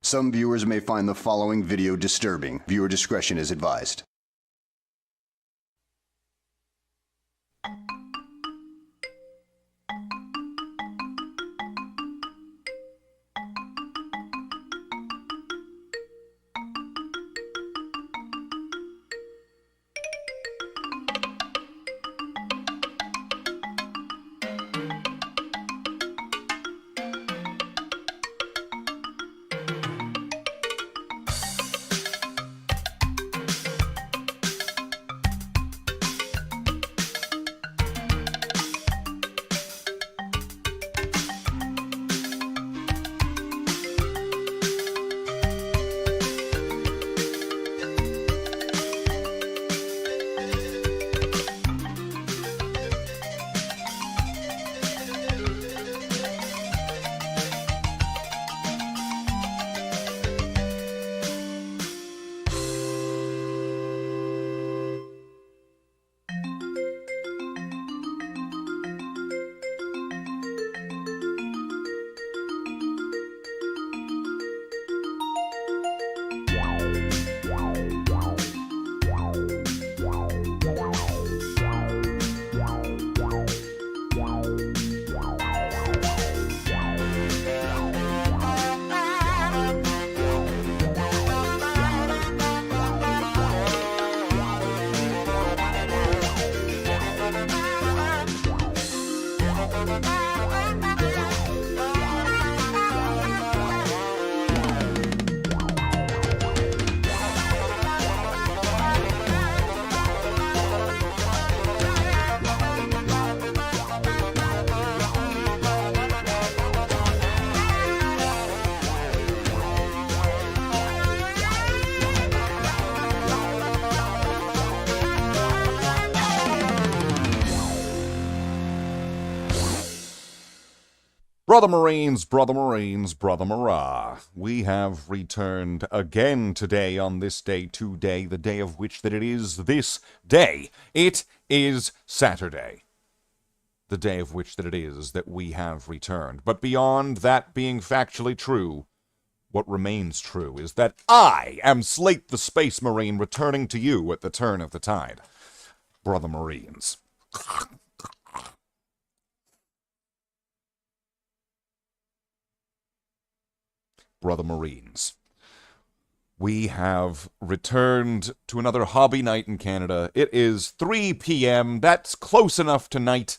Some viewers may find the following video disturbing. Viewer discretion is advised. Brother Marines, Brother Marines, Brother Marah, we have returned again today on this day, today, the day of which that it is this day. It is Saturday. The day of which that it is that we have returned. But beyond that being factually true, what remains true is that I am Slate the Space Marine returning to you at the turn of the tide. Brother Marines. Brother Marines. We have returned to another hobby night in Canada. It is 3 p.m. That's close enough tonight.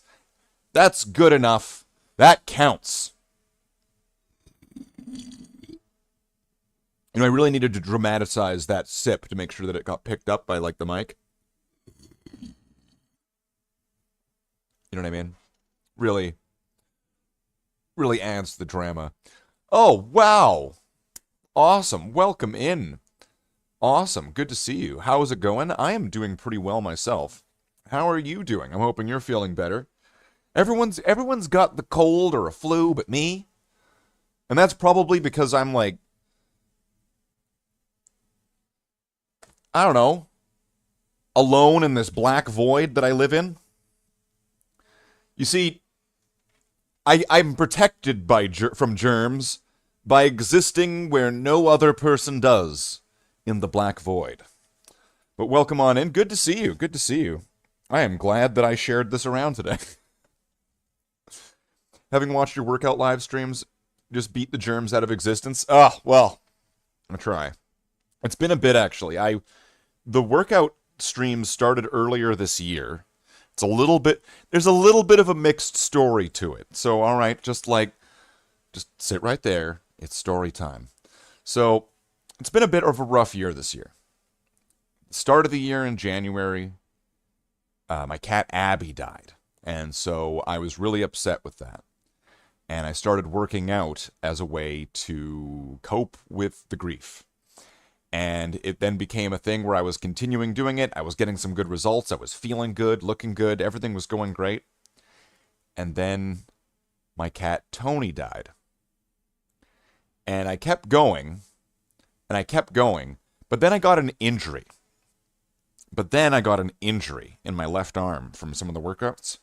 That's good enough. That counts. I really needed to dramatize that sip to make sure that it got picked up by, the mic. You know what I mean? Really adds to the drama. Oh, wow. Awesome. Welcome in. Awesome. Good to see you. How is it going? I am doing pretty well myself. How are you doing? I'm hoping you're feeling better. Everyone's got the cold or a flu but me. And that's probably because I'm I don't know, alone in this black void that I live in. You see, I'm protected from germs by existing where no other person does, in the black void. But welcome on in. Good to see you. Good to see you. I am glad that I shared this around today. Having watched your workout live streams just beat the germs out of existence. Oh, well, I'm gonna try. It's been a bit, actually. The workout stream started earlier this year. There's a little bit of a mixed story to it. So, all right, just sit right there. It's story time. So, it's been a bit of a rough year this year. Start of the year in January, my cat Abby died. And so I was really upset with that. And I started working out as a way to cope with the grief. And it then became a thing where I was continuing doing it. I was getting some good results. I was feeling good, looking good. Everything was going great. And then my cat Tony died. And I kept going. And I kept going. But then I got an injury. In my left arm from some of the workouts.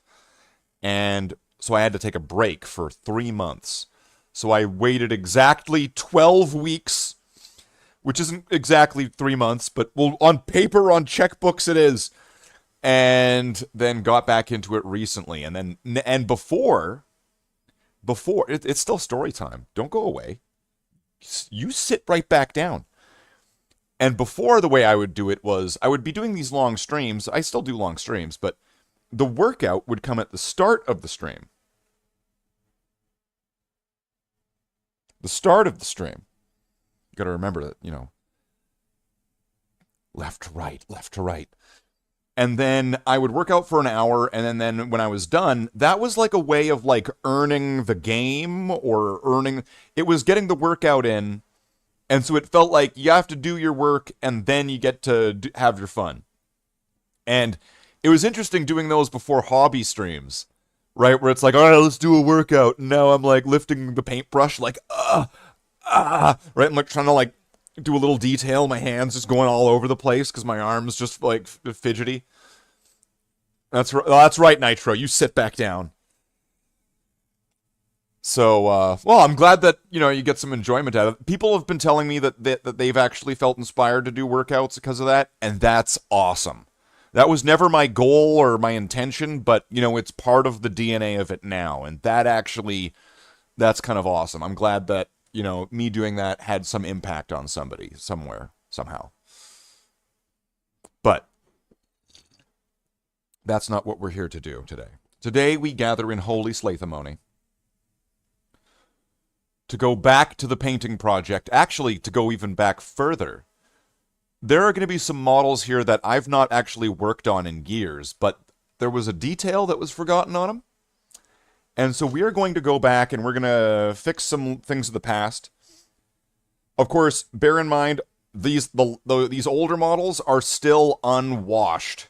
And so I had to take a break for 3 months. So I waited exactly 12 weeks which isn't exactly 3 months, but well, on paper, on checkbooks, it is. And then got back into it recently, and before it's still story time. Don't go away. You sit right back down. And before, the way I would do it was I would be doing these long streams. I still do long streams, but the workout would come at the start of the stream. The start of the stream. You got to remember that, you know, left to right, left to right. And then I would work out for an hour, and then when I was done, that was like a way of like earning the game or earning. It was getting the workout in, and so it felt like you have to do your work, and then you get to have your fun. And it was interesting doing those before hobby streams, right? Where it's like, all right, let's do a workout. And now I'm like lifting the paintbrush, like, right? I'm like trying to like do a little detail. My hands just going all over the place because my arm's just like fidgety. That's right, Nitro. You sit back down. So, well, I'm glad that, you know, you get some enjoyment out of it. People have been telling me that they've actually felt inspired to do workouts because of that, and that's awesome. That was never my goal or my intention, but, you know, it's part of the DNA of it now, and that's kind of awesome. I'm glad that, you know, me doing that had some impact on somebody, somewhere, somehow. But that's not what we're here to do today. Today we gather in holy slaithamony to go back to the painting project, actually to go even back further. There are going to be some models here that I've not actually worked on in years, but there was a detail that was forgotten on them. And so we are going to go back and we're going to fix some things of the past. Of course, bear in mind, these older models are still unwashed,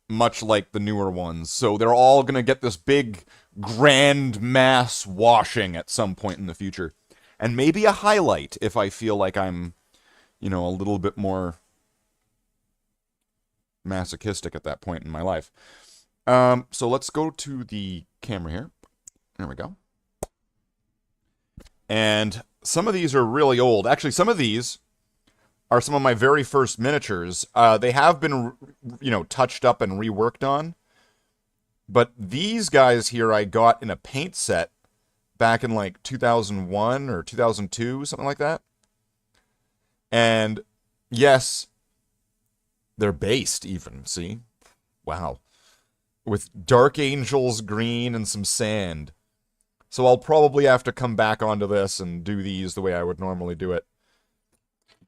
much like the newer ones. So they're all going to get this big, grand mass washing at some point in the future. And maybe a highlight if I feel like I'm, you know, a little bit more masochistic at that point in my life. So let's go to the camera here. There we go. And some of these are really old. Actually, some of these are some of my very first miniatures. They have been, you know, touched up and reworked on. But these guys here I got in a paint set back in like 2001 or 2002, something like that. And yes, they're based even, see? Wow. With Dark Angels green and some sand. So I'll probably have to come back onto this and do these the way I would normally do it.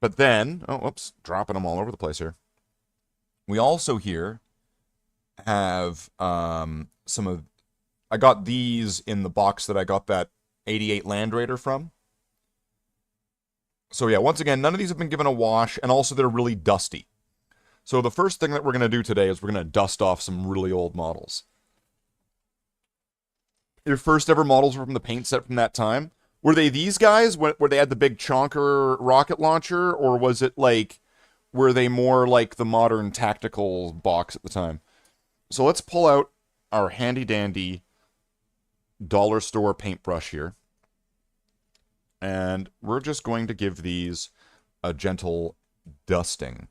But then, oh, whoops, dropping them all over the place here. We also here have some of, I got these in the box that I got that 88 Land Raider from. So yeah, once again, none of these have been given a wash, and also they're really dusty. So the first thing that we're going to do today is we're going to dust off some really old models. Your first ever models were from the paint set from that time. Were they these guys where they had the big chonker rocket launcher, or was it like, were they more like the modern tactical box at the time? So let's pull out our handy dandy dollar store paintbrush here. And we're just going to give these a gentle dusting.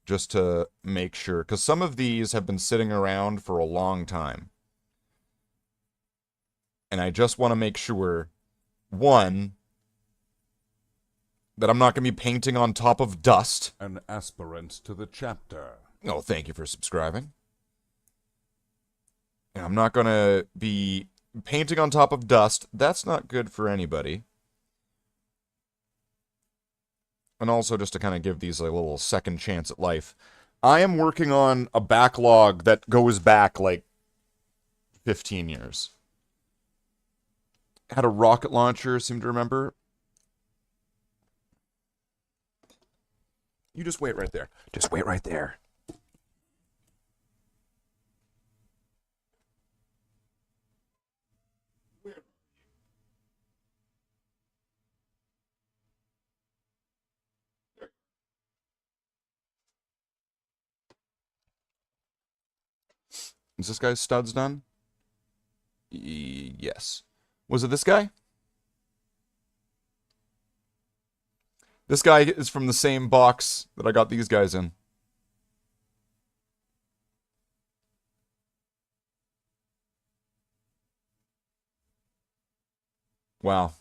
Just to make sure, because some of these have been sitting around for a long time. And I just want to make sure, one, that I'm not going to be painting on top of dust. An aspirant to the chapter. Oh, thank you for subscribing. And I'm not going to be painting on top of dust. That's not good for anybody. And also just to kind of give these a little second chance at life. I am working on a backlog that goes back like 15 years. Had a rocket launcher, seem to remember. You just wait right there. Just wait right there. Is this guy's studs done? Yes. Was it this guy? This guy is from the same box that I got these guys in. Wow.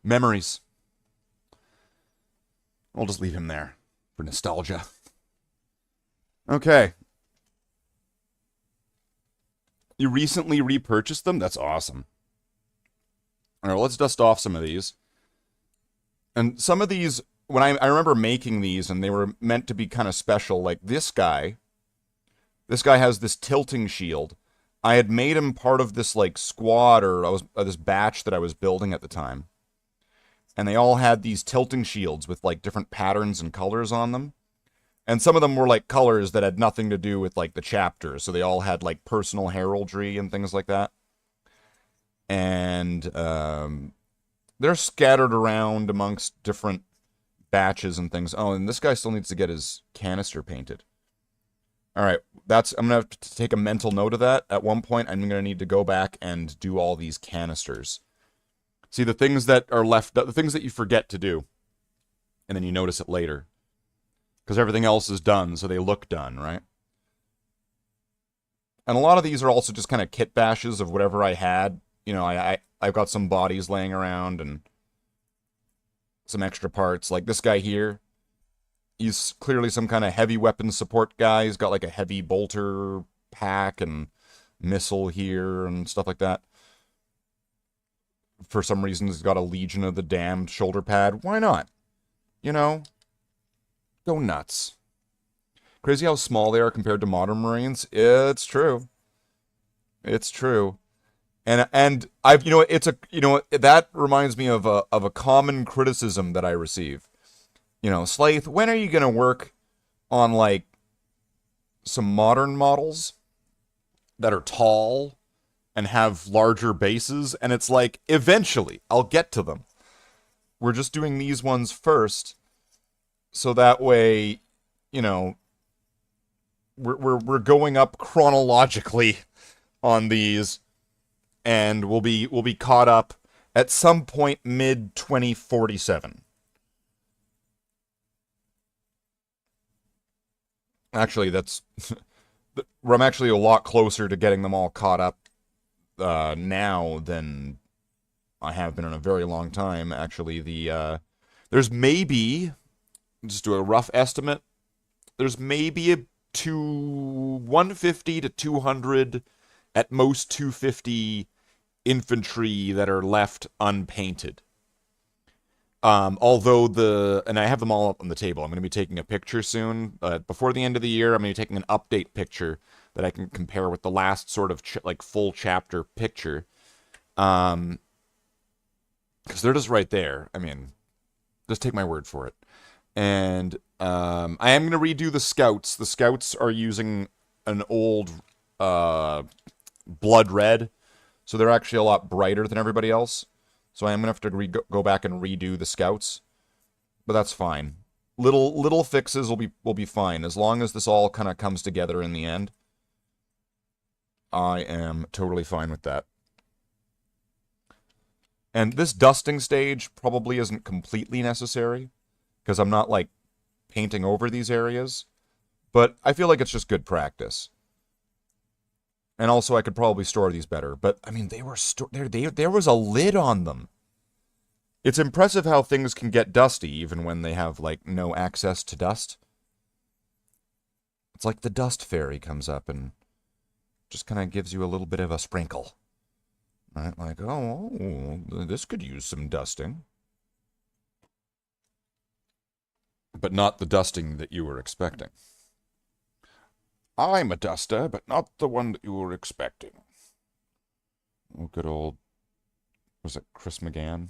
Memories. I'll just leave him there for nostalgia. Okay. You recently repurchased them? That's awesome. All right, let's dust off some of these. And some of these, when I remember making these, and they were meant to be kind of special, like this guy. This guy has this tilting shield. I had made him part of this, like, squad, or this batch that I was building at the time. And they all had these tilting shields with, like, different patterns and colors on them. And some of them were, like, colors that had nothing to do with, like, the chapters. So they all had, like, personal heraldry and things like that. And they're scattered around amongst different batches and things. Oh, and this guy still needs to get his canister painted. All right, I'm going to have to take a mental note of that. At one point, I'm going to need to go back and do all these canisters. See, the things that are left, the things that you forget to do, and then you notice it later. Because everything else is done, so they look done, right? And a lot of these are also just kind of kit bashes of whatever I had. You know, I've got some bodies laying around and some extra parts. Like this guy here, he's clearly some kind of heavy weapon support guy. He's got like a heavy bolter pack and missile here and stuff like that. For some reason, he's got a Legion of the Damned shoulder pad. Why not? You know? Go nuts. Crazy how small they are compared to modern Marines. It's true. It's true. And I've that reminds me of a common criticism that I receive. You know, Slaith, when are you gonna work on like some modern models that are tall and have larger bases? And it's like, eventually I'll get to them. We're just doing these ones first, so that way, you know, we're going up chronologically on these. And we'll be caught up at some point mid-2047. Actually, that's where I'm actually a lot closer to getting them all caught up now than I have been in a very long time. Actually, there's maybe, just do a rough estimate, there's maybe 150 to 200, at most 250 infantry that are left unpainted. Although and I have them all up on the table. I'm going to be taking a picture soon. Before the end of the year, I'm going to be taking an update picture that I can compare with the last sort of like full chapter picture. Because they're just right there. I mean, just take my word for it. And I am going to redo the scouts. The scouts are using an old blood red. So they're actually a lot brighter than everybody else. So I am going to have to go back and redo the scouts. But that's fine. Little fixes will be fine. As long as this all kind of comes together in the end. I am totally fine with that. And this dusting stage probably isn't completely necessary. Because I'm not, like, painting over these areas. But I feel like it's just good practice. And also, I could probably store these better. But, I mean, they were there was a lid on them. It's impressive how things can get dusty, even when they have, like, no access to dust. It's like the dust fairy comes up and just kind of gives you a little bit of a sprinkle. Right? Like, oh, this could use some dusting. But not the dusting that you were expecting. I'm a duster, but not the one that you were expecting. Oh, good old, was it Chris McGann?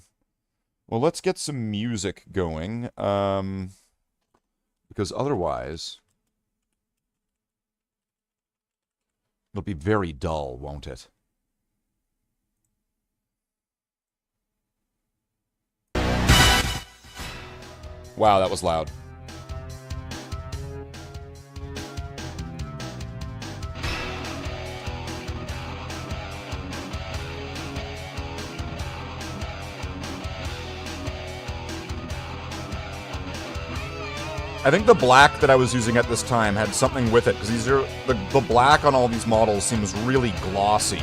Well, let's get some music going, because otherwise, it'll be very dull, won't it? Wow, that was loud. I think the black that I was using at this time had something with it, because these are the black on all these models seems really glossy.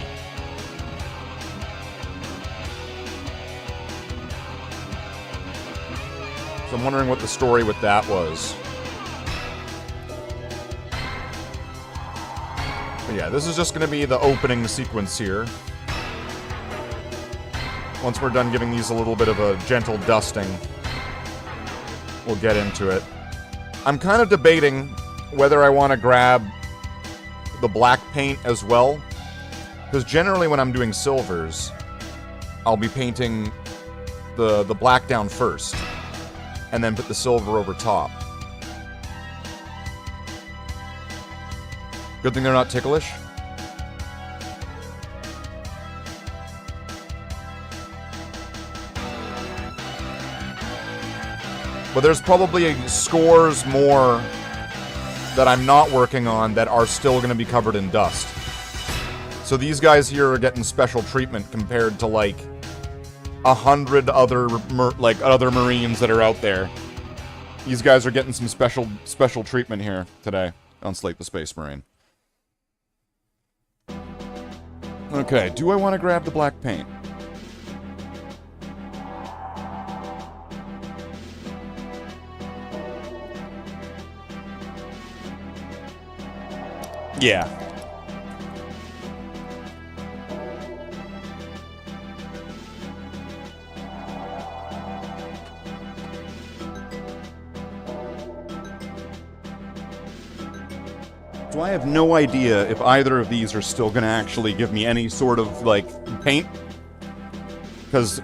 So I'm wondering what the story with that was. But yeah, this is just going to be the opening sequence here. Once we're done giving these a little bit of a gentle dusting, we'll get into it. I'm kind of debating whether I want to grab the black paint as well. Because generally when I'm doing silvers, I'll be painting the black down first. And then put the silver over top. Good thing they're not ticklish. But there's probably scores more that I'm not working on that are still going to be covered in dust. So these guys here are getting special treatment compared to like 100 other other Marines that are out there. These guys are getting some special treatment here today on Slate the Space Marine. Okay, do I want to grab the black paint? Yeah. So I have no idea if either of these are still going to actually give me any sort of, like, paint. Because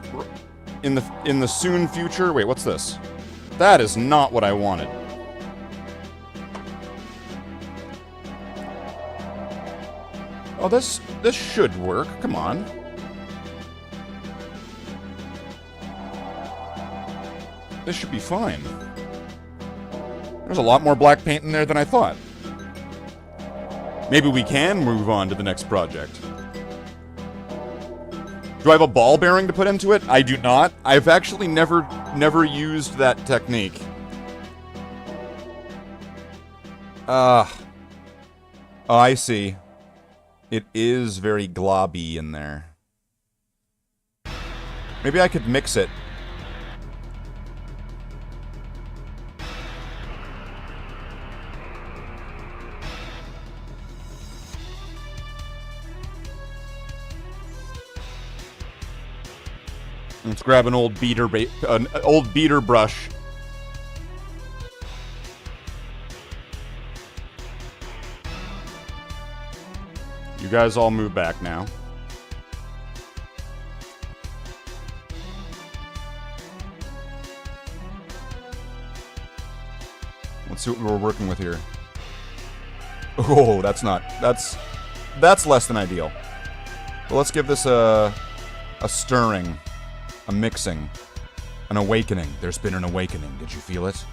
in the soon future... Wait, what's this? That is not what I wanted. Oh, this should work. Come on. This should be fine. There's a lot more black paint in there than I thought. Maybe we can move on to the next project. Do I have a ball bearing to put into it? I do not. I've actually never used that technique. Oh, I see. It is very globby in there. Maybe I could mix it. Let's grab an old beater brush. You guys all move back now. Let's see what we're working with here. Oh, that's less than ideal. Well, let's give this a stirring. A mixing. An awakening. There's been an awakening. Did you feel it?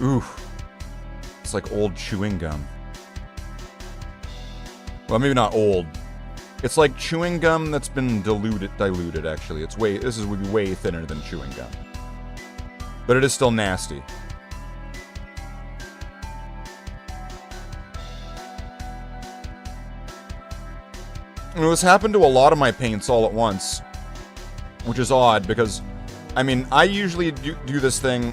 Ooh. It's like old chewing gum. Well, maybe not old. It's like chewing gum that's been diluted actually. This would be way thinner than chewing gum. But it is still nasty. And this happened to a lot of my paints all at once, which is odd because, I mean, I usually do this thing,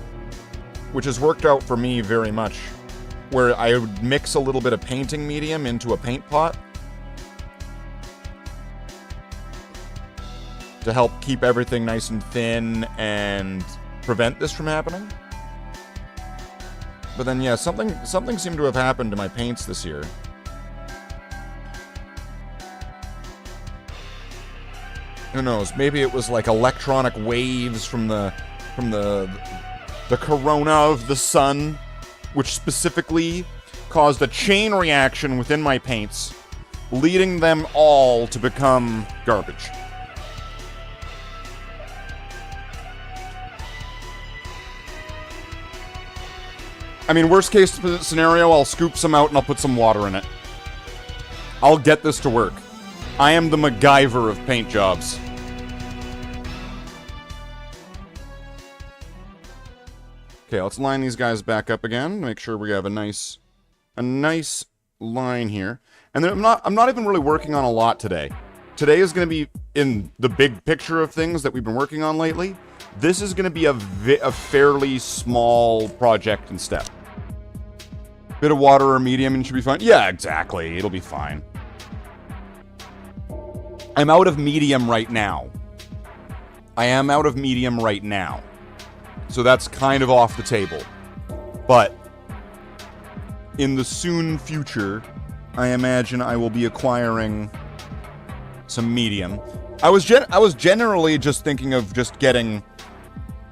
which has worked out for me very much, where I would mix a little bit of painting medium into a paint pot to help keep everything nice and thin and prevent this from happening. But then, yeah, something seemed to have happened to my paints this year. Who knows? Maybe it was like electronic waves from the corona of the sun, which specifically caused a chain reaction within my paints, leading them all to become garbage. I mean, worst case scenario, I'll scoop some out and I'll put some water in it. I'll get this to work. I am the MacGyver of paint jobs. Okay, let's line these guys back up again. Make sure we have a nice line here. And then I'm not even really working on a lot today. Today is going to be in the big picture of things that we've been working on lately. This is going to be a fairly small project and step. Bit of water or medium and it should be fine. Yeah, exactly. It'll be fine. I'm out of medium right now. I am out of medium right now. So that's kind of off the table. But in the soon future, I imagine I will be acquiring some medium. I was generally just thinking of just getting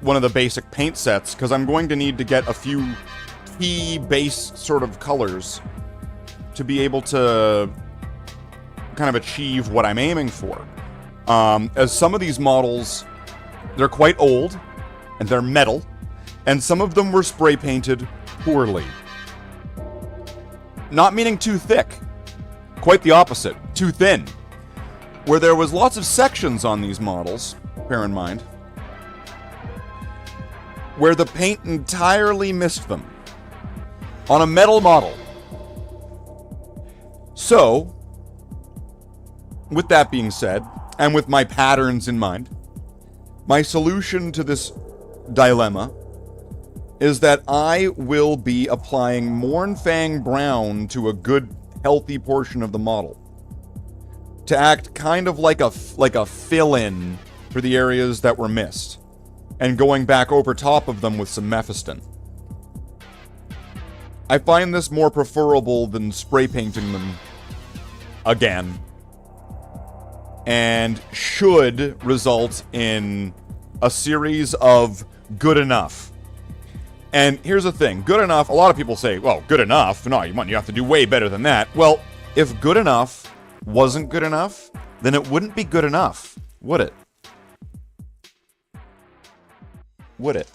one of the basic paint sets, because I'm going to need to get a few key base sort of colors to be able to kind of achieve what I'm aiming for. As some of these models, they're quite old, and they're metal, and some of them were spray painted poorly. Not meaning too thick. Quite the opposite. Too thin. Where there was lots of sections on these models, bear in mind, where the paint entirely missed them. On a metal model. So, with that being said, and with my patterns in mind, my solution to this dilemma is that I will be applying Mornfang Brown to a good, healthy portion of the model. To act kind of like a fill-in for the areas that were missed. And going back over top of them with some Mephiston. I find this more preferable than spray painting them again. And should result in a series of good enough. And here's the thing, good enough, a lot of people say, well, good enough? No, you have to do way better than that. Well, if good enough wasn't good enough, then it wouldn't be good enough, would it? Would it?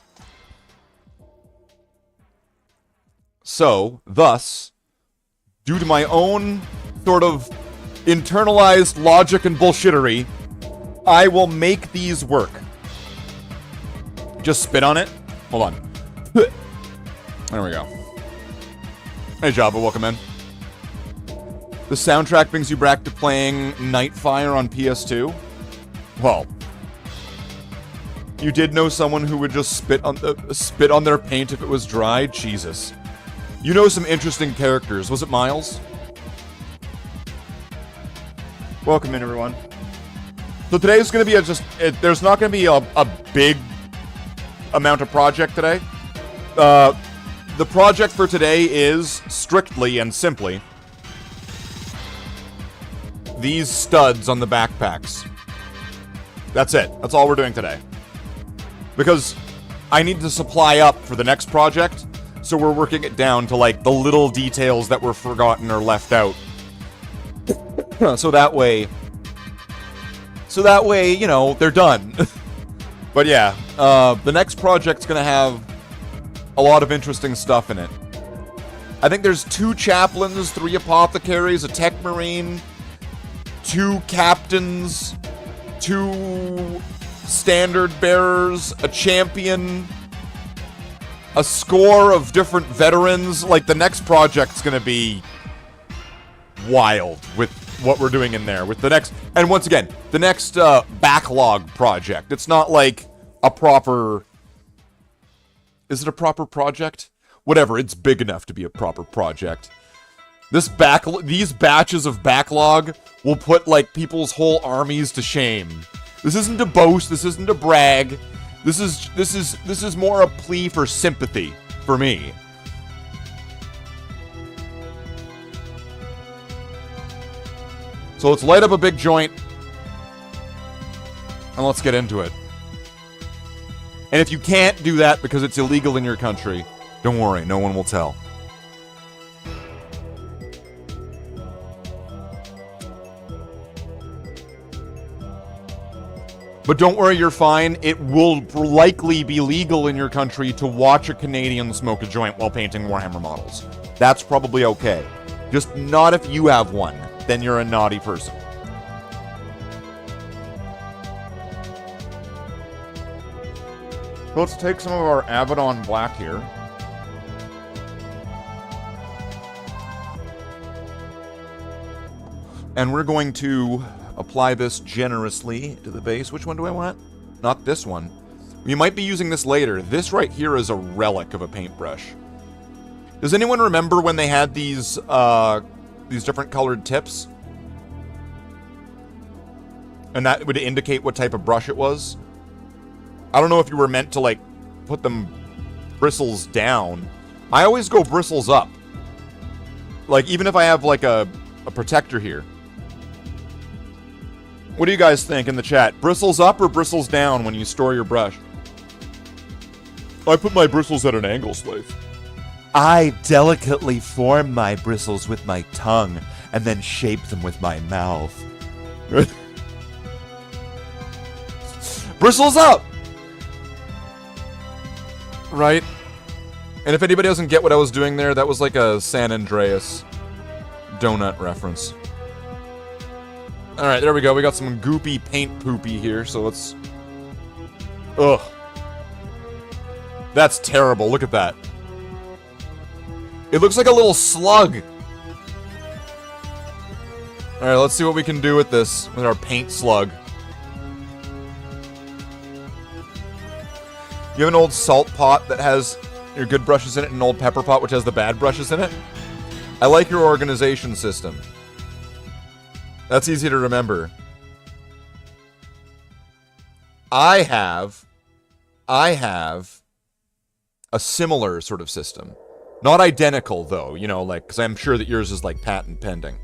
So, thus, due to my own sort of internalized logic and bullshittery, I will make these work. Just spit on it. Hold on. There we go. Hey Java, welcome in. The soundtrack brings you back to playing Nightfire on PS2? Well, you did know someone who would just spit on their paint if it was dry? Jesus. You know some interesting characters. Was it Miles? Welcome in, everyone. So today's going to be there's not going to be a big amount of project today. The project for today is strictly and simply these studs on the backpacks. That's it. That's all we're doing today. Because I need to supply up for the next project, so we're working it down to like the little details that were forgotten or left out. So that way, you know, they're done. But yeah, the next project's gonna have a lot of interesting stuff in it. I think there's 2 chaplains, 3 apothecaries, a tech marine, 2 captains, 2 standard bearers, a champion, a score of different veterans. Like, the next project's gonna be wild with what we're doing in there. With the next, and once again, the next backlog project. It's not like a proper... Is it a proper project? Whatever, it's big enough to be a proper project. These batches of backlog will put, like, people's whole armies to shame. This isn't to boast, this isn't to brag. This is more a plea for sympathy for me. So let's light up a big joint and let's get into it. And if you can't do that because it's illegal in your country, don't worry, no one will tell. But don't worry, you're fine. It will likely be legal in your country to watch a Canadian smoke a joint while painting Warhammer models. That's probably okay. Just not if you have one. then you're a naughty person. So let's take some of our Abaddon Black here. And we're going to apply this generously to the base. Which one do I want? Not this one. You might be using this later. This right here is a relic of a paintbrush. Does anyone remember when they had these different colored tips? And that would indicate what type of brush it was? I don't know if you were meant to, like, put them bristles down. I always go bristles up. Like, even if I have, like, a protector here. What do you guys think in the chat? Bristles up or bristles down when you store your brush? I put my bristles at an angle, Slave. I delicately form my bristles with my tongue and then shape them with my mouth. Bristles up! Right? And if anybody doesn't get what I was doing there, that was like a San Andreas donut reference. Alright, there we go. We got some goopy paint poopy here, so let's... Ugh. That's terrible. Look at that. It looks like a little slug. Alright, let's see what we can do with this, with our paint slug. You have an old salt pot that has your good brushes in it and an old pepper pot which has the bad brushes in it? I like your organization system. That's easy to remember. I have a similar sort of system. Not identical, though, you know, like, because I'm sure that yours is, like, patent pending,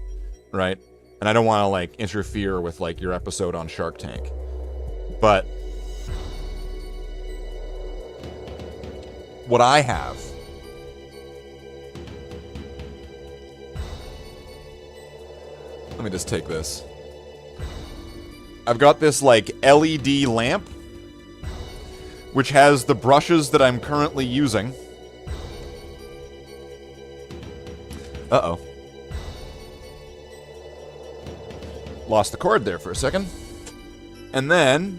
right? And I don't want to, like, interfere with, like, your episode on Shark Tank. But what I have... Let me just take this. I've got this, like, LED lamp, which has the brushes that I'm currently using. Uh-oh. Lost the cord there for a second. And then...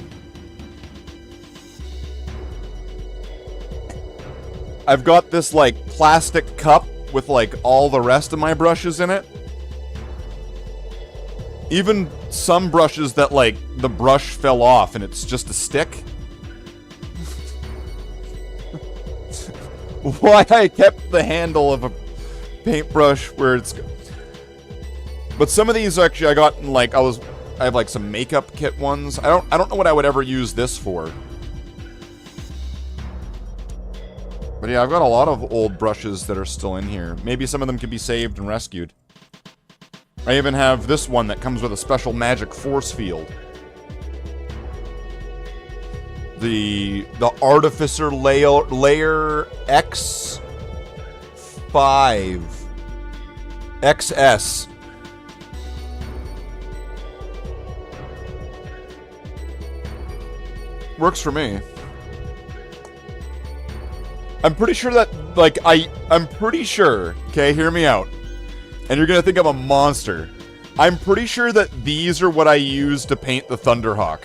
I've got this, like, plastic cup with, like, all the rest of my brushes in it. Even some brushes that, like, the brush fell off and it's just a stick. Why I kept the handle of a paintbrush where it's... But some of these actually I got in, like, I have, like, some makeup kit ones. I don't know what I would ever use this for. But yeah, I've got a lot of old brushes that are still in here. Maybe some of them can be saved and rescued. I even have this one that comes with a special magic force field. The Artificer Layer X5 XS. Works for me. I'm pretty sure that, like, I'm pretty sure, okay, hear me out. And you're gonna think I'm a monster. I'm pretty sure that these are what I use to paint the Thunderhawk.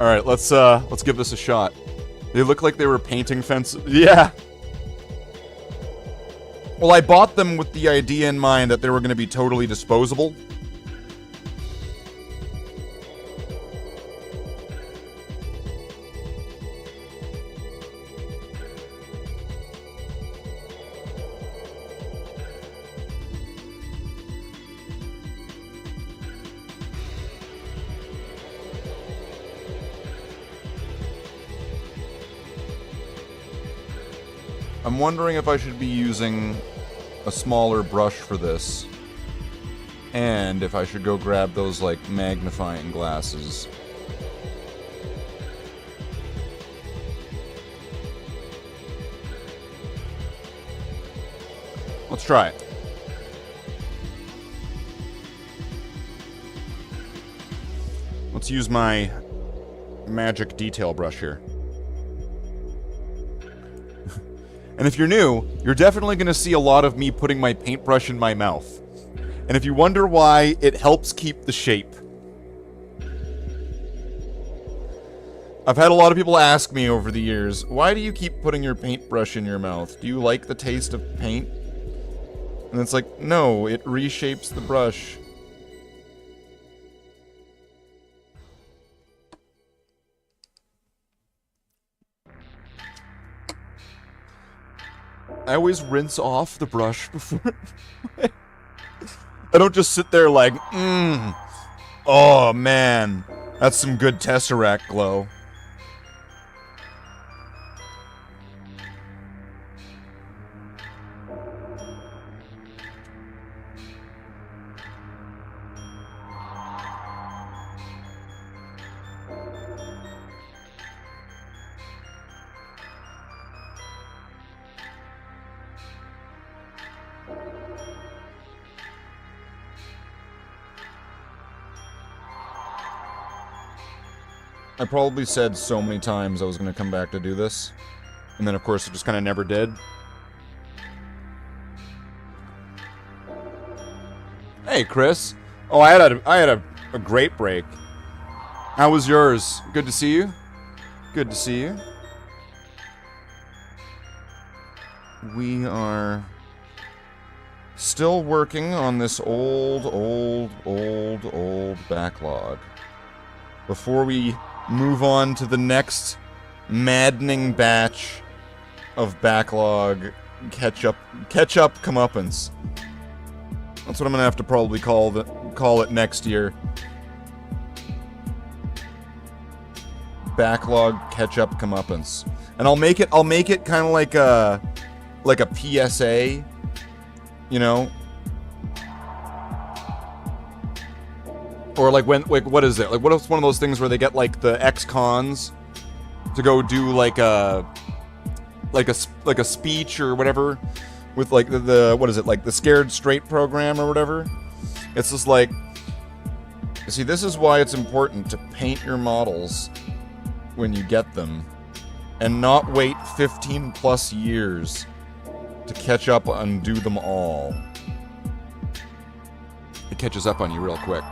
Alright, let's give this a shot. They look like they were painting fences. Yeah! Well, I bought them with the idea in mind that they were going to be totally disposable. I'm wondering if I should be using a smaller brush for this. And if I should go grab those, like, magnifying glasses. Let's try it. Let's use my magic detail brush here. And if you're new, you're definitely going to see a lot of me putting my paintbrush in my mouth. And if you wonder why, it helps keep the shape. I've had a lot of people ask me over the years, why do you keep putting your paintbrush in your mouth? Do you like the taste of paint? And it's like, no, it reshapes the brush. I always rinse off the brush before... I don't just sit there like, oh man, that's some good Tesseract glow. I probably said so many times I was going to come back to do this. And then, of course, it just kind of never did. Hey, Chris. Oh, I had a great break. How was yours? Good to see you. Good to see you. We are still working on this old backlog. Before we move on to the next maddening batch of backlog catch-up comeuppance. That's what I'm gonna have to probably call it next year. Backlog catch-up comeuppance. And I'll make it kind of like a PSA, you know? Or like what is it? Like, what is one of those things where they get like the ex-cons to go do like a speech or whatever with like the what is it, like the Scared Straight program or whatever? It's just like, see, this is why it's important to paint your models when you get them and not wait 15 plus years to catch up and do them all. It catches up on you real quick.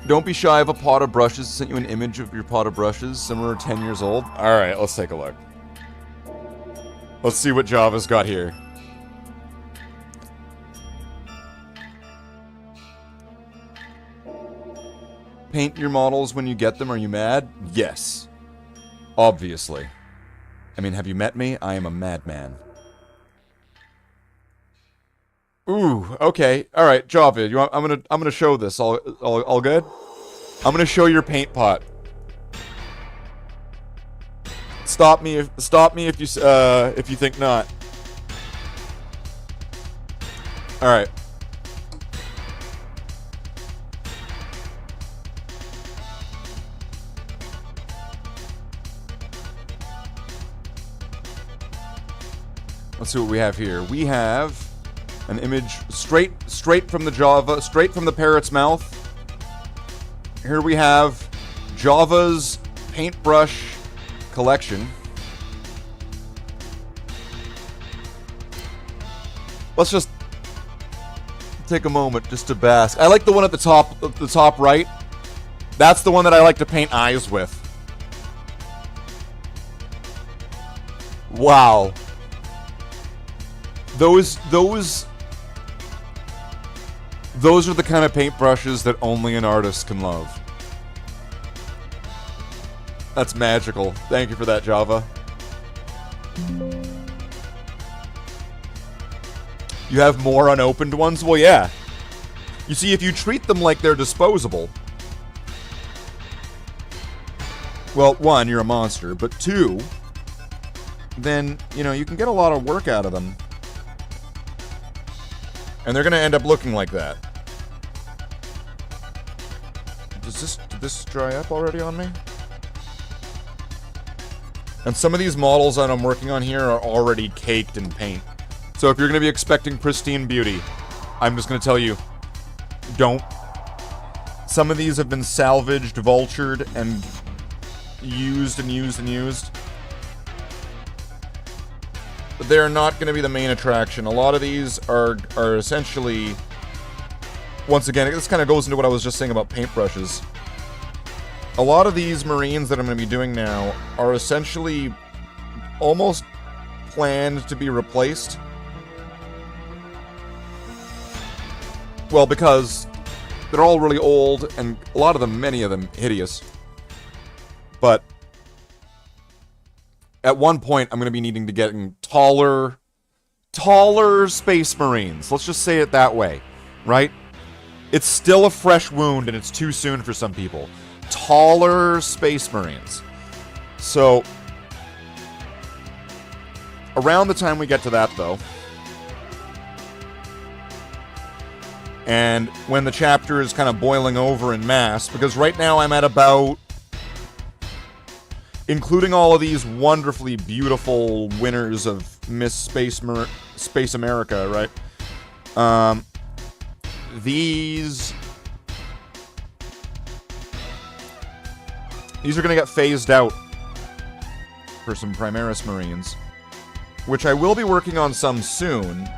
Don't be shy of a pot of brushes. I sent you an image of your pot of brushes. Some are 10 years old. Alright, let's take a look. Let's see what Java's got here. Paint your models when you get them. Are you mad? Yes. Obviously. I mean, have you met me? I am a madman. Ooh, okay. All right, Java, you want, I'm gonna show this. All good? I'm gonna show your paint pot. Stop me if you think not. All right. Let's see what we have here. We have an image straight from the Java, straight from the parrot's mouth. Here we have Java's paintbrush collection. Let's just take a moment just to bask. I like the one at the top right. That's the one that I like to paint eyes with. Wow. Those are the kind of paintbrushes that only an artist can love. That's magical. Thank you for that, Java. You have more unopened ones? Well, yeah. You see, if you treat them like they're disposable, well, one, you're a monster, but two, then, you know, you can get a lot of work out of them. And they're gonna end up looking like that. Did this dry up already on me? And some of these models that I'm working on here are already caked in paint. So if you're gonna be expecting pristine beauty, I'm just gonna tell you, don't Some of these have been salvaged, vultured, and used and used and used. But they're not going to be the main attraction. A lot of these are essentially... Once again, this kind of goes into what I was just saying about paintbrushes. A lot of these Marines that I'm going to be doing now are essentially almost planned to be replaced. Well, because they're all really old, and a lot of them, many of them, hideous. But at one point, I'm going to be needing to get taller Space Marines. Let's just say it that way, right? It's still a fresh wound, and it's too soon for some people. Taller Space Marines. So, around the time we get to that, though, and when the chapter is kind of boiling over in mass, because right now I'm at about, including all of these wonderfully beautiful winners of Miss Space America, right? These are going to get phased out for some Primaris Marines, which I will be working on some soon,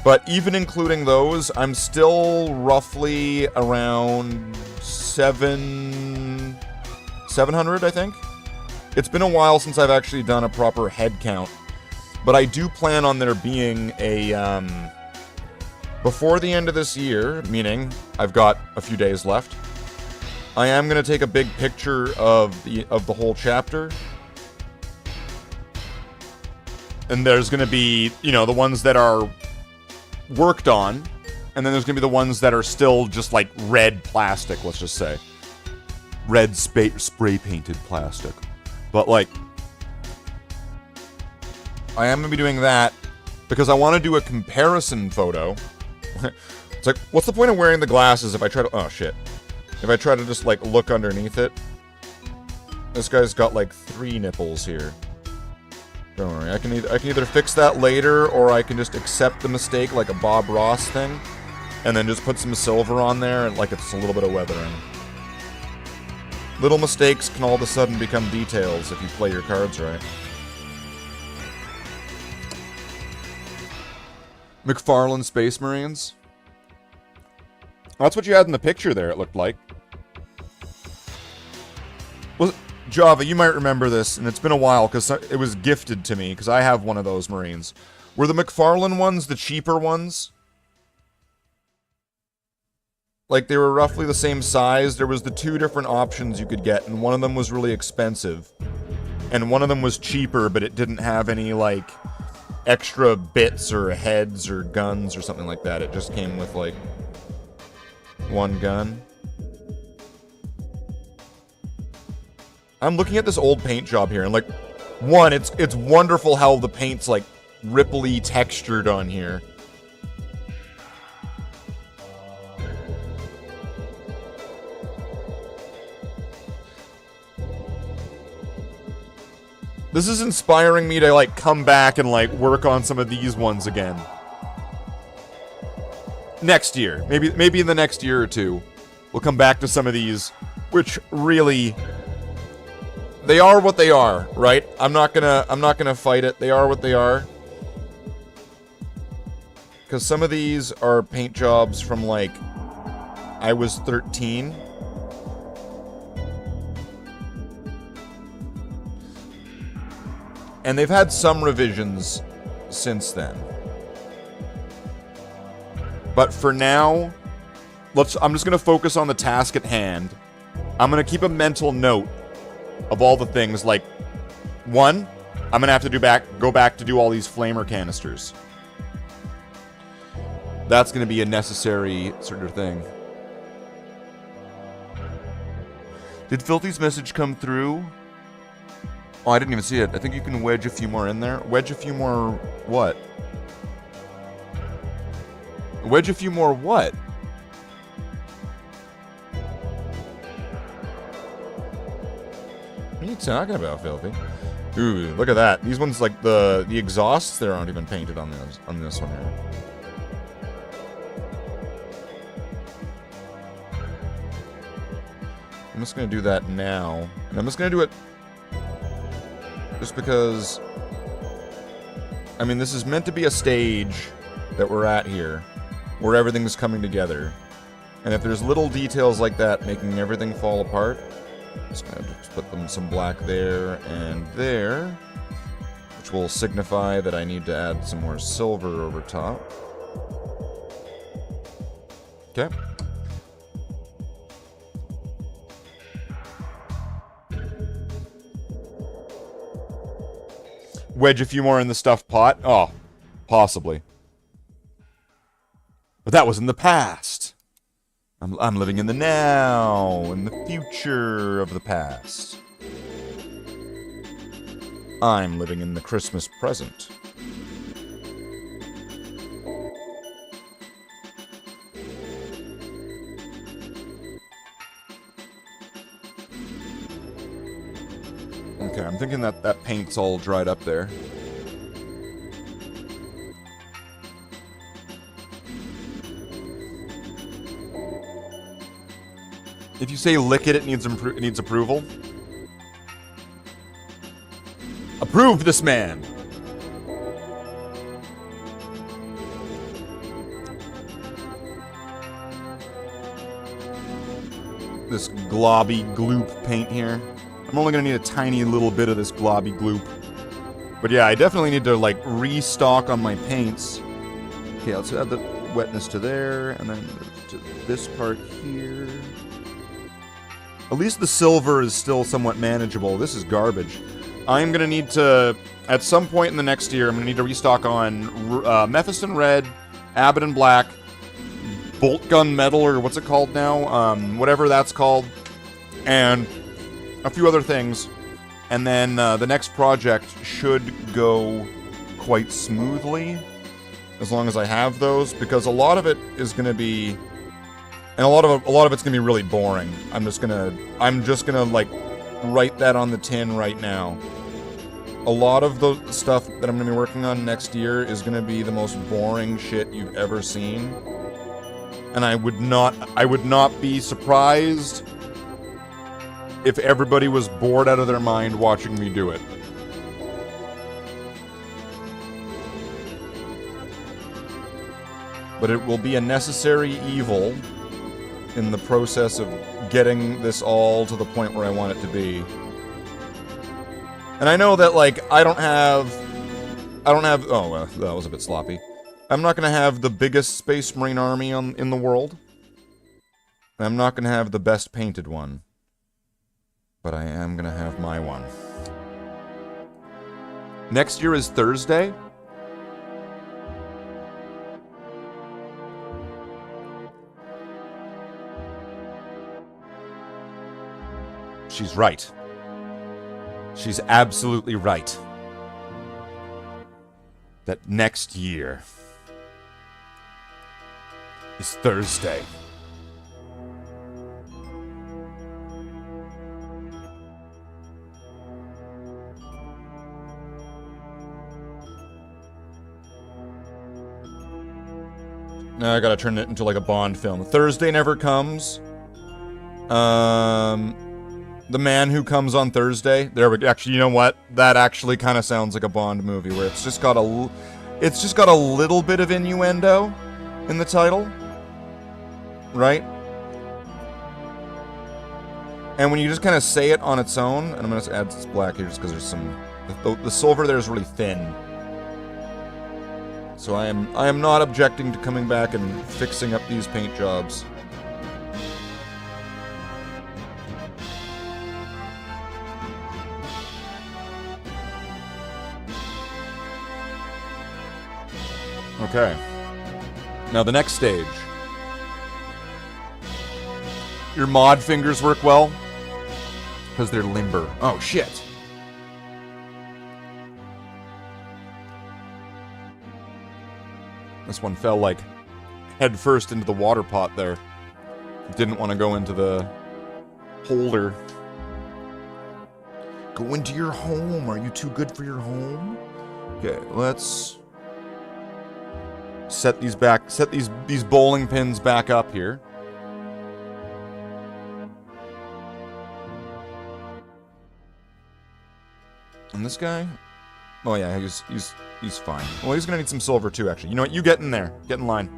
but even including those, I'm still roughly around 700, I think? It's been a while since I've actually done a proper head count, but I do plan on there being a, before the end of this year, meaning I've got a few days left, I am going to take a big picture of the whole chapter. And there's going to be, you know, the ones that are worked on, and then there's going to be the ones that are still just like red plastic, let's just say. Red spray painted plastic. But like, I am going to be doing that because I want to do a comparison photo. It's like, what's the point of wearing the glasses if I try to... Oh, shit. If I try to just, like, look underneath it. This guy's got, like, 3 nipples here. Don't worry. I can either fix that later, or I can just accept the mistake like a Bob Ross thing, and then just put some silver on there, and, like, it's a little bit of weathering. Little mistakes can all of a sudden become details if you play your cards right. McFarlane Space Marines. That's what you had in the picture there, it looked like. Well, Java, you might remember this, and it's been a while, because it was gifted to me, because I have one of those Marines. Were the McFarlane ones the cheaper ones? Like, they were roughly the same size. There was the 2 different options you could get, and one of them was really expensive. And one of them was cheaper, but it didn't have any, like, extra bits or heads or guns or something like that. It just came with, like, 1 gun. I'm looking at this old paint job here, and, like, one, it's wonderful how the paint's, like, ripply textured on here. This is inspiring me to, like, come back and, like, work on some of these ones again. Next year. Maybe in the next year or 2. We'll come back to some of these, which really... They are what they are, right? I'm not gonna fight it. They are what they are. Because some of these are paint jobs from, like, I was 13. And they've had some revisions since then. But for now, I'm just going to focus on the task at hand. I'm going to keep a mental note of all the things. Like, 1, I'm going to have to go back to do all these flamer canisters. That's going to be a necessary sort of thing. Did Filthy's message come through? Oh, I didn't even see it. I think you can wedge a few more in there. Wedge a few more... what? Wedge a few more what? What are you talking about, Filthy? Ooh, look at that. These ones, like, the exhausts there aren't even painted on this one here. just going to do that now. And I'm just going to do it just because... I mean, this is meant to be a stage that we're at here, where everything's coming together. And if there's little details like that making everything fall apart, I'm just going to put them some black there and there, which will signify that I need to add some more silver over top. Okay. Wedge a few more in the stuffed pot? Oh, possibly. But that was in the past. I'm living in the now, in the future of the past. I'm living in the Christmas present. Okay, I'm thinking that that paint's all dried up there. If you say lick it, it needs approval. Approve this man! This globby gloop paint here. I'm only gonna need a tiny little bit of this globby gloop. But yeah, I definitely need to, like, restock on my paints. Okay, let's add the wetness to there, and then to this part here. At least the silver is still somewhat manageable. This is garbage. I'm gonna need to, at some point in the next year, I'm gonna need to restock on Mephiston Red, Abaddon Black, Bolt Gun Metal, or what's it called now? Whatever that's called. And a few other things, and then the next project should go quite smoothly, as long as I have those, because a lot of it is going to be, and a lot of it's going to be really boring. I'm just gonna like write that on the tin right now. A lot of the stuff that I'm going to be working on next year is going to be the most boring shit you've ever seen, and I would not be surprised if everybody was bored out of their mind watching me do it. But it will be a necessary evil in the process of getting this all to the point where I want it to be. And I know that, like, I don't have, oh, well, that was a bit sloppy. I'm not gonna have the biggest Space Marine army in the world. And I'm not gonna have the best painted one. But I am gonna have my one. Next year is Thursday. She's right. She's absolutely right. That next year is Thursday. Now I gotta turn it into like a Bond film. Thursday never comes. The Man Who Comes on Thursday. There we go. Actually, you know what? That actually kind of sounds like a Bond movie where it's just got a little bit of innuendo in the title, right? And when you just kind of say it on its own, and I'm gonna add this black here just because there's some the silver there is really thin. So I am not objecting to coming back and fixing up these paint jobs. Okay. Now the next stage. Your mod fingers work well? Because they're limber. Oh, shit. This one fell, like, head first into the water pot there. Didn't want to go into the holder. Go into your home. Are you too good for your home? Okay, let's set these back. Set these bowling pins back up here. And this guy? Oh yeah, he's fine. Well, he's gonna need some silver too, actually. You know what? You get in there. Get in line.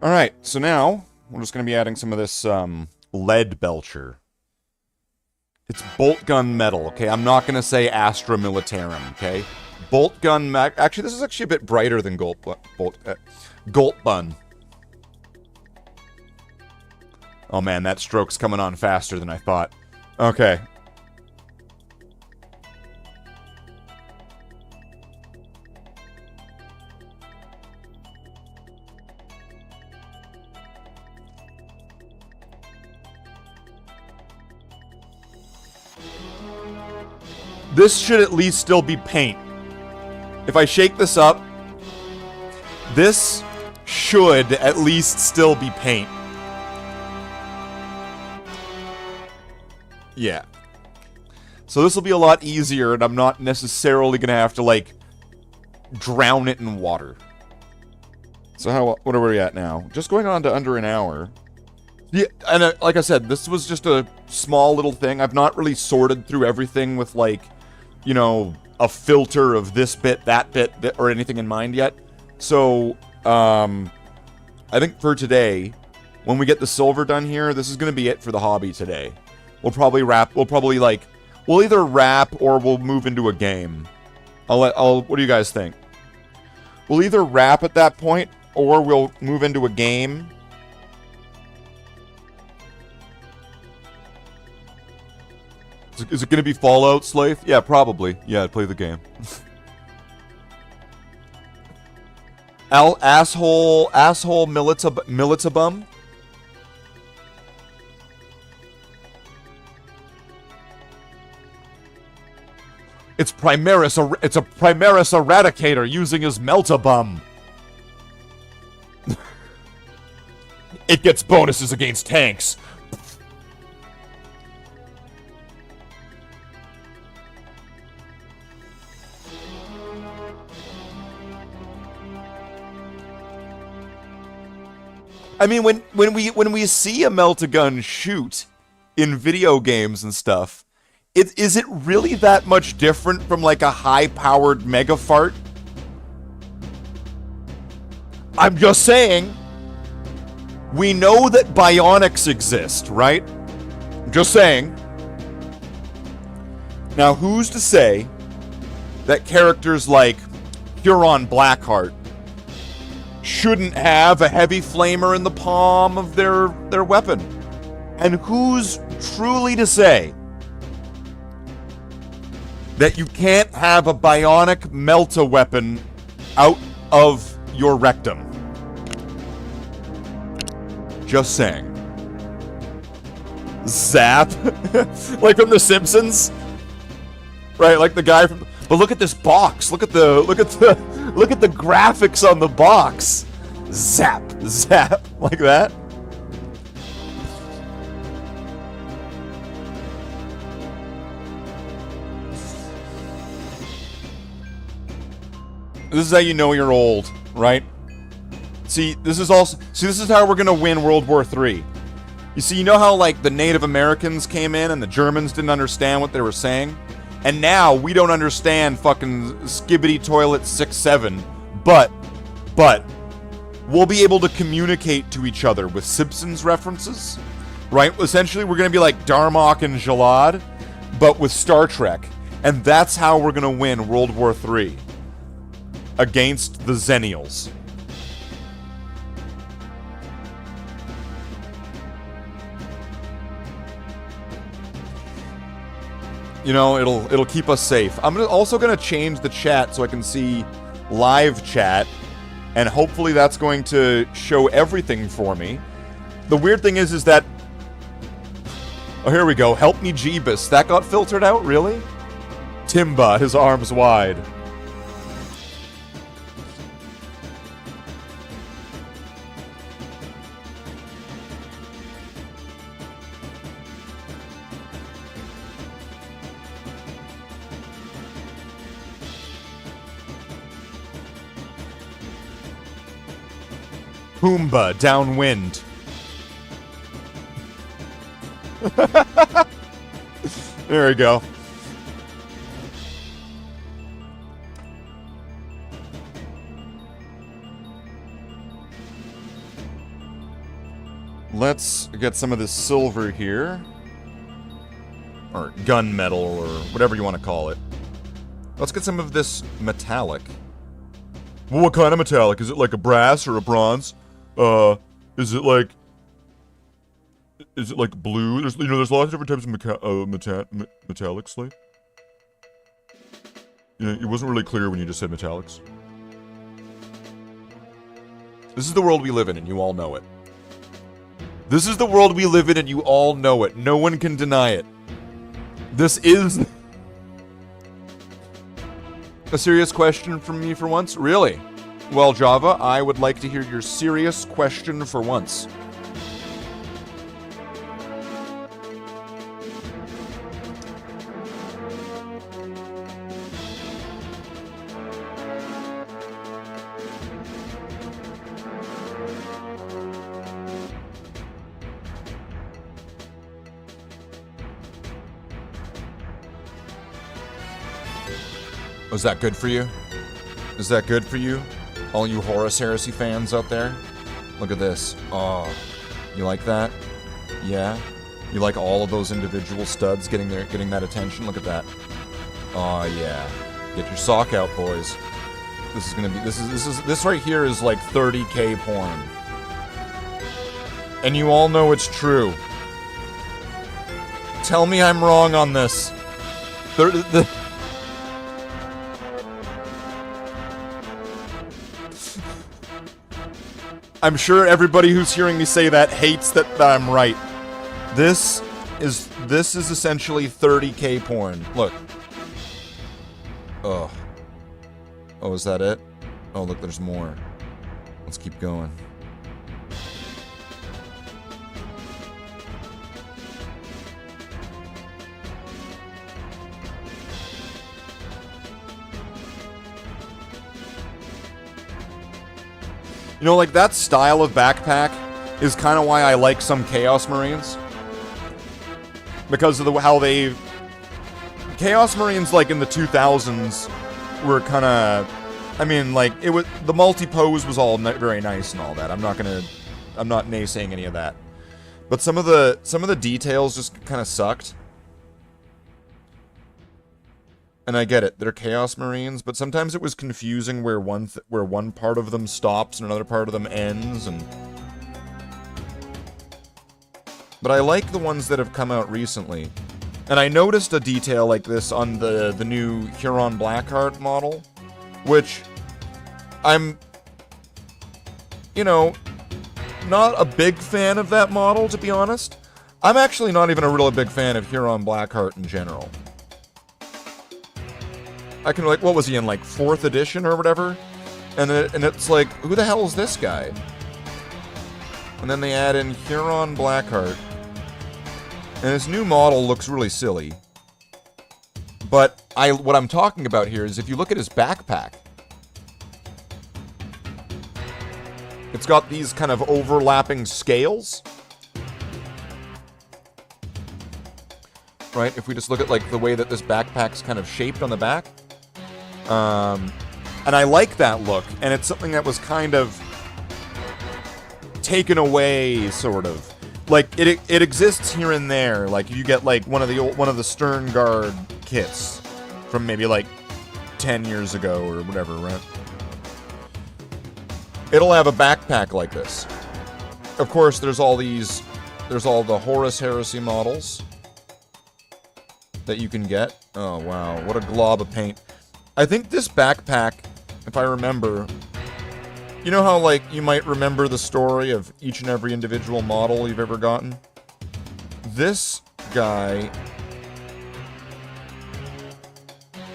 Alright, so now, we're just gonna be adding some of this, lead belcher. It's bolt gun metal, okay? I'm not gonna say Astra Militarum, okay? Bolt gun actually, this is actually a bit brighter than Golt Bun. Oh man, that stroke's coming on faster than I thought. Okay. This should at least still be paint. If I shake this up, this should at least still be paint. Yeah. So this will be a lot easier, and I'm not necessarily gonna have to, like, drown it in water. So what are we at now? Just going on to under an hour. Yeah, and like I said, this was just a small little thing. I've not really sorted through everything with, like, you know, a filter of this bit, that bit, or anything in mind yet. So, I think for today, when we get the silver done here, this is going to be it for the hobby today. We'll probably we'll either wrap or we'll move into a game. What do you guys think? We'll either wrap at that point, or we'll move into a game. Is it going to be Fallout, Slave? Yeah, probably. Yeah, play the game. Asshole Militabum? It's a Primaris Eradicator using his Meltabum. It gets bonuses against tanks. I mean, when we see a melt-a-gun shoot in video games and stuff, is it really that much different from, like, a high-powered mega fart? I'm just saying. We know that bionics exist, right? I'm just saying. Now, who's to say that characters like Huron Blackheart shouldn't have a heavy flamer in the palm of their weapon? And who's truly to say that you can't have a bionic melt-a-weapon out of your rectum? Just saying. Zap? Like from The Simpsons? Right, like the guy from... But look at this box. Look at the graphics on the box. Zap, zap, like that. This is how you know you're old, right? See, this is how we're gonna win World War III. You see, you know how, like, the Native Americans came in and the Germans didn't understand what they were saying? And now we don't understand fucking Skibbity Toilet 6-7, but we'll be able to communicate to each other with Simpsons references, right? Essentially, we're gonna be like Darmok and Jalad, but with Star Trek, and that's how we're gonna win World War III against the Xennials. You know, it'll keep us safe. I'm also gonna change the chat so I can see live chat, and hopefully that's going to show everything for me. The weird thing is that... Oh, here we go. Help me, Jeebus. That got filtered out? Really? Timba, his arms wide. Pumbaa, downwind. There we go. Let's get some of this silver here. Or gunmetal, or whatever you want to call it. Let's get some of this metallic. Well, what kind of metallic? Is it like a brass or a bronze? Is it like blue? There's lots of different types of metallics, like. It wasn't really clear when you just said metallics. This is the world we live in, and you all know it. This is the world we live in, and you all know it. No one can deny it. This is a serious question from me for once? Really? Well, Java, I would like to hear your serious question for once. Was that good for you? Is that good for you? All you Horus Heresy fans out there? Look at this. Oh, you like that? Yeah? You like all of those individual studs getting that attention? Look at that. Oh yeah. Get your sock out, boys. This is gonna be this right here is like 30K porn. And you all know it's true. Tell me I'm wrong on this. I'm sure everybody who's hearing me say that hates that I'm right. This is essentially 30K porn. Look. Oh. Oh, is that it? Oh, look, there's more. Let's keep going. You know, like, that style of backpack is kind of why I like some Chaos Marines. Because of how they... Chaos Marines, like, in the 2000s were kind of... I mean, like, it was... The multi-pose was all very nice and all that. I'm not naysaying any of that. But some of the details just kind of sucked. And I get it, they're Chaos Marines, but sometimes it was confusing where one part of them stops and another part of them ends, and... But I like the ones that have come out recently. And I noticed a detail like this on the new Huron Blackheart model, which I'm, you know, not a big fan of that model, to be honest. I'm actually not even a really big fan of Huron Blackheart in general. I can, like, what was he in, like, 4th edition or whatever? And it's like, who the hell is this guy? And then they add in Huron Blackheart. And his new model looks really silly. But what I'm talking about here is if you look at his backpack, it's got these kind of overlapping scales. Right? If we just look at, like, the way that this backpack's kind of shaped on the back. And I like that look, and it's something that was kind of taken away, sort of. Like, it exists here and there. Like, you get, like, one of the Stern Guard kits from maybe, like, 10 years ago or whatever, right? It'll have a backpack like this. Of course, there's all the Horus Heresy models that you can get. Oh, wow. What a glob of paint. I think this backpack, if I remember, you know how, like, you might remember the story of each and every individual model you've ever gotten? This guy,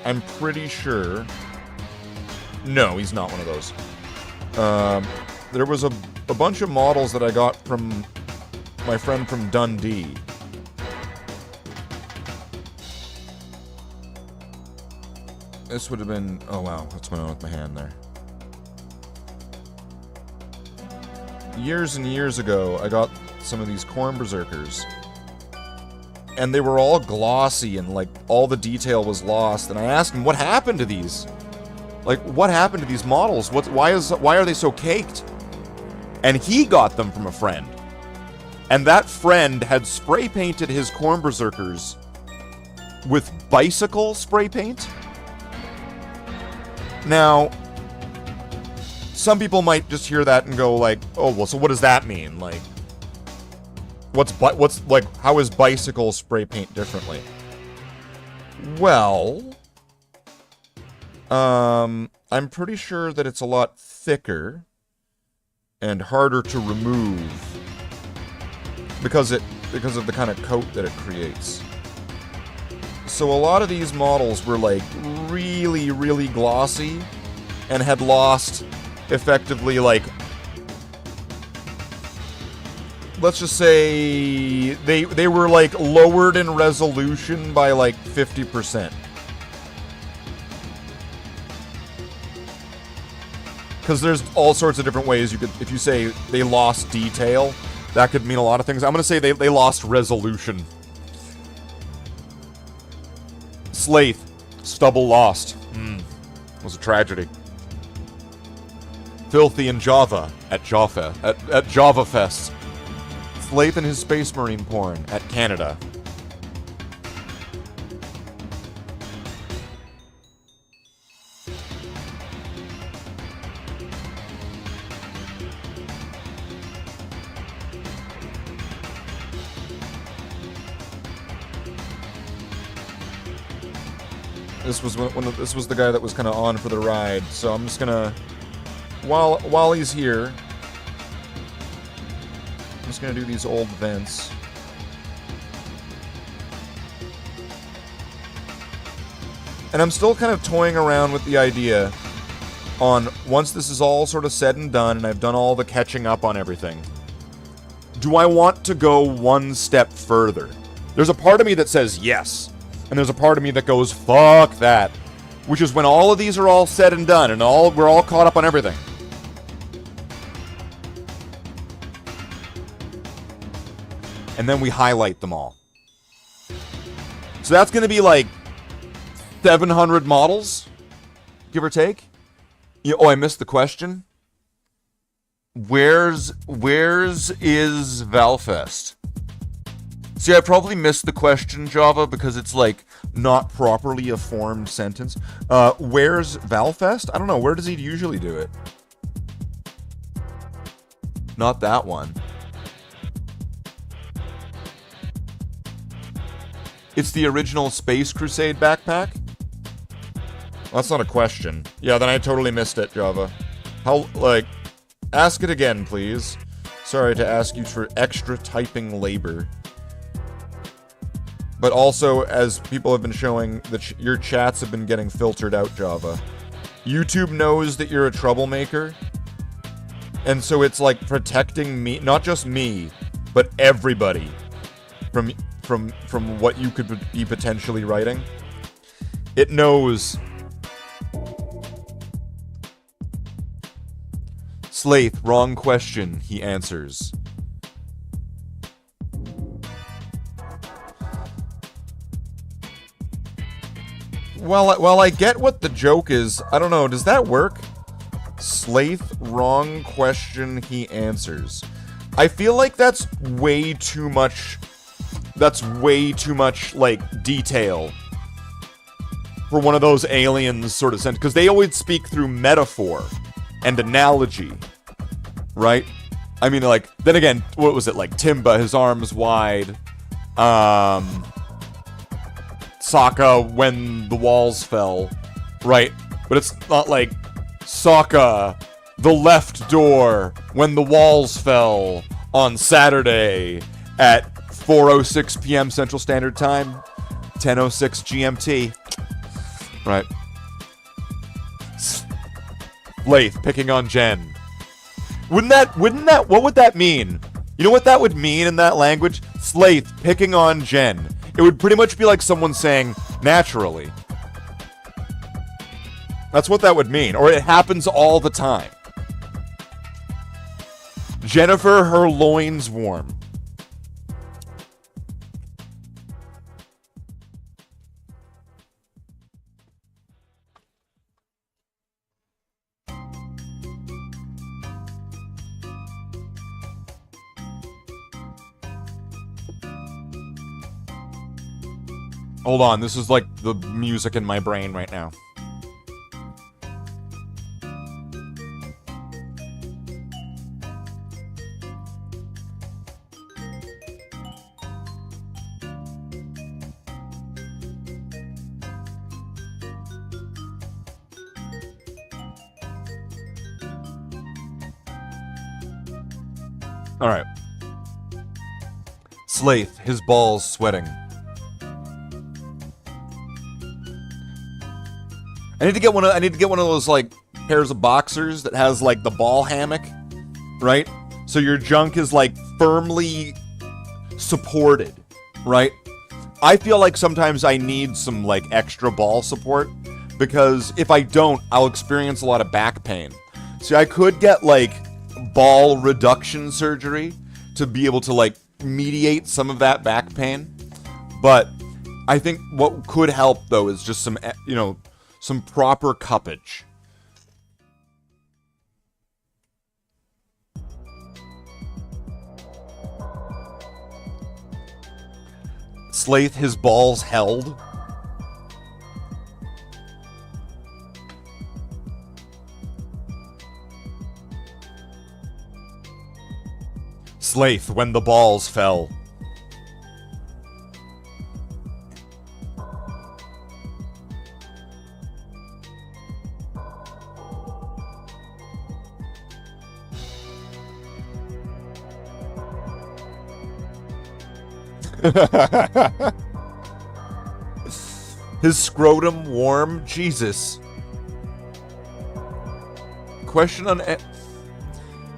I'm pretty sure... No, he's not one of those. There was a bunch of models that I got from my friend from Dundee. This would have been... Oh, wow. What's going on with my hand there? Years and years ago, I got some of these Khorne Berserkers. and they were all glossy, and like all the detail was lost. And I asked him, what happened to these? Like, what happened to these models? Why are they so caked? And he got them from a friend. And that friend had spray painted his Corn Berserkers with bicycle spray paint. Now, some people might just hear that and go like, oh, well, so what does that mean? Like, what's like, how is bicycle spray paint differently? Well, I'm pretty sure that it's a lot thicker and harder to remove because of the kind of coat that it creates. So a lot of these models were like really, really glossy and had lost effectively, like, let's just say they were like lowered in resolution by like 50%. Because there's all sorts of different ways you could, if you say they lost detail, that could mean a lot of things. I'm going to say they lost resolution. Slaith, stubble lost. Was a tragedy. Filthy in Java at Java Fest. Slaith and his Space Marine porn at Canada. This was this was the guy that was kind of on for the ride, so I'm just gonna, while he's here, I'm just gonna do these old vents. And I'm still kind of toying around with the idea on, once this is all sort of said and done, and I've done all the catching up on everything, do I want to go one step further? There's a part of me that says yes. And there's a part of me that goes, fuck that. Which is when all of these are all said and done, and we're all caught up on everything. And then we highlight them all. So that's going to be like 700 models, give or take. Oh, I missed the question. Where's is Valfest? See, I probably missed the question, Java, because it's, like, not properly a formed sentence. Where's Valfest? I don't know. Where does he usually do it? Not that one. It's the original Space Crusade backpack? Well, that's not a question. Yeah, then I totally missed it, Java. How, like, ask it again, please. Sorry to ask you for extra typing labor. But also, as people have been showing, that your chats have been getting filtered out, Java. YouTube knows that you're a troublemaker. And so it's like protecting me, not just me, but everybody from what you could be potentially writing. It knows. Slaith, wrong question, he answers. Well, I get what the joke is. I don't know, does that work? Slaith, wrong question, he answers. I feel like that's way too much, like, detail for one of those aliens sort of sense, because they always speak through metaphor and analogy, right? I mean, like, then again, what was it, like, Timba, his arms wide, Sokka, when the walls fell, right? But it's not like Sokka, the left door, when the walls fell on Saturday at 4:06 p.m. Central Standard Time, 10:06 GMT. Right. Lath picking on Jen. Wouldn't that, what would that mean? You know what that would mean in that language? Slaith picking on Jen. It would pretty much be like someone saying, naturally. That's what that would mean. Or it happens all the time. Jennifer, her loins warm. Hold on, this is like the music in my brain right now. Alright. Slaith, his balls sweating. I need to get one of those like pairs of boxers that has like the ball hammock, right? So your junk is like firmly supported, right? I feel like sometimes I need some like extra ball support because if I don't, I'll experience a lot of back pain. See, I could get like ball reduction surgery to be able to like mediate some of that back pain, but I think what could help though is just some, you know, some proper cuppage. Slaith, his balls held. Slaith, when the balls fell. His scrotum warm? Jesus. Question on...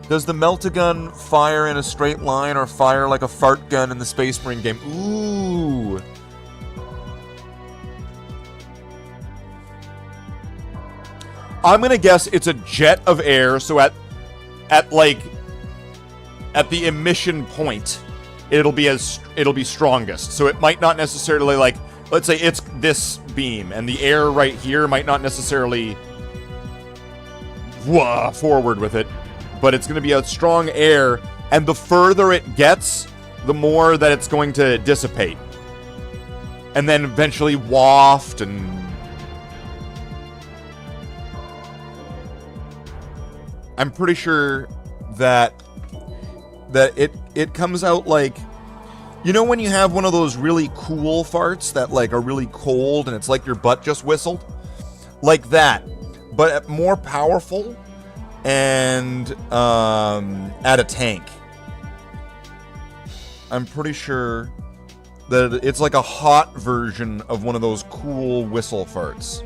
Does the melt-a-gun fire in a straight line or fire like a fart gun in the Space Marine game? Ooh. I'm gonna guess it's a jet of air, so at the emission point, it'll be strongest. So it might not necessarily like, let's say it's this beam, and the air right here might not necessarily forward with it. But it's going to be a strong air, and the further it gets, the more that it's going to dissipate. And then eventually waft and... I'm pretty sure that it comes out like... You know when you have one of those really cool farts that like are really cold and it's like your butt just whistled? Like that, but more powerful. And at a tank. I'm pretty sure that it's like a hot version of one of those cool whistle farts.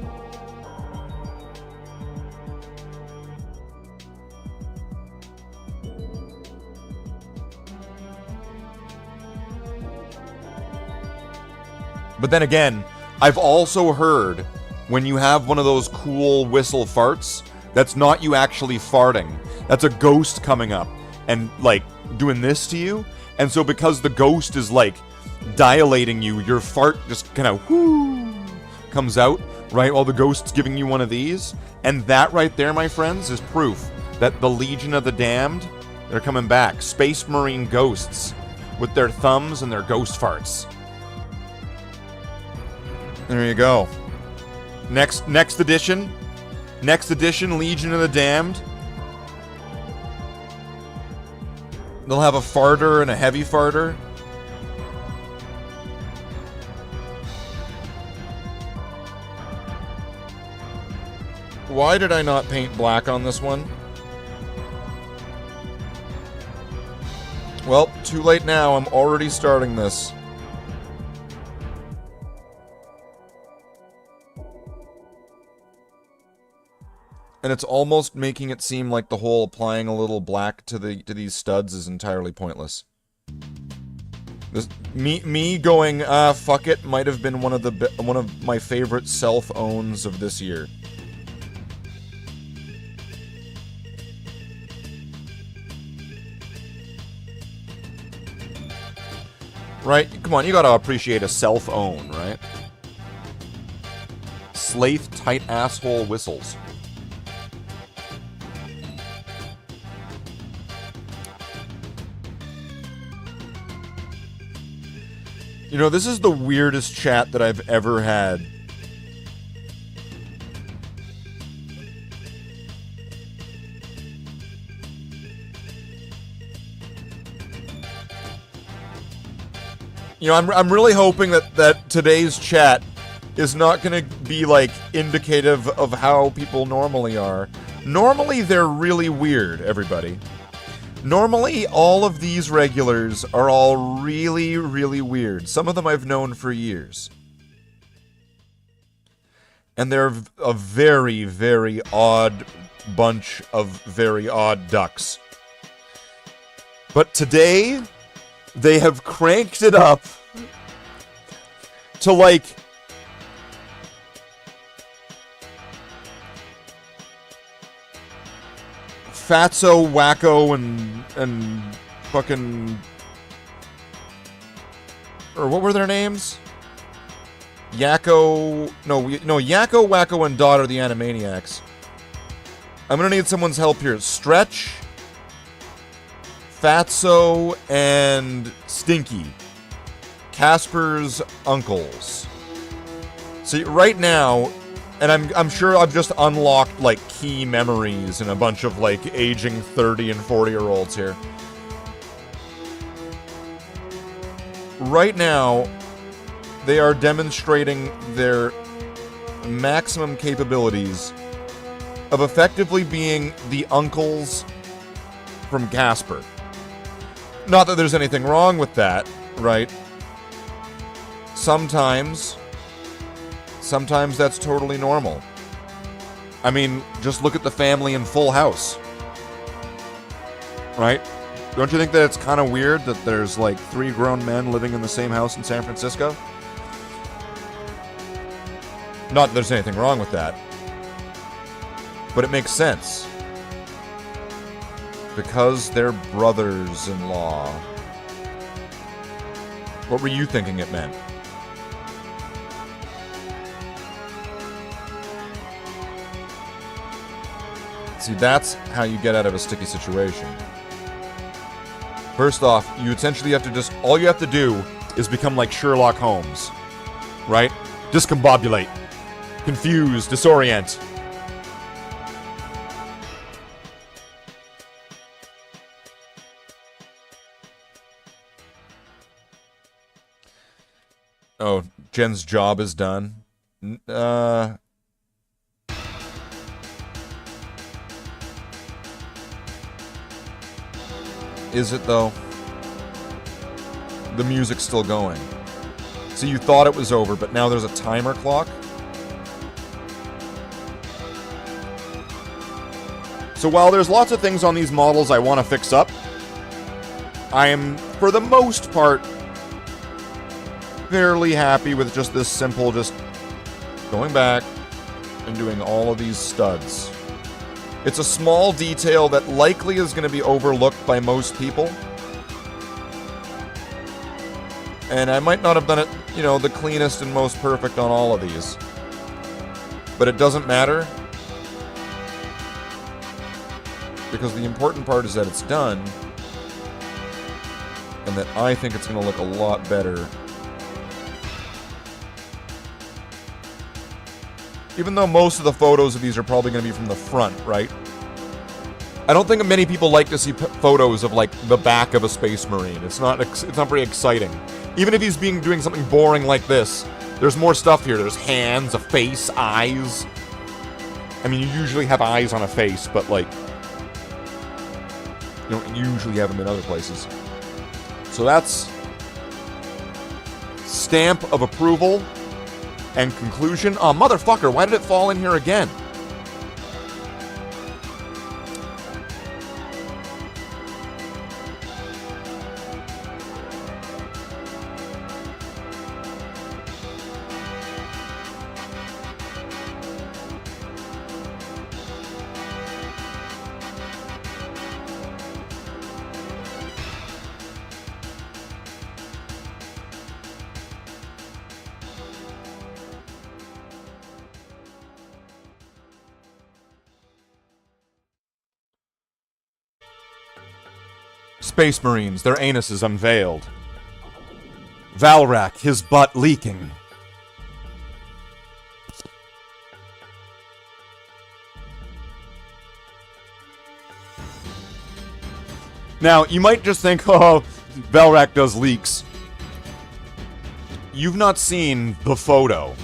But then again, I've also heard when you have one of those cool whistle farts, that's not you actually farting. That's a ghost coming up and, like, doing this to you. And so because the ghost is, like, dilating you, your fart just kind of, whoo, comes out, right? While the ghost's giving you one of these. And that right there, my friends, is proof that the Legion of the Damned, they're coming back. Space Marine ghosts with their thumbs and their ghost farts. There you go. Next edition... Next edition, Legion of the Damned. They'll have a farter and a heavy farter. Why did I not paint black on this one? Well, too late now. I'm already starting this. And it's almost making it seem like the whole applying a little black to these studs is entirely pointless. Me going fuck it might have been one of my favorite self-owns of this year. Right? Come on, you gotta appreciate a self-own, right? Slaith tight asshole whistles. You know, this is the weirdest chat that I've ever had. You know, I'm really hoping that today's chat is not going to be, like, indicative of how people normally are. Normally, they're really weird, everybody. Normally, all of these regulars are all really, really weird. Some of them I've known for years. And they're a very, very odd bunch of very odd ducks. But today, they have cranked it up to, like, Fatso, Wacko, and fucking... Or what were their names? Yakko... No, Yakko, Wacko, and Dot are the Animaniacs. I'm gonna need someone's help here. Stretch, Fatso, and Stinky. Casper's uncles. See, right now... And I'm sure I've just unlocked, like, key memories and a bunch of, like, aging 30 and 40-year-olds here. Right now, they are demonstrating their maximum capabilities of effectively being the uncles from Casper. Not that there's anything wrong with that, right? Sometimes that's totally normal. I mean, just look at the family in Full House. Right? Don't you think that it's kind of weird that there's like 3 grown men living in the same house in San Francisco? Not that there's anything wrong with that. But it makes sense. Because they're brothers-in-law. What were you thinking it meant? See, that's how you get out of a sticky situation. First off, you essentially have to just... All you have to do is become like Sherlock Holmes. Right? Discombobulate. Confuse. Disorient. Oh, Jen's job is done. Is it, though? The music's still going. So you thought it was over, but now there's a timer clock? So while there's lots of things on these models I want to fix up, I am, for the most part, fairly happy with just this simple, just going back and doing all of these studs. It's a small detail that likely is going to be overlooked by most people. And I might not have done it, you know, the cleanest and most perfect on all of these. But it doesn't matter. Because the important part is that it's done. And that I think it's going to look a lot better. Even though most of the photos of these are probably going to be from the front, right? I don't think many people like to see photos of, like, the back of a Space Marine. It's not very exciting. Even if he's doing something boring like this, there's more stuff here. There's hands, a face, eyes. I mean, you usually have eyes on a face, but, like, you don't usually have them in other places. So that's stamp of approval. And conclusion. Oh, motherfucker, why did it fall in here again? Space Marines, their anuses unveiled. Valrak, his butt leaking. Now, you might just think, oh, Valrak does leaks. You've not seen the photo.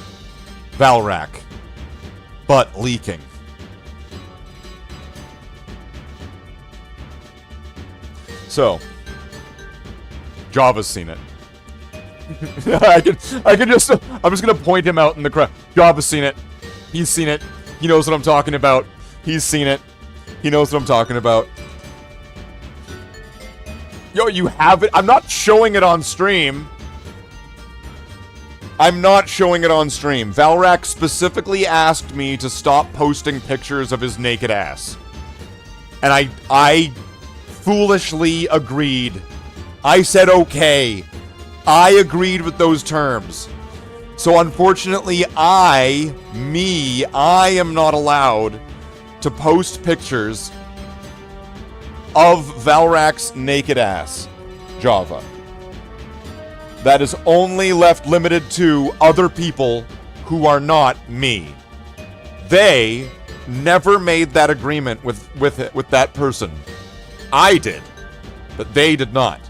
Valrak. Butt leaking. So, Java's seen it. I'm just gonna point him out in the crowd. Java's seen it. He's seen it. He knows what I'm talking about. He's seen it. He knows what I'm talking about. Yo, you have it. I'm not showing it on stream. I'm not showing it on stream. Valrak specifically asked me to stop posting pictures of his naked ass. And I foolishly agreed. I said okay. I agreed with those terms. So unfortunately, I am not allowed to post pictures of Valrak's naked ass, Java. That is only left limited to other people who are not me. They never made that agreement with that person. I did, but they did not.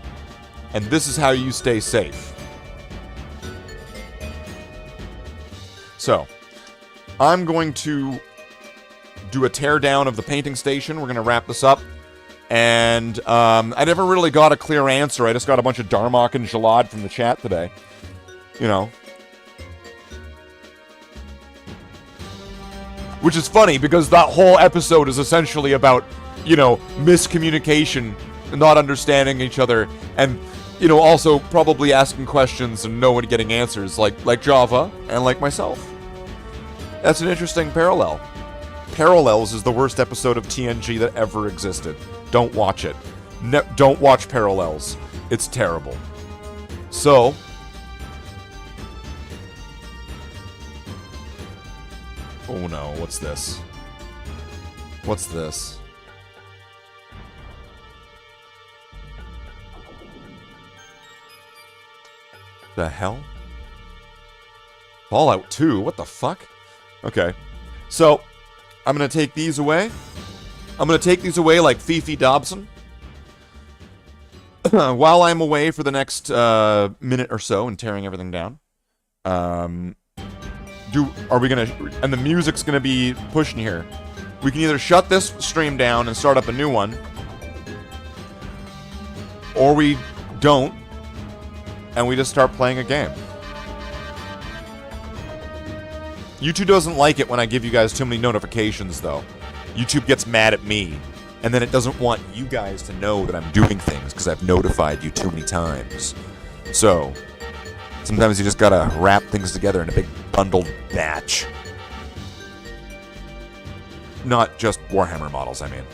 And this is how you stay safe. So, I'm going to do a teardown of the painting station. We're going to wrap this up. And I never really got a clear answer. I just got a bunch of Darmok and Jalad from the chat today. You know. Which is funny, because that whole episode is essentially about, you know, miscommunication, and not understanding each other, and, you know, also probably asking questions and no one getting answers, like Java, and like myself. That's an interesting parallel. Parallels is the worst episode of TNG that ever existed. Don't watch it. Don't watch Parallels. It's terrible. So, oh no, what's this? What's this? The hell? Fallout 2? What the fuck? Okay. So, I'm gonna take these away. I'm gonna take these away like Fifi Dobson. While I'm away for the next minute or so and tearing everything down. Are we gonna... And the music's gonna be pushing here. We can either shut this stream down and start up a new one. Or we don't. And we just start playing a game. YouTube doesn't like it when I give you guys too many notifications, though. YouTube gets mad at me, and then it doesn't want you guys to know that I'm doing things because I've notified you too many times. So, sometimes you just gotta wrap things together in a big bundled batch. Not just Warhammer models, I mean.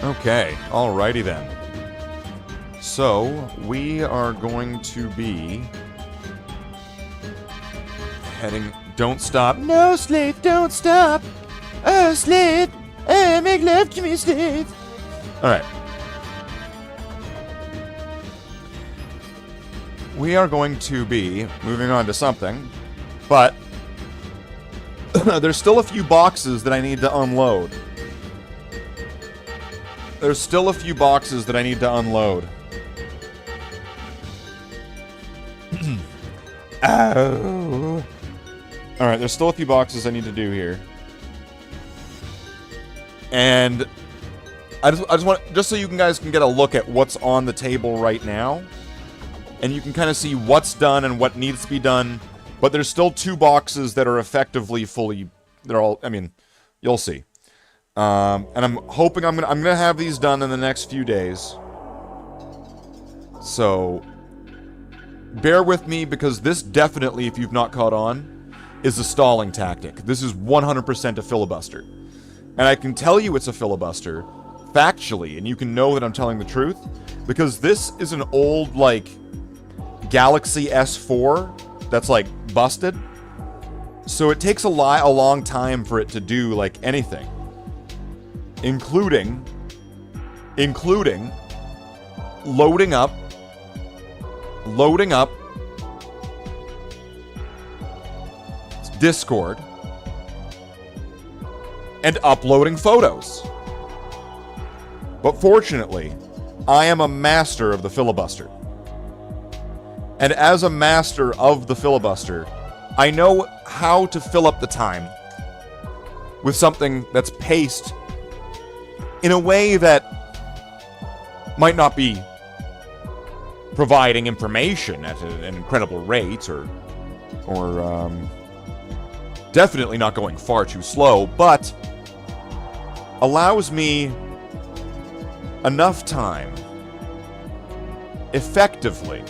Okay, alrighty then. So, we are going to be heading... Don't stop. No, slave, don't stop. Oh, slave, make love to me, slave. Alright. We are going to be moving on to something, but there's still a few boxes that I need to unload. There's still a few boxes that I need to unload. Oh. Alright, there's still a few boxes I need to do here. And I just want, just so you guys can get a look at what's on the table right now. And you can kind of see what's done and what needs to be done. But there's still two boxes that are effectively fully, they're all, I mean, you'll see. And I'm hoping I'm gonna have these done in the next few days. So, bear with me, because this definitely, if you've not caught on, is a stalling tactic. This is 100% a filibuster. And I can tell you it's a filibuster, factually, and you can know that I'm telling the truth, Because this is an old, like, Galaxy S4 that's, like, busted. So it takes a long time for it to do, like, anything. Including loading up Discord and uploading photos. But fortunately, I am a master of the filibuster. And as a master of the filibuster, I know how to fill up the time with something that's paced in a way that might not be providing information at an incredible rate, or definitely not going far too slow, but allows me enough time effectively,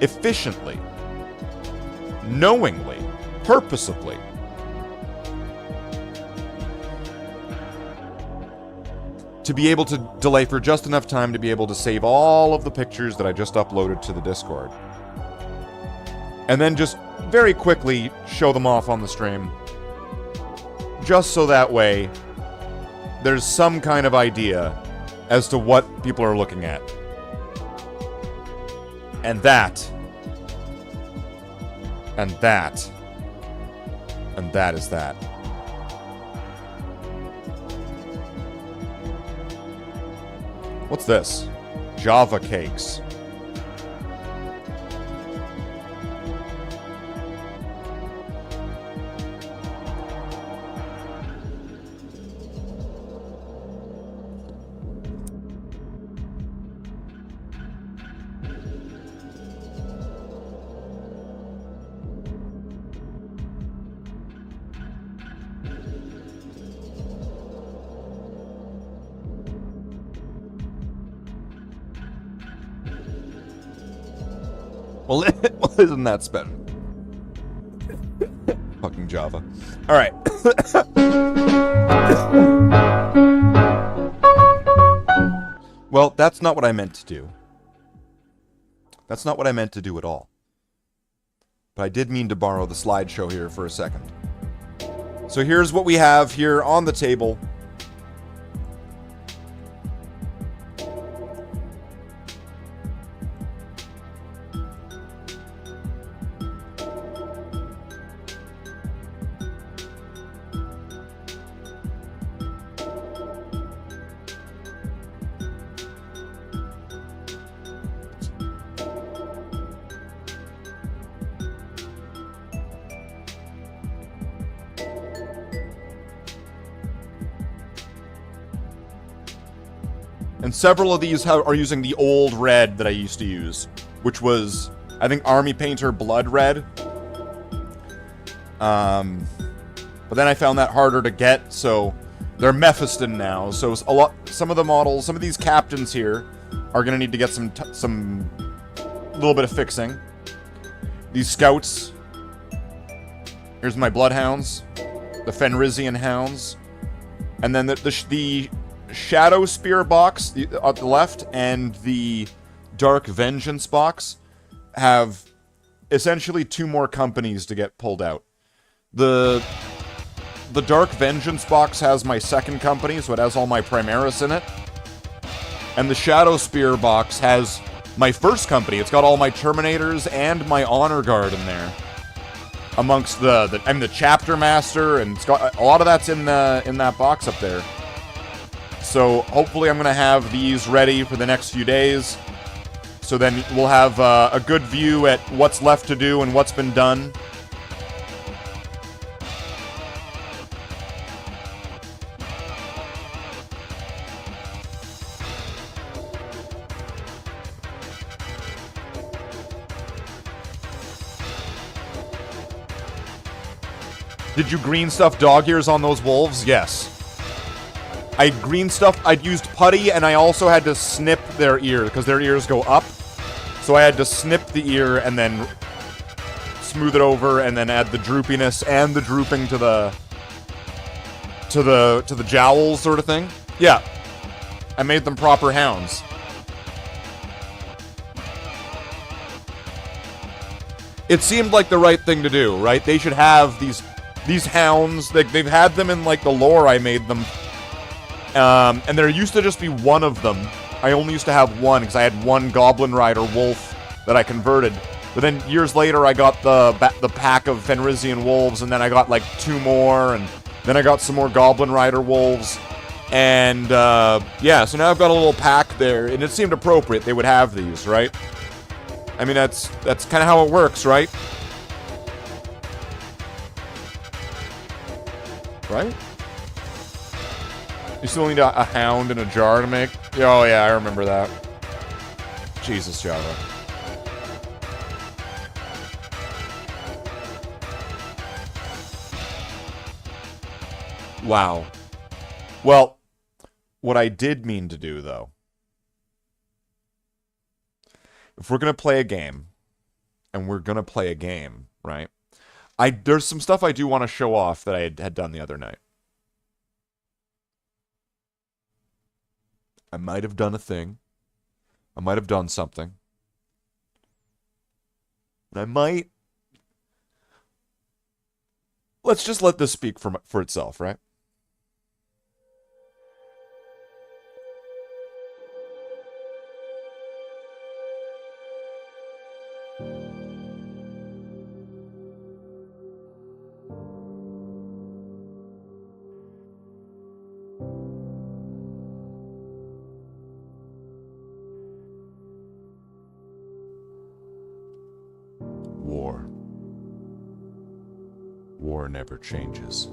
efficiently, knowingly, purposefully to be able to delay for just enough time to be able to save all of the pictures that I just uploaded to the Discord. And then just very quickly show them off on the stream. Just so that way there's some kind of idea as to what people are looking at. And that is that. What's this? Java cakes. Well, isn't that special? Fucking Java. Alright. Well, that's not what I meant to do. That's not what I meant to do at all. But I did mean to borrow the slideshow here for a second. So here's what we have here on the table. And several of these are using the old red that I used to use, which was, I think, Army Painter Blood Red. But then I found that harder to get, so they're Mephiston now. So some of the models, some of these captains here are gonna need to get some little bit of fixing. These scouts. Here's my Bloodhounds, the Fenrisian Hounds, and then the Shadow Spear box on the left and the Dark Vengeance box have essentially 2 more companies to get pulled out. The Dark Vengeance box has my second company, so it has all my Primaris in it. And the Shadow Spear box has my first company. It's got all my Terminators and my Honor Guard in there. Amongst I'm the Chapter Master, and it's got a lot of that's in that box up there. So hopefully I'm going to have these ready for the next few days. So then we'll have a good view at what's left to do and what's been done. Did you green stuff dog ears on those wolves? Yes. I green stuff. I'd used putty, and I also had to snip their ear because their ears go up. So I had to snip the ear and then smooth it over, and then add the droopiness and the drooping to the jowls, sort of thing. Yeah, I made them proper hounds. it seemed like the right thing to do, right? They should have these hounds. They've had them in, like, the lore I made them. And there used to just be one of them. I only used to have one, because I had one Goblin Rider wolf that I converted. But then years later, I got the pack of Fenrisian wolves, and then I got, like, 2 more, and then I got some more Goblin Rider wolves. And, yeah, so now I've got a little pack there, and it seemed appropriate they would have these, right? I mean, that's kind of how it works, right? Right? You still need a hound and a jar to make? Oh, yeah, I remember that. Jesus, Java. Wow. Well, what I did mean to do, though, if we're going to play a game, and we're going to play a game, right? There's some stuff I do want to show off that I had done the other night. I might have done a thing. I might have done something. And I might... Let's just let this speak for itself, right? War. War never changes.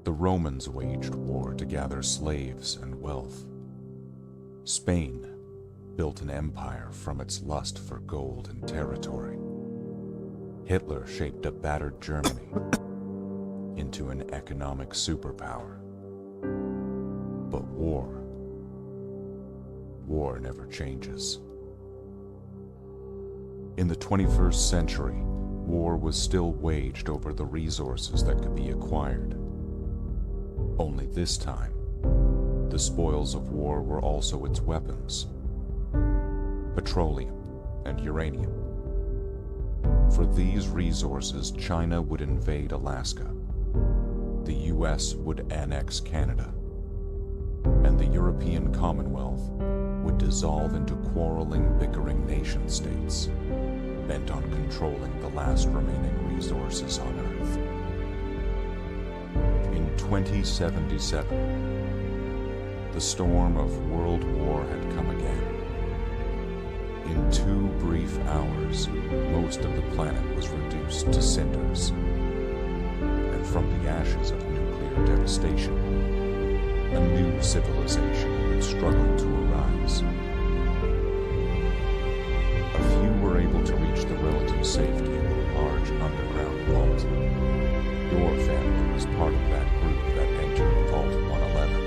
The Romans waged war to gather slaves and wealth. Spain built an empire from its lust for gold and territory. Hitler shaped a battered Germany into an economic superpower. But war never changes. In the 21st century, war was still waged over the resources that could be acquired. Only this time, the spoils of war were also its weapons: petroleum and uranium. For these resources, China would invade Alaska, the US would annex Canada, and the European Commonwealth would dissolve into quarreling, bickering nation-states, bent on controlling the last remaining resources on Earth. In 2077, the storm of World War had come again. In 2 brief hours, most of the planet was reduced to cinders. And from the ashes of nuclear devastation, a new civilization would struggle to arise. A few were able to reach the relative safety of a large underground vault. Your family was part of that group that entered Vault 111.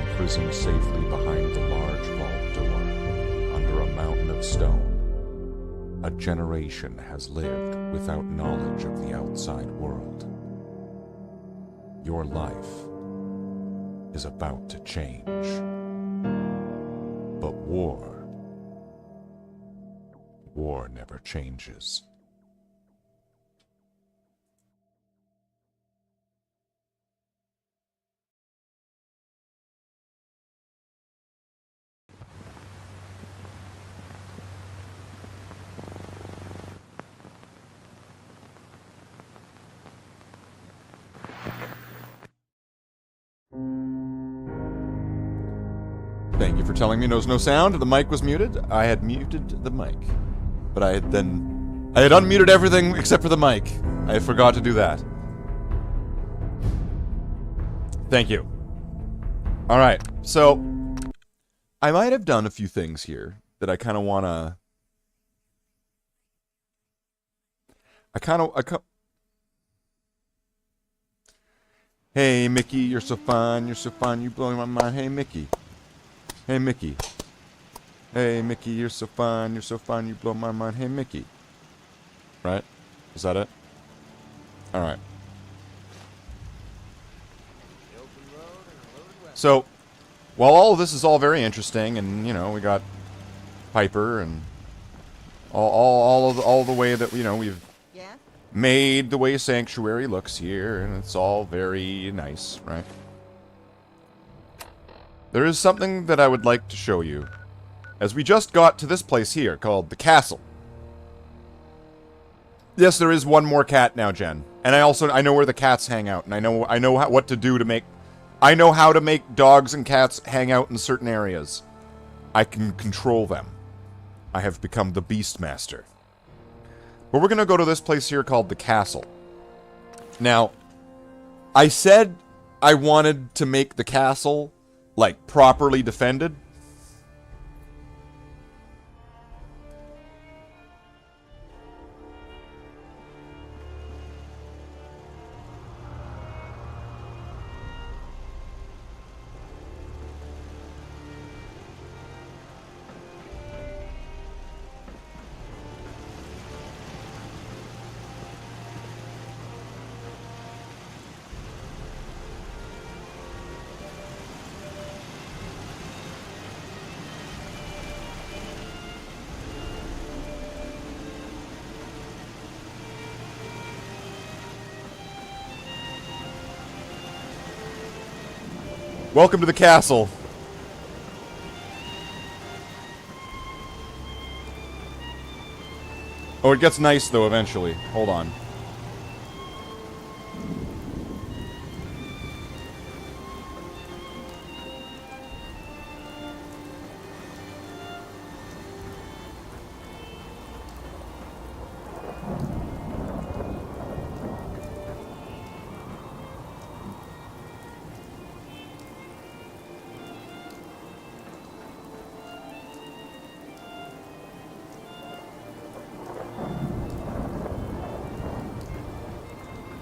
Imprisoned safely behind the large vault door, under a mountain of stone, a generation has lived without knowledge of the outside world. Your life is about to change. But war never changes. Thank you for telling me there's no sound. The mic was muted. I had muted the mic. But I had unmuted everything except for the mic. I forgot to do that. Thank you. Alright, so I might have done a few things here that I kind of want to... Hey, Mickey, you're so fine, you're blowing my mind. Hey, Mickey. Hey, Mickey. Hey, Mickey, you're so fine, you blow my mind. Hey, Mickey. Right? Is that it? Alright. So, while all of this is all very interesting, and, you know, we got Piper and All the way that, you know, we've Yeah? made the way Sanctuary looks here, and it's all very nice, right? There is something that I would like to show you, as we just got to this place here, called the castle. Yes, there is one more cat now, Jen. And I know where the cats hang out, and I know what to do to make... I know how to make dogs and cats hang out in certain areas. I can control them. I have become the Beastmaster. But we're gonna go to this place here called the castle. Now, I said I wanted to make the castle, like, properly defended. Welcome to the castle. Oh, it gets nice, though, eventually. Hold on.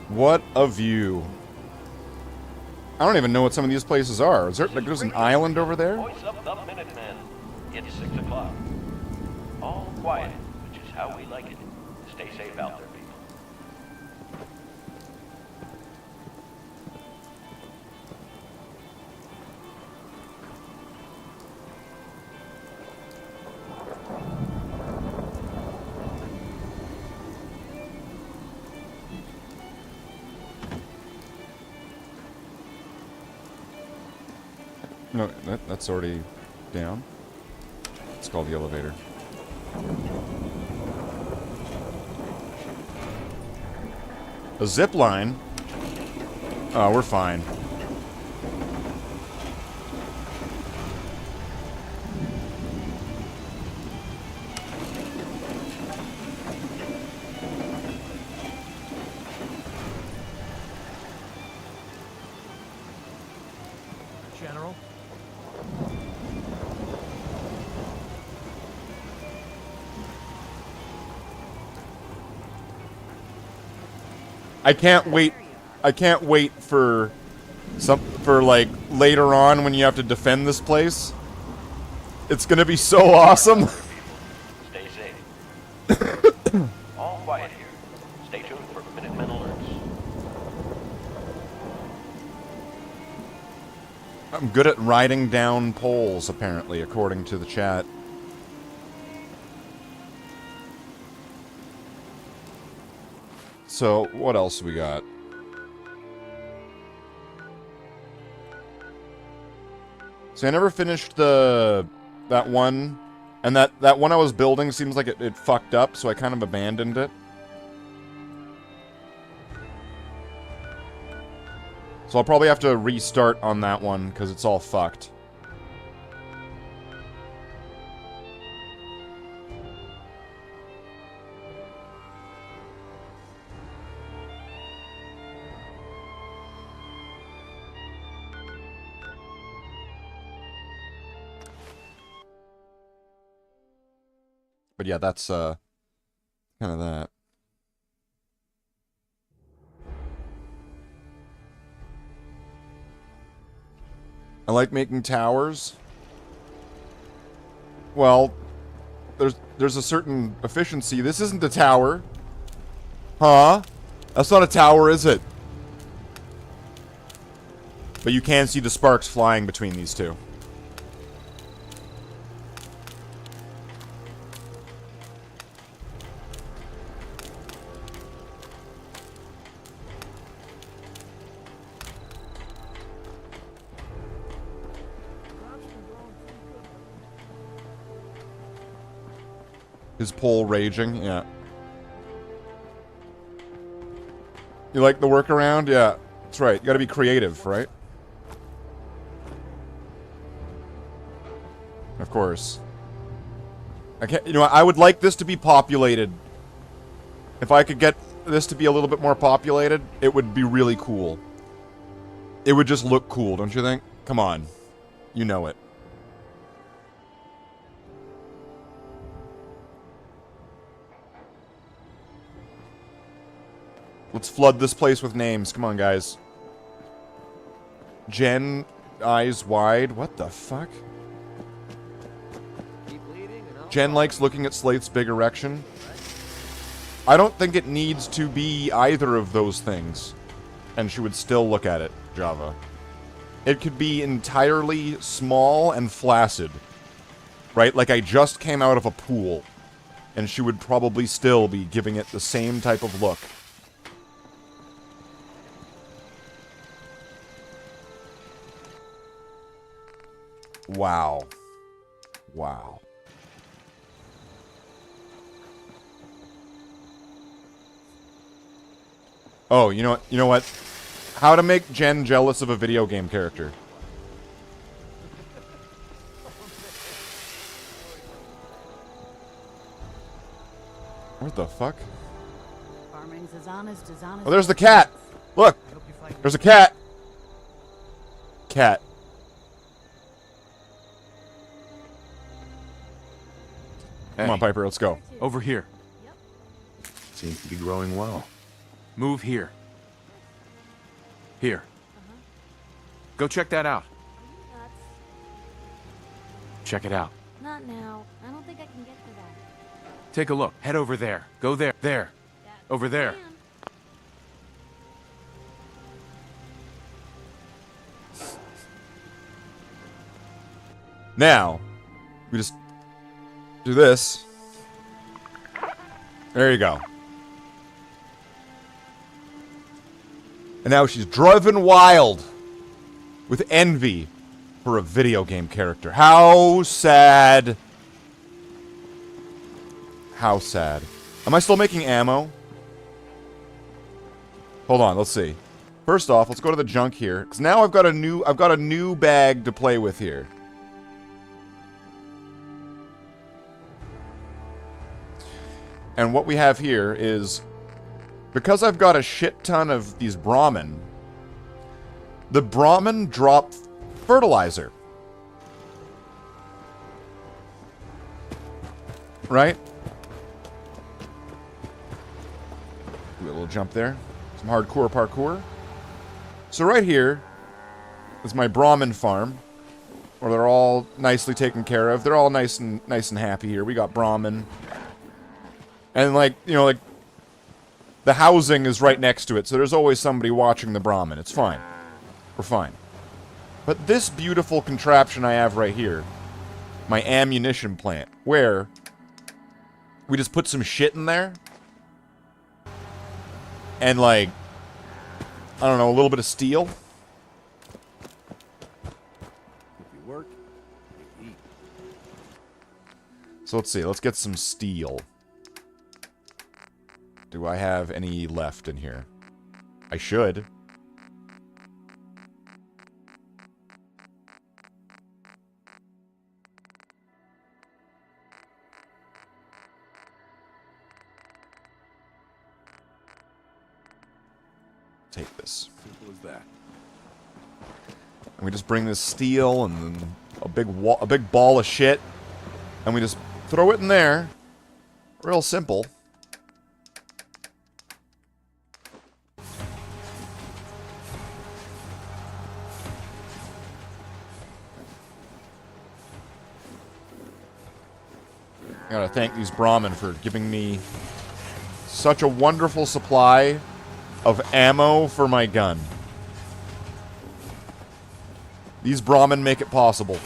What a view. I don't even know what some of these places are. Is there, like, there's an island over there? Voice of the Minutemen. It's 6 o'clock. All quiet, which is how we like it. Stay safe out there, people. No, that's already down. It's called the elevator. A zip line? Oh, we're fine. General? I can't wait. I can't wait for like later on when you have to defend this place. It's gonna be so awesome. Stay safe. All quiet here. Stay tuned for Minutemen alerts. I'm good at riding down poles, apparently, according to the chat. So, what else we got? So I never finished that one, and that one I was building seems like it fucked up, so I kind of abandoned it. So I'll probably have to restart on that one, because it's all fucked. But yeah, that's, kind of that. I like making towers. Well, there's a certain efficiency. This isn't a tower. Huh? That's not a tower, is it? But you can see the sparks flying between these two. His pole raging, yeah. You like the workaround? Yeah, that's right. You gotta be creative, right? Of course. I can't, you know, I would like this to be populated. If I could get this to be a little bit more populated, it would be really cool. It would just look cool, don't you think? Come on. You know it. Let's flood this place with names. Come on, guys. Jen, eyes wide. What the fuck? Jen likes looking at Slate's big erection. I don't think it needs to be either of those things. And she would still look at it, Java. It could be entirely small and flaccid. Right? Like I just came out of a pool. And she would probably still be giving it the same type of look. Wow. Wow. Oh, you know what? How to make Jen jealous of a video game character. What the fuck? Oh, there's the cat! Look! There's a cat! Cat. Come on, Piper, let's go. Over here. Seems to be growing well. Move here. Here. Go check that out. Check it out. Not now. I don't think I can get to that. Take a look. Head over there. Go there. There. Over there. Now, we just do this. There you go. And now she's driven wild with envy for a video game character. How sad. How sad. Am I still making ammo? Hold on, let's see. First off, let's go to the junk here, because now I've got a new bag to play with here. And what we have here is, because I've got a shit ton of these Brahmin, the Brahmin drop fertilizer. Right? Do a little jump there. Some hardcore parkour. So right here is my Brahmin farm, where they're all nicely taken care of. They're all nice and happy here. We got Brahmin. And like, you know, like the housing is right next to it, so there's always somebody watching the Brahmin. It's fine. We're fine. But this beautiful contraption I have right here, my ammunition plant, where we just put some shit in there, and like, I don't know, a little bit of steel. If you work, you eat. So let's see, let's get some steel. Do I have any left in here? I should. Take this. Simple as that. And we just bring this steel and then a big ball of shit, and we just throw it in there. Real simple. I gotta thank these Brahmin for giving me such a wonderful supply of ammo for my gun. These Brahmin make it possible.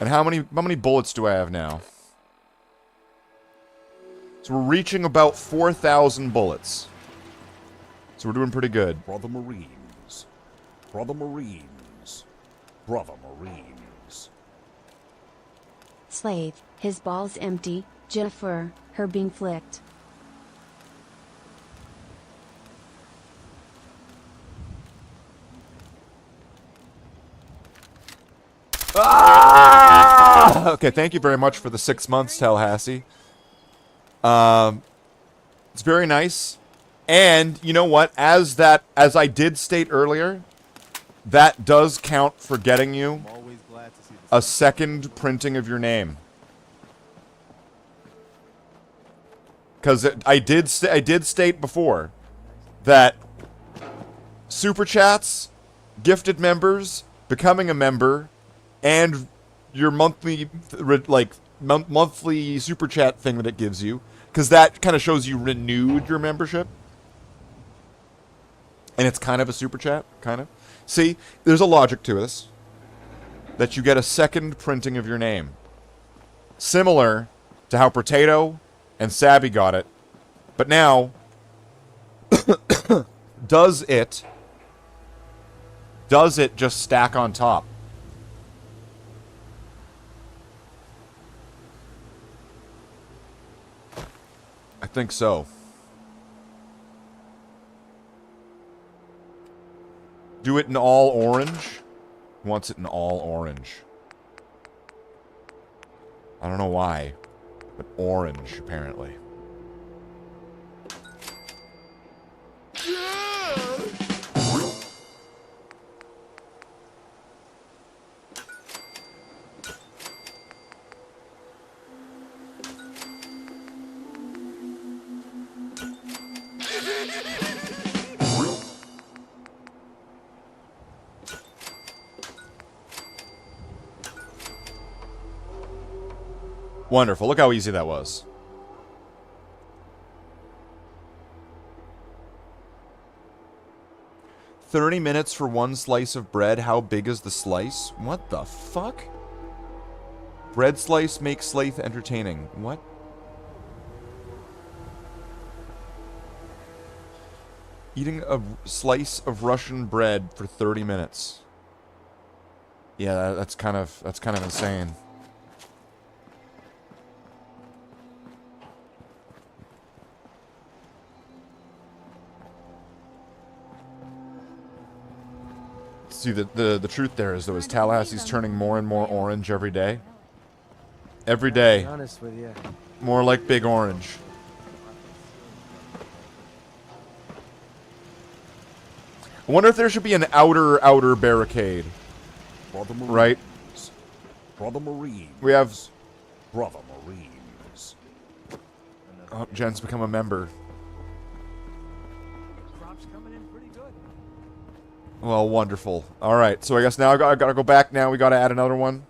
And how many bullets do I have now? So we're reaching about 4,000 bullets. So we're doing pretty good. Brother Marines. Brother Marines. Brother Marines. slave, his balls empty, Jennifer, her being flicked. Ah! Okay, thank you very much for the 6 months, Tallahassee. It's very nice. And you know what? As I did state earlier, that does count for getting you a second printing of your name. Because I did state before that super chats, gifted members, becoming a member, and your monthly monthly super chat thing that it gives you, because that kind of shows you renewed your membership. And it's kind of a super chat, kind of. See, there's a logic to this. That you get a second printing of your name. Similar to how Potato and Sabby got it. But now, does it just stack on top? I think so. Do it in all orange. Wants it in all orange. I don't know why, but orange, apparently. Wonderful. Look how easy that was. $30 for one slice of bread. How big is the slice? What the fuck? Bread slice makes Slaith entertaining. What? Eating a slice of Russian bread for 30 minutes. Yeah, that's kind of insane. See, the truth there is, though, is Tallahassee's turning more and more orange every day. Every day. Honest with you. More like Big Orange. I wonder if there should be an outer barricade. Brother Marines. Right? Brother Marines. We have... Brother Marines. Oh, Jen's become a member. Crop's coming in pretty good. Well, wonderful. Alright, so I guess now I gotta go back now. We gotta add another one.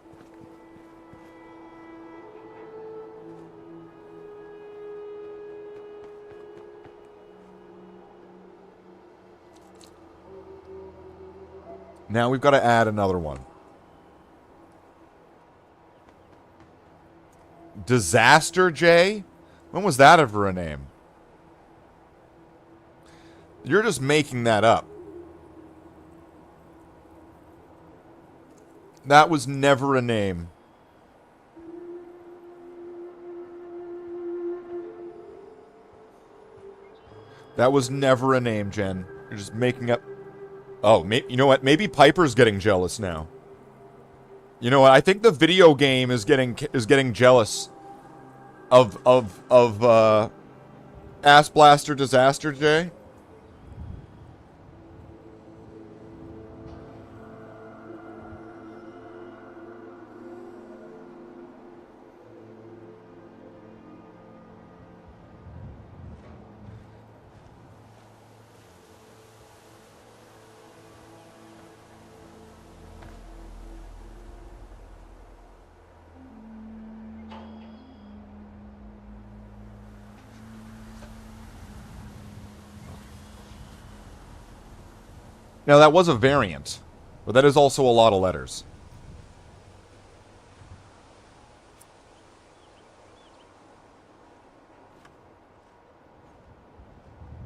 Now we've got to add another one. Disaster J? When was that ever a name? You're just making that up. That was never a name. That was never a name, Jen. You're just making up... Oh, you know what? Maybe Piper's getting jealous now. You know what? I think the video game is getting jealous of Ass Blaster Disaster J. Now, that was a variant, but that is also a lot of letters.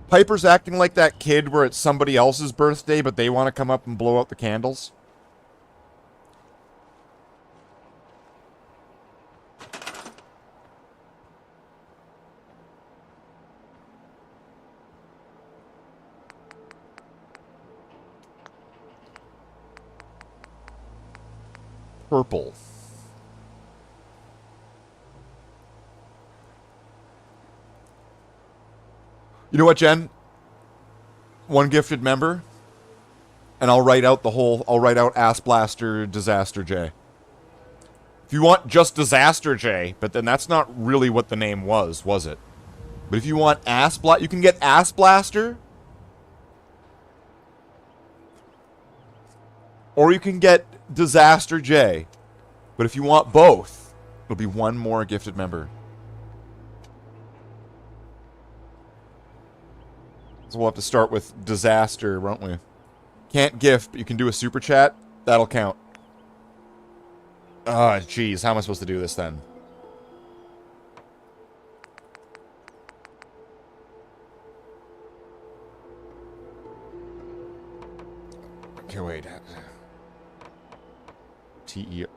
Piper's acting like that kid where it's somebody else's birthday, but they want to come up and blow out the candles. purple. You know what, Jen? One gifted member, and I'll write out Ass Blaster Disaster J. If you want just Disaster J, but then that's not really what the name was it? But if you want you can get Ass Blaster, or you can get Disaster J. But if you want both, it'll be one more gifted member. So we'll have to start with Disaster, won't we? Can't gift, but you can do a super chat. That'll count. Ah, jeez. How am I supposed to do this then? Okay, wait. T-E-R-E-T.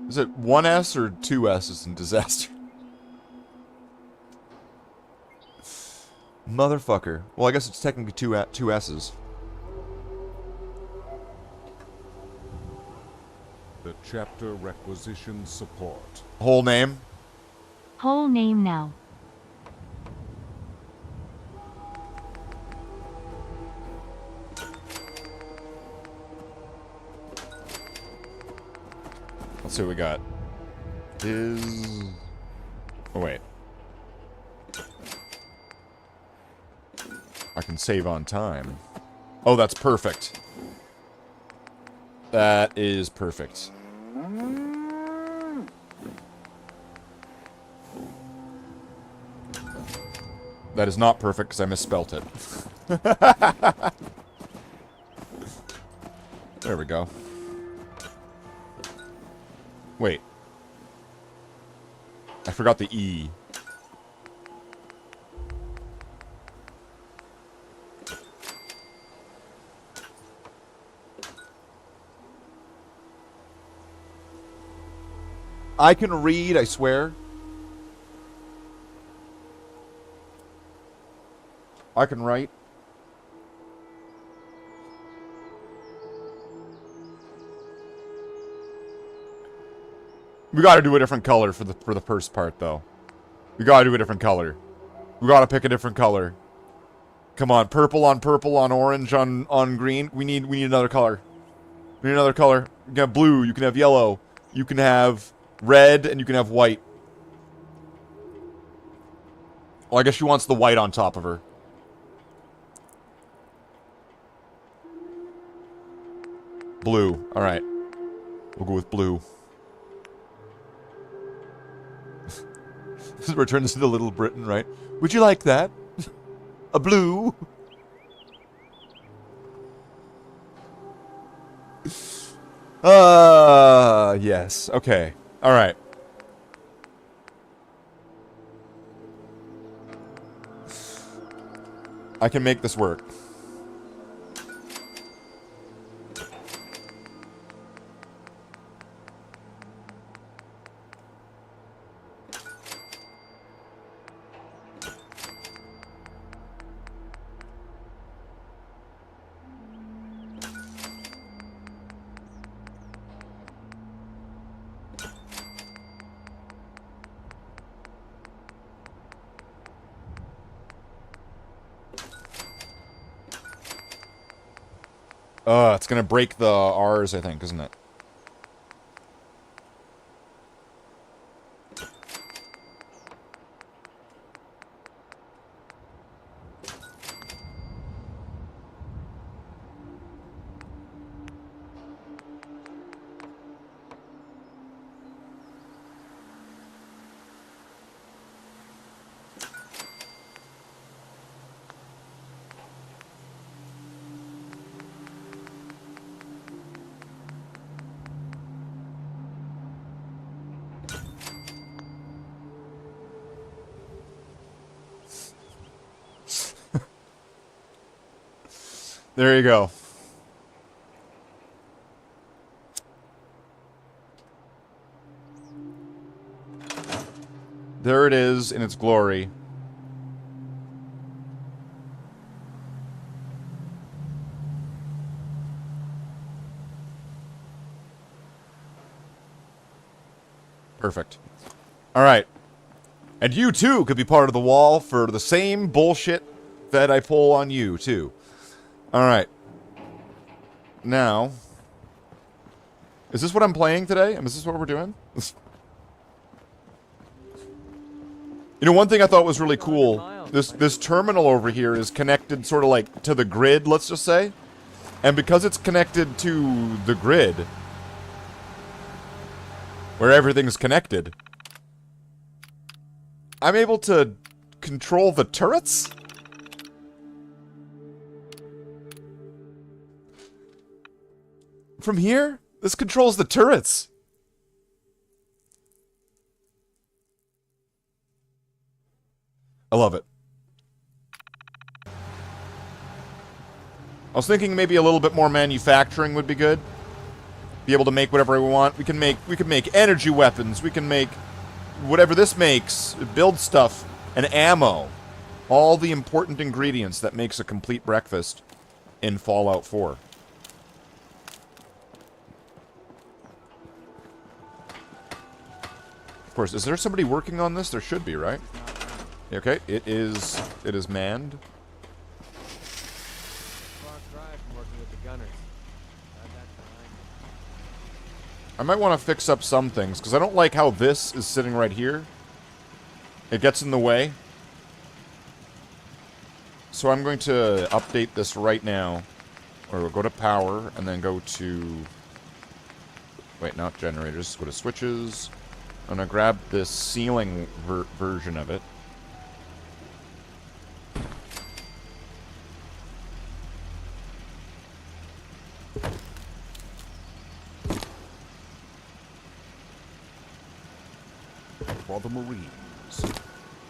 Is it one S or two S's in Disaster? Motherfucker. Well, I guess it's technically two S's. The chapter requisitions support. Whole name? Whole name now. Let's see what we got. Oh, wait. I can save on time. Oh, that's perfect. That is perfect. That is not perfect because I misspelt it. There we go. Wait. I forgot the E. I can read, I swear. I can write. We gotta do a different color for the first part, though. We gotta do a different color. We gotta pick a different color. Come on, purple on orange on green. We need another color. We need another color. You can have blue, you can have yellow, you can have red, and you can have white. Well, I guess she wants the white on top of her. Blue. Alright. We'll go with blue. This is where it turns into Little Britain, right? Would you like that? A blue? Yes. Okay. Alright. I can make this work. It's gonna break the R's, I think, isn't it? There you go. There it is in its glory. Perfect. Alright. And you, too, could be part of the wall for the same bullshit that I pull on you, too. Alright. Now... Is this what I'm playing today? Is this what we're doing? You know, one thing I thought was really cool, this terminal over here is connected sort of like to the grid, let's just say. And because it's connected to the grid, where everything's connected, I'm able to control the turrets? From here? This controls the turrets. I love it. I was thinking maybe a little bit more manufacturing would be good. Be able to make whatever we want. We can make energy weapons. We can make whatever this makes. Build stuff and ammo. All the important ingredients that makes a complete breakfast in Fallout 4. Of course, is there somebody working on this? There should be, right? Okay, it is manned. I might want to fix up some things, because I don't like how this is sitting right here. It gets in the way. So I'm going to update this right now. Or we'll go to power, and then go to... Wait, not generators. Go to switches. I'm going to grab this ceiling version of it. For the Marines.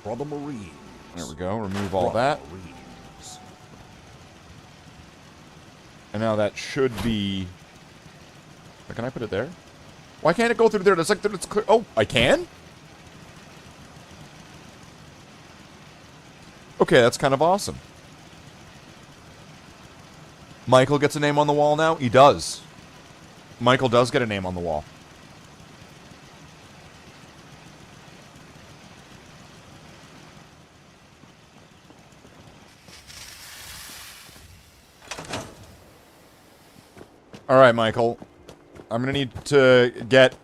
For the Marines. There we go. Remove all that. Marines. And now that should be... Can I put it there? Why can't it go through there? It's like it's clear. Oh, I can? Okay, that's kind of awesome. Michael gets a name on the wall now? He does. Michael does get a name on the wall. Alright, Michael. I'm gonna need to get...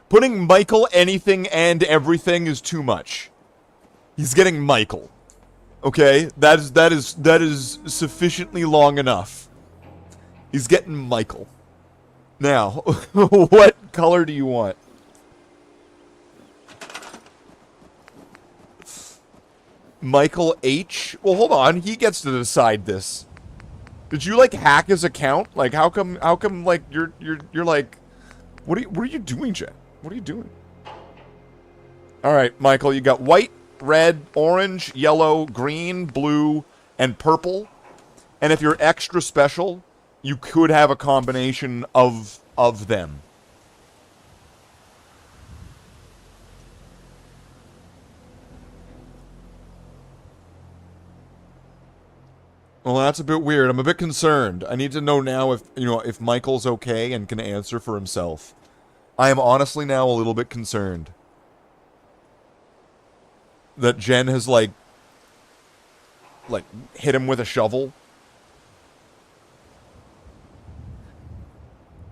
Putting Michael anything and everything is too much. He's getting Michael. Okay? That is sufficiently long enough. He's getting Michael. Now, what color do you want? Michael H? Well, hold on. He gets to decide this. Did you, like, hack his account? Like, how come, like, you're like... What are you doing, Jen? What are you doing? Alright, Michael, you got white, red, orange, yellow, green, blue, and purple. And if you're extra special, you could have a combination of them. Well, that's a bit weird. I'm a bit concerned. I need to know now if, if Michael's okay and can answer for himself. I am honestly now a little bit concerned that Jen has, like, hit him with a shovel.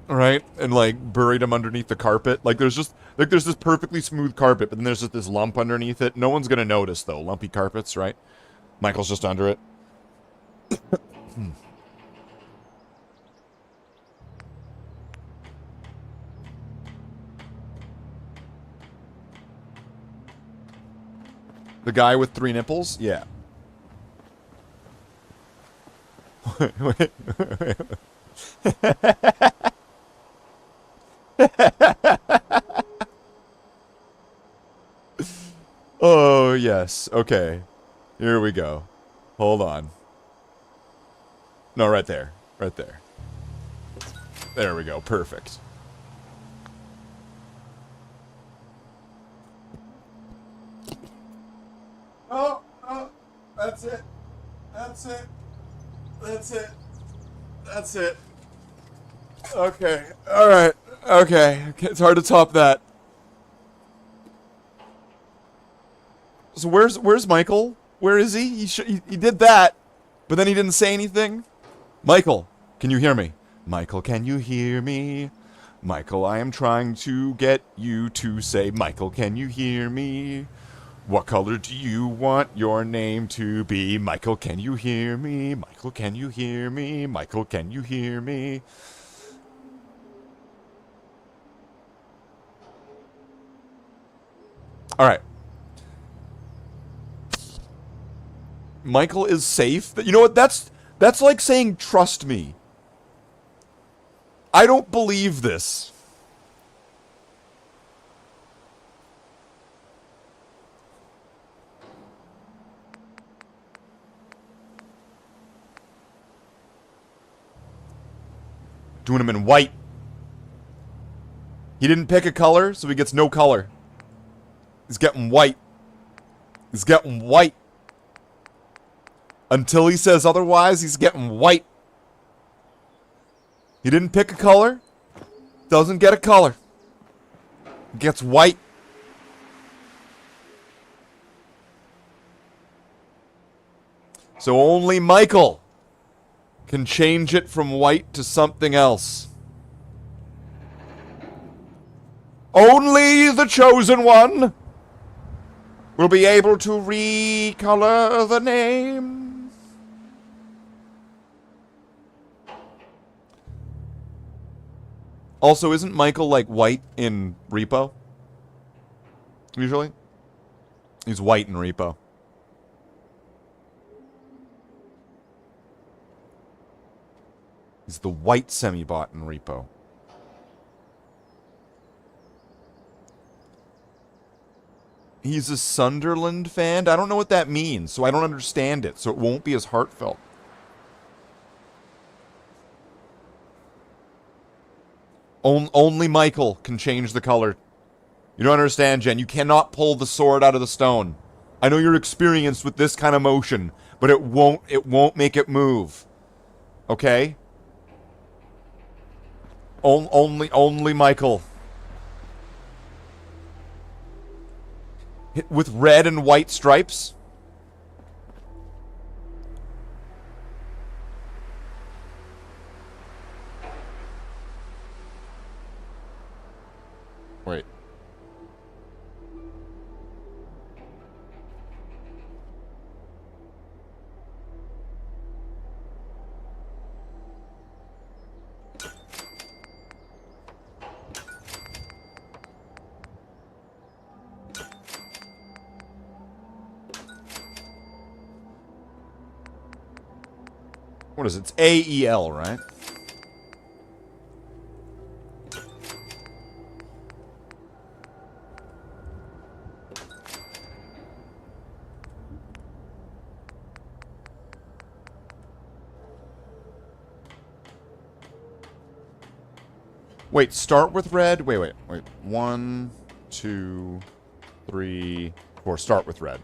Right? And, like, buried him underneath the carpet. Like, there's this perfectly smooth carpet, but then there's just this lump underneath it. No one's gonna notice, though. Lumpy carpets, right? Michael's just under it. The guy with 3 nipples? Yeah. Oh, yes. Okay. Here we go. Hold on. No, right there. Right there. There we go. Perfect. That's it. That's it. That's it. That's it. Okay. All right. Okay. It's hard to top that. So where's Michael? Where is he? He did that, but then he didn't say anything. Michael, can you hear me? Michael, can you hear me? Michael, I am trying to get you to say, Michael, can you hear me? What color do you want your name to be? Michael, can you hear me? Michael, can you hear me? Michael, can you hear me? All right. Michael is safe. You know what? That's like saying trust me. I don't believe this. Doing him in white. He didn't pick a color, so he gets no color. He's getting white. He's getting white. Until he says otherwise, he's getting white. He didn't pick a color. Doesn't get a color. Gets white. So only Michael can change it from white to something else. Only the chosen one will be able to recolor the name. Also, isn't Michael like white in Repo? Usually? He's white in Repo. He's the white semi-bot in Repo. He's a Sunderland fan? I don't know what that means, so I don't understand it, so it won't be as heartfelt. Only Michael can change the color. You don't understand, Jen. You cannot pull the sword out of the stone. I know you're experienced with this kind of motion, but it won't make it move. Okay? Only Michael. With red and white stripes? Wait. What is it? It's AEL, right? Wait, start with red? Wait. 1, 2, 3, 4. Start with red.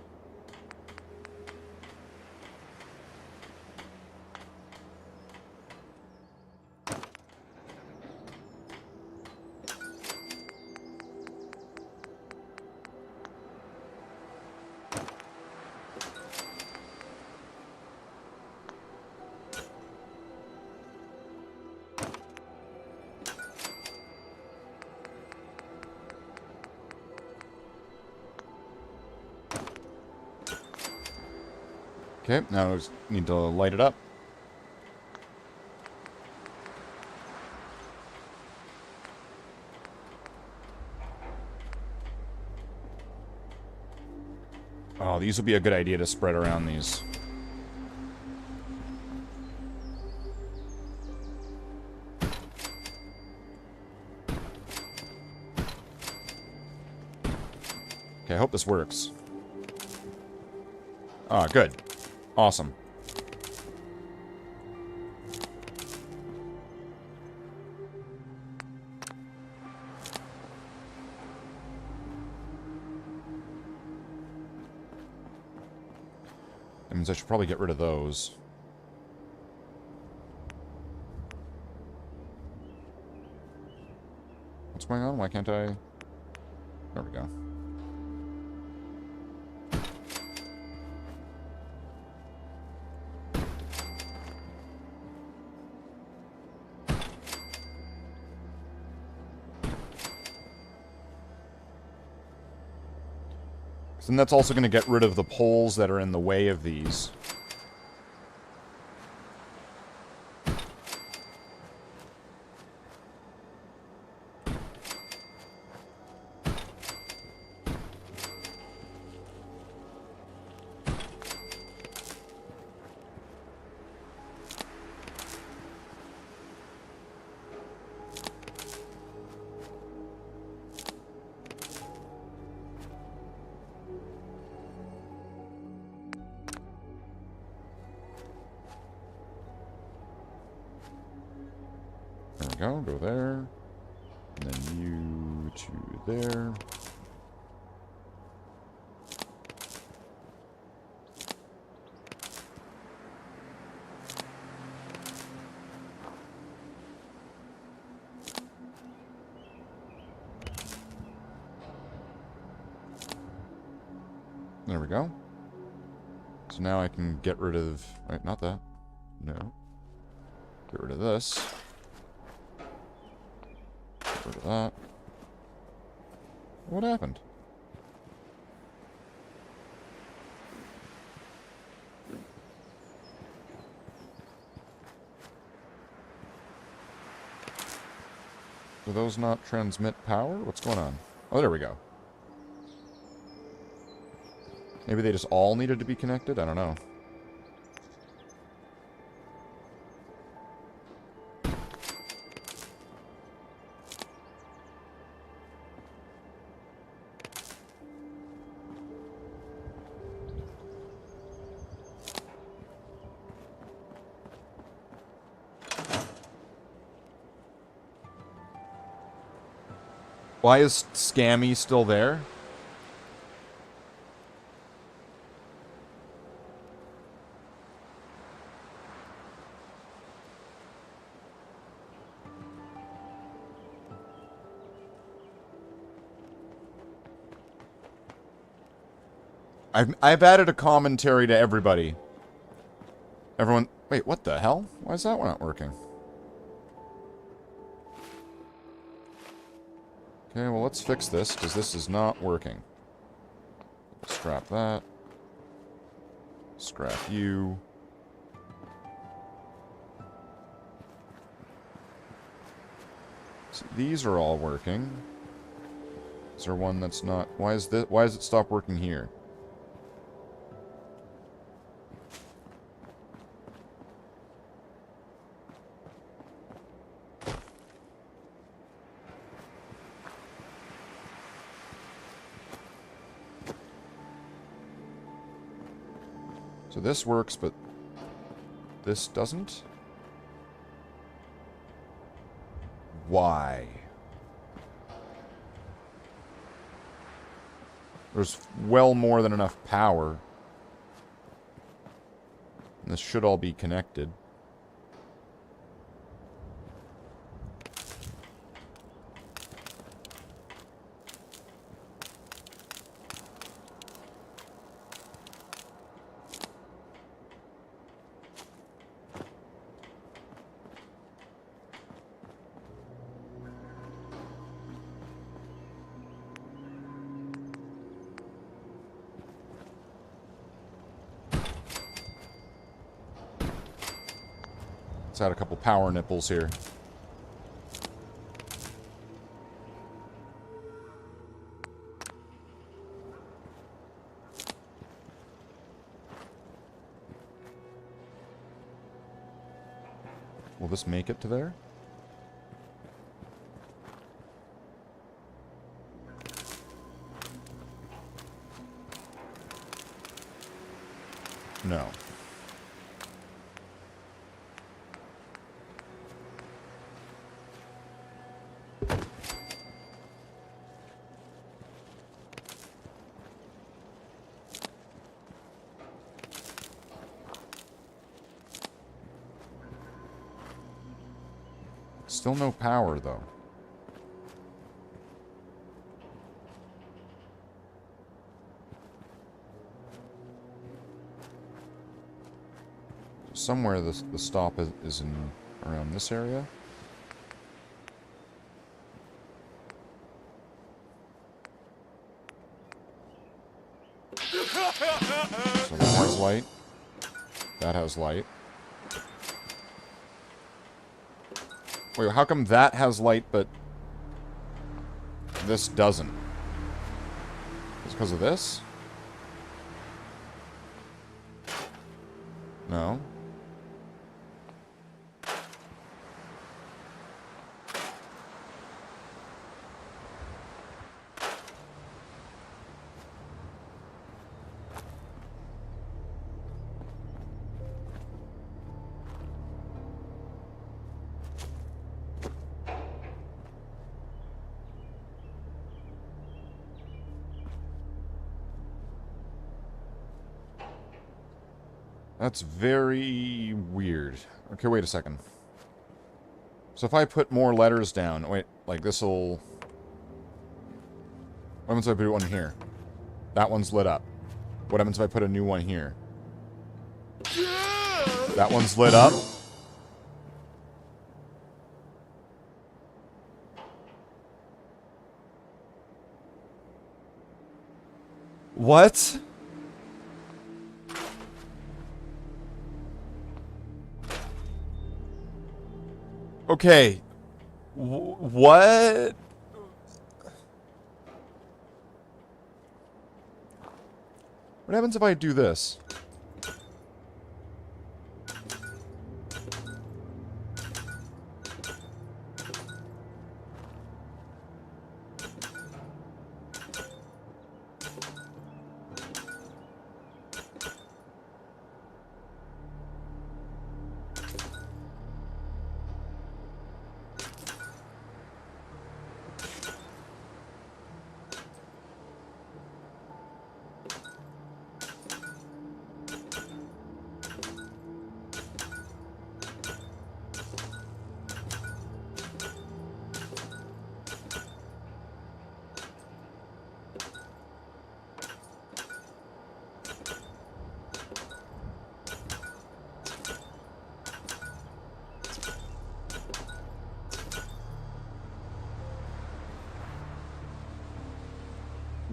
Okay, now I just need to light it up. Oh, these would be a good idea to spread around these. Okay, I hope this works. Ah, good. Awesome. That means I should probably get rid of those. What's going on? Why can't I... There we go. Then that's also going to get rid of the poles that are in the way of these. There we go, go there. And then you to there. There we go. So now I can get rid of... Wait, not that. No. Get rid of this. Get rid of that. What happened? Do those not transmit power? What's going on? Oh, there we go. Maybe they just all needed to be connected? I don't know. Why is Scammy still there? I've added a commentary to everybody. Everyone... Wait, what the hell? Why is that one not working? Okay, well, let's fix this, because this is not working. Scrap that. Scrap you. So these are all working. Is there one that's not... Why is it stop working here? So this works, but this doesn't? Why? There's well more than enough power. And this should all be connected. Let's add a couple power nipples here. Will this make it to there? No. Still no power, though. Somewhere the stop is in around this area. So that has light. That has light. Wait, how come that has light, but this doesn't? It's because of this? No. That's very weird. Okay, wait a second. So if I put more letters down... Wait, like this'll... What happens if I put one here? That one's lit up. What happens if I put a new one here? That one's lit up. What? Okay. What? What happens if I do this?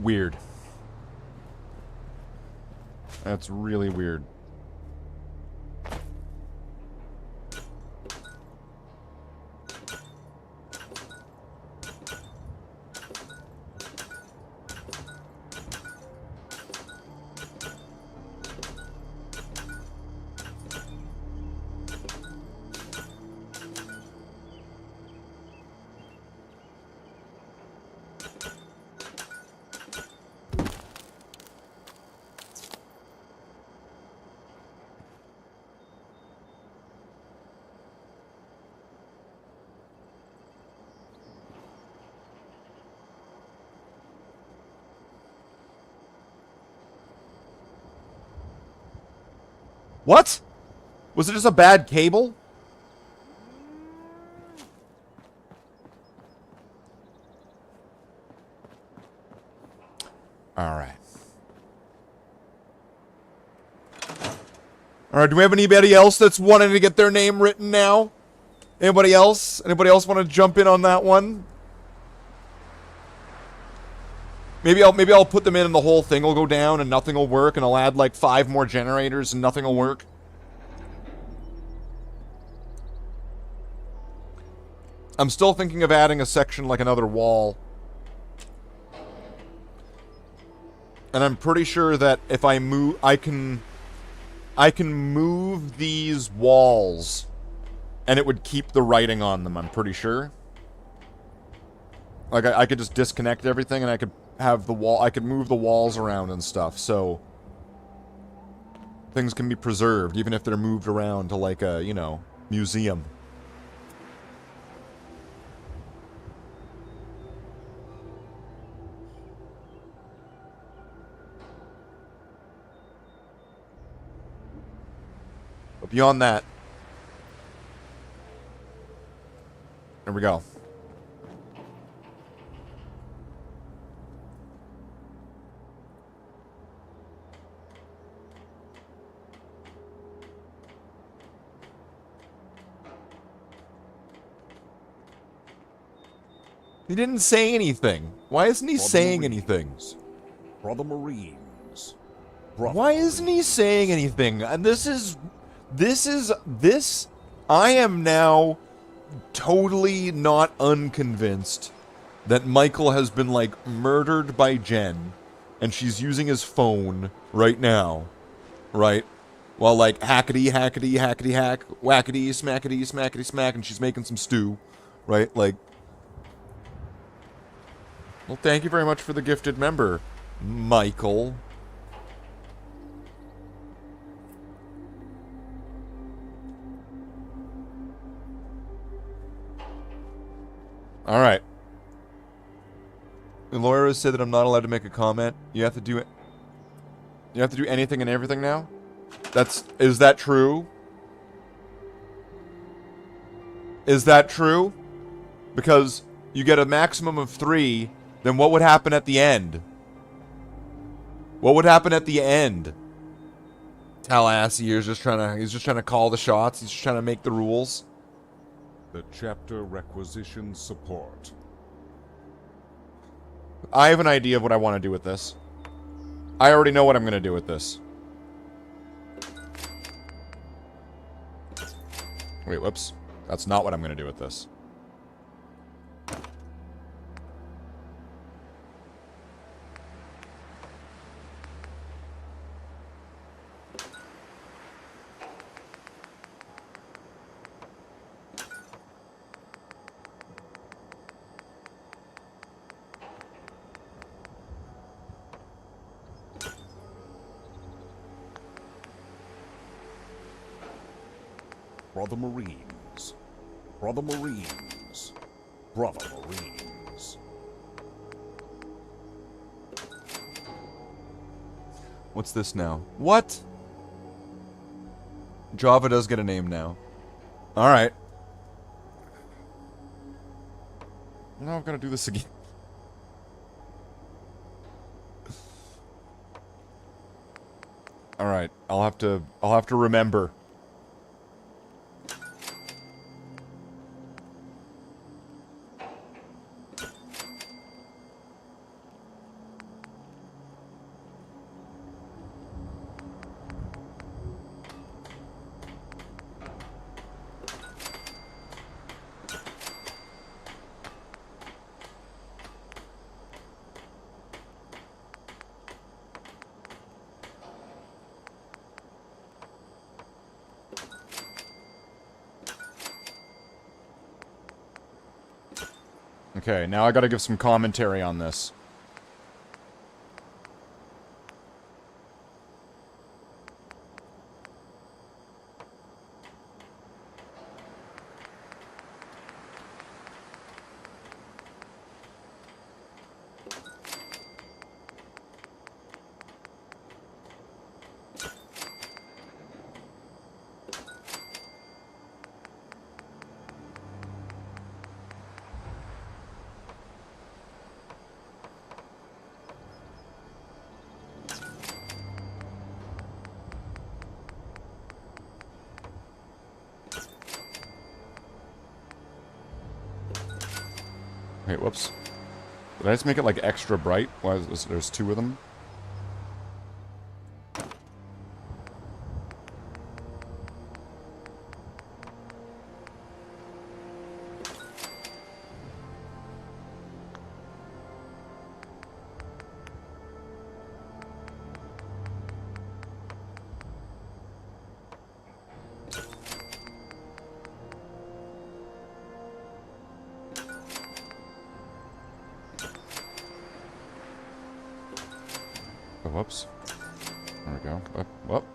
Weird. That's really weird. What? Was it just a bad cable? Alright. Alright, do we have anybody else that's wanting to get their name written now? Anybody else? Anybody else want to jump in on that one? Maybe I'll put them in and the whole thing will go down and nothing will work, and I'll add like 5 more generators and nothing will work. I'm still thinking of adding a section like another wall. And I'm pretty sure that if I move, I can move these walls and it would keep the writing on them, I'm pretty sure. Like I could just disconnect everything and I could have the wall, I could move the walls around and stuff, so things can be preserved even if they're moved around to like a, you know, museum. But beyond that, there we go. He didn't say anything. Why isn't he saying anything? Brother Marines. Why isn't he saying anything? And this, I am now totally not unconvinced that Michael has been, like, murdered by Jen, and she's using his phone right now, right? While, like, hackety, hackety, hackety, hack, whackety, smackety, smackety, smack, and she's making some stew, right? Like, well, thank you very much for the gifted member, Michael. All right. The lawyer has said that I'm not allowed to make a comment. You have to do it. You have to do anything and everything now? Is that true? Is that true? Because you get a maximum of 3, then what would happen at the end? What would happen at the end? Tallahassee is just trying to call the shots. He's just trying to make the rules. The chapter requisitions support. I have an idea of what I want to do with this. I already know what I'm going to do with this. Wait, whoops. That's not what I'm going to do with this. Brother Marines. Brother Marines. Brother Marines. What's this now? What? Java does get a name now. Alright. Now I'm gonna do this again. Alright, I'll have to remember. Okay, now I gotta give some commentary on this. Wait, whoops. Did I just make it, like, extra bright? Why is this, there's 2 of them? Oh, whoops. There we go. Oh, whoop.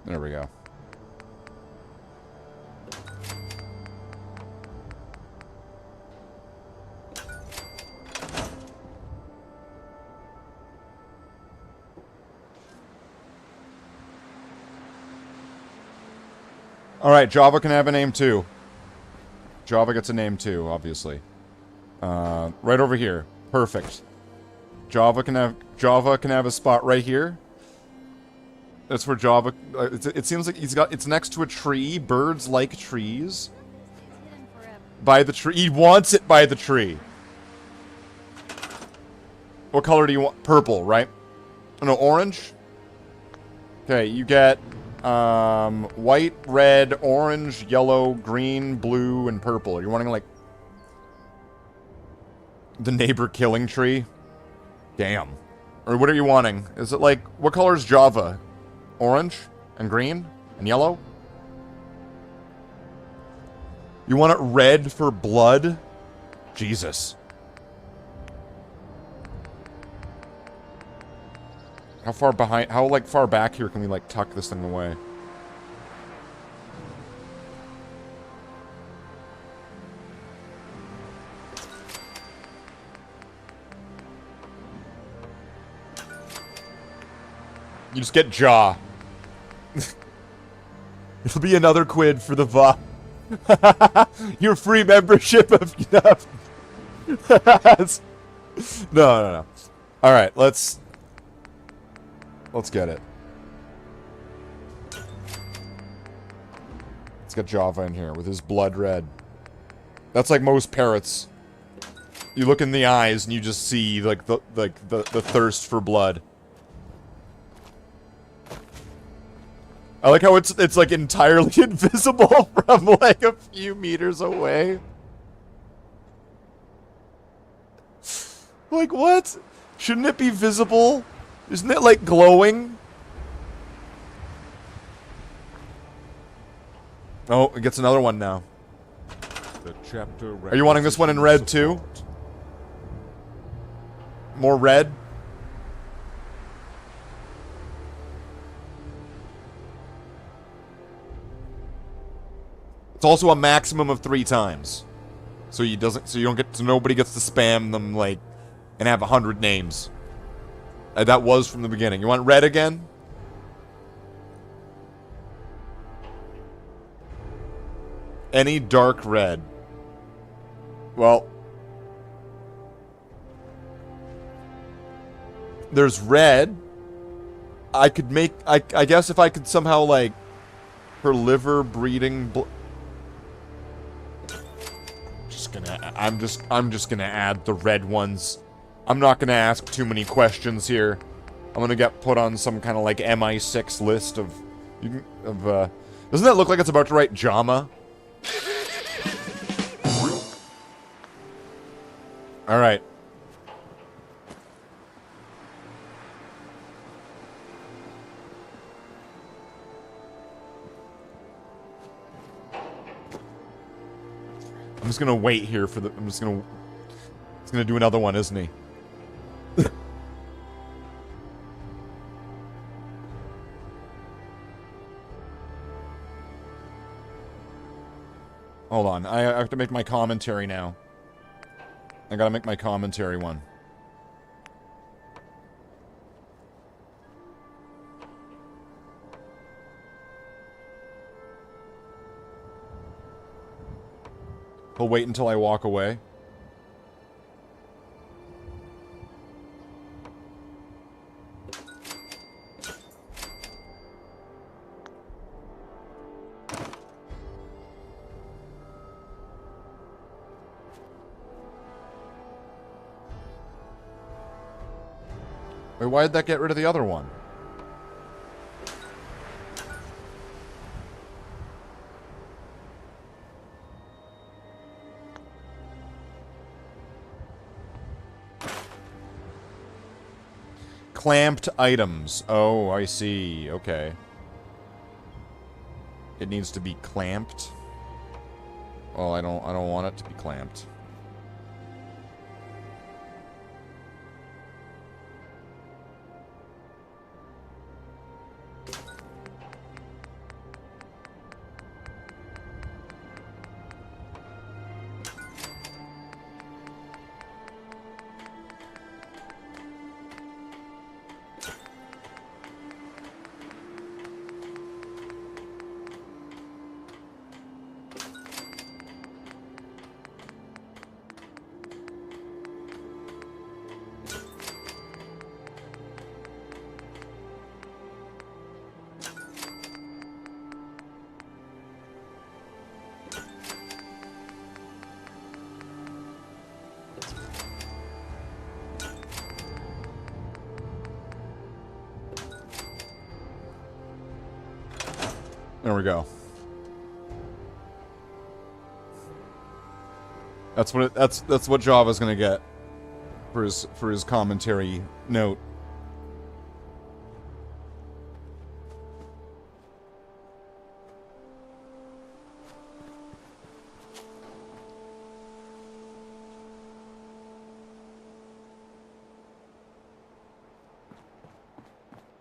There we go. Alright, Java can have a name too. Java gets a name too, obviously. Right over here. Perfect. Java can have a spot right here. That's where Java... it seems like it's next to a tree. Birds like trees. It's hidden forever. By the tree. He wants it by the tree. What color do you want? Purple, right? Oh, no, orange? Okay, you get white, red, orange, yellow, green, blue, and purple. Are you wanting, like, the neighbor killing tree? Damn. Or what are you wanting? Is it like, what color is Java? Orange and green and yellow? You want it red for blood? Jesus. How far behind, how, like, far back here can we, like, tuck this thing away? You just get jaw. It'll be another quid for the VA. Your free membership of No. Alright, let's get it. Let's get Java in here with his blood red. That's like most parrots. You look in the eyes and you just see like the thirst for blood. I like how it's like entirely invisible from like a few meters away. Like what? Shouldn't it be visible? Isn't it like glowing? Oh, it gets another one now. The chapter Are you wanting this one in red too? More red? It's also a maximum of 3 times. So you don't get so nobody gets to spam them like and have 100 names. That was from the beginning. You want red again? Any dark red. Well, there's red. I could make I guess if I could somehow like for liver breeding I'm just gonna add the red ones. I'm not gonna ask too many questions here. I'm gonna get put on some kind of like MI6 list of doesn't that look like it's about to write JAMA? Alright. I'm just gonna wait here for the. He's gonna do another one, isn't he? Hold on, I have to make my commentary now. I gotta make my commentary one. He'll wait until I walk away. Wait, why did that get rid of the other one? Clamped items. Oh, I see. Okay. It needs to be clamped. Well, I don't want it to be clamped. There we go. That's what Java's gonna get for his commentary note.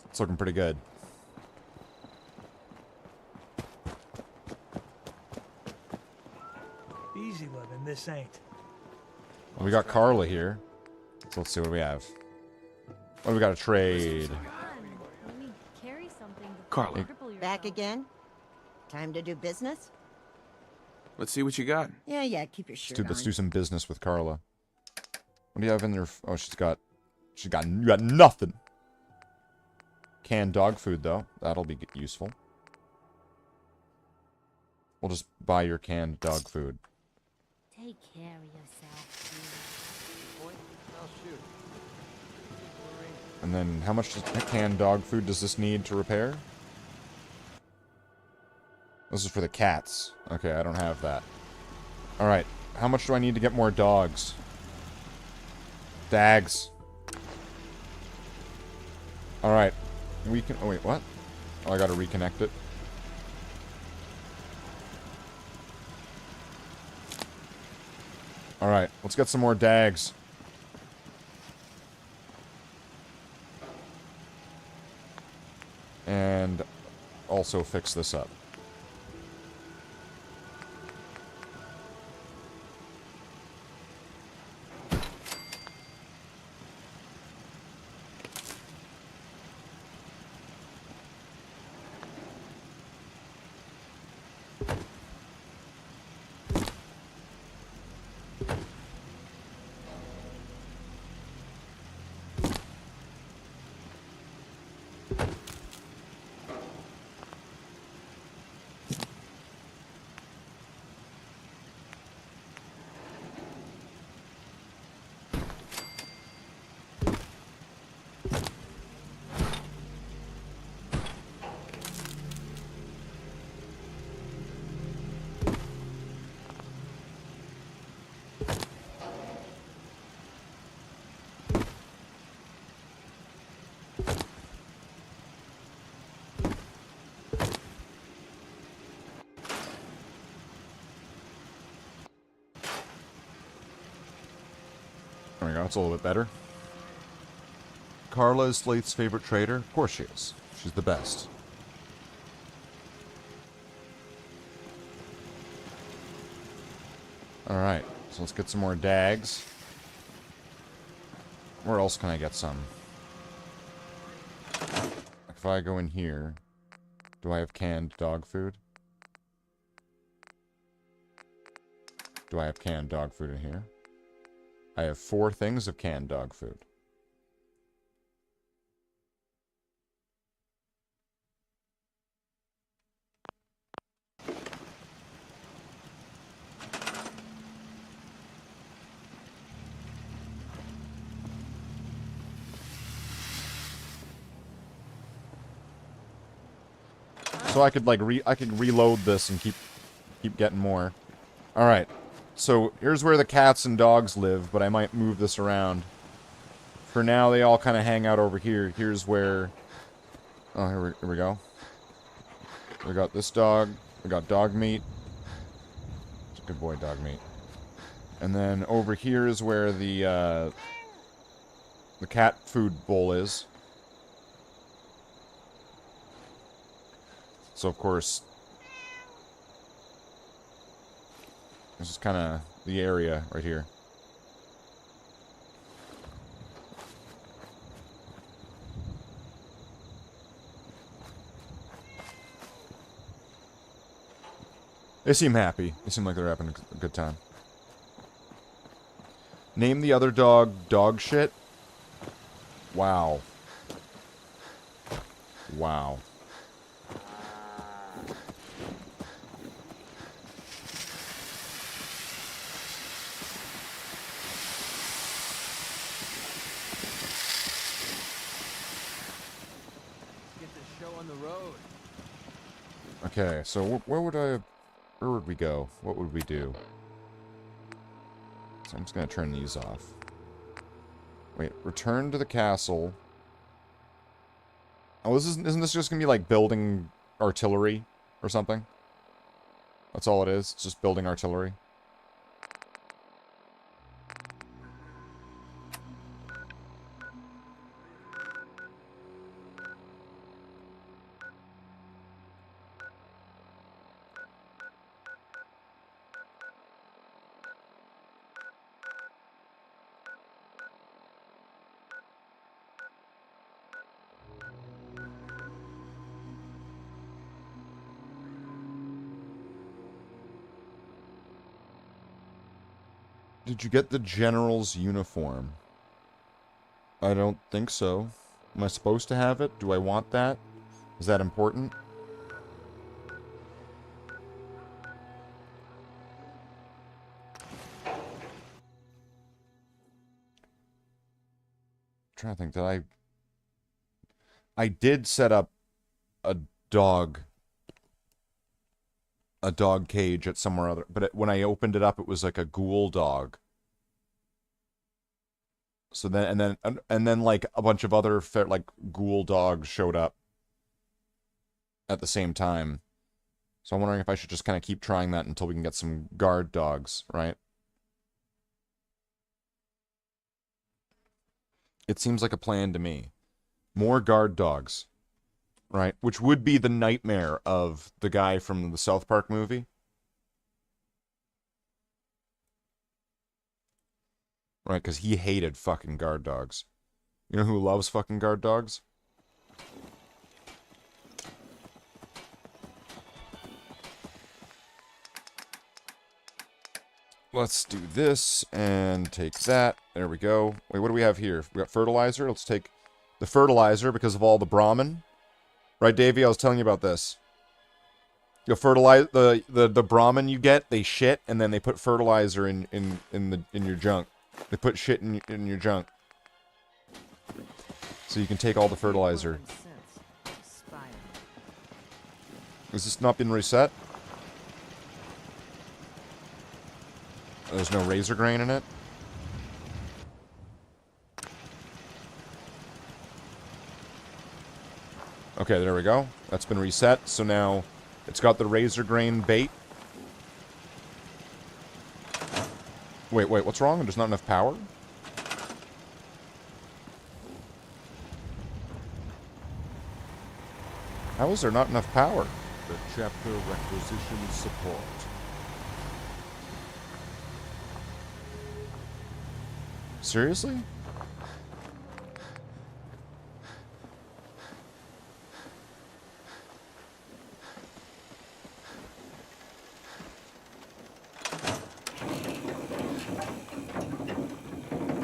It's looking pretty good. Easy living, this ain't. Well, we got Carla here. So let's see what we have. What do we got to trade? Come on, let me carry something before Carla. you cripple yourself. Back again? Time to do business? Let's see what you got. Yeah, keep your shirt Let's on. do some business with Carla. What do you have in there? Oh, you got nothing. Canned dog food, though. That'll be useful. We'll just buy your canned dog food. Take care of yourself, Point, I'll shoot. And then, how much canned dog food does this need to repair? This is for the cats. Okay, I don't have that. Alright, how much do I need to get more dogs? Dags. Alright. We can... Oh, wait, what? Oh, I gotta reconnect it. Alright, let's get some more dags. And also fix this up. There we go, it's a little bit better. Carla is Slate's favorite trader? Of course she is. She's the best. Alright, so let's get some more dags. Where else can I get some? If I go in here, do I have canned dog food? Do I have canned dog food in here? I have 4 things of canned dog food. So I could like reload this and keep getting more. All right. So here's where the cats and dogs live, but I might move this around. For now, they all kind of hang out over here. Here's where... Oh, here we go. We got this dog. We got dog meat. It's a good boy, dog meat. And then over here is where the cat food bowl is. So, of course... This is kind of the area right here. They seem happy. They seem like they're having a good time. Name the other dog shit. Wow. Wow. Okay, so where would we go? What would we do? So I'm just gonna turn these off. Wait, return to the castle. Oh, isn't this just gonna be like building artillery or something? That's all it is. It's just building artillery. Did you get the general's uniform? I don't think so. Am I supposed to have it? Do I want that? Is that important? I'm trying to think, did I did set up a dog cage at somewhere other, but when I opened it up, it was like a ghoul dog. So then, and then like a bunch of other like ghoul dogs showed up at the same time. So I'm wondering if I should just kind of keep trying that until we can get some guard dogs, right? It seems like a plan to me. More guard dogs. Right? Which would be the nightmare of the guy from the South Park movie. Right, because he hated fucking guard dogs. You know who loves fucking guard dogs? Let's do this and take that. There we go. Wait, what do we have here? We got fertilizer. Let's take the fertilizer because of all the Brahmin. Right, Davey? I was telling you about this. You'll fertilize the Brahmin you get, they shit, and then they put fertilizer in your junk. They put shit in your junk. So you can take all the fertilizer. Has this not been reset? There's no razor grain in it? Okay, there we go. That's been reset. So now it's got the razor grain bait. Wait, what's wrong? There's not enough power? How is there not enough power? The chapter requisitions support. Seriously?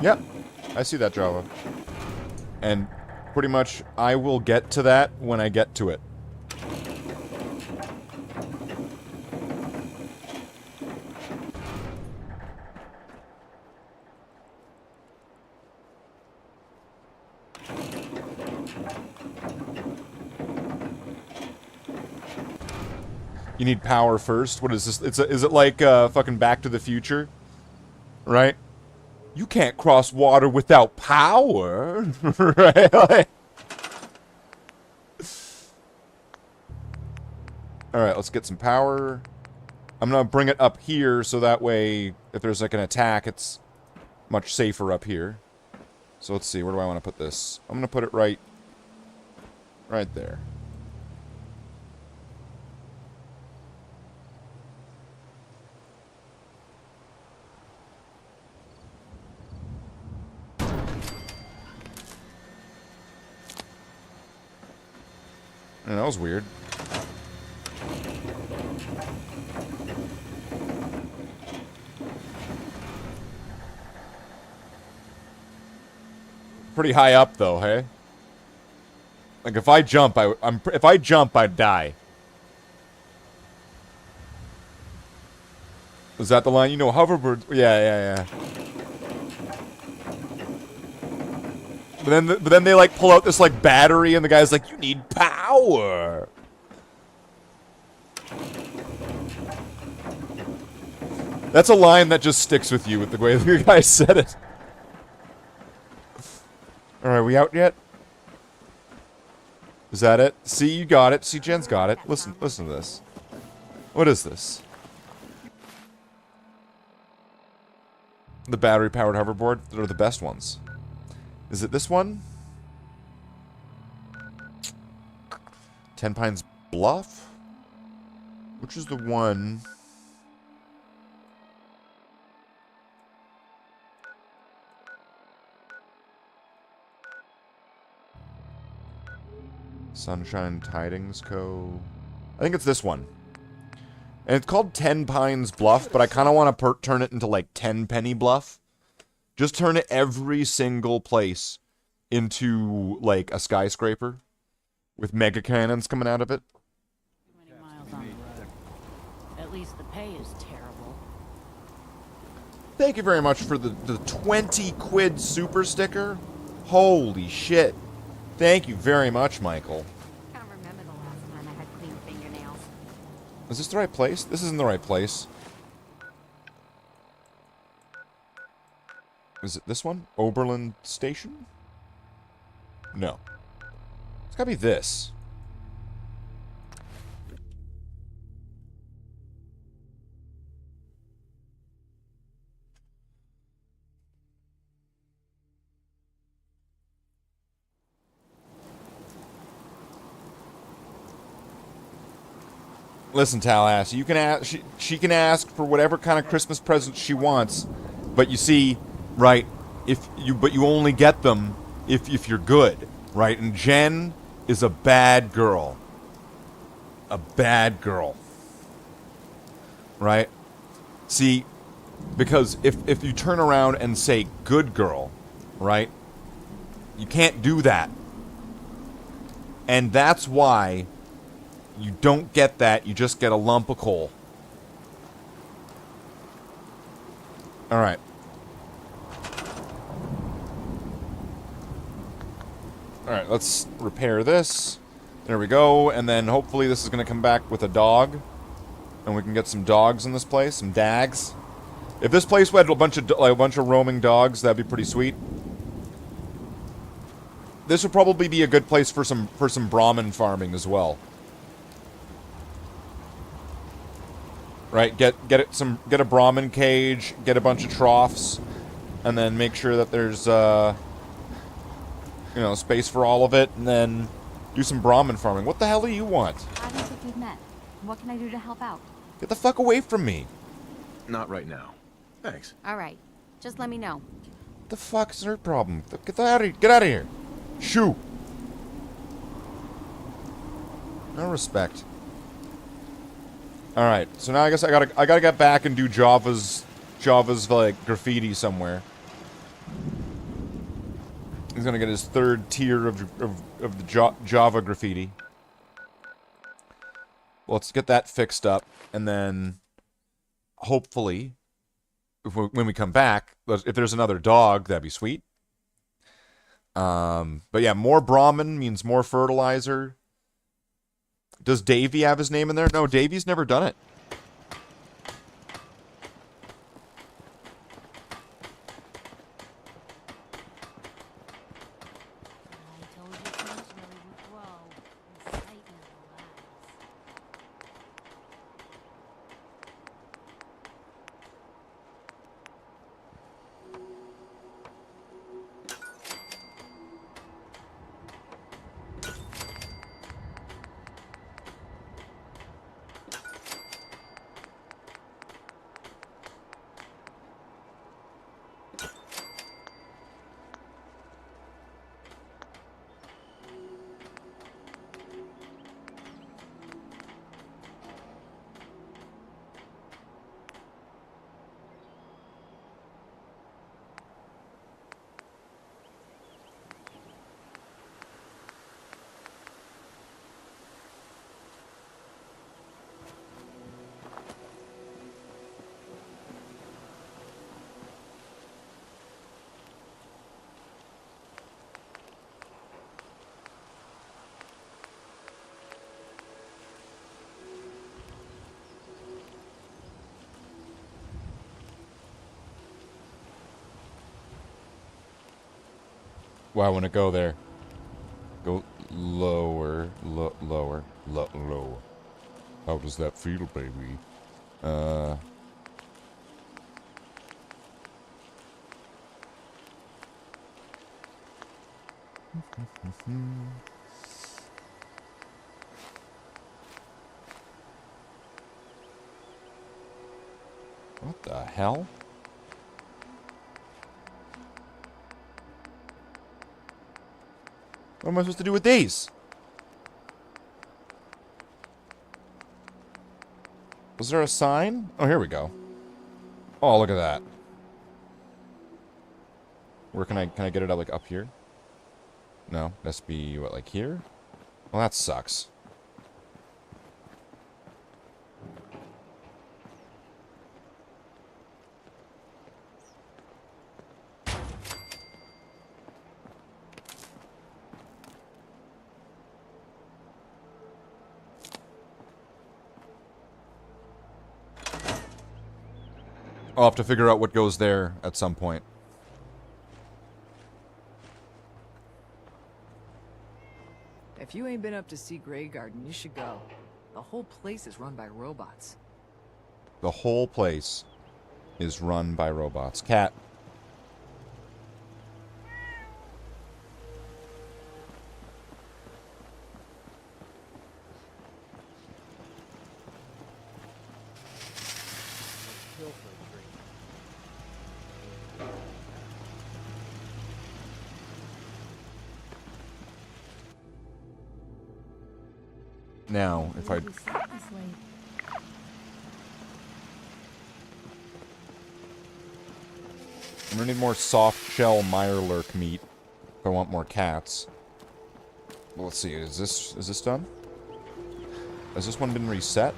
Yep, I see that, Java. And pretty much, I will get to that when I get to it. You need power first. What is this? Is it like fucking Back to the Future? Right? You can't cross water without power, right? Like... Alright, let's get some power. I'm gonna bring it up here so that way, if there's like an attack, it's much safer up here. So let's see, where do I want to put this? I'm gonna put it right there. And that was weird. Pretty high up, though, hey? Like, if I jump, if I jump, I'd die. Is that the line? You know, hoverboard... Yeah. But then they, like, pull out this, like, battery, and the guy's like, you need power! That's a line that just sticks with you with the way the guy said it. Alright, we out yet? Is that it? See, you got it. See, Jen's got it. Listen to this. What is this? The battery-powered hoverboard? They're the best ones. Is it this one? 10 Pines Bluff? Which is the one... Sunshine Tidings Co. I think it's this one. And it's called 10 Pines Bluff, but I kind of want to turn it into like 10 Penny Bluff. Just turn it every single place into like a skyscraper with mega cannons coming out of it. Too many miles on the road. At least the pay is terrible. Thank you very much for the 20 quid super sticker. Holy shit. Thank you very much, Michael. I can't remember the last time I had clean fingernails. Is this the right place? This isn't the right place. Is it this one? Oberlin Station? No. It's gotta be this. Listen, Tallahassee, you can ask. She can ask for whatever kind of Christmas presents she wants, but you see, right? But you only get them if you're good, right? And Jen is a bad girl. A bad girl, right? See, because if you turn around and say good girl, right? You can't do that, and that's why. You don't get that, you just get a lump of coal. Alright. Alright, let's repair this. There we go, and then hopefully this is going to come back with a dog. And we can get some dogs in this place, some dags. If this place had a bunch of roaming dogs, that'd be pretty sweet. This would probably be a good place for some Brahmin farming as well. Right, get a Brahmin cage, get a bunch of troughs, and then make sure that there's space for all of it, and then do some Brahmin farming. What the hell do you want? I don't think we've met. What can I do to help out? Get the fuck away from me. Not right now. Thanks. All right, just let me know. What the fuck's their problem? Get out of here. Shoo. No respect. All right, so now I guess I gotta get back and do Java's like graffiti somewhere. He's gonna get his third tier of the Java graffiti. Well, let's get that fixed up, and then hopefully, when we come back, if there's another dog, that'd be sweet. But yeah, more Brahmin means more fertilizer. Does Davey have his name in there? No, Davey's never done it. I told you things really would grow. Excitement lies. Well, I want to go there. Go lower, lower, lower. How does that feel, baby? What the hell? What am I supposed to do with these? Was there a sign? Oh, here we go. Oh, look at that. Where can I get it up, like, up here? No, it has to be, what, like here? Well, that sucks. I'll have to figure out what goes there at some point. If you ain't been up to see Grey Garden, you should go. The whole place is run by robots. The whole place is run by robots. Cat. Now, if I... I'm gonna need more soft shell mirelurk meat if I want more cats. Well, let's see, is this done? Has this one been reset?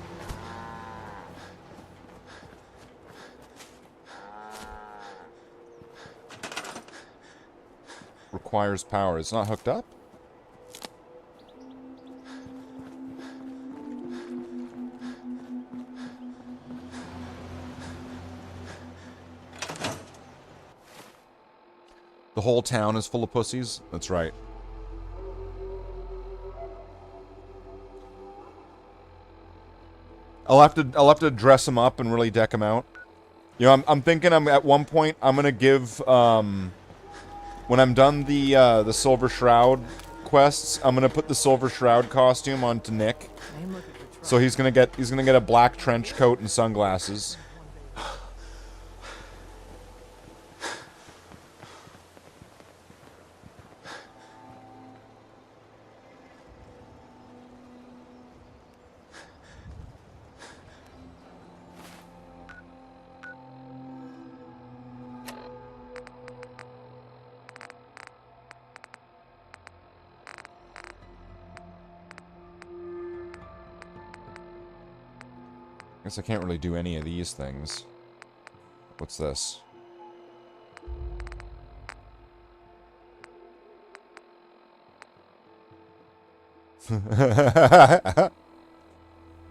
Requires power. It's not hooked up? The whole town is full of pussies? That's right. I'll have to dress them up and really deck them out. You know, I'm thinking at one point I'm gonna give when I'm done the Silver Shroud quests, I'm gonna put the Silver Shroud costume onto Nick. So he's gonna get a black trench coat and sunglasses. Guess I can't really do any of these things. What's this?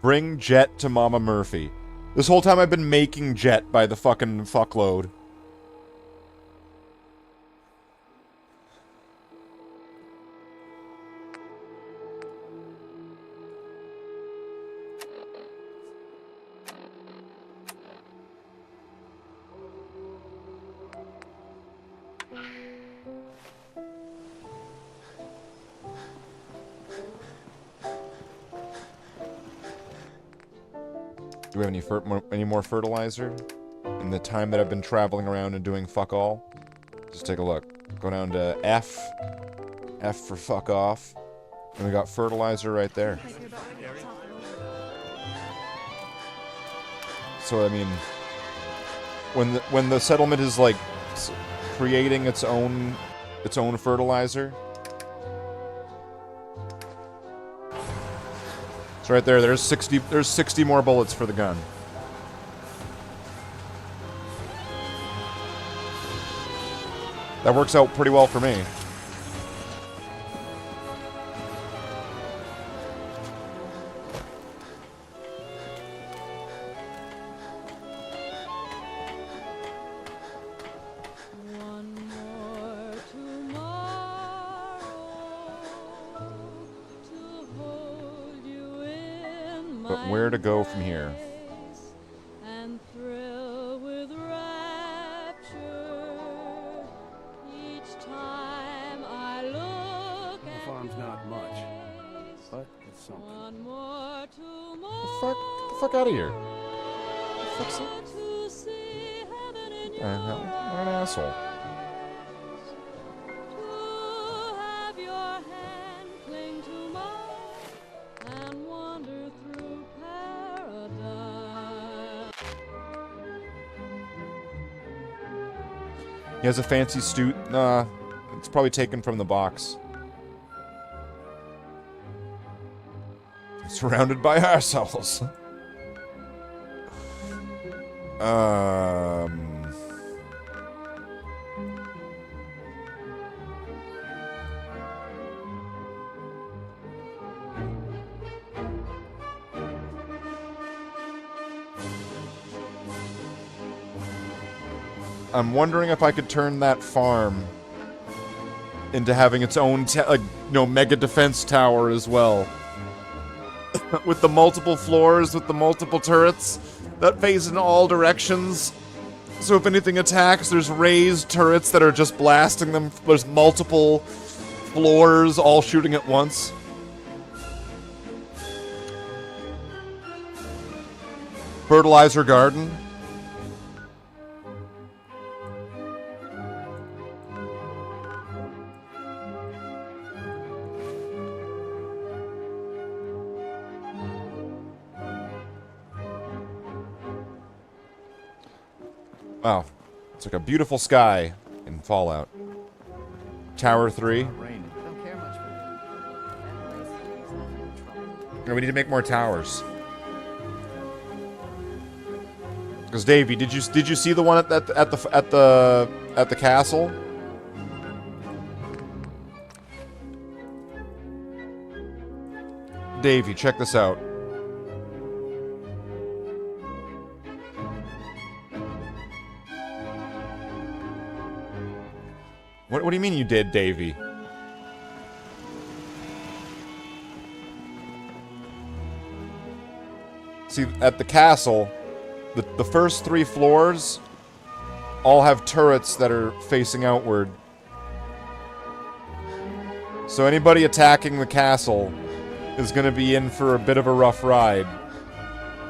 Bring Jet to Mama Murphy. This whole time I've been making Jet by the fucking fuckload. Do we have any more fertilizer? In the time that I've been traveling around and doing fuck all? Just take a look. Go down to F. F for fuck off. And we got fertilizer right there. So, I mean... When the settlement is, like, creating its own fertilizer... It's right there. There's 60 more bullets for the gun. That works out pretty well for me. But where to go from here? And thrill with rapture each time I look The at farm's not much, face. but it's something. One more Get the fuck out of here. What the fuck's that? to see heaven in What the hell? What an asshole. to have your hand cling to mine and wander through paradise. He has a fancy suit. Nah, it's probably taken from the box. Surrounded by assholes. I'm wondering if I could turn that farm into having its own, mega defense tower as well. With the multiple floors, with the multiple turrets that face in all directions. So if anything attacks, there's raised turrets that are just blasting them. There's multiple floors all shooting at once. Fertilizer garden. Wow. It's like a beautiful sky in Fallout. Tower 3. Don't care much for that place. There's nothing but trouble. No, we need to make more towers. Because Davey, did you see the one at the castle? Davey, check this out. What do you mean you did, Davey? See, at the castle, the first 3 floors all have turrets that are facing outward. So anybody attacking the castle is going to be in for a bit of a rough ride.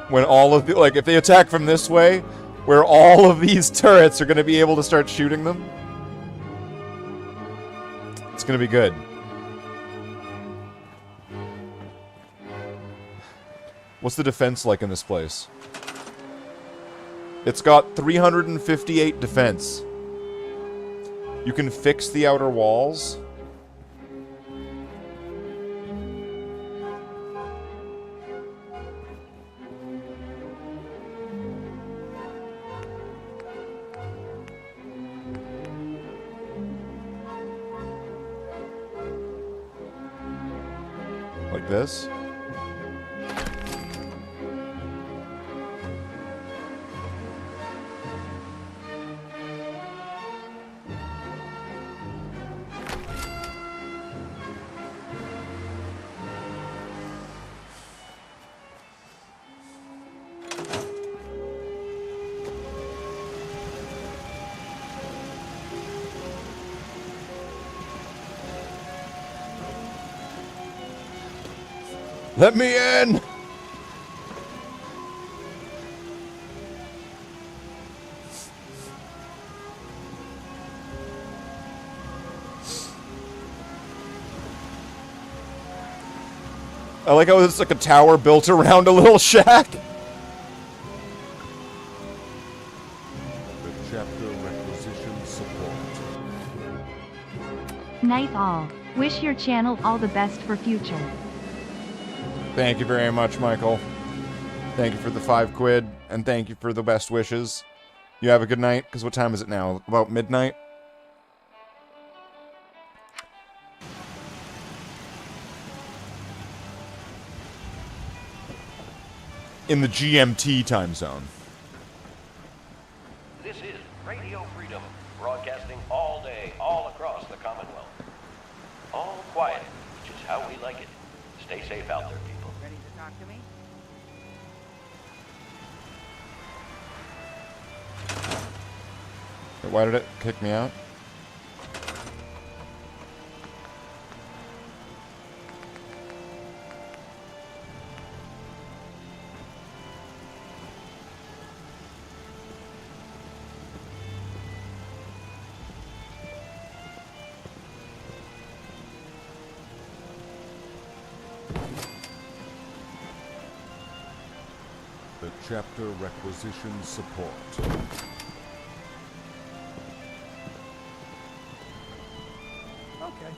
When all of the, if they attack from this way, where all of these turrets are going to be able to start shooting them, it's going to be good. What's the defense like in this place? It's got 358 defense. You can fix the outer walls. Like this. Let me in! I like how it's like a tower built around a little shack. The chapter requisition support. Night all. Wish your channel all the best for future. Thank you very much, Michael. Thank you for the 5 quid, and thank you for the best wishes. You have a good night, because what time is it now? About midnight? In the GMT time zone. This is Radio Freedom, broadcasting all day, all across the Commonwealth. All quiet, which is how we like it. Stay safe out there, people. Ready to talk to me? Why did it kick me out? The chapter requisitions support. Okay.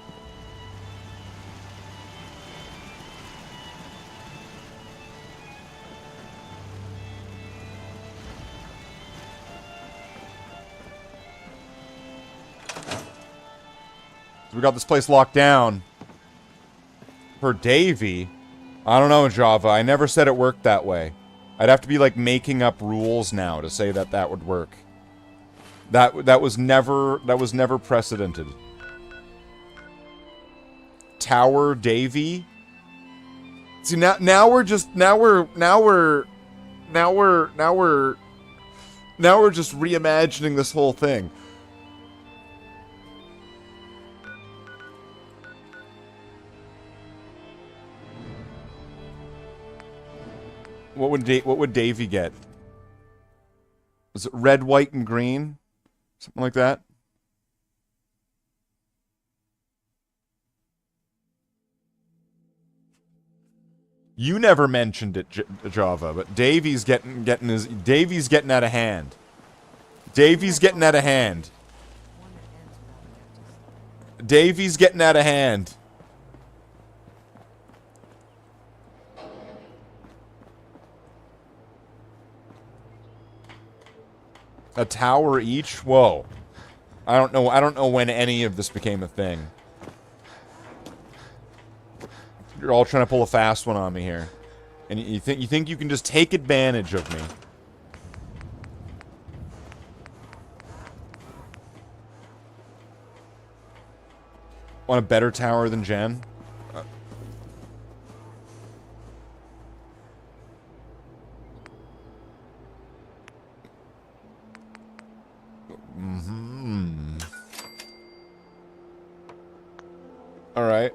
We got this place locked down. For Davy? I don't know, Java. I never said it worked that way. I'd have to be, like, making up rules now to say that that would work. That was never precedented. Tower Davy? See, now we're just reimagining this whole thing. What would Davy get? Was it red, white, and green? Something like that? You never mentioned it, Java, but Davy's getting out of hand. Davy's getting out of hand. Davy's getting out of hand. A tower each? Whoa. I don't know when any of this became a thing. You're all trying to pull a fast one on me here. And you think you can just take advantage of me. Want a better tower than Jen? Alright.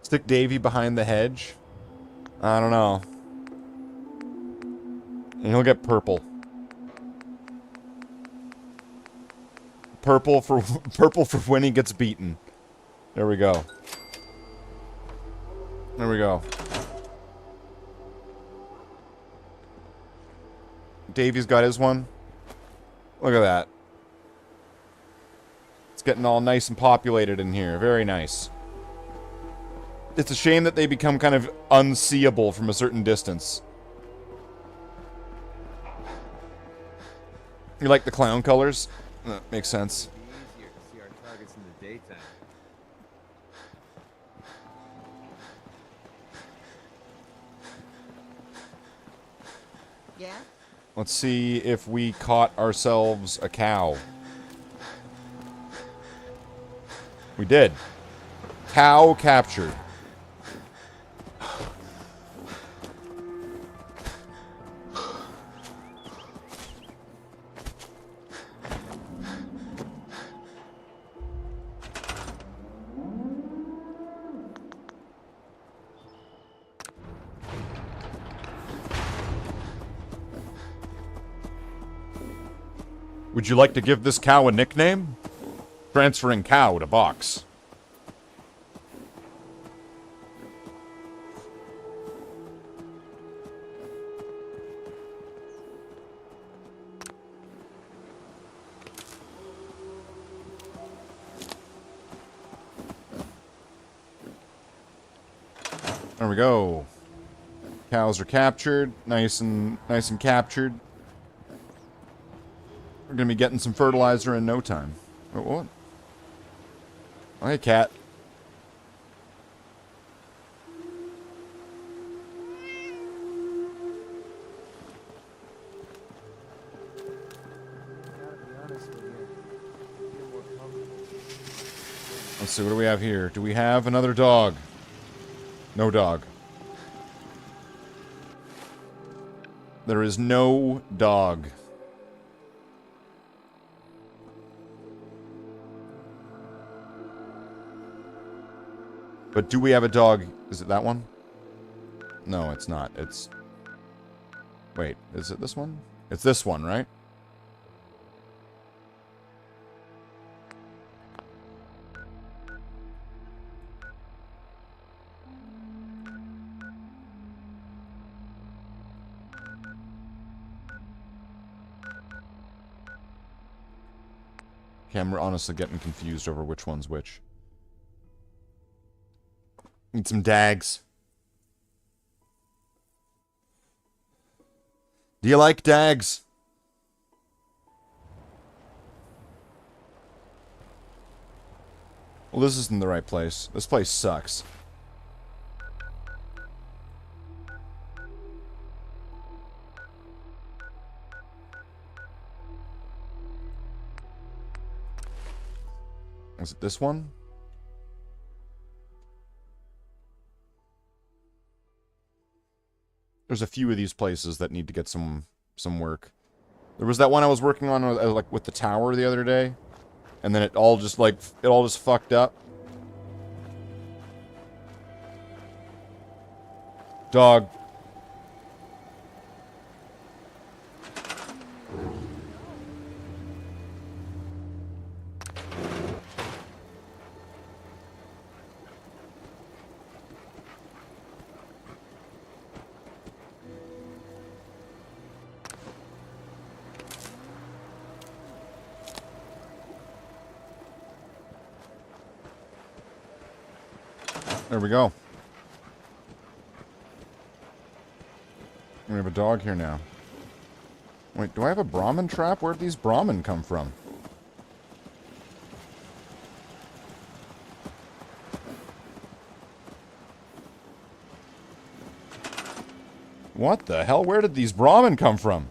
Stick Davy behind the hedge? I don't know. And he'll get purple. Purple for when he gets beaten. There we go. There we go. Davy's got his one. Look at that. It's getting all nice and populated in here. Very nice. It's a shame that they become kind of unseeable from a certain distance. You like the clown colors? That makes sense. Easier to see our targets in the daytime. Yeah? Let's see if we caught ourselves a cow. We did. Cow captured. Would you like to give this cow a nickname? Transferring cow to box. There we go. Cows are captured. Nice and captured. We're gonna be getting some fertilizer in no time. Oh, what? Oh, hey, cat. honest with you. I feel more comfortable. Let's see, what do we have here? Do we have another dog? No dog. There is no dog. But do we have a dog? Is it that one? No, it's not. It's... Wait, is it this one? It's this one, right? Okay, I'm honestly getting confused over which one's which. Need some dags. Do you like dags? Well, this isn't the right place. This place sucks. Is it this one? There's a few of these places that need to get some work. There was that one I was working on like with the tower the other day, and then it all just fucked up. Dog. There we go. We have a dog here now. Wait, do I have a Brahmin trap? Where'd these Brahmin come from? What the hell? Where did these Brahmin come from?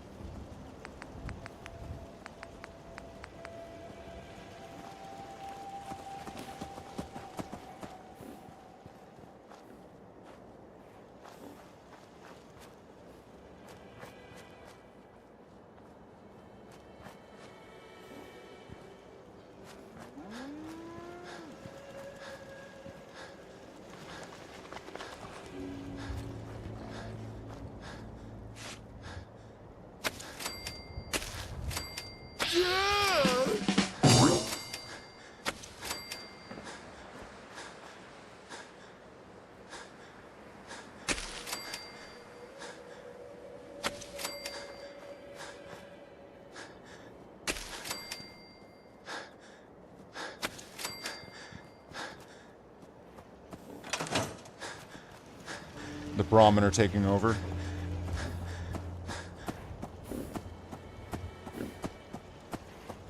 The Brahmin are taking over.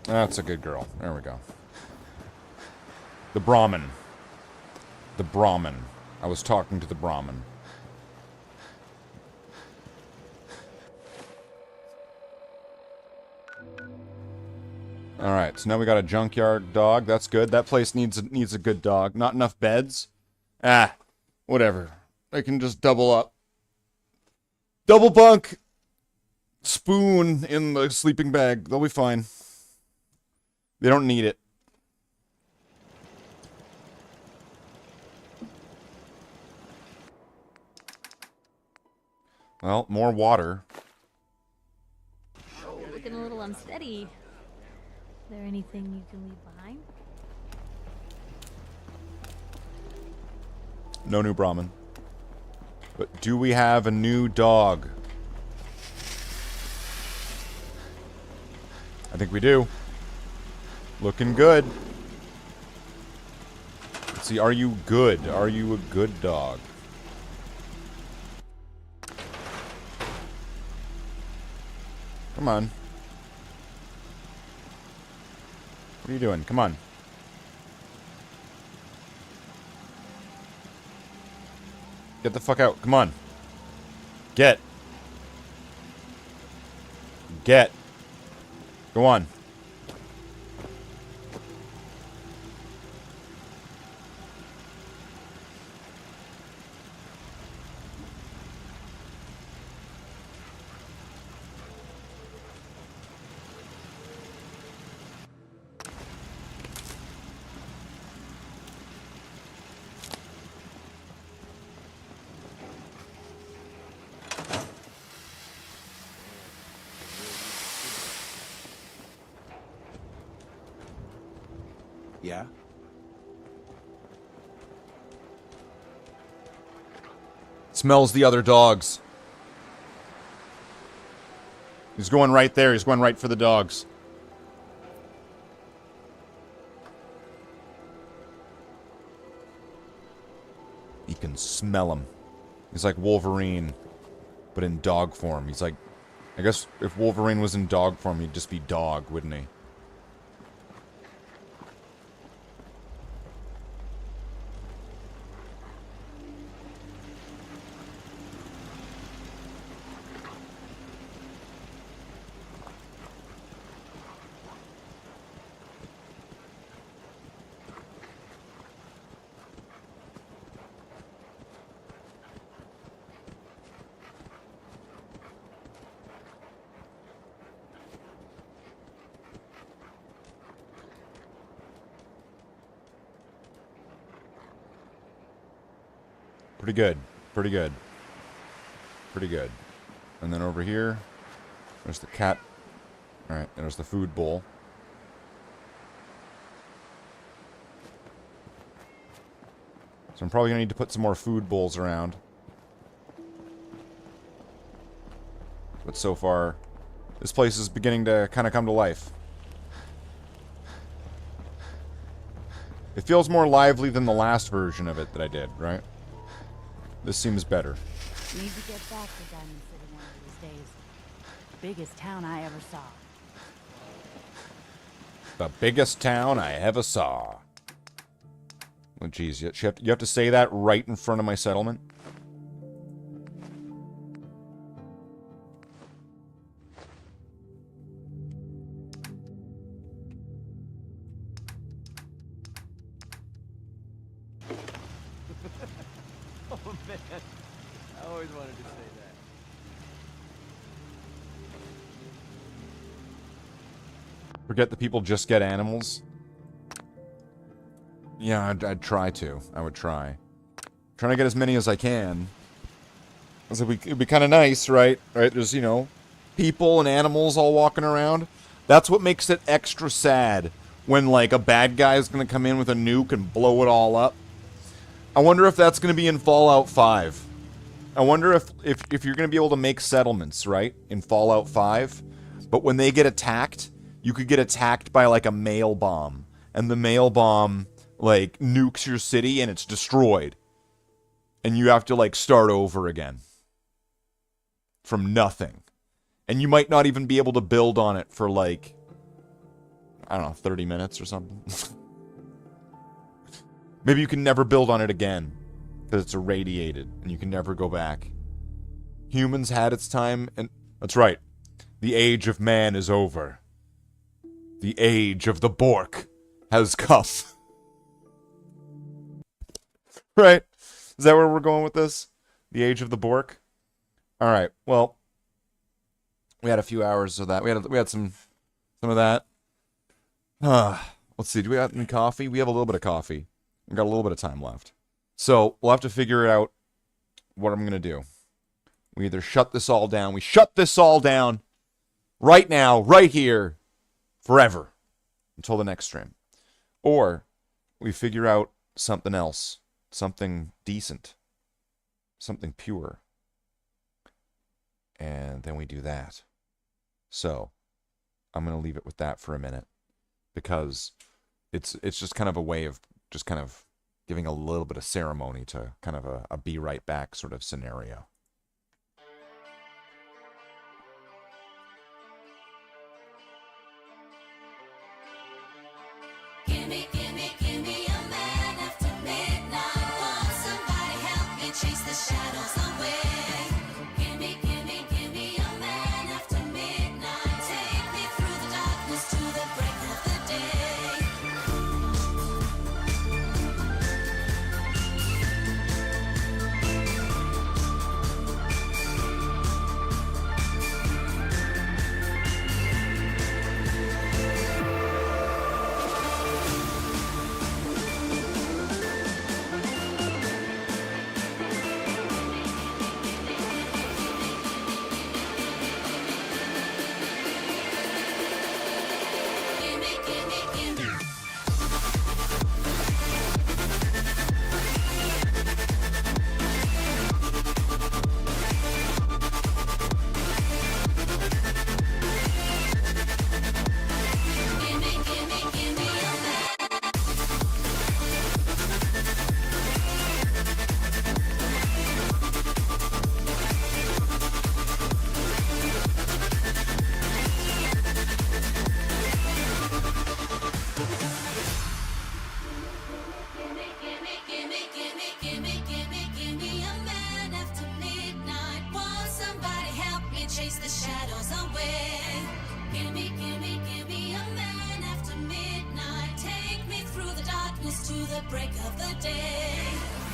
That's a good girl. There we go. The Brahmin. The Brahmin. I was talking to the Brahmin. Alright, so now we got a junkyard dog. That's good. That place needs a good dog. Not enough beds? Ah, whatever. I can just double up. Double bunk! Spoon in the sleeping bag. They'll be fine. They don't need it. Well, more water. You're looking a little unsteady. Is there anything you can leave behind? No new Brahmin. But do we have a new dog? I think we do. Looking good. Let's see, are you good? Are you a good dog? Come on. What are you doing? Come on. Get the fuck out. Come on. Get. Get. Go on. Yeah? Smells the other dogs. He's going right there. He's going right for the dogs. He can smell them. He's like Wolverine, but in dog form. He's like, I guess if Wolverine was in dog form, he'd just be dog, wouldn't he? Pretty good. Pretty good. Pretty good. And then over here, there's the cat. Alright, there's the food bowl. So I'm probably going to need to put some more food bowls around. But so far, this place is beginning to kind of come to life. It feels more lively than the last version of it that I did, right? This seems better. Need to get back to Diamond City one of these days. Biggest town I ever saw. The biggest town I ever saw. Oh, geez, you have to say that right in front of my settlement? Oh man, I always wanted to say that. Forget that people just get animals? Yeah, I'd try to. I would try. Trying to get as many as I can. It'd be kind of nice, right? Right? There's, you know, people and animals all walking around. That's what makes it extra sad when, like, a bad guy is going to come in with a nuke and blow it all up. I wonder if that's going to be in Fallout 5. I wonder if you're going to be able to make settlements, right? In Fallout 5. But when they get attacked, you could get attacked by, like, a mail bomb. And the mail bomb, like, nukes your city and it's destroyed. And you have to, like, start over again. From nothing. And you might not even be able to build on it for, like, I don't know, 30 minutes or something. Maybe you can never build on it again. Because it's irradiated and you can never go back. Humans had its time and... That's right. The age of man is over. The age of the Bork has come. Right? Is that where we're going with this? The age of the Bork? Alright, well... We had a few hours of that. We had some of that. Let's see, do we have any coffee? We have a little bit of coffee. We've got a little bit of time left. So, we'll have to figure out what I'm going to do. We either shut this all down. We shut this all down right now, right here, forever, until the next stream. Or we figure out something else, something decent, something pure. And then we do that. So, I'm going to leave it with that for a minute. Because it's just kind of a way of just kind of giving a little bit of ceremony to kind of a be right back sort of scenario. Gimme a man after midnight. Won't somebody help me chase the shadows away? Gimme a man after midnight. Take me through the darkness to the break of the day. break of the day.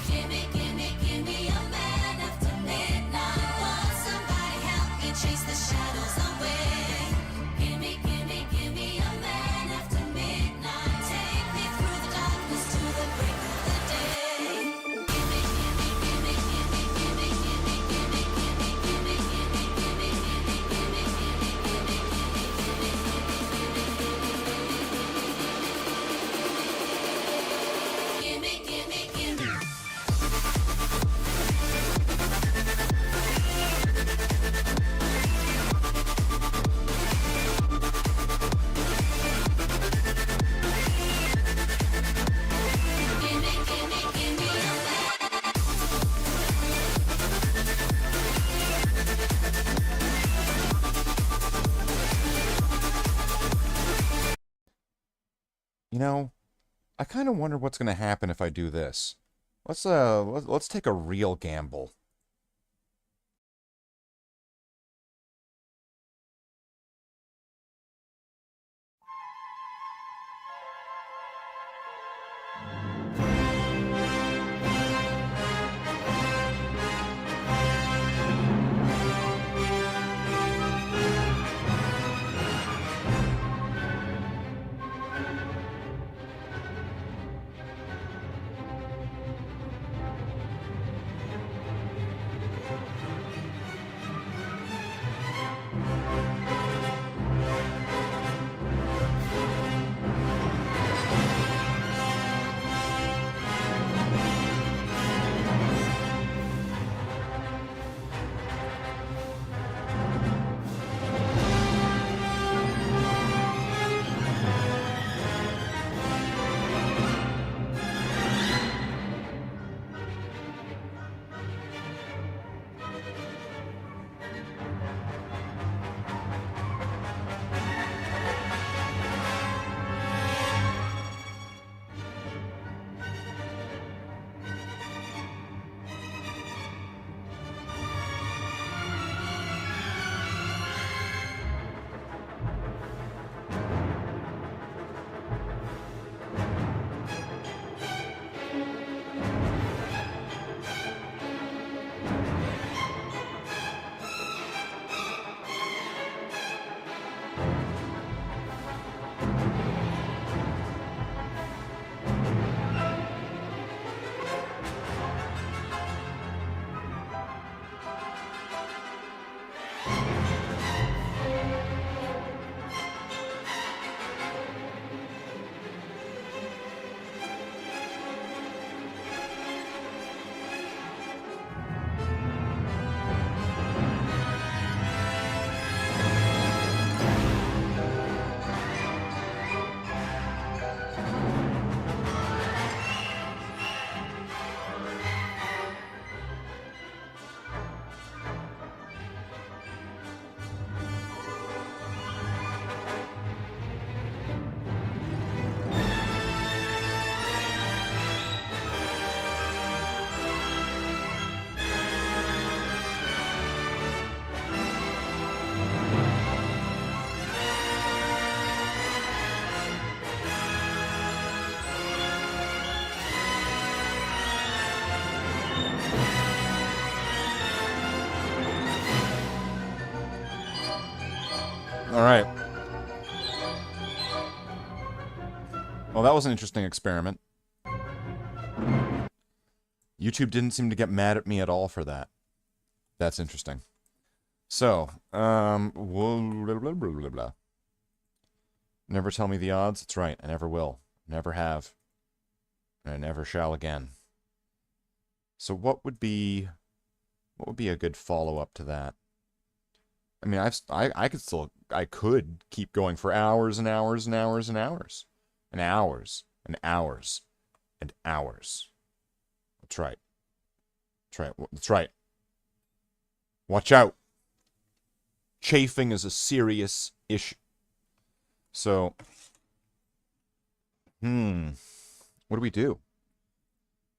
Gimme, gimme, gimme a man after midnight. Won't somebody help me chase the shadows away? Gimme, gimme, gimme a man after midnight. Take me through the darkness to the break of the day. Gimme, gimme, gimme, gimme, gimme, gimme, gimme, gimme, gimme, gimme, gimme, gimme, gimme, gimme, gimme, gimme. You know, I kind of wonder what's going to happen if I do this. Let's take a real gamble. All right. Well, that was an interesting experiment. YouTube didn't seem to get mad at me at all for that. That's interesting. So, blah, blah, blah, blah. Never tell me the odds. That's right. I never will. Never have. And I never shall again. So what would be a good follow-up to that? I mean, I could keep going for hours and hours and hours and hours. And hours and hours and hours. That's right. That's right. That's right. Watch out. Chafing is a serious issue. So, what do we do?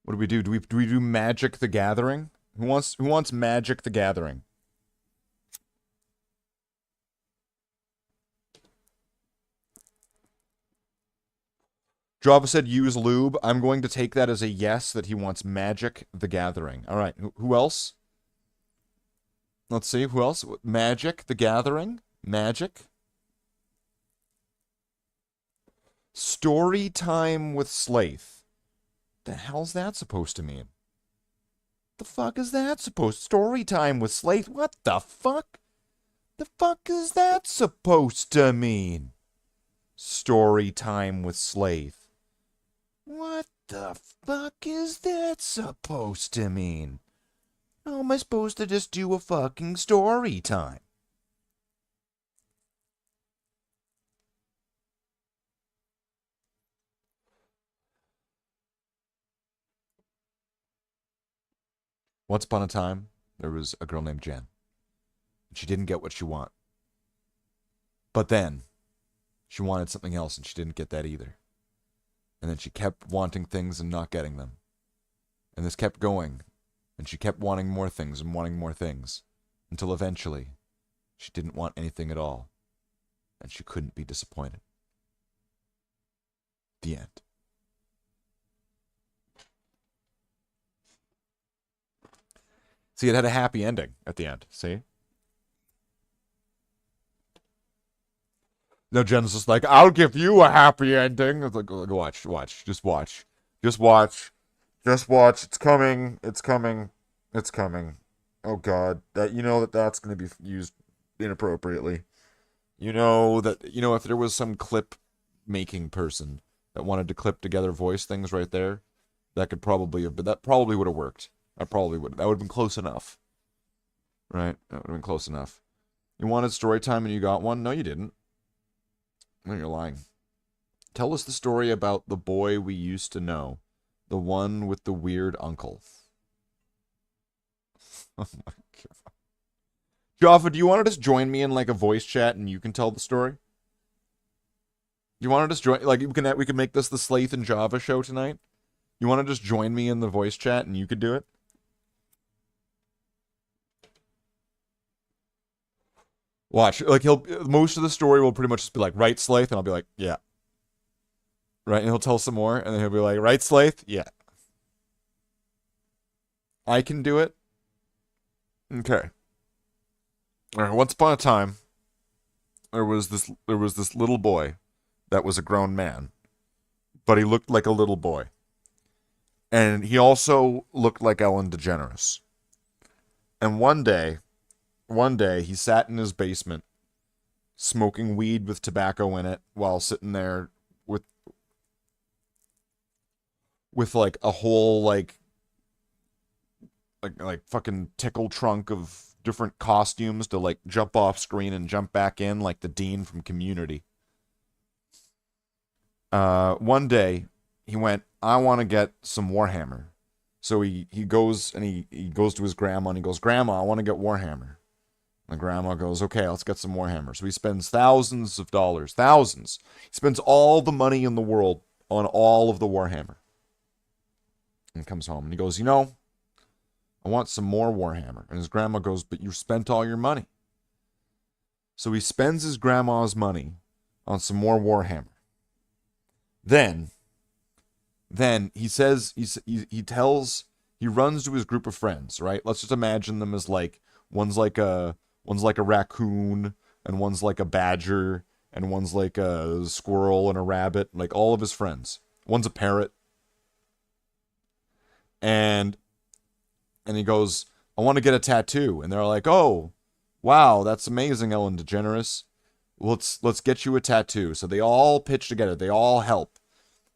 What do we do? Do we do Magic the Gathering? Who wants Magic the Gathering? Java said use lube. I'm going to take that as a yes, that he wants Magic the Gathering. All right, who else? Let's see, who else? Magic the Gathering? Magic? Story time with Slaith. The hell's that supposed to mean? The fuck is that supposed? Story time with Slaith? What the fuck? The fuck is that supposed to mean? Story time with Slaith. What the fuck is that supposed to mean? How am I supposed to just do a fucking story time? Once upon a time, there was a girl named Jen. She didn't get what she wanted. But then, she wanted something else, and she didn't get that either. And then she kept wanting things and not getting them. And this kept going. And she kept wanting more things and wanting more things. Until eventually, she didn't want anything at all. And she couldn't be disappointed. The end. See, it had a happy ending at the end. See? No, Jen's just like, I'll give you a happy ending. It's like, watch. Just watch. It's coming. Oh, God. You know that's going to be used inappropriately. You know, if there was some clip-making person that wanted to clip together voice things right there, that probably would have worked. That would have been close enough. Right? That would have been close enough. You wanted story time and you got one? No, you didn't. No, you're lying. Tell us the story about the boy we used to know. The one with the weird uncle. Oh my God. Jaffa, do you want to just join me in like a voice chat and you can tell the story? Do you want to just join, like, we can make this the Slaith and Java show tonight? You want to just join me in the voice chat and you could do it? Watch, like most of the story will pretty much just be like, right, Slaith? And I'll be like, yeah. Right, and he'll tell some more, and then he'll be like, right, Slaith? Yeah. I can do it? Okay. All right, once upon a time, there was this little boy that was a grown man, but he looked like a little boy. And he also looked like Ellen DeGeneres. And one day, he sat in his basement, smoking weed with tobacco in it, while sitting there with like a whole like fucking tickle trunk of different costumes to like jump off screen and jump back in, like the Dean from Community. One day, he went, I want to get some Warhammer. So he goes and he goes to his grandma and he goes, Grandma, I want to get Warhammer. And grandma goes, okay, let's get some Warhammer. So he spends thousands of dollars. Thousands. He spends all the money in the world on all of the Warhammer. And comes home and he goes, I want some more Warhammer. And his grandma goes, but you spent all your money. So he spends his grandma's money on some more Warhammer. Then he says, he runs to his group of friends, right? Let's just imagine them as like, one's like a raccoon, and one's like a badger, and one's like a squirrel and a rabbit, like all of his friends. One's a parrot. And he goes, I want to get a tattoo. And they're like, oh, wow, that's amazing, Ellen DeGeneres. Let's get you a tattoo. So they all pitch together. They all help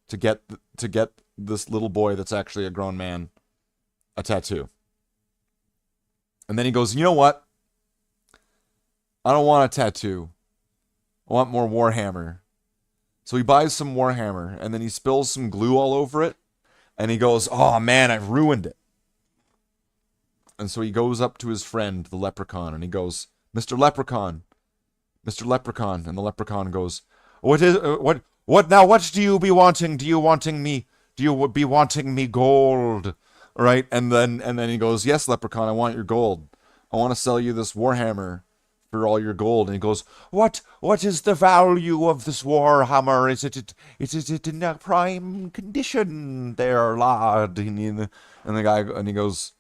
to get this little boy that's actually a grown man a tattoo. And then he goes, you know what? I don't want a tattoo. I want more Warhammer. So he buys some Warhammer, and then he spills some glue all over it. And he goes, oh man, I've ruined it. And so he goes up to his friend, the leprechaun, and he goes, Mr. Leprechaun. And the leprechaun goes, what now, what do you be wanting? Do you be wanting me gold? Right? And then he goes, yes, leprechaun, I want your gold. I want to sell you this Warhammer for all your gold. And he goes, what is the value of this war hammer? Is it in a prime condition there, lad? And the guy, and he goes,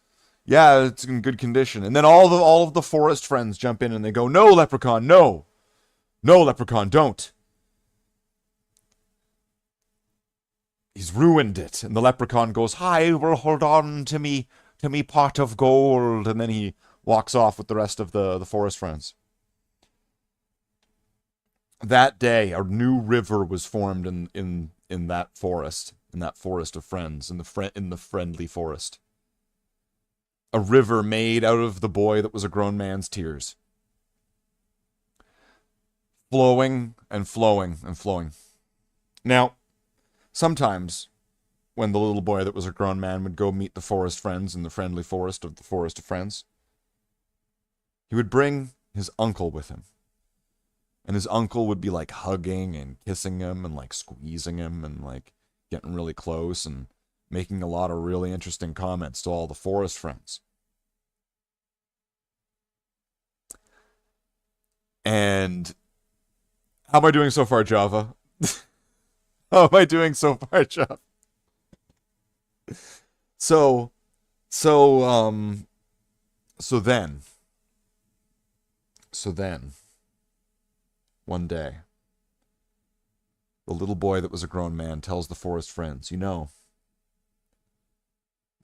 yeah, it's in good condition. And then all of the forest friends jump in and they go, no, Leprechaun, no. No, Leprechaun, don't. He's ruined it. And the Leprechaun goes, I will hold on to me pot of gold. And then he walks off with the rest of the forest friends. That day, a new river was formed in that forest of friends, in the friendly forest. A river made out of the boy that was a grown man's tears. Flowing and flowing and flowing. Now, sometimes, when the little boy that was a grown man would go meet the forest friends in the friendly forest of friends, he would bring his uncle with him. And his uncle would be like hugging and kissing him and like squeezing him and like getting really close and making a lot of really interesting comments to all the forest friends. And how am I doing so far, Java? How am I doing so far, Java? So then, one day, the little boy that was a grown man tells the forest friends, you know,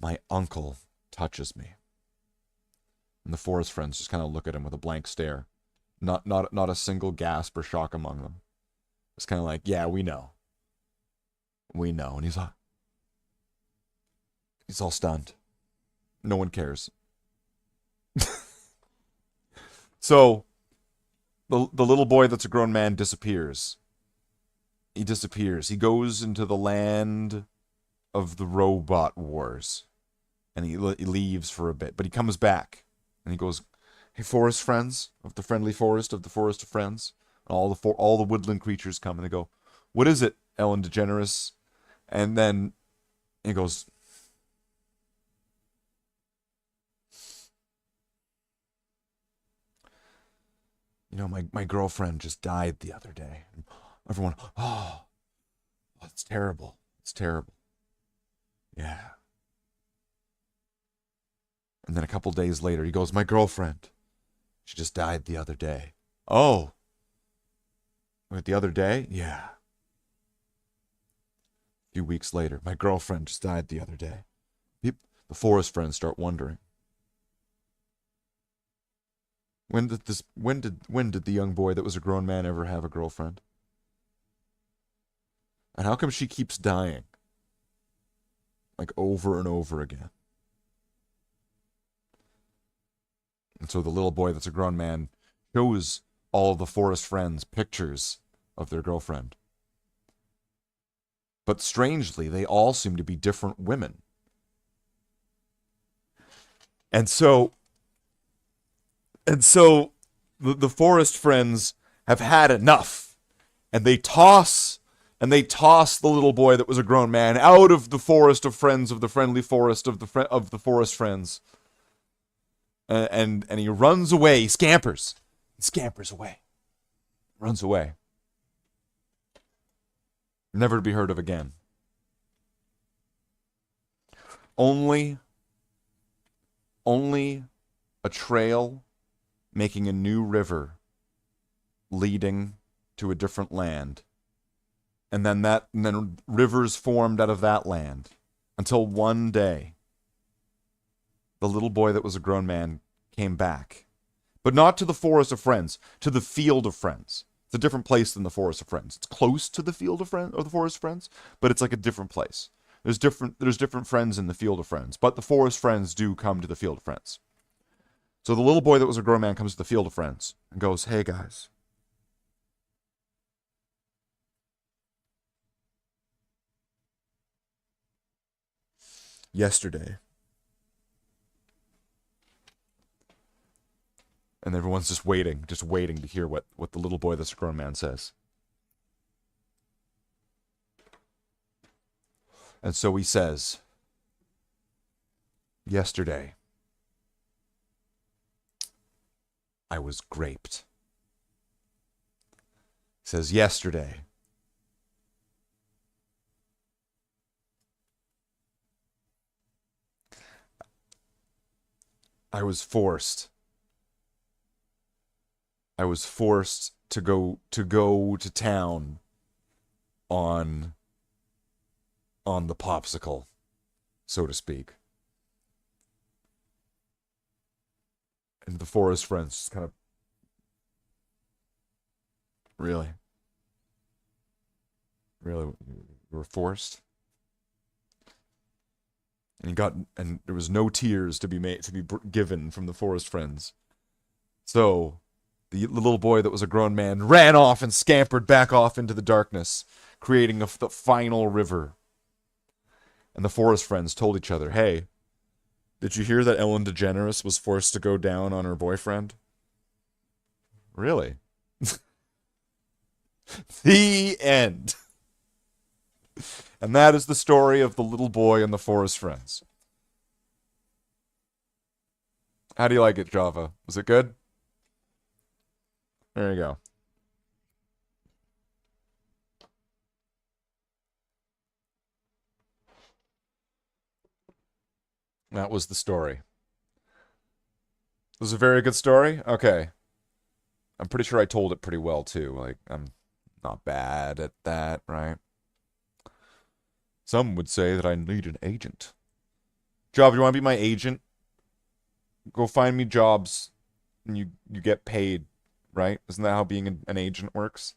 my uncle touches me. And the forest friends just kind of look at him with a blank stare. Not a single gasp or shock among them. It's kind of like, yeah, we know. We know. And he's all stunned. No one cares. So, the little boy that's a grown man disappears. He disappears. He goes into the land of the robot wars. And he leaves for a bit. But he comes back. And he goes, hey, forest friends of the friendly forest of friends. And all the woodland creatures come and they go, what is it, Ellen DeGeneres? And then he goes, you know, my girlfriend just died the other day. And everyone, oh, it's terrible. It's terrible. Yeah. And then a couple days later, he goes, my girlfriend, she just died the other day. Oh. Wait, the other day? Yeah. A few weeks later, my girlfriend just died the other day. The forest friends start wondering. When did the young boy that was a grown man ever have a girlfriend? And how come she keeps dying? Like over and over again. And so the little boy that's a grown man shows all of the forest friends pictures of their girlfriend. But strangely, they all seem to be different women. And so the forest friends have had enough. And they toss the little boy that was a grown man out of the forest of friends of the friendly forest of the forest friends. And he runs away. He scampers away. Runs away. Never to be heard of again. Only a trail making a new river leading to a different land. And then rivers formed out of that land until one day the little boy that was a grown man came back. But not to the forest of friends, to the field of friends. It's a different place than the forest of friends. It's close to the field of friends or the forest of friends, but it's like a different place. There's different friends in the field of friends, but the forest friends do come to the field of friends. So the little boy that was a grown man comes to the field of friends and goes, hey guys. Yesterday. And everyone's just waiting to hear what the little boy that's a grown man says. And so he says, yesterday, I was graped. He says, yesterday, I was forced to go to town on the popsicle, so to speak. And the forest friends just kind of, really? Really? You were forced? And there was no tears to be given from the forest friends. So, the little boy that was a grown man ran off and scampered back off into the darkness, creating the final river. And the forest friends told each other, hey, did you hear that Ellen DeGeneres was forced to go down on her boyfriend? Really? The end. And that is the story of the little boy and the forest friends. How do you like it, Java? Was it good? There you go. That was the story. It was a very good story? Okay. I'm pretty sure I told it pretty well, too. Like, I'm not bad at that, right? Some would say that I need an agent. Java, you want to be my agent? Go find me jobs, and you get paid, right? Isn't that how being an agent works?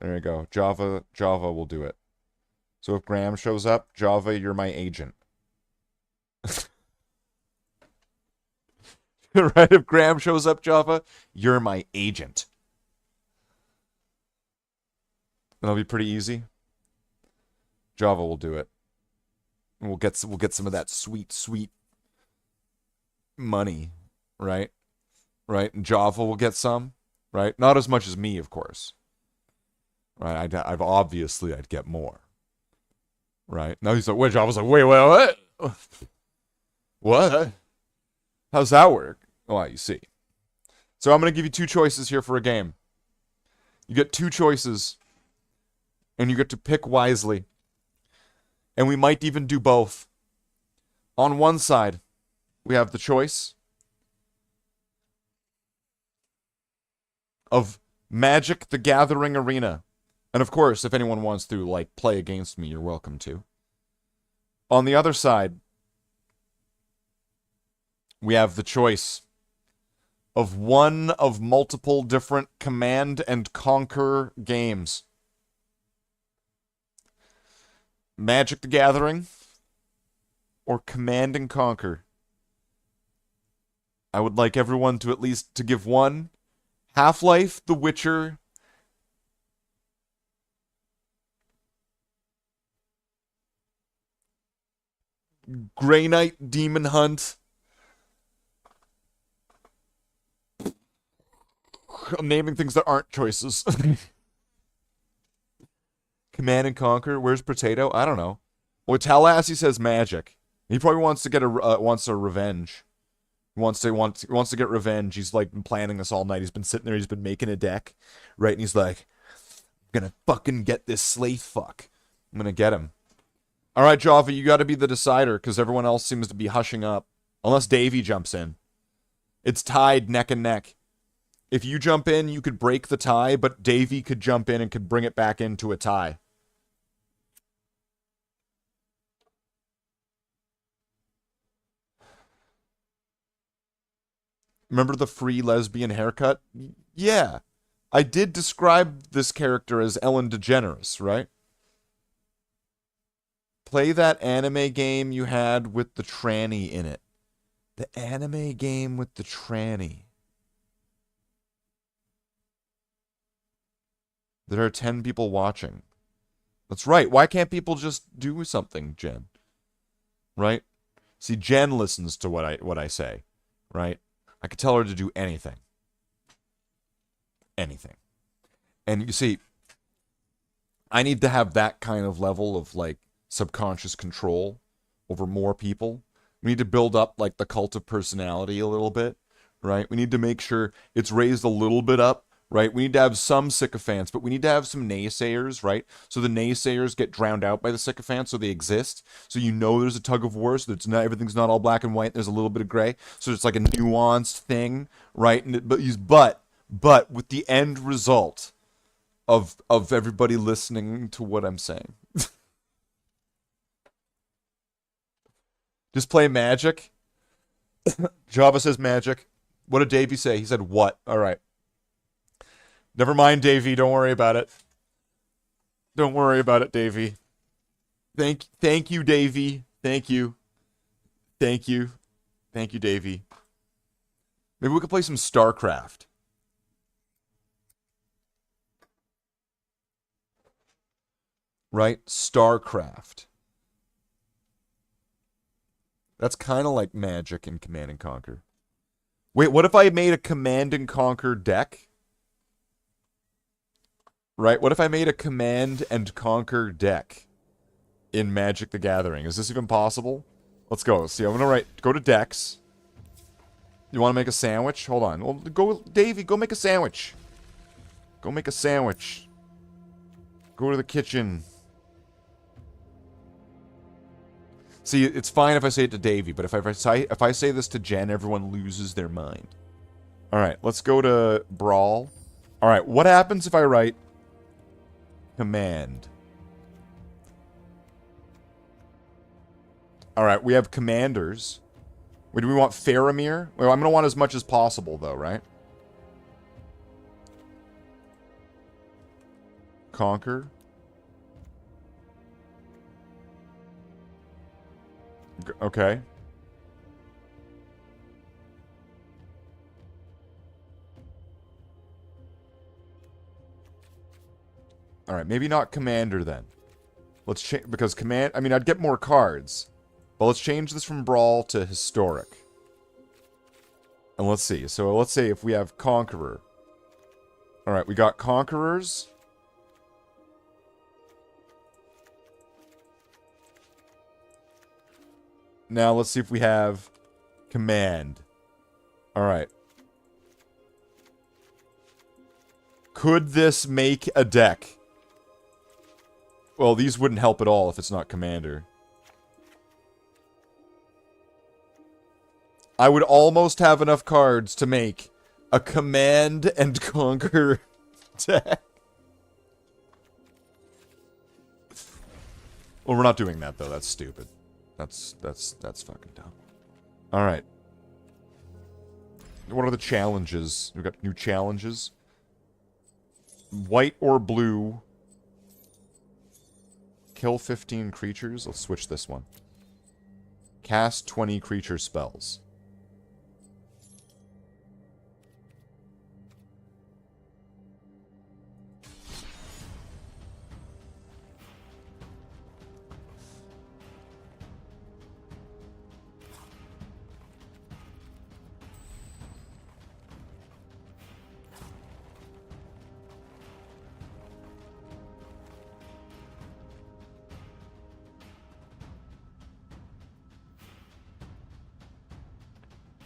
There you go. Java will do it. So if Graham shows up, Java, you're my agent. Right? If Graham shows up, Java, you're my agent. That'll be pretty easy. Java will do it. And we'll get some of that sweet money, right? Right? And Java will get some, right? Not as much as me, of course. Right? I'd get more. Right? Now he's like, wait, Java's like, wait, what? What? How's that work? Well, you see. So I'm going to give you two choices here for a game. You get two choices, and you get to pick wisely. And we might even do both. On one side, we have the choice of Magic the Gathering Arena. And of course, if anyone wants to, like, play against me, you're welcome to. On the other side, we have the choice of one of multiple different Command and Conquer games. Magic the Gathering or Command and Conquer. I would like everyone to at least to give one. Half-Life, The Witcher, Grey Knight, Demon Hunt. I'm naming things that aren't choices. Command and Conquer. Where's Potato? I don't know. Well, Tallahassee says Magic. He probably wants to get wants a revenge. He wants to get revenge. He's like been planning this all night. He's been sitting there. He's been making a deck, right? And he's like, "I'm gonna fucking get this slave fuck. I'm gonna get him." All right, Java, you got to be the decider because everyone else seems to be hushing up, unless Davey jumps in. It's tied neck and neck. If you jump in, you could break the tie, but Davey could jump in and could bring it back into a tie. Remember the free lesbian haircut? Yeah. I did describe this character as Ellen DeGeneres, right? Play that anime game you had with the tranny in it. The anime game with the tranny. There are 10 people watching. That's right. Why can't people just do something, Jen? Right? See, Jen listens to what I say, right? I could tell her to do anything. Anything. And you see, I need to have that kind of level of, like, subconscious control over more people. We need to build up, like, the cult of personality a little bit, right? We need to make sure it's raised a little bit up, right? We need to have some sycophants, but we need to have some naysayers, right? So the naysayers get drowned out by the sycophants, so they exist. So you know there's a tug of war, so it's not, everything's not all black and white. There's a little bit of gray, so it's like a nuanced thing, right? And but with the end result of everybody listening to what I'm saying. Just play Magic. Java says Magic. What did Davey say? He said what? All right. Never mind, Davey. Don't worry about it. Don't worry about it, Davey. Thank you, Davey. Thank you. Thank you. Thank you, Davey. Maybe we could play some StarCraft. Right? StarCraft. That's kind of like Magic and Command and Conquer. Wait, what if I made a Command and Conquer deck? Right? What if I made a Command and Conquer deck in Magic the Gathering? Is this even possible? Let's go. See, I'm going to go to decks. You want to make a sandwich? Hold on. Well, go, Davey, go make a sandwich. Go make a sandwich. Go to the kitchen. See, it's fine if I say it to Davey, but if I say this to Jen, everyone loses their mind. All right, let's go to Brawl. All right, what happens if I write Command? All right, we have commanders. Wait, do we want Faramir? Well, I'm going to want as much as possible, though, right? Conquer. Okay. All right, maybe not Commander then. Let's change, because Command, I mean, I'd get more cards. But let's change this from Brawl to Historic. And let's see. So let's say if we have Conqueror. All right, we got Conquerors. Now let's see if we have Command. All right. Could this make a deck? Well, these wouldn't help at all if it's not Commander. I would almost have enough cards to make a Command and Conquer deck. Well, we're not doing that, though. That's stupid. That's fucking dumb. Alright. What are the challenges? We've got new challenges. White or blue. Kill 15 creatures. Let's switch this one. Cast 20 creature spells.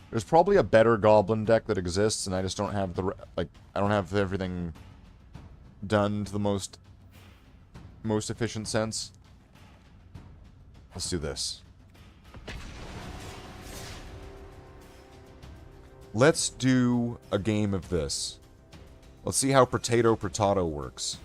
There's probably a better Goblin deck that exists, and I just don't have the, like, I don't have everything done to the most efficient sense. Let's do this. Let's do a game of this. Let's see how Potato Potato works.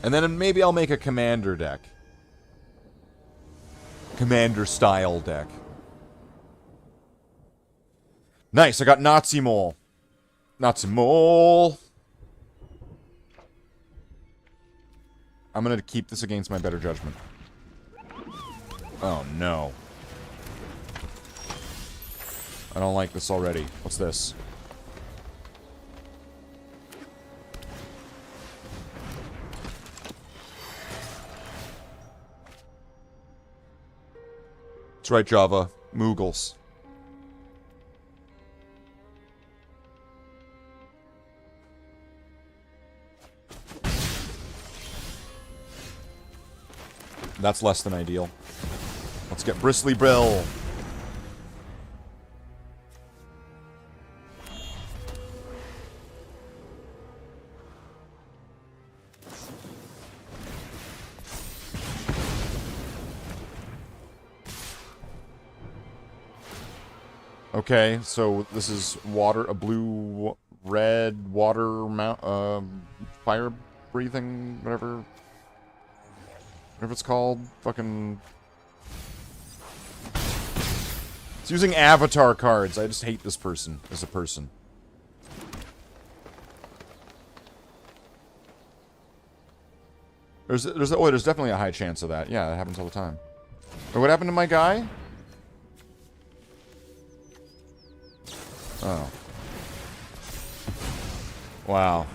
And then maybe I'll make a Commander deck. Commander-style deck. Nice, I got Nazi Mole. Nazi Mole. I'm gonna keep this against my better judgment. Oh, no. I don't like this already. What's this? That's right, Java. Moogles. That's less than ideal. Let's get Bristly Brill. Okay, so this is water, a blue, red water fire breathing, whatever it's called. Fucking. It's using avatar cards. I just hate this person as a person. There's definitely a high chance of that. Yeah, it happens all the time. Wait, what happened to my guy? Oh. Wow.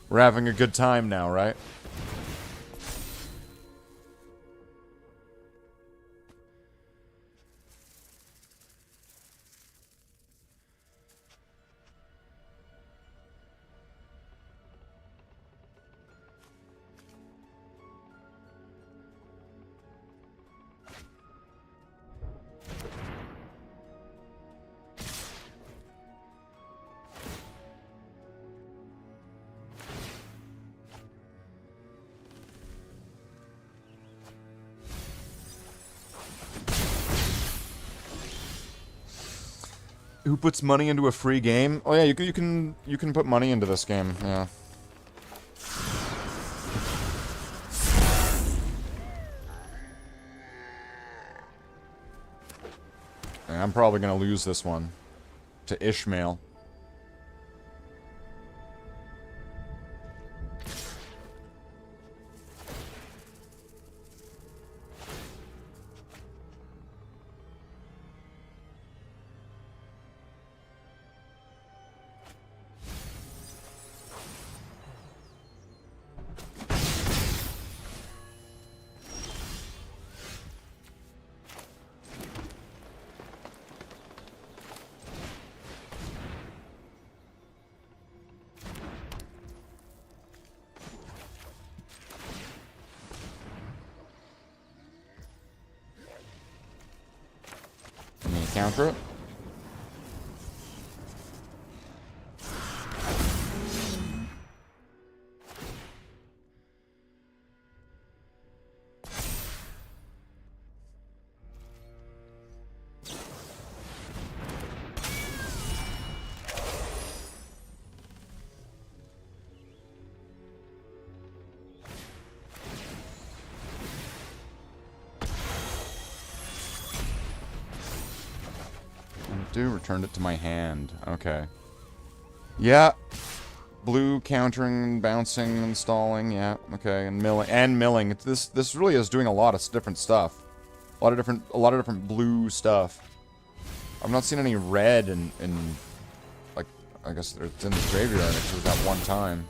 We're having a good time now, right? Who puts money into a free game? Oh yeah, you can put money into this game. Yeah. Yeah, I'm probably gonna lose this one to Ishmael. Counter it. Returned it to my hand. Okay. Yeah. Blue countering, bouncing, and stalling. Yeah. Okay. And milling. This really is doing a lot of different stuff. A lot of different blue stuff. I've not seen any red in like, I guess it's in the graveyard. It was that one time.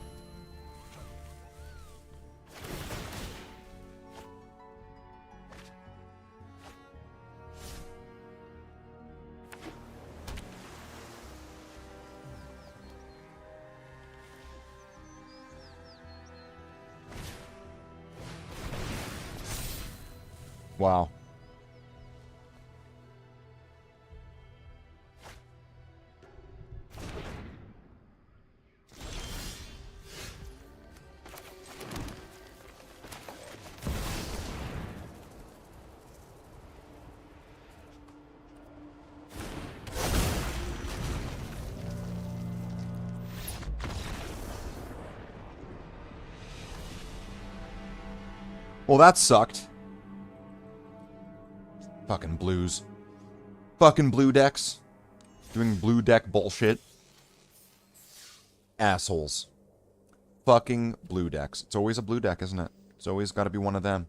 Wow. Well, that sucked. Fucking blues. Fucking blue decks. Doing blue deck bullshit. Assholes. Fucking blue decks. It's always a blue deck, isn't it? It's always gotta be one of them.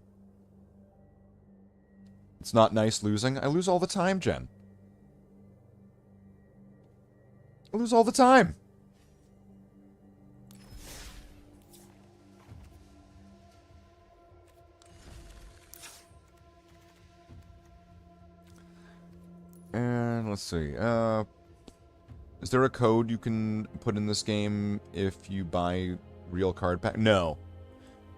It's not nice losing. I lose all the time, Jen. I lose all the time. And let's see. Is there a code you can put in this game if you buy real card pack? No.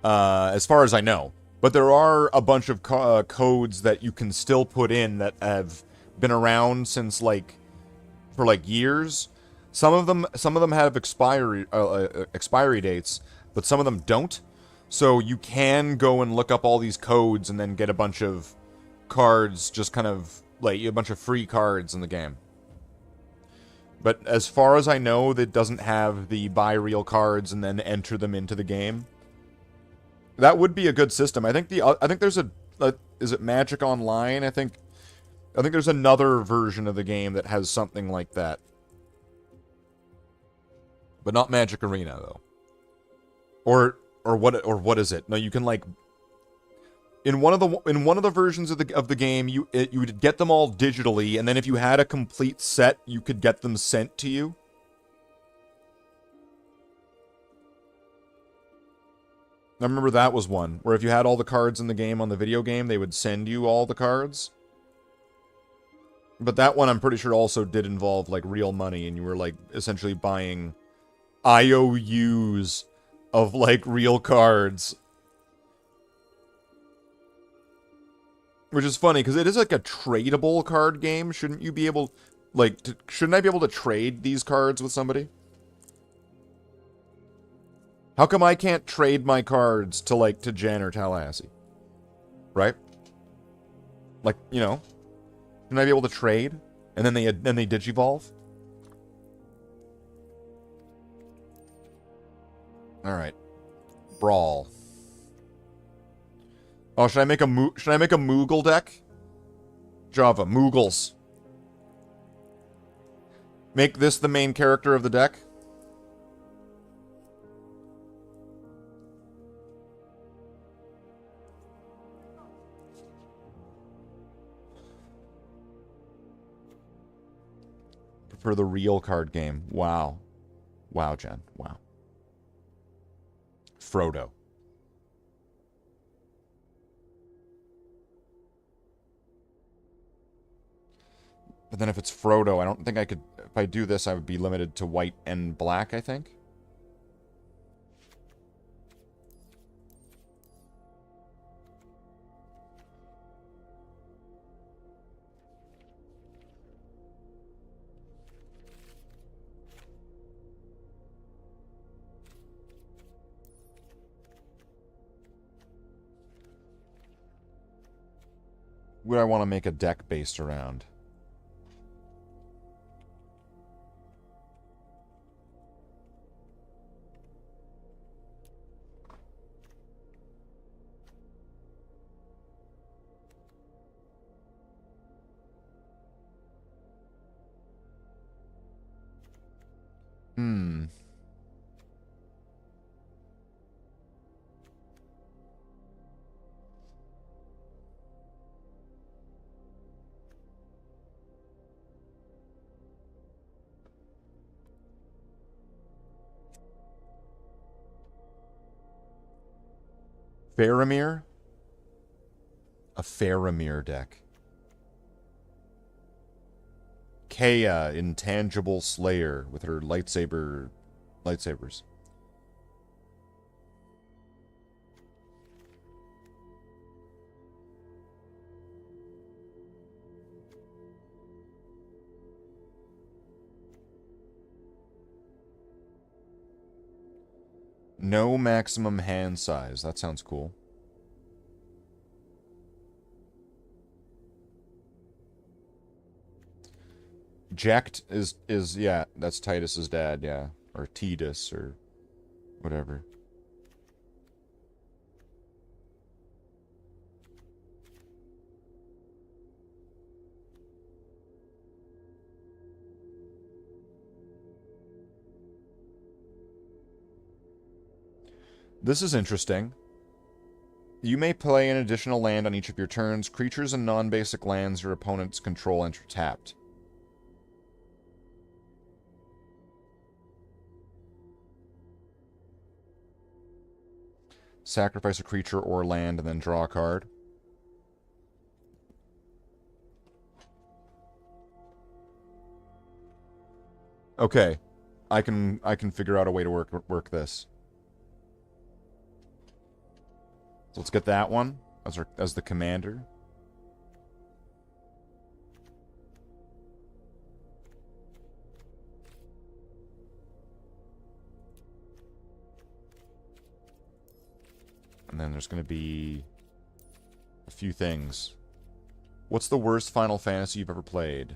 as far as I know. But there are a bunch of codes that you can still put in that have been around since for years. Some of them have expiry dates, but some of them don't. So you can go and look up all these codes and then get a bunch of cards, just kind of like a bunch of free cards in the game. But as far as I know, that doesn't have the buy real cards and then enter them into the game. That would be a good system. I think there's a is it Magic Online? I think there's another version of the game that has something like that. But not Magic Arena though. Or what is it? No, you can in one of the versions of the game, you would get them all digitally, and then if you had a complete set, you could get them sent to you. I remember that was one, where if you had all the cards in the game on the video game, they would send you all the cards. But that one, I'm pretty sure, also did involve, real money, and you were, essentially buying IOUs of, real cards. Which is funny, because it is, a tradable card game. Shouldn't you be able, shouldn't I be able to trade these cards with somebody? How come I can't trade my cards to Jen or Tallahassee? Right? Shouldn't I be able to trade? And then they digivolve? Alright. Brawl. Oh, should I make a Moogle deck? Java, Moogles. Make this the main character of the deck? For the real card game. Wow. Wow, Jen. Wow. Frodo. But then if it's Frodo, I don't think I could... If I do this, I would be limited to white and black, I think. Would I want to make a deck based around? Faramir? A Faramir deck. Kea, Intangible Slayer, with her lightsabers. No maximum hand size. That sounds cool. Jacked is yeah, that's Titus's dad, yeah. Or Titus, or whatever. This is interesting. You may play an additional land on each of your turns. Creatures and non-basic lands your opponents control enter tapped. Sacrifice a creature or land and then draw a card. Okay. I can figure out a way to work this. So let's get that one as the commander. And then there's going to be a few things. What's the worst Final Fantasy you've ever played?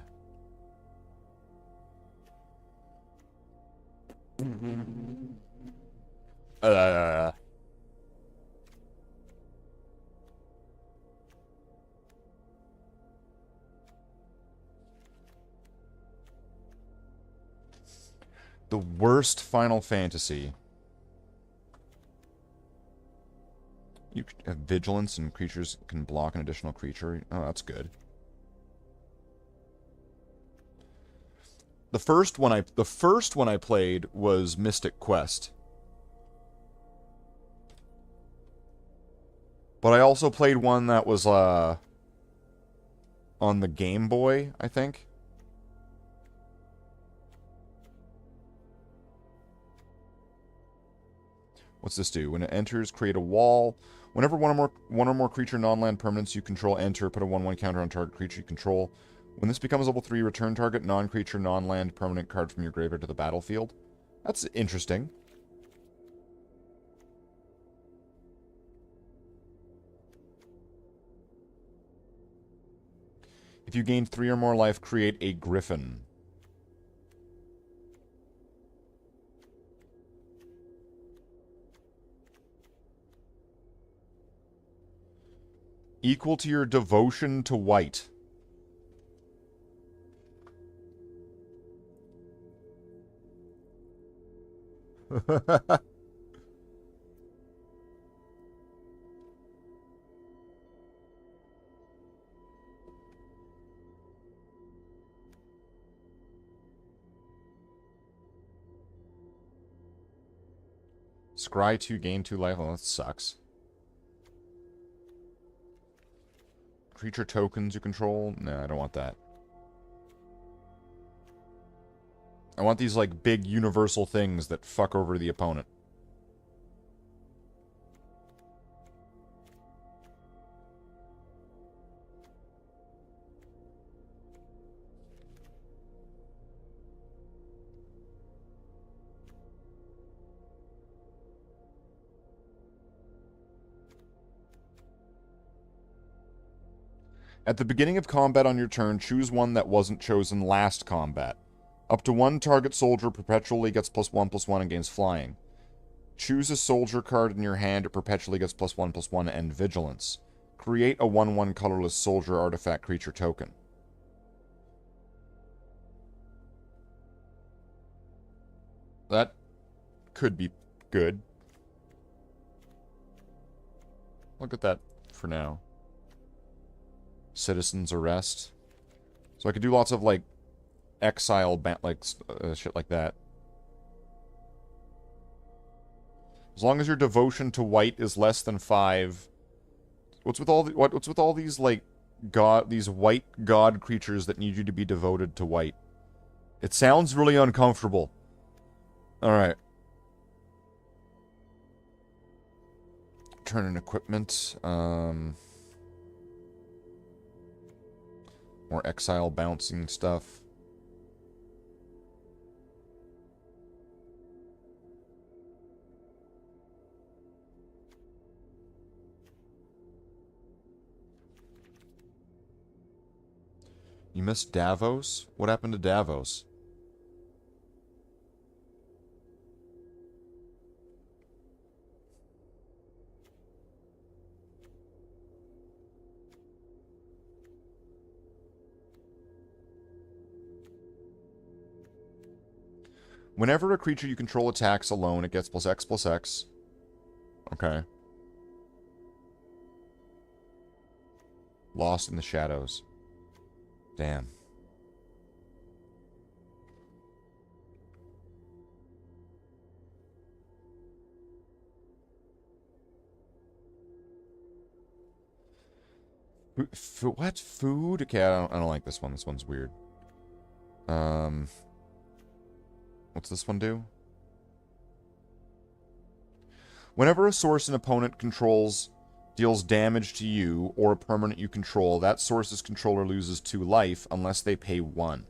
The worst Final Fantasy. You have vigilance and creatures can block an additional creature. Oh, that's good. The first one I played was Mystic Quest. But I also played one that was on the Game Boy, I think. What's this do? When it enters, create a wall. Whenever one or more creature non-land permanents you control enter, put a 1/1 counter on target creature you control. When this becomes level 3, return target non-creature non-land permanent card from your graveyard to the battlefield. That's interesting. If you gain 3 or more life, create a griffin. Equal to your devotion to white. Scry 2, gain 2 life. Oh, that sucks. Creature tokens you control? No, I don't want that. I want these, like, big universal things that fuck over the opponent. At the beginning of combat on your turn, choose one that wasn't chosen last combat. Up to 1 target soldier perpetually gets +1/+1 and gains flying. Choose a soldier card in your hand, it perpetually gets +1/+1 and vigilance. Create a 1/1 colorless soldier artifact creature token. That could be good. Look at that for now. Citizen's arrest. So I could do lots of, like, exile, shit like that. As long as your devotion to white is less than 5. What's with all these, like, these white god creatures that need you to be devoted to white? It sounds really uncomfortable. Alright. Turn in equipment. More exile bouncing stuff. You missed Davos? What happened to Davos? Whenever a creature you control attacks alone, it gets +X/+X. Okay. Lost in the shadows. Damn. What? Food? Okay, I don't like this one. This one's weird. What's this one do? Whenever a source an opponent controls deals damage to you or a permanent you control. That source's controller loses 2 life unless they pay 1.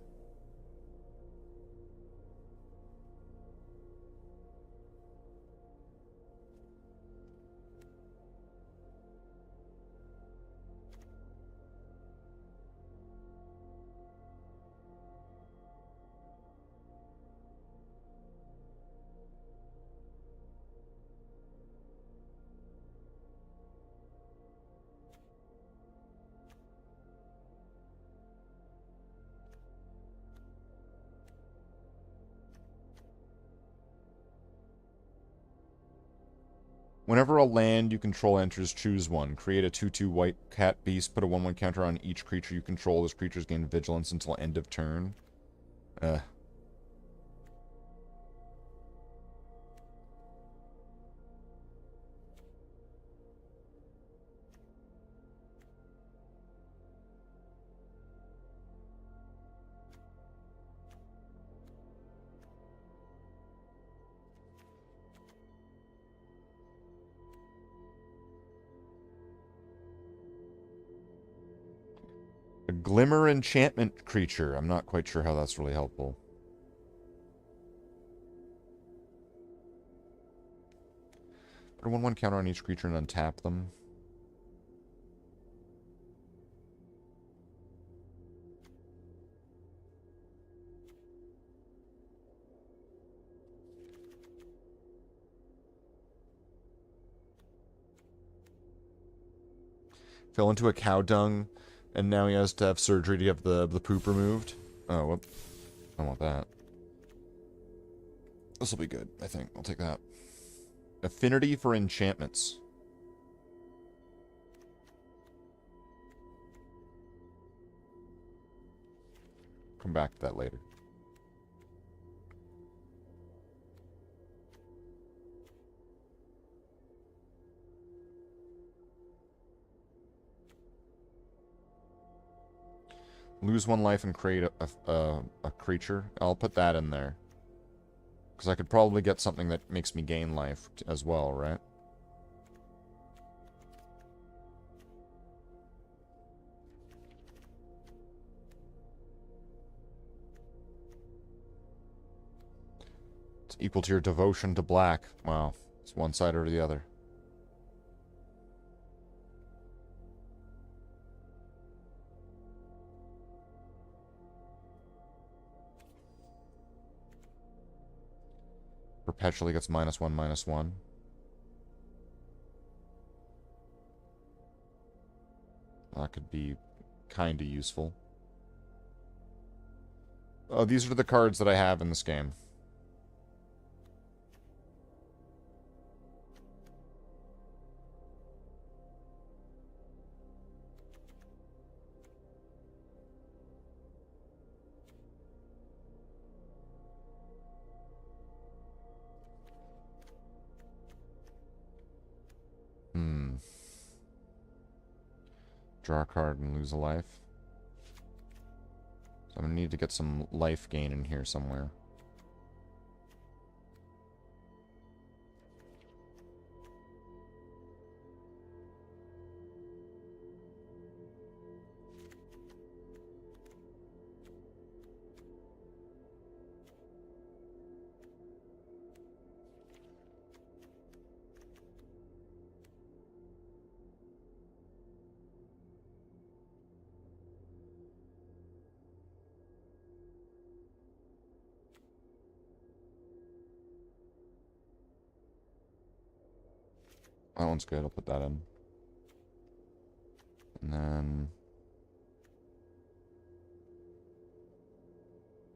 Whenever a land you control enters, choose one. Create a 2/2 white cat beast. Put a 1/1 counter on each creature you control. Those creatures gain vigilance until end of turn. A Glimmer enchantment creature. I'm not quite sure how that's really helpful. Put a 1/1 counter on each creature and untap them. Fell into a cow dung, and now he has to have surgery to have the poop removed. Oh, whoop. I don't want that. This will be good, I think. I'll take that. Affinity for enchantments. Come back to that later. Lose 1 life and create a creature. I'll put that in there. Because I could probably get something that makes me gain life as well, right? It's equal to your devotion to black. Wow. It's one side or the other. Perpetually gets -1/-1. That could be kind of useful. Oh, these are the cards that I have in this game. Draw a card and lose a life. So I'm going to need to get some life gain in here somewhere. That one's good. I'll put that in. And then...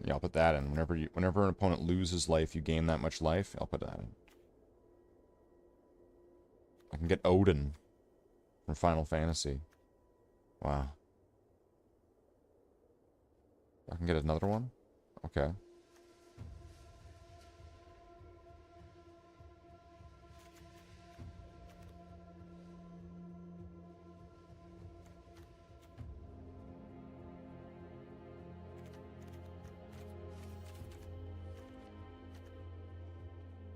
yeah, I'll put that in. Whenever an opponent loses life, you gain that much life. I'll put that in. I can get Odin from Final Fantasy. Wow. I can get another one? Okay.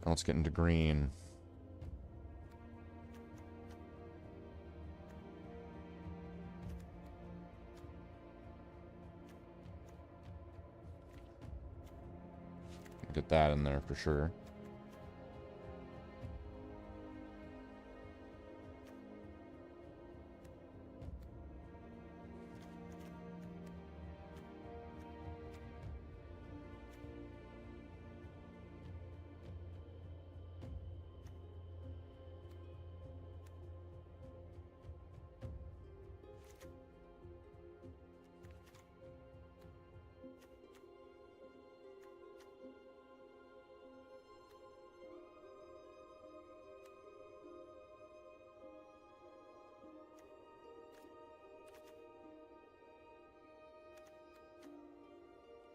Now let's get into green. Get that in there for sure.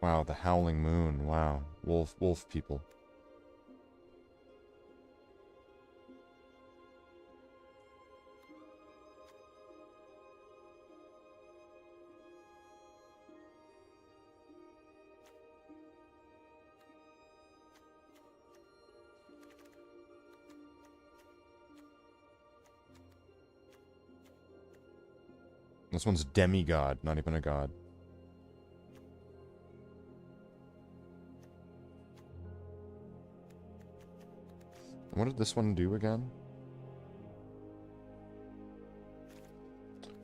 Wow, the Howling Moon. Wow. Wolf people. This one's demigod, not even a god. What did this one do again?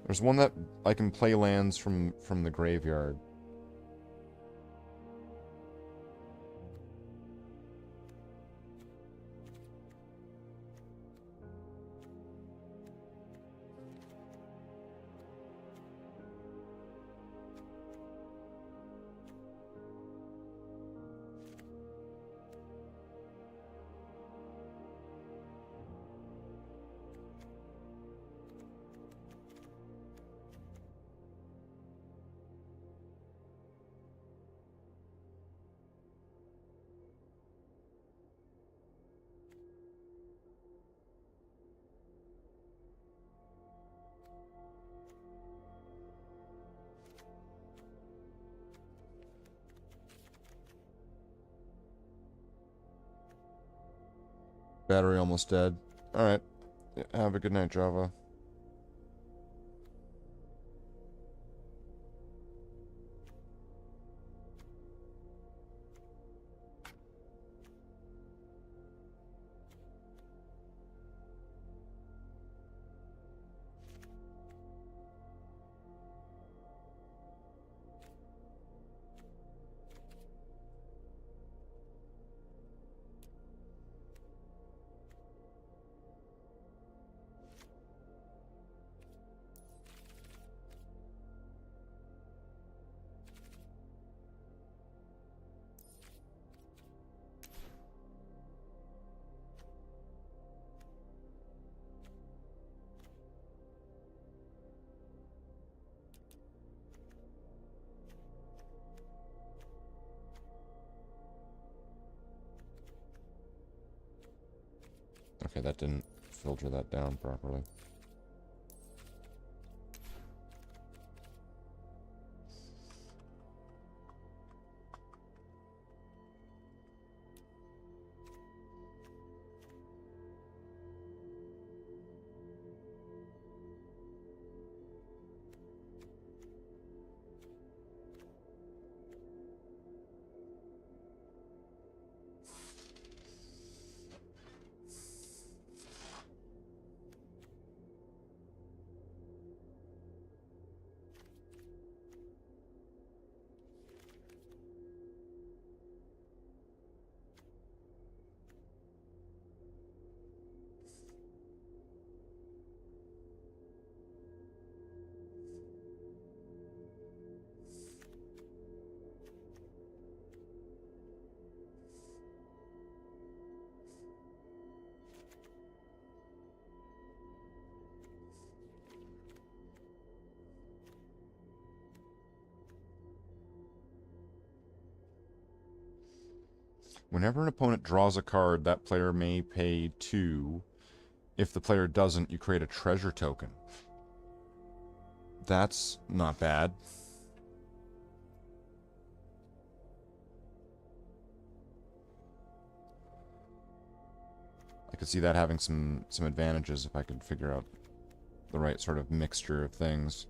There's one that I can play lands from the graveyard. Battery almost dead. Alright. Have a good night, Java. Okay, that didn't filter that down properly. Whenever an opponent draws a card, that player may pay 2. If the player doesn't, you create a treasure token. That's not bad. I could see that having some advantages if I could figure out the right sort of mixture of things.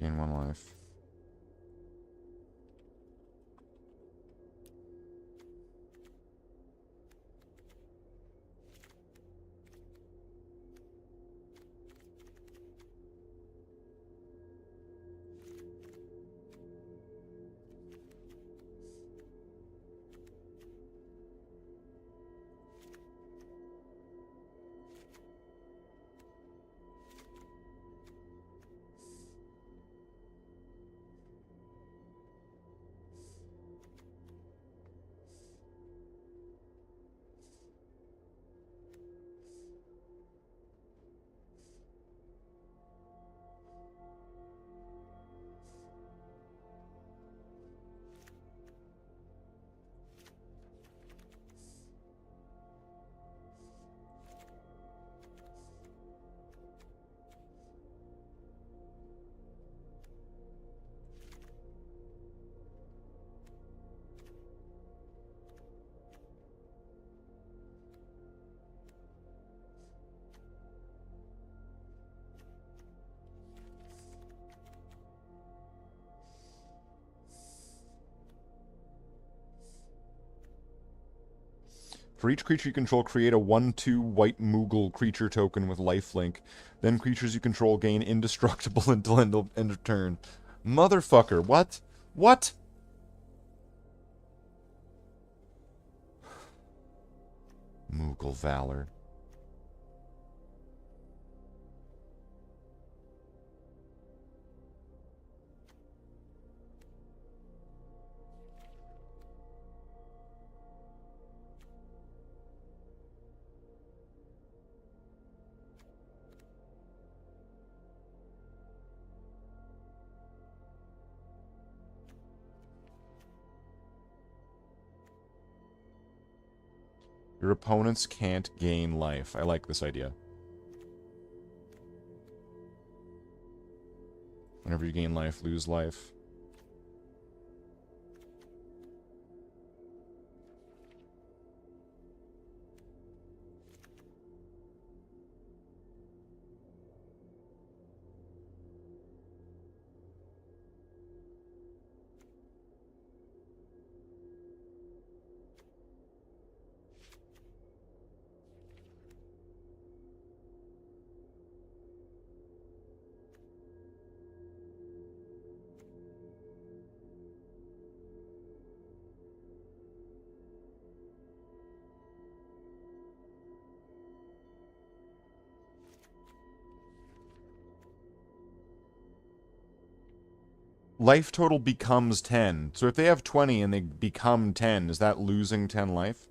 Gain 1 life. For each creature you control, create a 1/2 white Moogle creature token with lifelink. Then creatures you control gain indestructible until end of turn. Motherfucker, what? What? Moogle Valor. Your opponents can't gain life. I like this idea. Whenever you gain life, lose life. Life total becomes 10. So if they have 20 and they become 10, is that losing 10 life?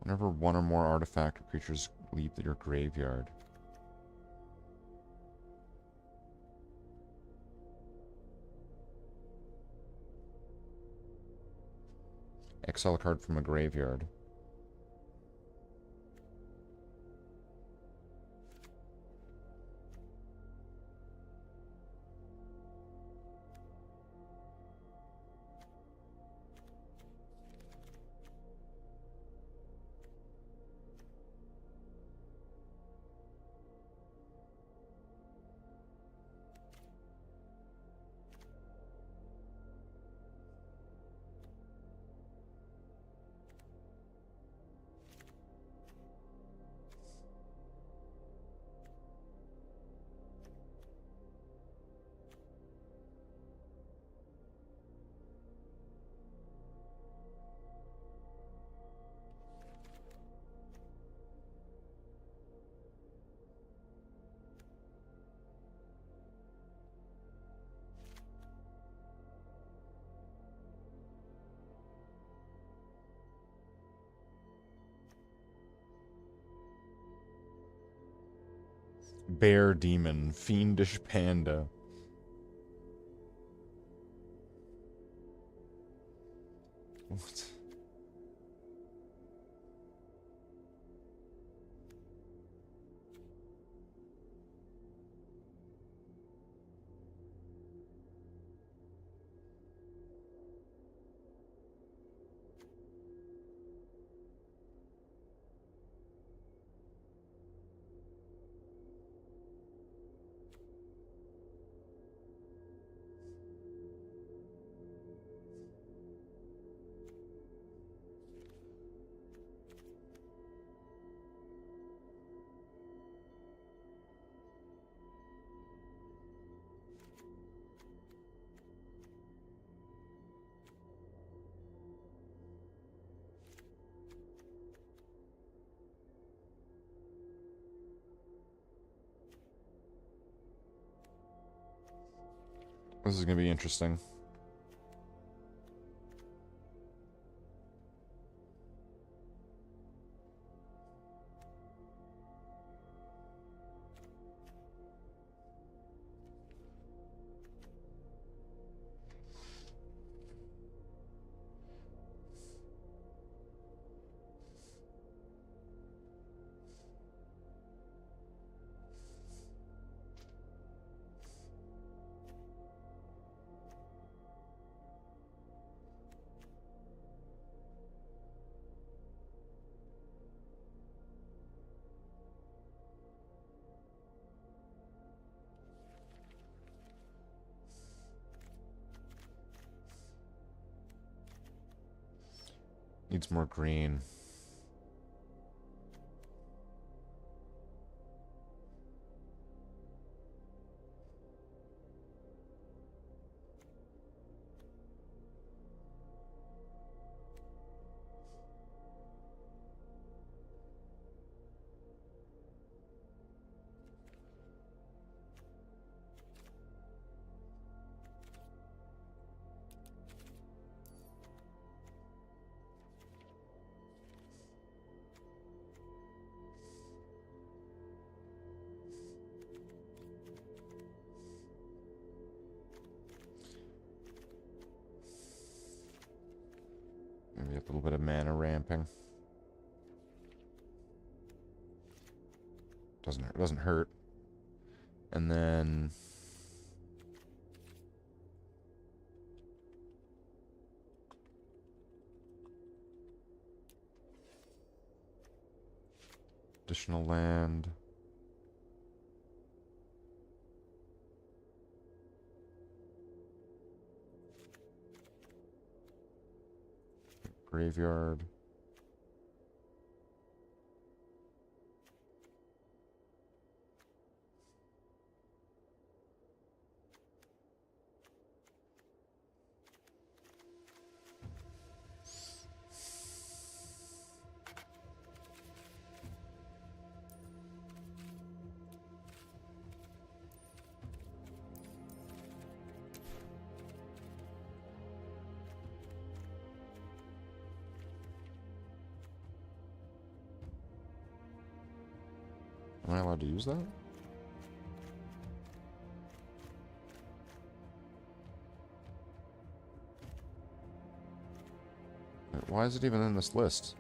Whenever one or more artifact or creatures leave your graveyard. Exile a card from a graveyard. Bear Demon, Fiendish Panda. What? This is gonna be interesting. Needs more green. Maybe a little bit of mana ramping. Doesn't hurt. And then additional land. Graveyard. Am I allowed to use that? Wait, why is it even in this list?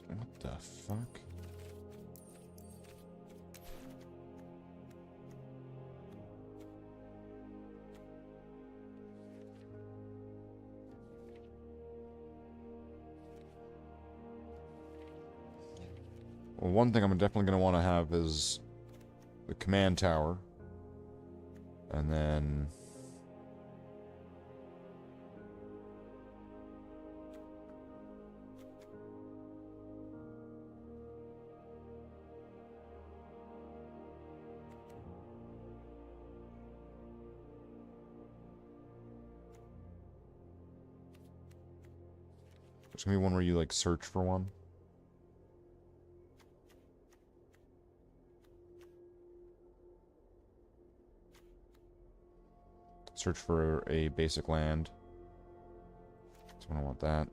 What the fuck? Well, one thing I'm definitely going to want to have is the command tower. And then there's going to be one where you like search for one. Search for a basic land. So I don't want that.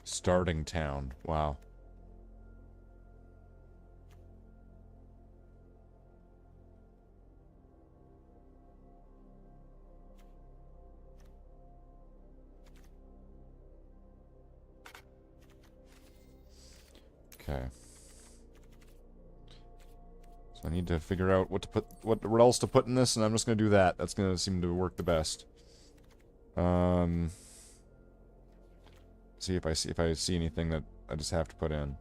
Starting town. Wow. Okay. So I need to figure out what to put, what else to put in this, and I'm just gonna do that. That's gonna seem to work the best. See if I see anything that I just have to put in.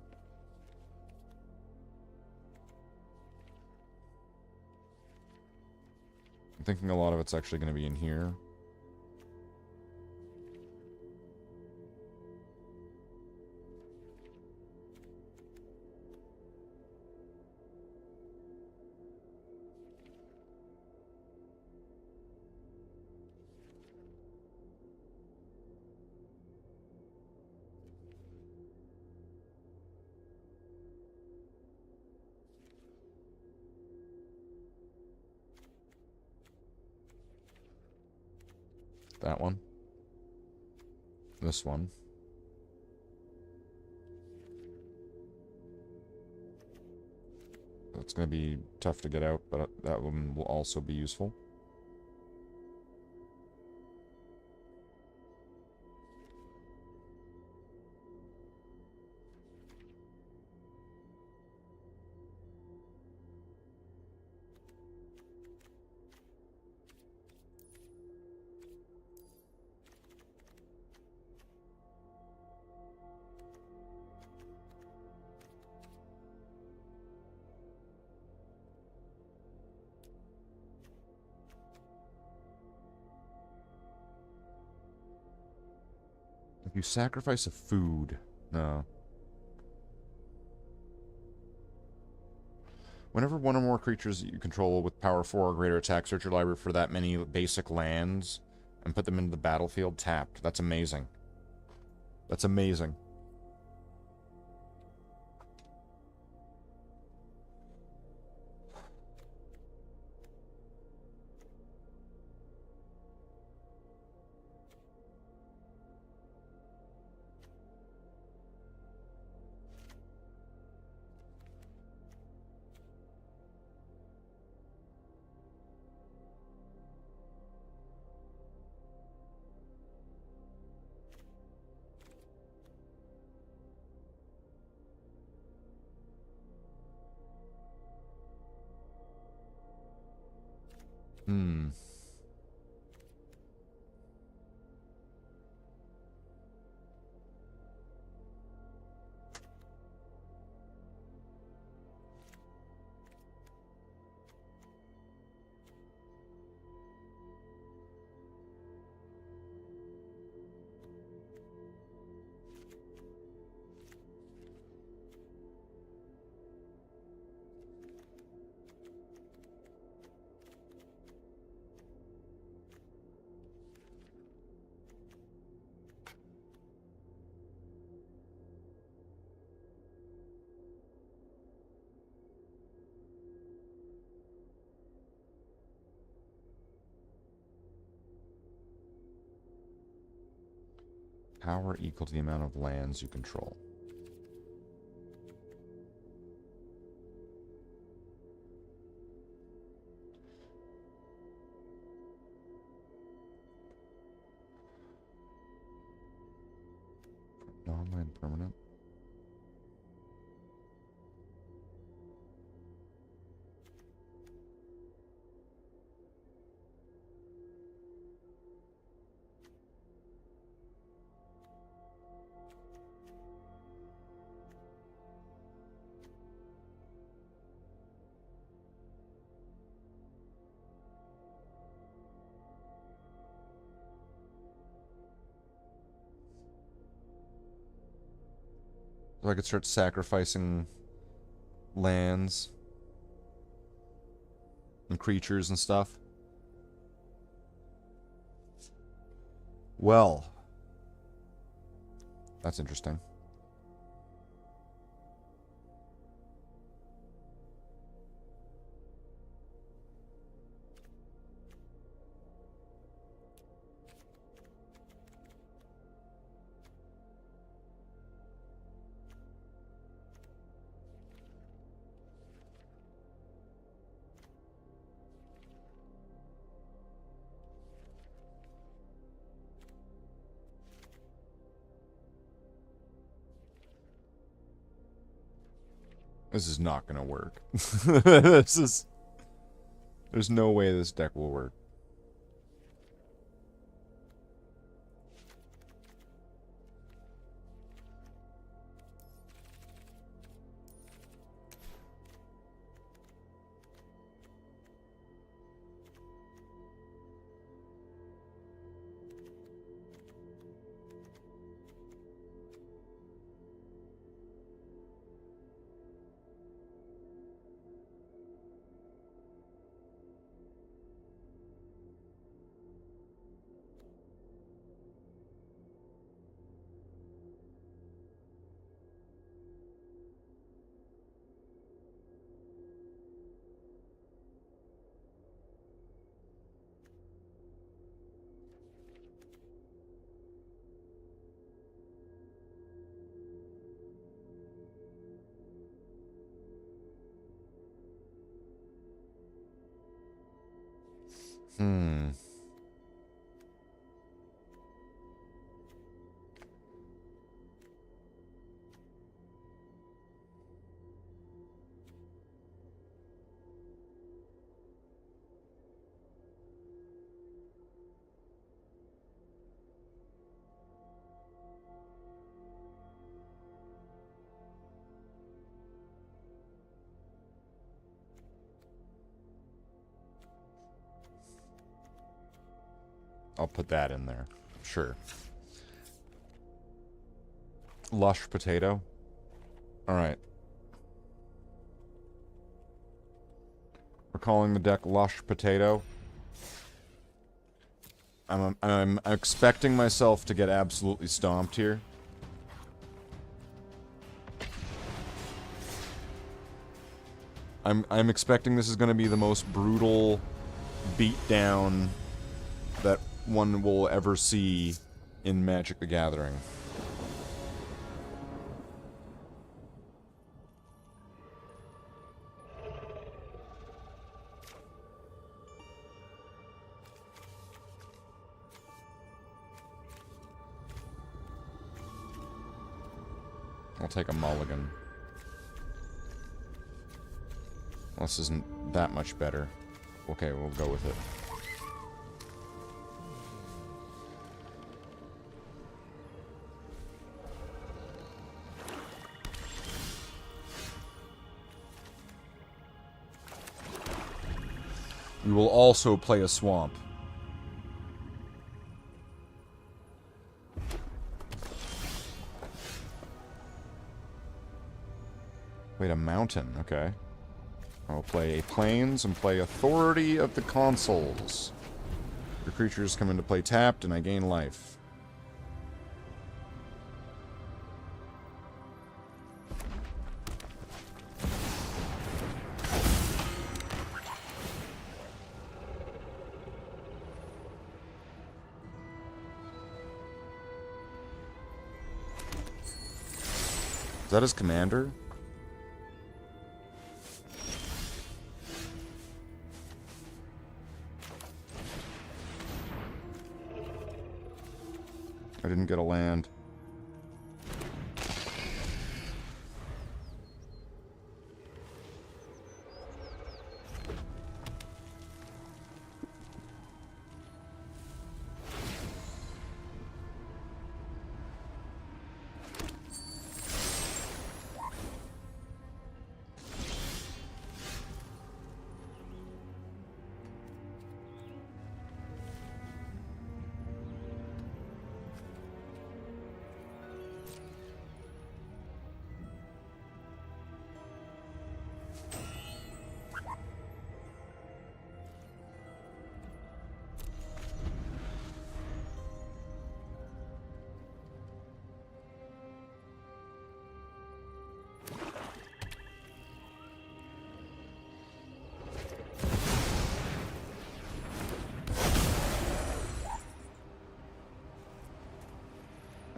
I'm thinking a lot of it's actually going to be in here. That one. This one. That's going to be tough to get out, but that one will also be useful. If you sacrifice a food... No. Whenever one or more creatures that you control with power 4 or greater attack, search your library for that many basic lands and put them into the battlefield tapped. That's amazing. That's amazing. Hmm. Power equal to the amount of lands you control. Non-land permanent. So I could start sacrificing lands and creatures and stuff. Well, that's interesting. This is not gonna work. This is... There's no way this deck will work. I'll put that in there. Sure. Lush potato. Alright. We're calling the deck Lush Potato. I'm expecting myself to get absolutely stomped here. I'm expecting this is going to be the most brutal beatdown that one will ever see in Magic the Gathering. I'll take a mulligan. This isn't that much better. Okay, we'll go with it. We will also play a swamp. Wait, a mountain, okay. I'll play Plains and play Authority of the Consuls. Your creatures come into play tapped and I gain life. Is that his commander? I didn't get a land.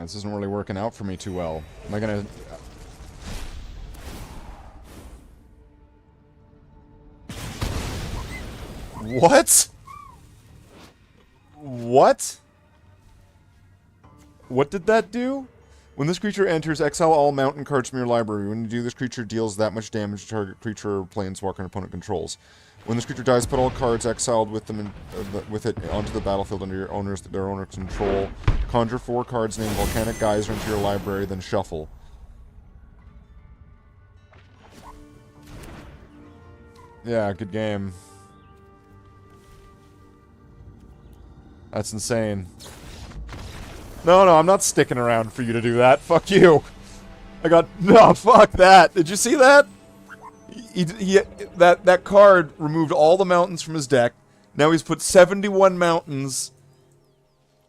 This isn't really working out for me too well. Am I gonna... What? What? What did that do? When this creature enters, exile all mountain cards from your library. When you do, this creature deals that much damage to target creature or planeswalker an opponent controls. When this creature dies, put all cards exiled with them with it onto the battlefield under their owner's control. Conjure 4 cards named Volcanic Geyser into your library, then shuffle. Yeah, good game. That's insane. No, I'm not sticking around for you to do that. Fuck you. No, fuck that. Did you see that? That card removed all the mountains from his deck. Now he's put 71 mountains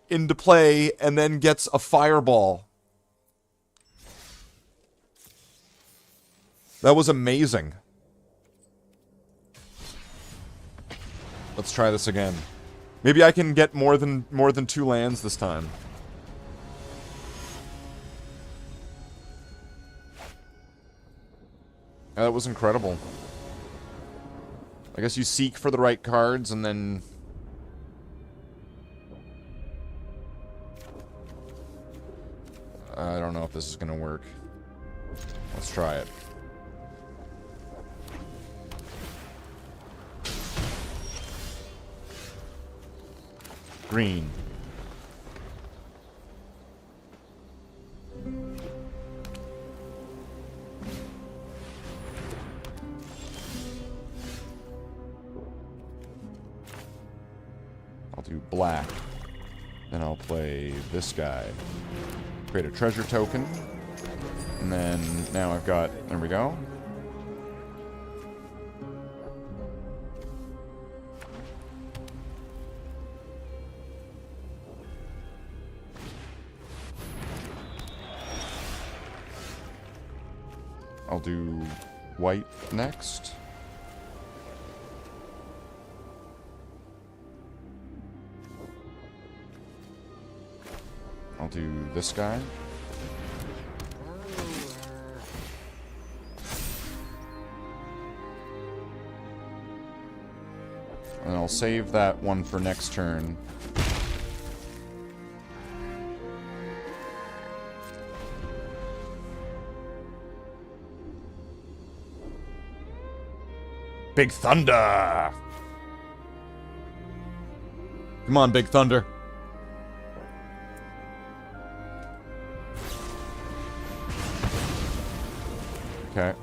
into play and then gets a fireball. That was amazing. Let's try this again. Maybe I can get more than 2 lands this time. That was incredible. I guess you seek for the right cards and then... I don't know if this is gonna work. Let's try it. Green. I'll do black. Then I'll play this guy. Create a treasure token. And then now I've got... There we go. I'll do white next. I'll do this guy. And I'll save that one for next turn. Big Thunder! Come on, Big Thunder. Okay.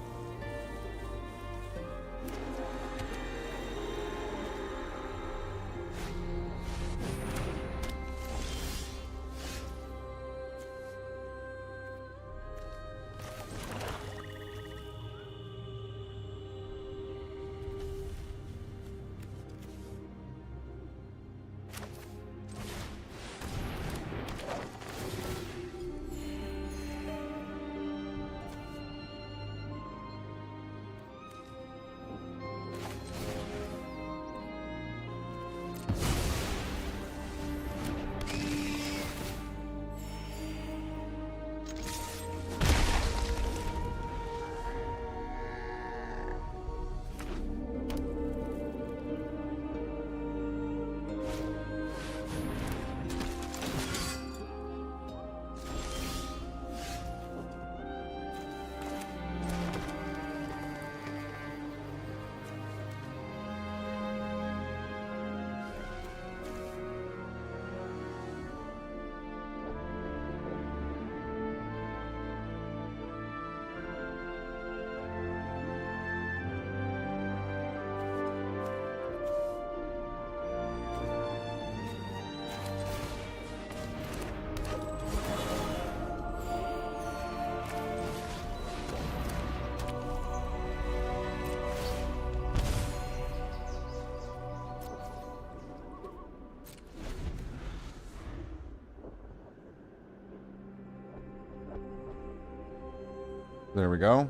There we go.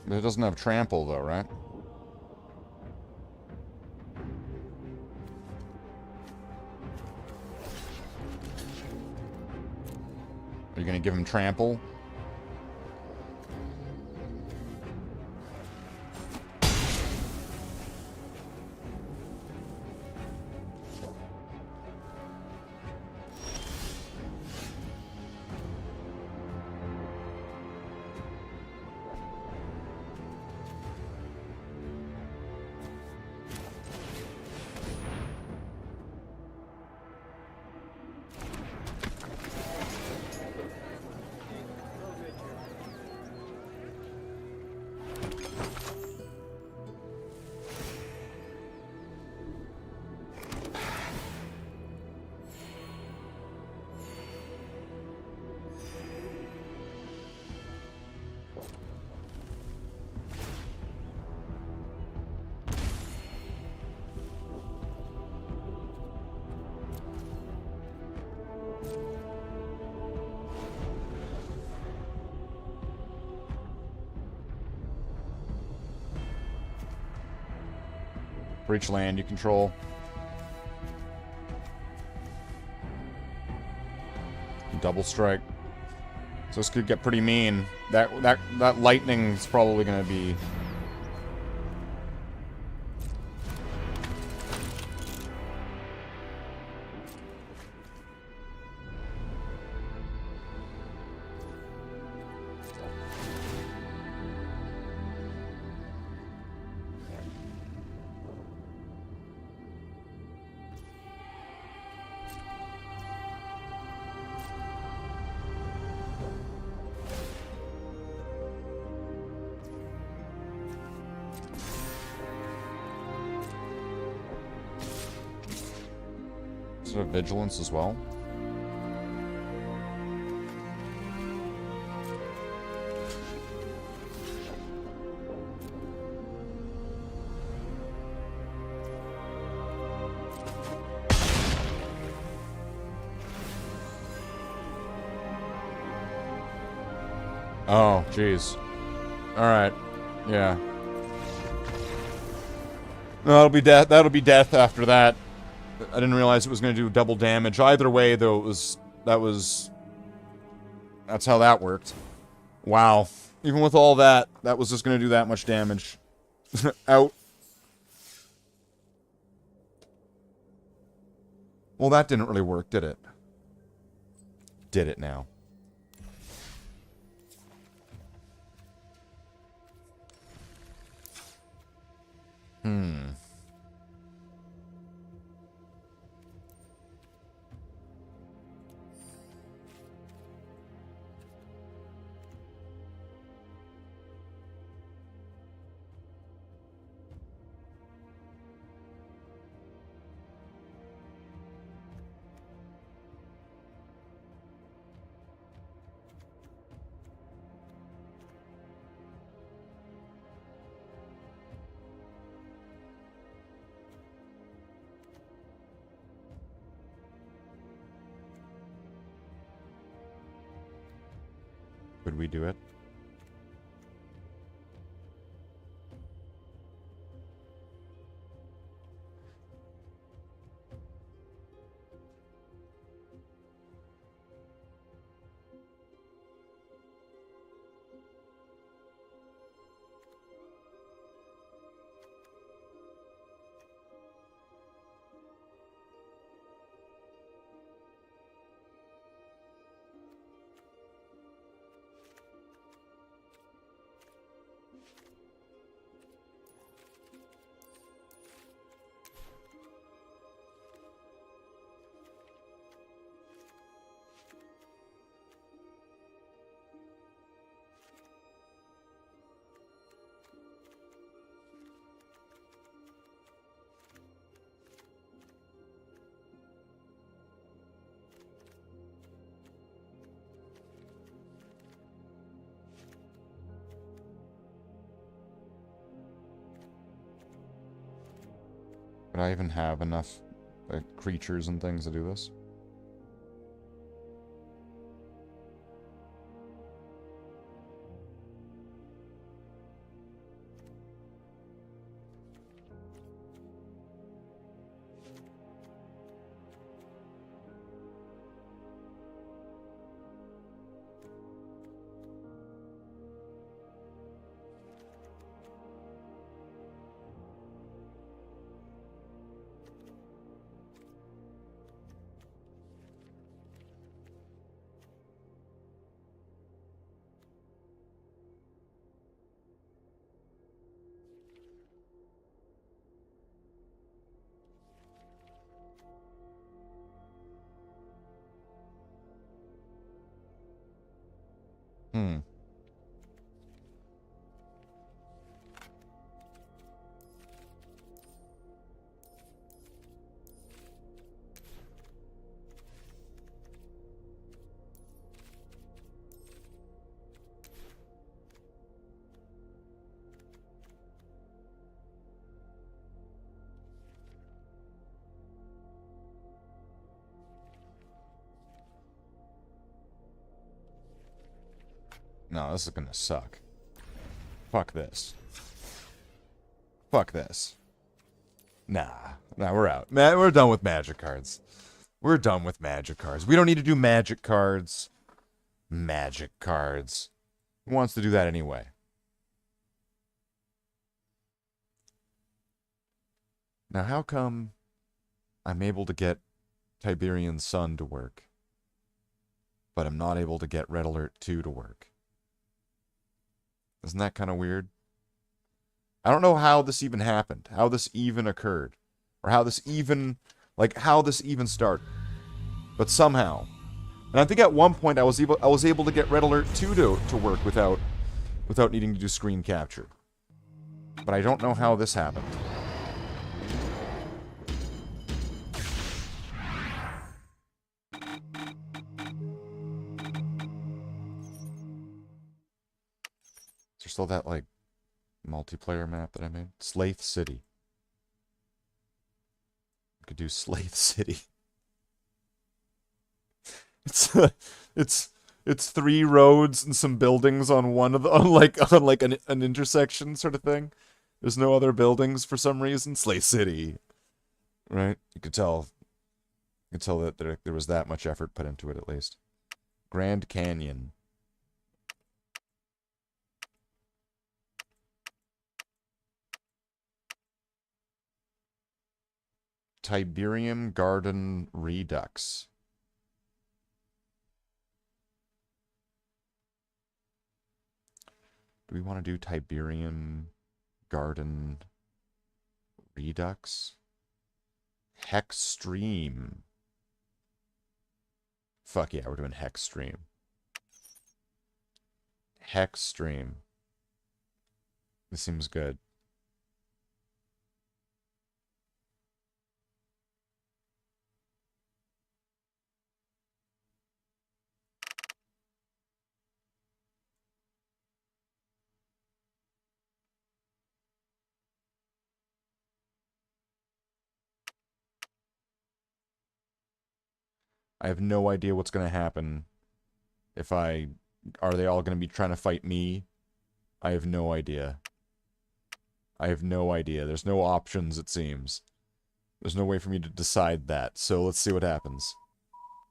But it doesn't have trample though, right? you gonna give him trample? For each land you control. Double strike. So this could get pretty mean. That lightning's probably gonna be... Sort of vigilance as well. Oh, jeez. Alright. Yeah. No, that'll be death. That'll be death after that. I didn't realize it was going to do double damage. Either way, though, that's how that worked. Wow. Even with all that, that was just going to do that much damage. Out. Well, that didn't really work, did it? Did it now? Could we do it? Would I even have enough creatures and things to do this? No, this is gonna suck. Fuck this. Fuck this. Nah, we're out. We're done with magic cards. We're done with magic cards. We don't need to do magic cards. Magic cards. Who wants to do that anyway? Now, how come I'm able to get Tiberian Sun to work, but I'm not able to get Red Alert 2 to work? Isn't that kind of weird? I don't know how this even happened, how this even occurred, or how this even, how this even started. But somehow, and I think at one point I was able to get Red Alert 2 to work without needing to do screen capture. But I don't know how this happened. Is there still that, multiplayer map that I made? Slaith City. I could do Slaith City. It's 3 roads and some buildings on one of the, on an intersection sort of thing. There's no other buildings for some reason. Slaith City. Right? You could tell that there was that much effort put into it at least. Grand Canyon. Tiberium Garden Redux. Do we want to do Tiberium Garden Redux? Hex Stream. Fuck yeah, we're doing Hex Stream. Hex Stream. This seems good. I have no idea what's going to happen if are they all going to be trying to fight me? I have no idea. I have no idea. There's no options, it seems. There's no way for me to decide that, so let's see what happens.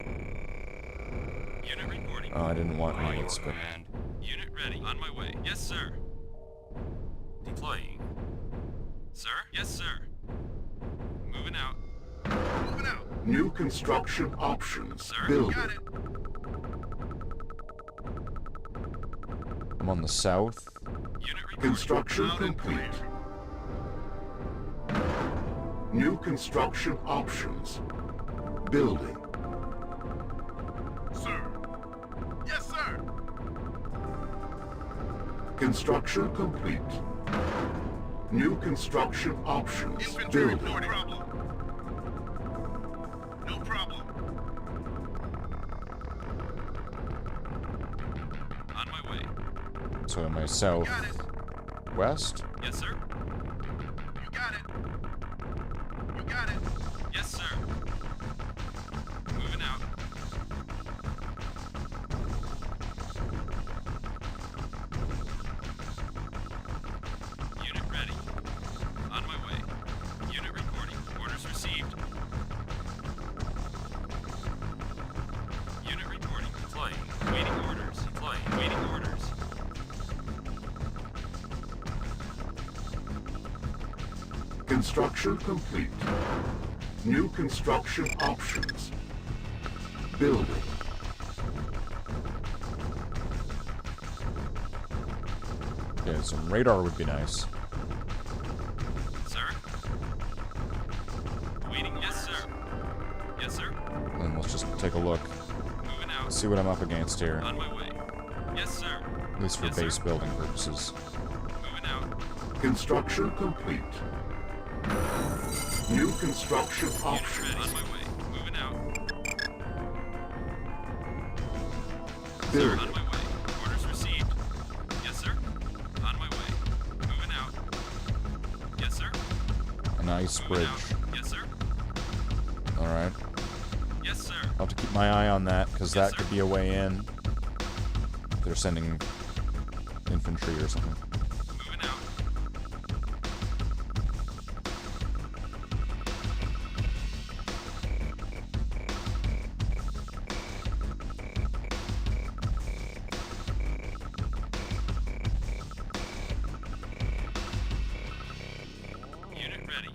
Unit reporting. Oh, I didn't want units, but... Unit ready. On my way. Yes, sir. Deploying. Sir? Yes, sir. Moving out. Moving out. New construction options. Sir? Building. Got it. I'm on the south. Unit reporting. Construction Loud and complete. clear. New construction options. Building. Sir. Yes, sir. Construction complete. New construction options. Infantry Building. reporting. No problem. On my way. So am I south west? Yes, sir. You got it. You got it. Yes, sir. Moving out. Unit ready. On my way. Unit reporting. Orders received. Unit reporting. Deploying. Waiting orders. Deploying. Waiting orders. Construction complete. New construction options. Building. Yeah, some radar would be nice. Sir? Waiting. Yes, sir. Yes, sir. And let's just take a look. Moving out. See what I'm up against here. On my way. Yes, sir. At least for Yes, base sir. building purposes. Moving out. Construction complete. New construction Unit options. ready. On my way. Moving out. Sir, Building. on my way. Orders received. Yes, sir. On my way. Moving out. Yes, sir. An ice Moving bridge. out. Yes, sir. Alright. Yes, sir. I'll have to keep my eye on that, because Yes, that sir. could be a way in. If they're sending infantry or something. Moving out. Unit ready.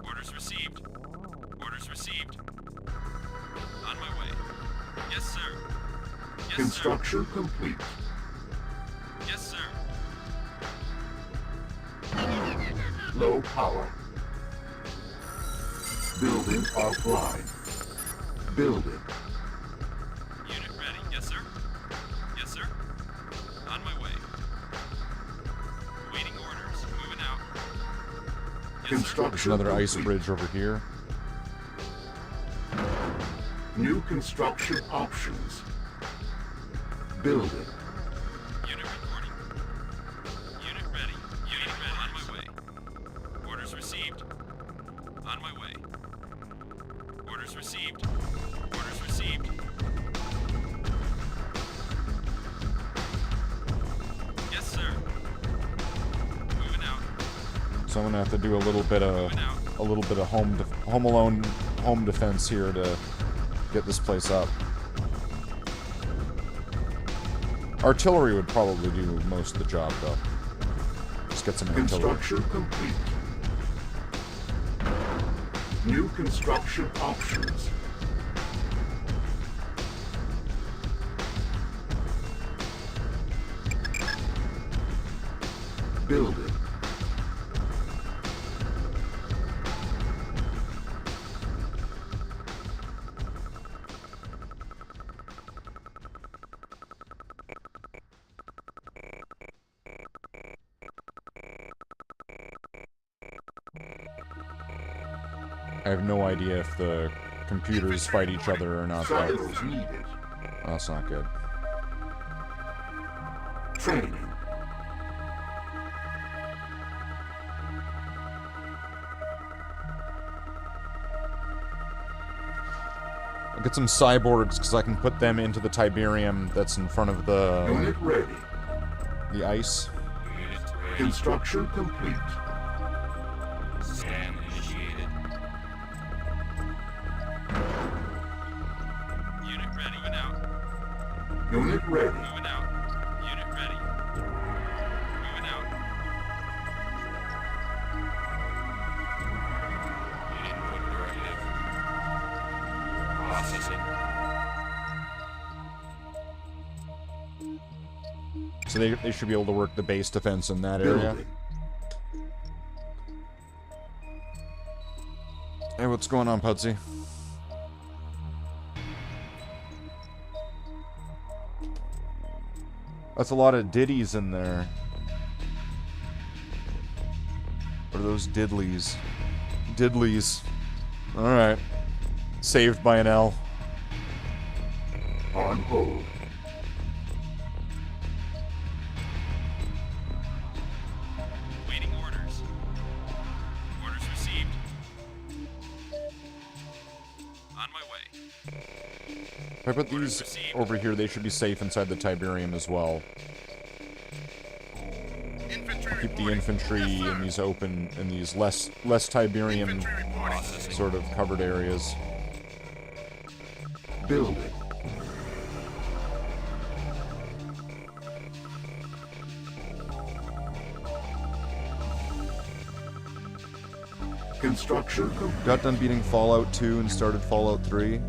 Orders received. Orders received. On my way. Yes, sir. Yes, sir. Construction complete. Yes, sir. Low power. Building offline. Building. Unit ready. Yes, sir. Yes, sir. On my way. Waiting orders. Moving out. Yes, sir. There's Construction another ice complete. bridge over here. New construction options. Building. Unit reporting. Unit ready. Unit ready. On my way. Orders received. On my way. Orders received. Orders received. Yes, sir. Moving out. So I'm gonna have to do a little bit of home defense here to get this place up. Artillery would probably do most of the job, though. Just get some artillery. Construction complete. New construction options. Building. I have no idea if the computers fight each other or not, though. Silos needed. Oh, that's not good. Training. I'll get some cyborgs, because I can put them into the Tiberium that's in front of Unit ready. the ice. Construction complete. Scan initiated. Unit ready. Moving out. Unit ready. Moving out. Unit ready. Moving out. Input directive. Processing. So they should be able to work the base defense in that area. Building. Hey, what's going on, Pudsey? That's a lot of ditties in there. What are those diddlies? Diddlies. Alright. Saved by an L. On hold. Waiting orders. Orders received. On my way. If I put these over here, they should be safe inside the Tiberium as well. I'll keep the infantry in these open, in these less Tiberium sort of covered areas. Building. Construction complete. Got done beating Fallout 2 and started Fallout 3.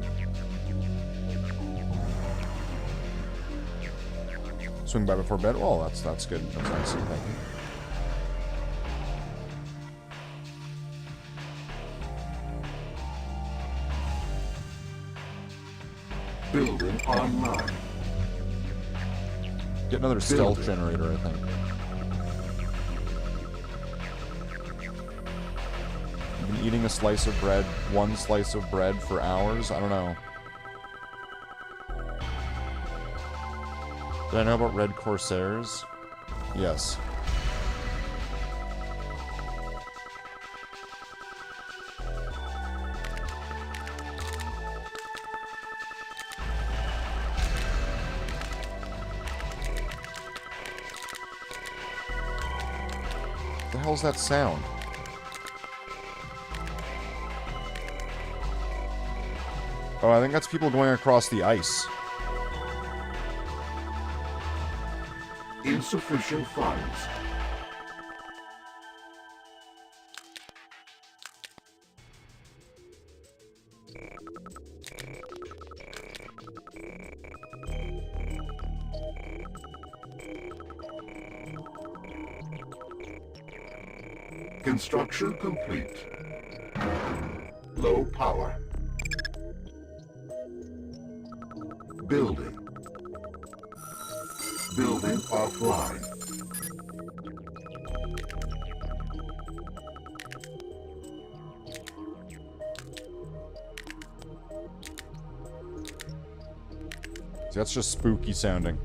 Swing by before bed. Oh, that's good. That's nice. Thank you. Building online. Get another stealth generator, I think. You've been eating a slice of bread, one slice of bread for hours? I don't know. Did I know about Red Corsairs? Yes. What the hell's that sound? Oh, I think that's people going across the ice. Insufficient funds. Construction complete. Low power. Building. Building offline. See, that's just spooky sounding.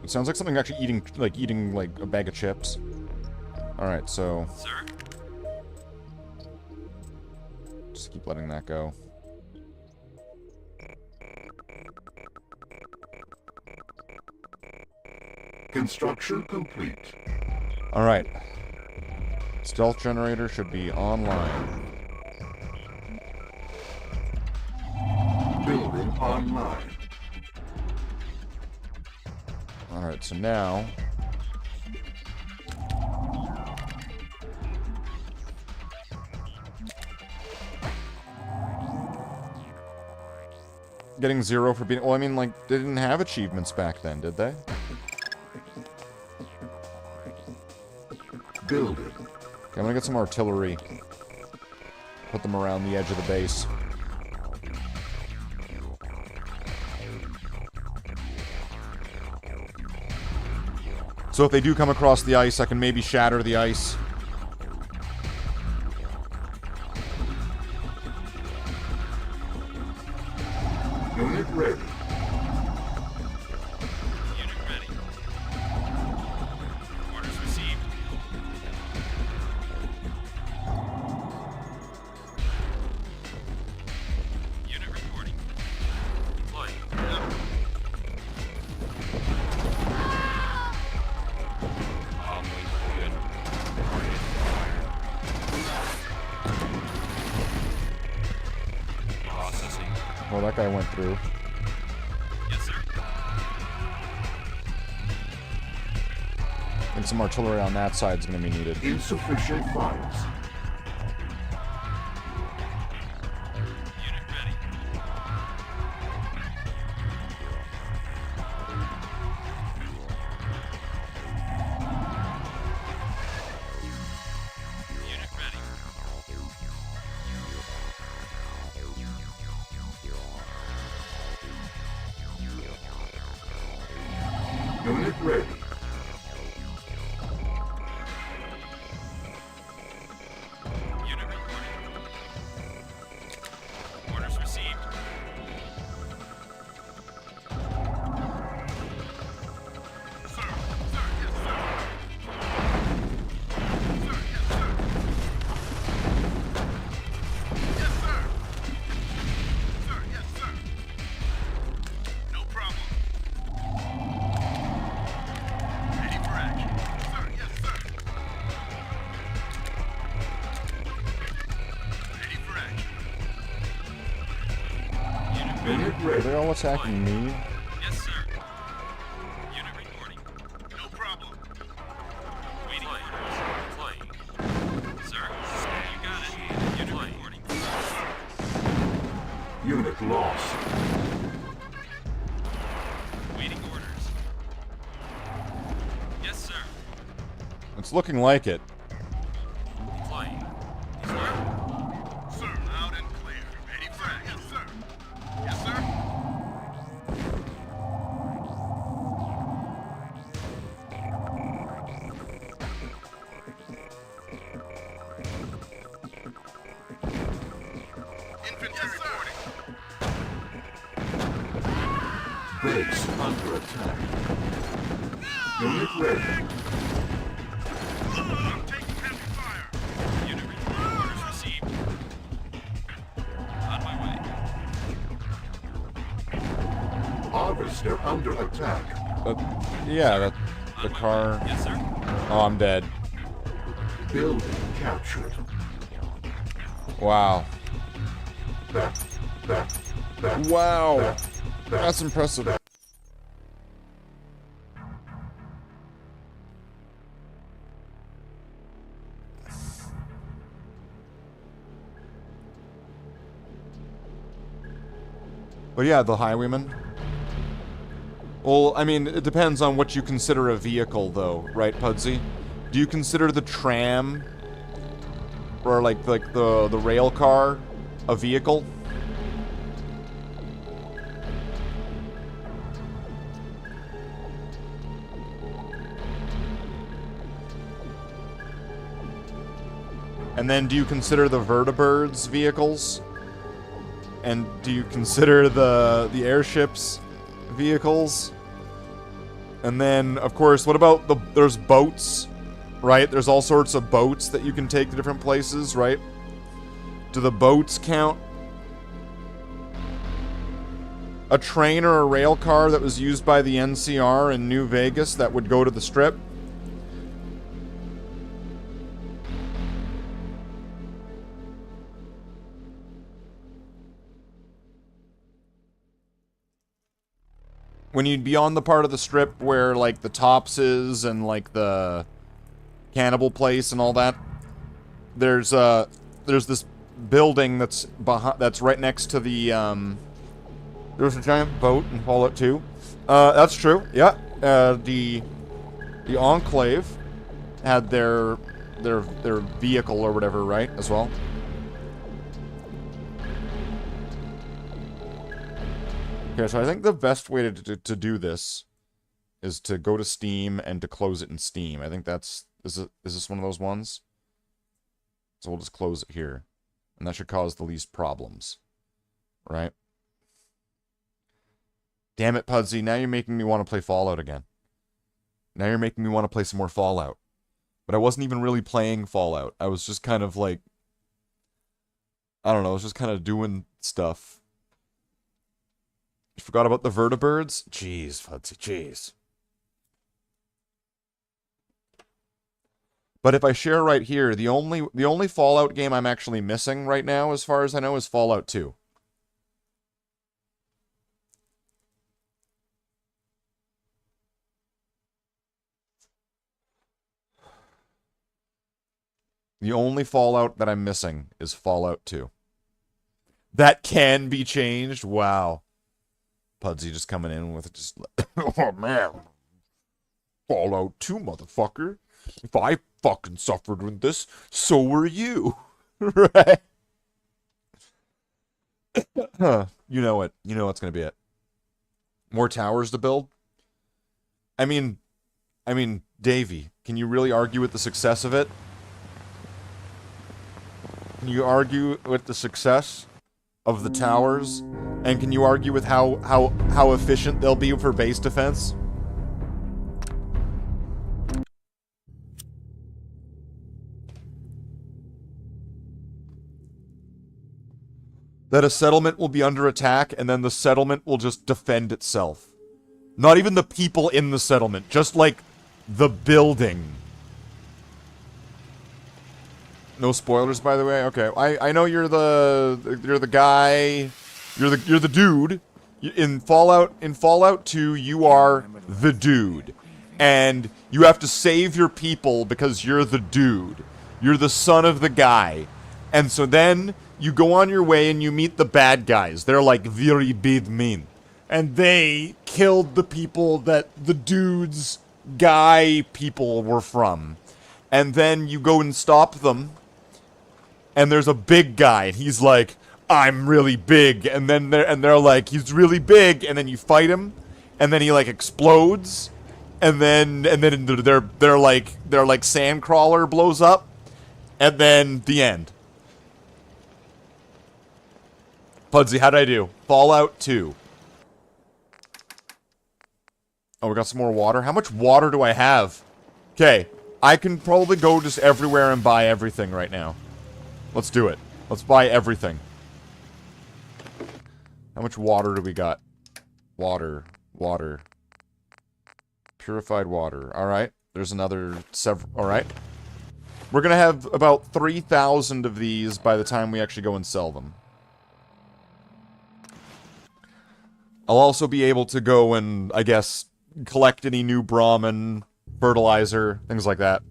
It sounds like something actually eating a bag of chips. Alright, so... Sir? Just keep letting that go. Construction complete. Alright. Stealth generator should be online. Building online. Alright, so now... Getting 0 for being... Well, I mean, like, they didn't have achievements back then, did they? Building. Okay, I'm gonna get some artillery. Put them around the edge of the base. So if they do come across the ice, I can maybe shatter the ice. Unit ready. Unit ready. Orders received. Unit reporting. Deploying. Always good. Target fire. Processing. Well, that guy went through. Yes, sir. I think some artillery on that side is going to be needed. Insufficient funds. Unit ready. Unit ready. Unit ready. Unit reporting. Orders received. Sir, yes, sir. Sir, yes, sir. Yes, sir. Sir, yes, sir. No problem. Ready for action. Sir, yes, sir. Ready for action. Unit Are ready. they all attacking me? Yes, sir. Unit reporting. No problem. Waiting orders. Deploying. Sir, you got it. Unit reporting. Unit lost. Waiting orders. Yes, sir. It's looking like it. Deploying. Sir? Sir, loud and clear. Ready for action. Yes, sir. Yes, sir. Base under attack. Unit ready. I'm taking heavy fire. Unit ready. Orders received. On my way. Harvester under attack. Yeah, that the car. Yes, sir. Oh, I'm dead. Building captured. Wow. That. Wow. That's impressive. But yeah, the highwayman. Well, I mean, it depends on what you consider a vehicle, though, right, Pudsey? Do you consider the tram or like the rail car a vehicle? And then do you consider the vertibirds vehicles? And do you consider the airships vehicles? And then, of course, what about there's boats, right? There's all sorts of boats that you can take to different places, right? Do the boats count? A train or a rail car that was used by the NCR in New Vegas that would go to the Strip? When you'd be on the part of the Strip where, like, the Tops is and, like, the Cannibal Place and all that, there's this building that's right next to the, there's a giant boat in Fallout 2. That's true, yeah. The Enclave had their vehicle or whatever, right, as well. Okay, so I think the best way to do this is to go to Steam and to close it in Steam. I think that's... Is this one of those ones? So we'll just close it here. And that should cause the least problems. Right? Damn it, Pudsey. Now you're making me want to play Fallout again. Now you're making me want to play some more Fallout. But I wasn't even really playing Fallout. I was just kind of like... I don't know, I was just kind of doing stuff. You forgot about the vertibirds? Jeez, Fudsy, jeez. But if I share right here, the only Fallout game I'm actually missing right now, as far as I know, is Fallout 2. The only Fallout that I'm missing is Fallout 2. That can be changed? Wow. Pudsey just coming in with just, oh man, Fallout 2, motherfucker. If I fucking suffered with this, so were you. Right? You know it. You know what's gonna be it. More towers to build? I mean, Davey, can you really argue with the success of it? Can you argue with the success of the towers? And can you argue with how efficient they'll be for base defense? That a settlement will be under attack, and then the settlement will just defend itself. Not even the people in the settlement, just like the building. No spoilers, by the way. Okay, I know you're the guy. You're the dude. In Fallout 2, you are the dude. And you have to save your people because you're the dude. You're the son of the guy. And so then you go on your way and you meet the bad guys. They're like very bad men. And they killed the people that the dude's guy people were from. And then you go and stop them. And there's a big guy and he's like, I'm really big, and then they're like, he's really big, and then you fight him, and then he like explodes, and then they're like Sandcrawler blows up, and then the end. Pudsey, how'd I do? Fallout 2. Oh, we got some more water. How much water do I have? Okay, I can probably go just everywhere and buy everything right now. Let's do it. Let's buy everything. How much water do we got? Water. Water. Purified water. Alright. There's another several. Alright. We're gonna have about 3,000 of these by the time we actually go and sell them. I'll also be able to go and, I guess, collect any new Brahmin, fertilizer, things like that.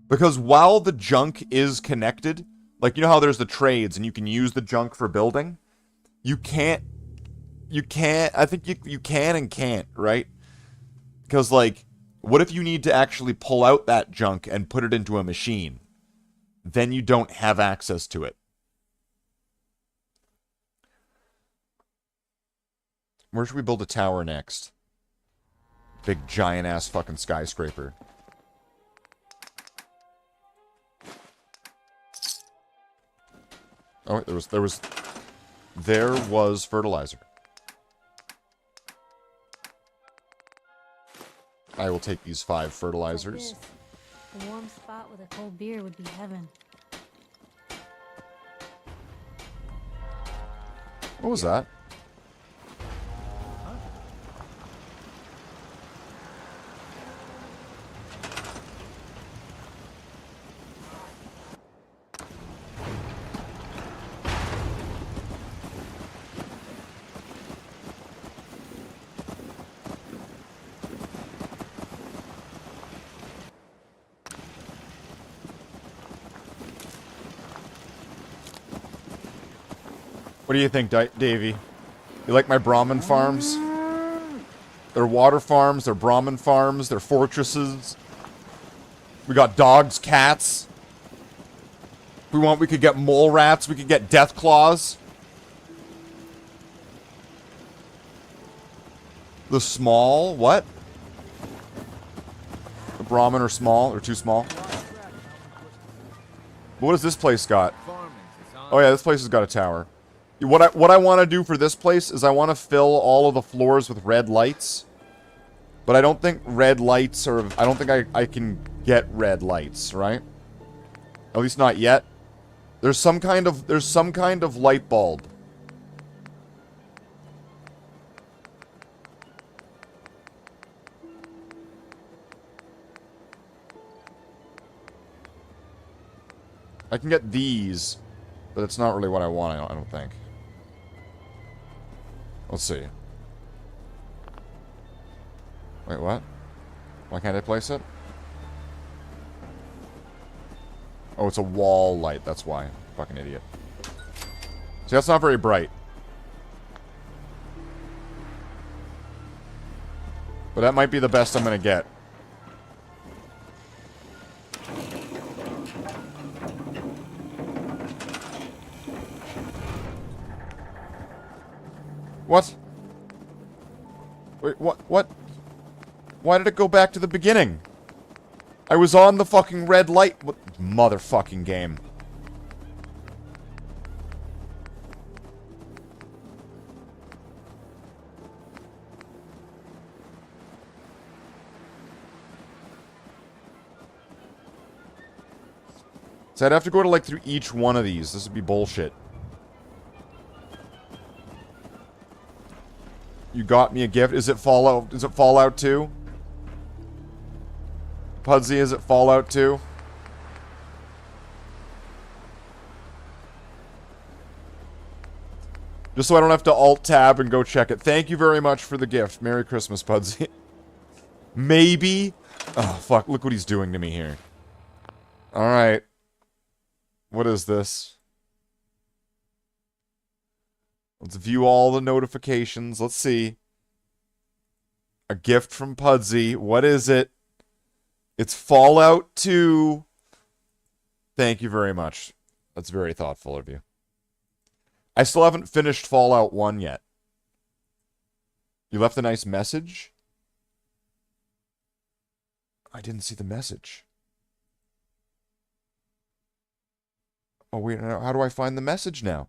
Because while the junk is connected, like, you know how there's the trades and you can use the junk for building? You can't, I think you can and can't, right? Because, like, what if you need to actually pull out that junk and put it into a machine? Then you don't have access to it. Where should we build a tower next? Big giant-ass fucking skyscraper. Oh, there was fertilizer. I will take these 5 fertilizers. A warm spot with a cold beer would be heaven. What was that? What do you think, Davey? You like my Brahmin farms? They're water farms, they're Brahmin farms, they're fortresses. We got dogs, cats. If we want, we could get mole rats, we could get death claws. The small, what? The Brahmin are small, or too small. What has this place got? Oh yeah, this place has got a tower. What I want to do for this place is I want to fill all of the floors with red lights. But I don't think red lights are... I don't think I can get red lights, right? At least not yet. There's some kind of light bulb. I can get these, but it's not really what I want, I don't think. Let's see. Wait, what? Why can't I place it? Oh, it's a wall light, that's why. Fucking idiot. See, that's not very bright. But that might be the best I'm gonna get. What? Wait, what? Why did it go back to the beginning? I was on the fucking red light. What motherfucking game? So I'd have to go to, like, through each one of these. This would be bullshit. You got me a gift. Is it Fallout? Is it Fallout 2? Pudsey, is it Fallout 2? Just so I don't have to alt-tab and go check it. Thank you very much for the gift. Merry Christmas, Pudsey. Maybe? Oh, fuck. Look what he's doing to me here. Alright. What is this? Let's view all the notifications. Let's see. A gift from Pudsey. What is it? It's Fallout 2. Thank you very much. That's very thoughtful of you. I still haven't finished Fallout 1 yet. You left a nice message? I didn't see the message. Oh, wait, how do I find the message now?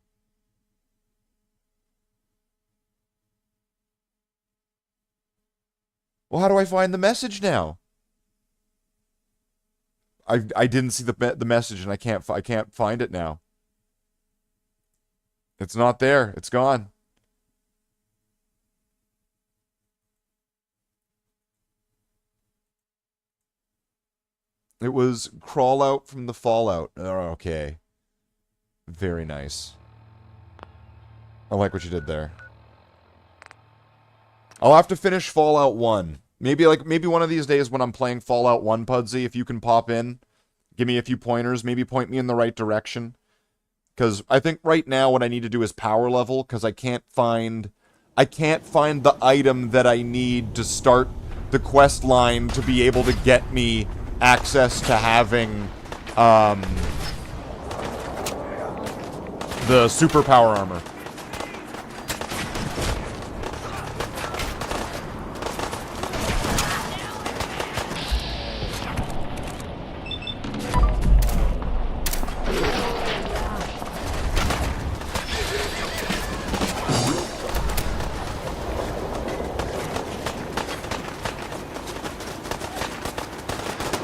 Well, how do I find the message now? I didn't see the message, and I can't find it now. It's not there. It's gone. It was crawl out from the fallout. Oh, okay. Very nice. I like what you did there. I'll have to finish Fallout 1. Maybe one of these days when I'm playing Fallout 1, Pudsey, if you can pop in, give me a few pointers, maybe point me in the right direction. Because I think right now what I need to do is power level, because I can't find the item that I need to start the quest line to be able to get me access to having the superpower armor.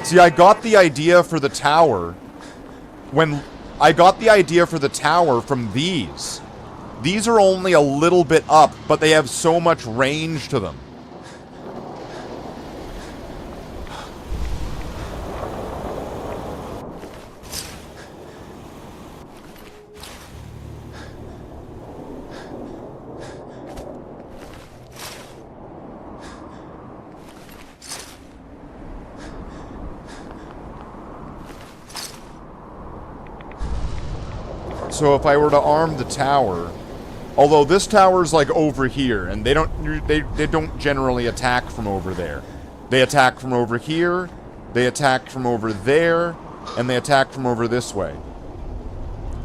See, I got the idea for the tower when I got the idea for the tower from these. These are only a little bit up, but they have so much range to them. So if I were to arm the tower, although this tower's like over here, and they don't generally attack from over there. They attack from over here, they attack from over there, and they attack from over this way.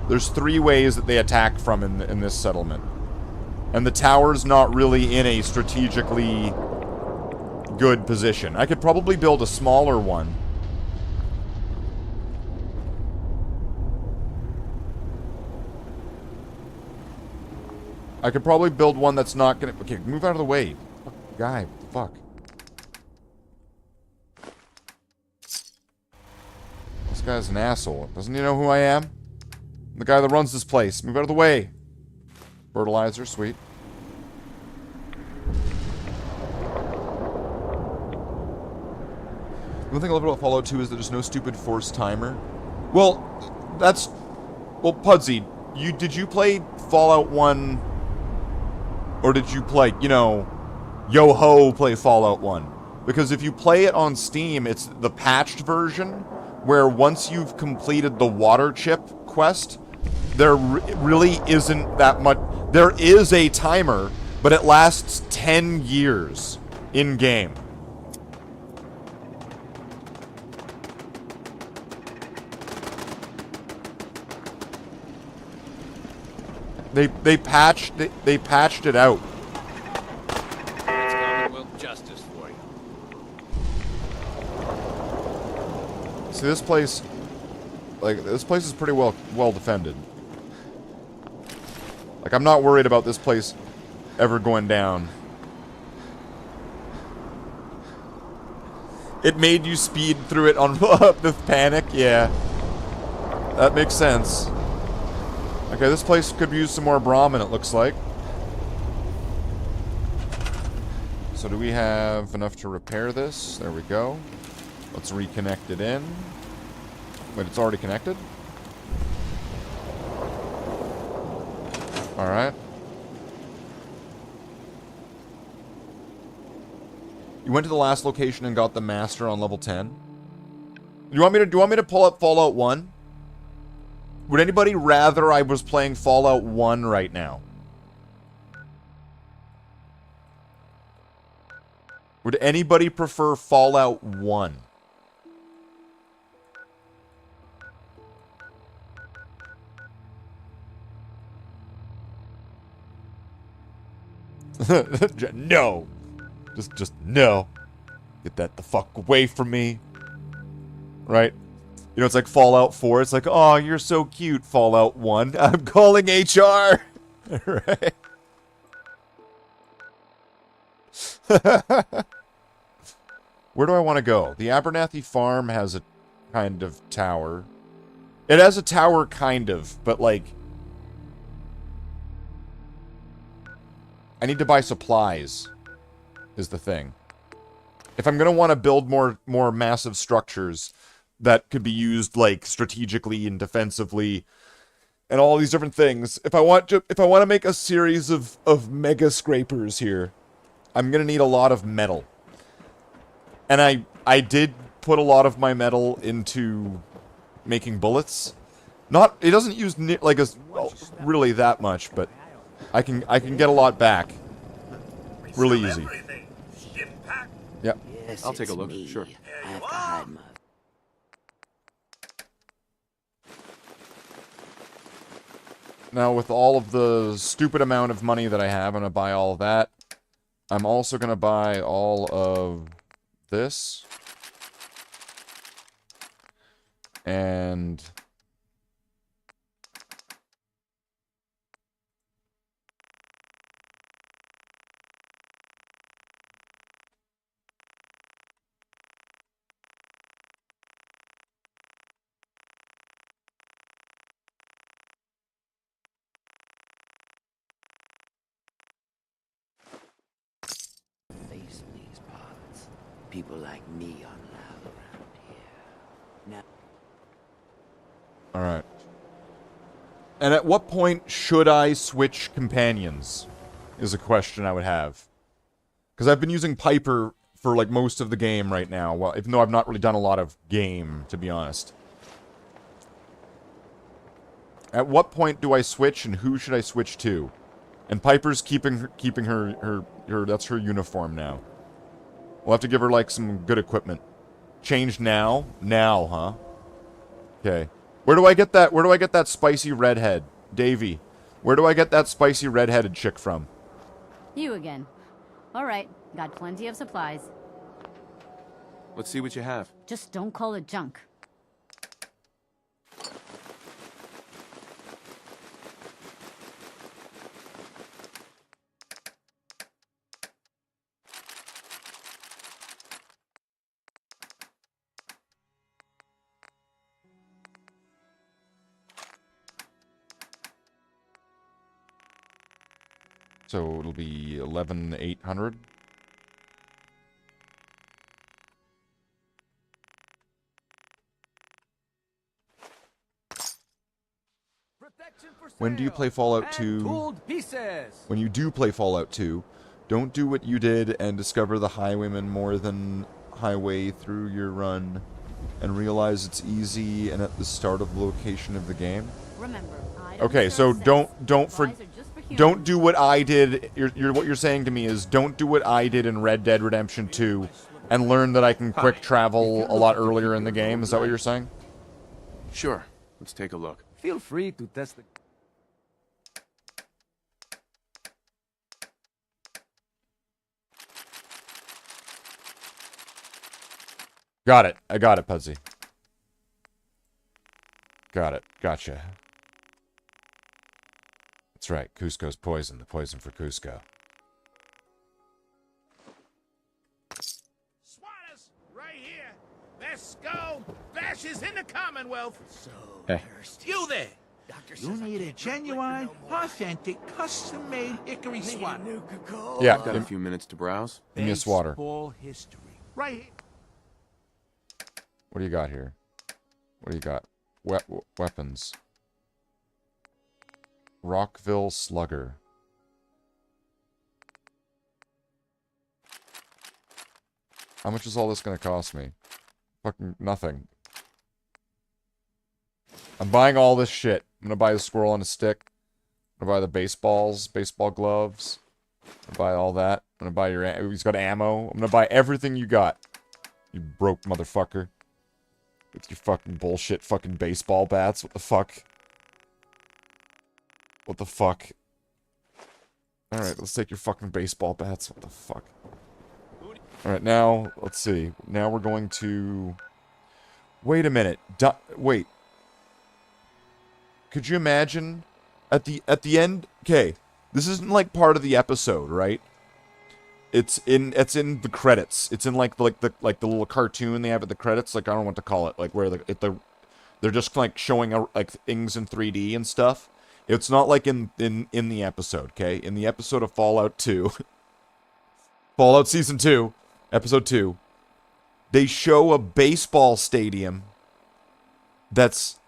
There's 3 ways that they attack from in this settlement. And the tower's not really in a strategically good position. I could probably build a smaller one. I could probably build one that's not gonna... Okay, move out of the way. Guy, fuck. This guy's an asshole. Doesn't he know who I am? I'm the guy that runs this place. Move out of the way. Fertilizer, sweet. The one thing I love about Fallout 2 is that there's no stupid forced timer. Well, that's... Well, Pudsey, did you play Fallout 1... Or did you play, you know, yo-ho play Fallout 1? Because if you play it on Steam, it's the patched version, where once you've completed the water chip quest, there really isn't that much... There is a timer, but it lasts 10 years in-game. They patched it out. That's Commonwealth justice for you. See, this place is pretty well defended. Like, I'm not worried about this place ever going down. It made you speed through it on with panic, yeah. That makes sense. Okay, this place could use some more Brahmin, it looks like. So do we have enough to repair this? There we go. Let's reconnect it in. Wait, it's already connected? Alright. You went to the last location and got the master on level 10? Do you want me to pull up Fallout 1? Would anybody rather I was playing Fallout 1 right now? Would anybody prefer Fallout 1? No. Just no. Get that the fuck away from me. Right? You know, it's like Fallout 4. It's like, oh, you're so cute, Fallout 1. I'm calling HR. Right? Where do I want to go? The Abernathy farm has a kind of tower. It has a tower, kind of, but, like... I need to buy supplies, is the thing. If I'm going to want to build more massive structures that could be used, like, strategically and defensively, and all these different things, if I want to make a series of mega scrapers here, I'm going to need a lot of metal. And I did put a lot of my metal into making bullets. It doesn't use really that much, but I can get a lot back really easy. Yep. Yes, I'll take a look. Sure. I have to hide my... Now, with all of the stupid amount of money that I have, I'm going to buy all of that. I'm also going to buy all of this. And... Face these parts. People like me aren't allowed around here. Now... Alright. And at what point should I switch companions? Is a question I would have. Because I've been using Piper for, like, most of the game right now. Well, even though I've not really done a lot of game, to be honest. At what point do I switch, and who should I switch to? And Piper's keeping her that's her uniform now. We'll have to give her, like, some good equipment. Change now? Now, huh? Okay. Where do I get that spicy redhead? Davy. Where do I get that spicy redheaded chick from? You again. Alright, got plenty of supplies. Let's see what you have. Just don't call it junk. So it'll be 11,800. When do you play Fallout 2? Tooled pieces. When you do play Fallout 2, don't do what you did and discover the highwayman more than highway through your run and realize it's easy and at the start of the location of the game. Remember, okay, so don't do what I did. What you're saying to me is don't do what I did in Red Dead Redemption 2 and learn that I can quick travel a lot earlier in the game. Is that what you're saying? Sure. Let's take a look. Feel free to test the... Got it. I got it, Pudsey. Got it. Gotcha. That's right. Cusco's poison. The poison for Cusco. Swatters, right here. Their skull bashes in the Commonwealth. So hey. You there. You need a genuine, authentic, custom-made hickory swatter. Yeah. Got a few minutes to browse. Give me a swatter. Baseball history. Right here. What do you got here? What do you got? Weapons. Rockville Slugger. How much is all this gonna cost me? Fucking nothing. I'm buying all this shit. I'm gonna buy the squirrel on a stick. I'm gonna buy the baseballs, baseball gloves. I'm gonna buy all that. I'm gonna buy your... He's got ammo. I'm gonna buy everything you got. You broke motherfucker. With your fucking bullshit fucking baseball bats. What the fuck? What the fuck? Alright, let's take your fucking baseball bats. What the fuck? Alright, now, let's see. Now we're going to... Wait a minute. Wait. Could you imagine? At the end... Okay. This isn't like part of the episode, right? It's in the credits. It's in like the little cartoon they have at the credits. Like I don't know what to call it. Like where they're just like showing like things in 3D and stuff. It's not like in the episode. Okay, in the episode of Fallout 2, Fallout Season 2, Episode 2, they show a baseball stadium that's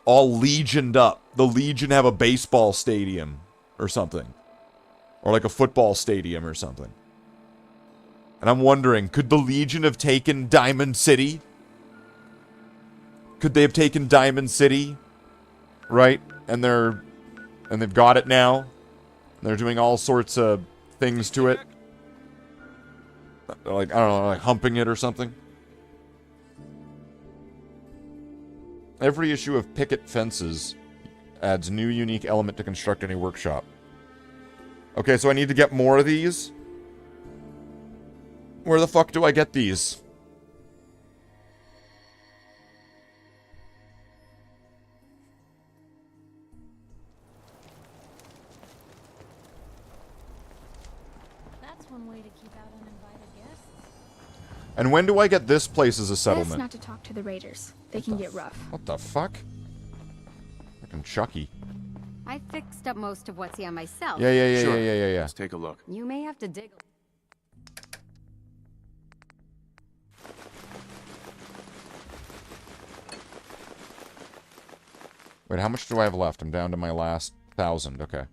all legioned up. The Legion have a baseball stadium or something, or like a football stadium or something. And I'm wondering, could the Legion have taken Diamond City? Could they have taken Diamond City? Right? And they've got it now. They're doing all sorts of things to it. Like, I don't know, like humping it or something. Every issue of Picket Fences adds new unique element to construct any workshop. Okay, so I need to get more of these? Where the fuck do I get these? That's one way to keep out uninvited guests. And when do I get this place as a settlement? Best not to talk to the raiders. They can get rough. What the fuck? Fucking Chucky. I fixed up most of what's here myself. Yeah. Sure. Let's take a look. You may have to dig. Wait, how much do I have left? I'm down to my last 1,000. Okay.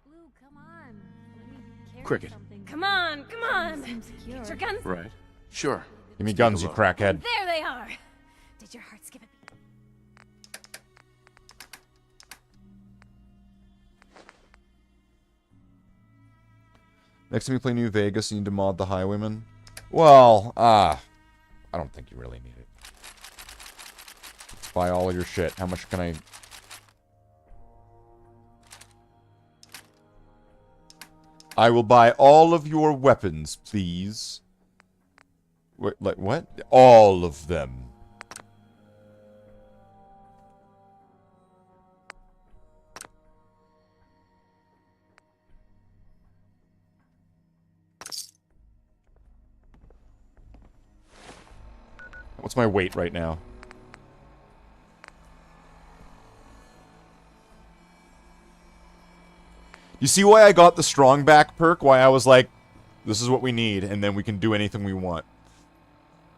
Blue, come on. Let me carry Cricket. something. Come on, come on. Seems secure. Get your guns. Right. Sure. Give me guns, you crackhead. There they are. Did your heart skip a beat? Next time you play New Vegas, you need to mod the Highwayman. Well, I don't think you really need it. Let's buy all your shit. How much can I... I will buy all of your weapons, please. Wait, like, what? All of them. What's my weight right now? You see why I got the strong back perk? Why I was like, this is what we need, and then we can do anything we want.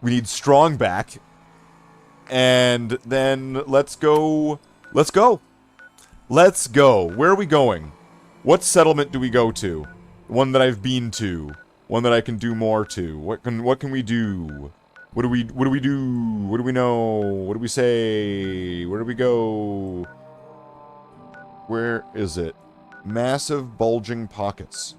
We need strong back. And then let's go. Let's go. Let's go. Where are we going? What settlement do we go to? One that I've been to. One that I can do more to. What can we do? What do we do? What do we know? What do we say? Where do we go? Where is it? Massive bulging pockets.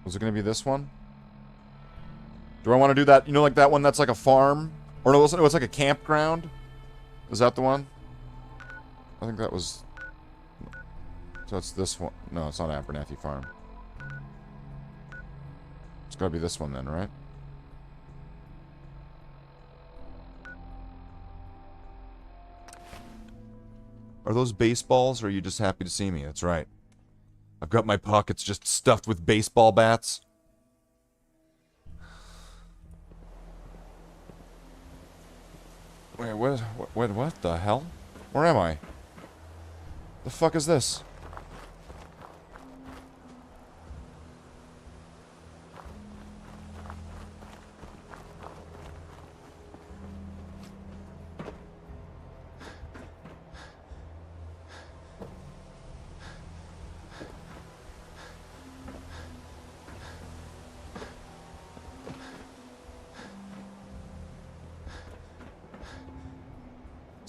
Was it going to be this one? Do I want to do that? You know, like that one that's like a farm? Or no, it's like a campground? Is that the one? I think that was... So it's this one. No, it's not Abernathy Farm. It's got to be this one then, right? Are those baseballs, or are you just happy to see me? That's right. I've got my pockets just stuffed with baseball bats. Wait, what the hell? Where am I? The fuck is this?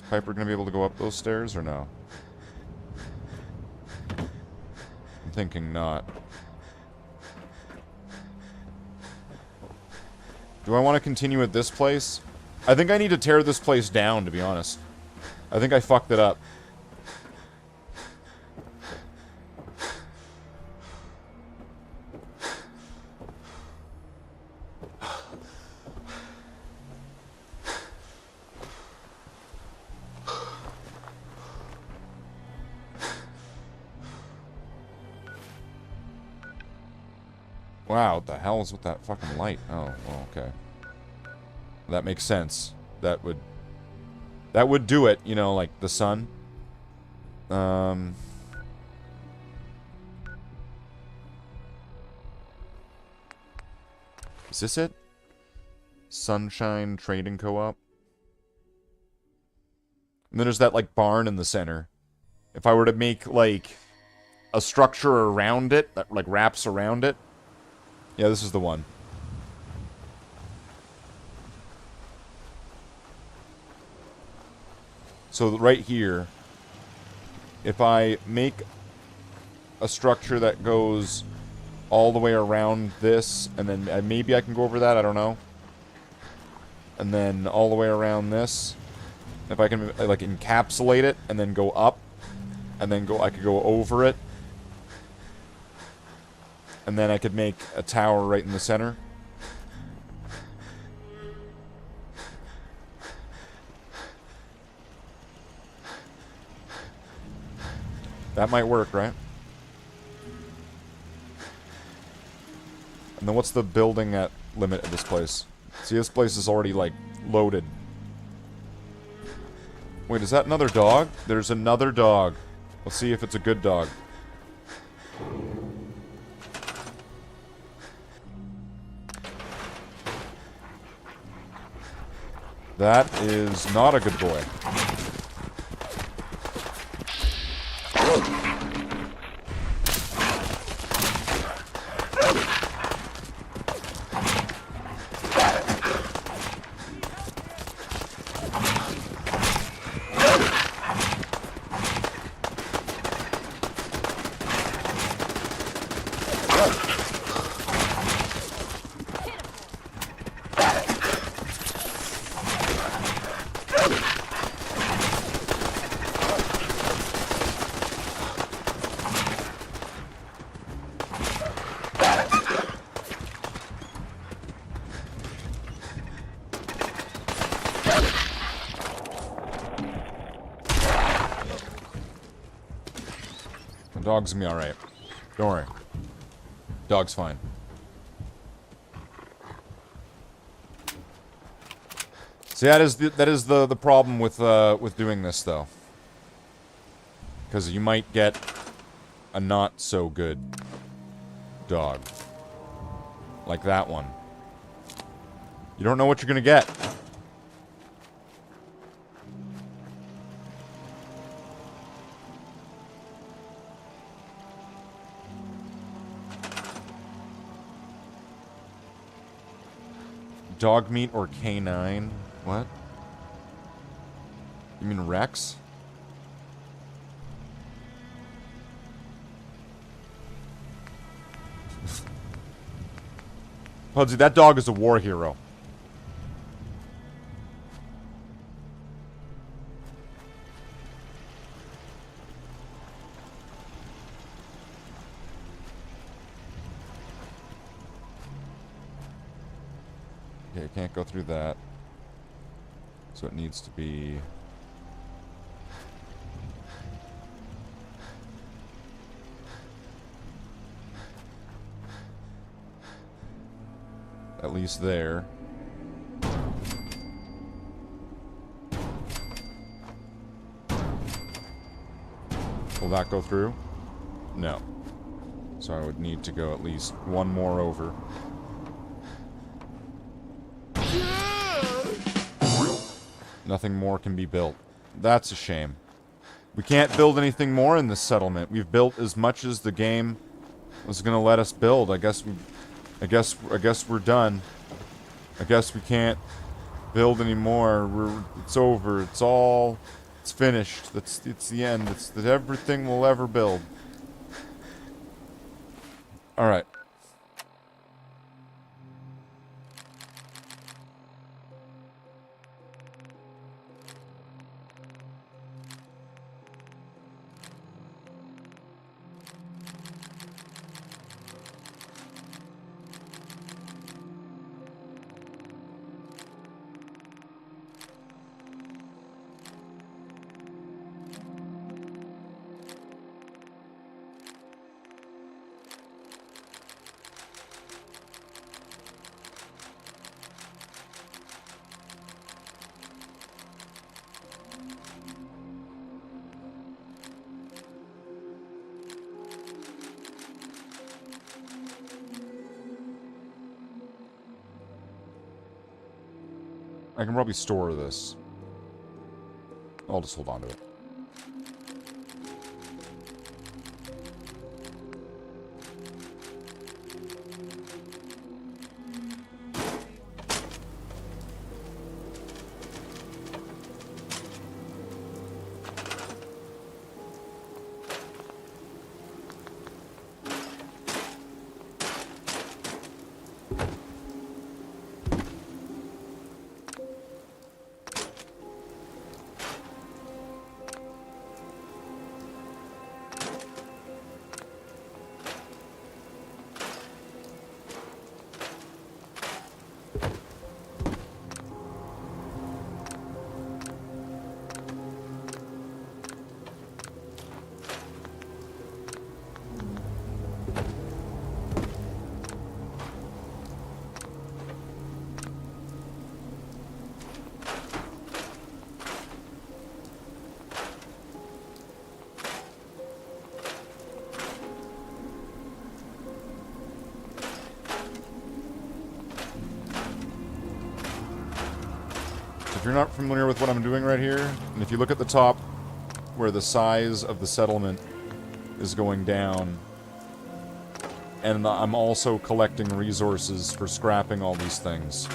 Piper gonna be able to go up those stairs or no? I'm thinking not. Do I want to continue at this place? I think I need to tear this place down, to be honest. I think I fucked it up. Wow, what the hell is with that fucking light? Oh, well, okay. That makes sense. That would do it, you know, like the sun. Is this it? Sunshine Trading Co-op? And then there's that, like, barn in the center. If I were to make, like, a structure around it, that, like, wraps around it. Yeah, this is the one. So right here, if I make a structure that goes all the way around this, and then maybe I can go over that, I don't know. And then all the way around this. If I can, like, encapsulate it, and then go up, and then I could go over it. And then I could make a tower right in the center. That might work, right? And then what's the building at limit of this place? See, this place is already, like, loaded. Wait, is that another dog? There's another dog. Let's see if it's a good dog. That is not a good boy. Dog's gonna be alright. Don't worry. Dog's fine. See, that is the problem with doing this, though. Because you might get a not so good dog. Like that one. You don't know what you're gonna get. Dog meat or canine? What? You mean Rex? Pudsey, that dog is a war hero. Okay, I can't go through that. So it needs to be... at least there. Will that go through? No. So I would need to go at least one more over. Nothing more can be built. That's a shame. We can't build anything more in this settlement. We've built as much as the game was gonna let us build. I guess we're done. I guess we can't build anymore. It's over. It's all It's finished. It's the end. It's that everything we'll ever build. All right. I can probably store this. I'll just hold on to it. If you're not familiar with what I'm doing right here, and if you look at the top where the size of the settlement is going down, and I'm also collecting resources for scrapping all these things.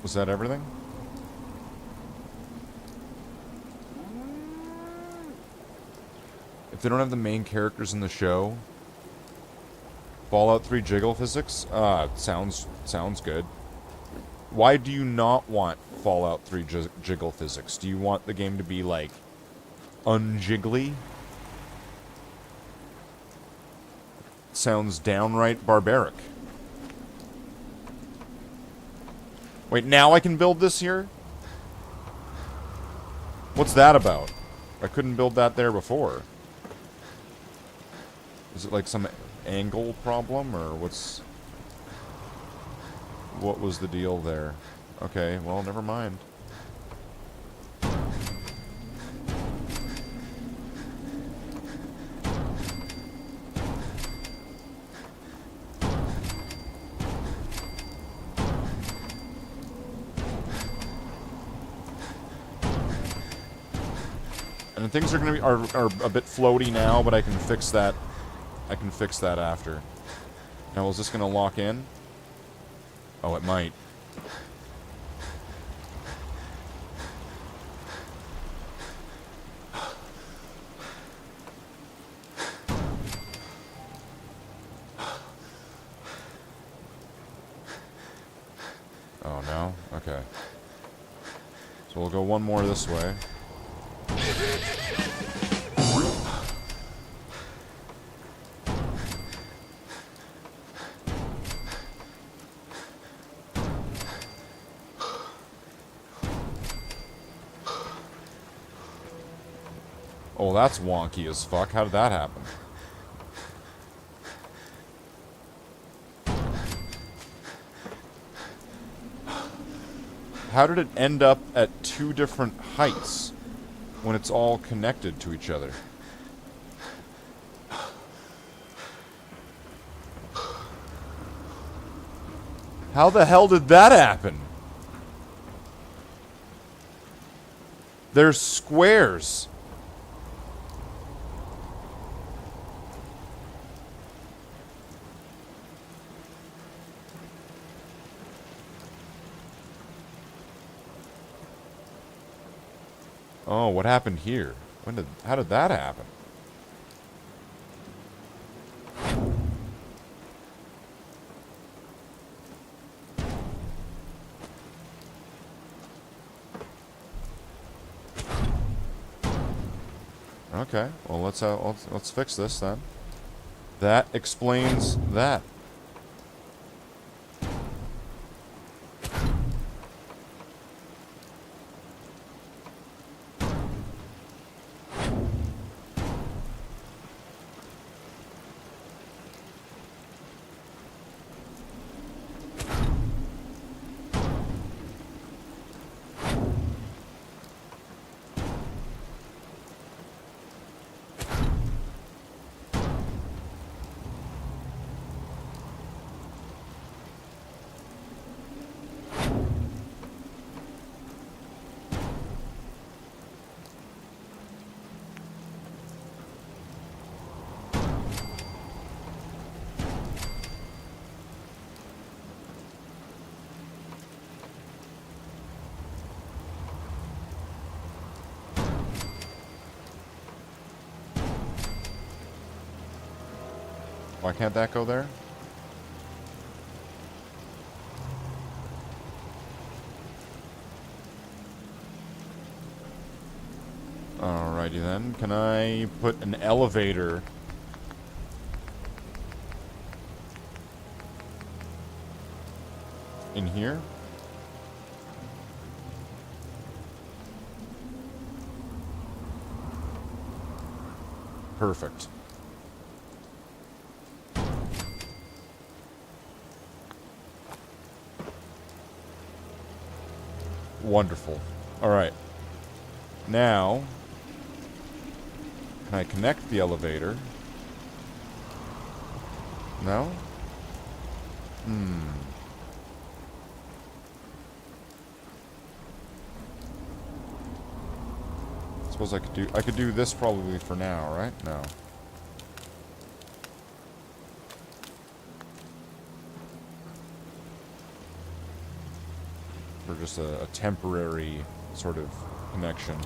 Was that everything? If they don't have the main characters in the show, Fallout 3 jiggle physics? Sounds good. Why do you not want Fallout 3 jiggle physics? Do you want the game to be, like, unjiggly? Sounds downright barbaric. Wait, now I can build this here? What's that about? I couldn't build that there before. Is it like some angle problem, or what's... What was the deal there? Okay, well, never mind. And things are gonna be are a bit floaty now, but I can fix that. I can fix that after. Now, is this gonna lock in? Oh, it might. Oh, no? Okay. So we'll go one more this way. Oh, that's wonky as fuck. How did that happen? How did it end up at two different heights when it's all connected to each other? How the hell did that happen? There's squares. Oh, what happened here? How did that happen? Okay, well let's fix this then. That explains that. Why can't that go there? Alrighty then. Can I put an elevator in here? Perfect. Wonderful. Alright. Now, can I connect the elevator? No? Suppose I could do this probably for now, right? No. For just a temporary sort of connection.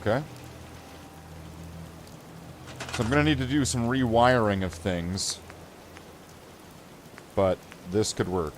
Okay. So I'm gonna need to do some rewiring of things. But this could work.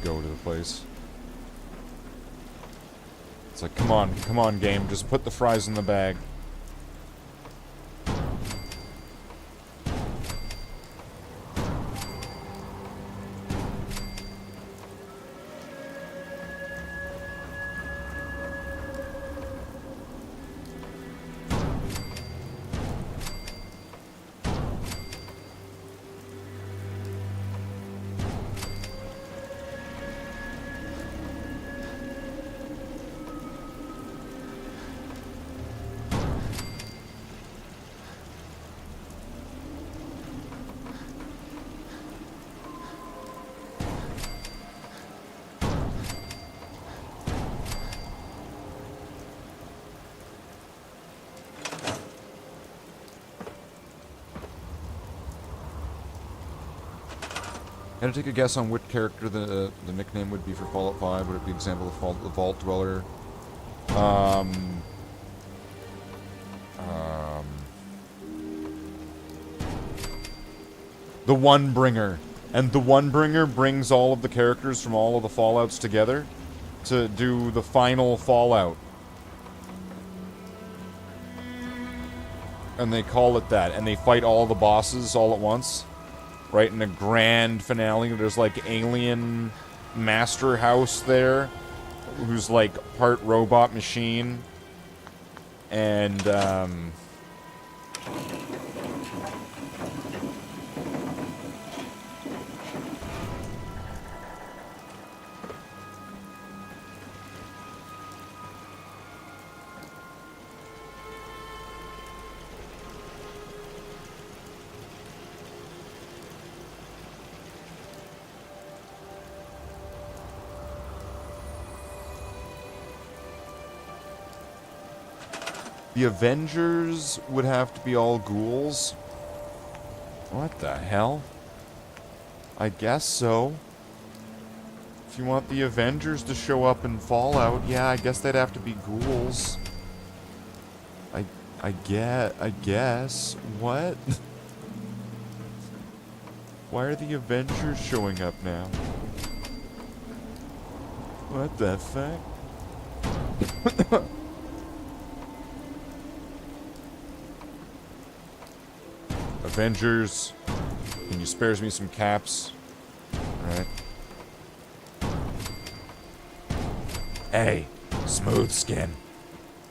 Go to the place. It's like, come on, game, just put the fries in the bag. Can I take a guess on what character the nickname would be for Fallout 5? Would it be example of the Vault Dweller? The One Bringer. And the One Bringer brings all of the characters from all of the Fallouts together to do the final Fallout. And they call it that. And they fight all the bosses all at once. Right in a grand finale. There's like alien master house there. Who's like part robot machine. And the Avengers would have to be all ghouls? What the hell? I guess so. If you want the Avengers to show up in Fallout, yeah, I guess they'd have to be ghouls. I guess. What? Why are the Avengers showing up now? What the fuck? Avengers, can you spare me some caps? Alright. Hey, Smooth Skin.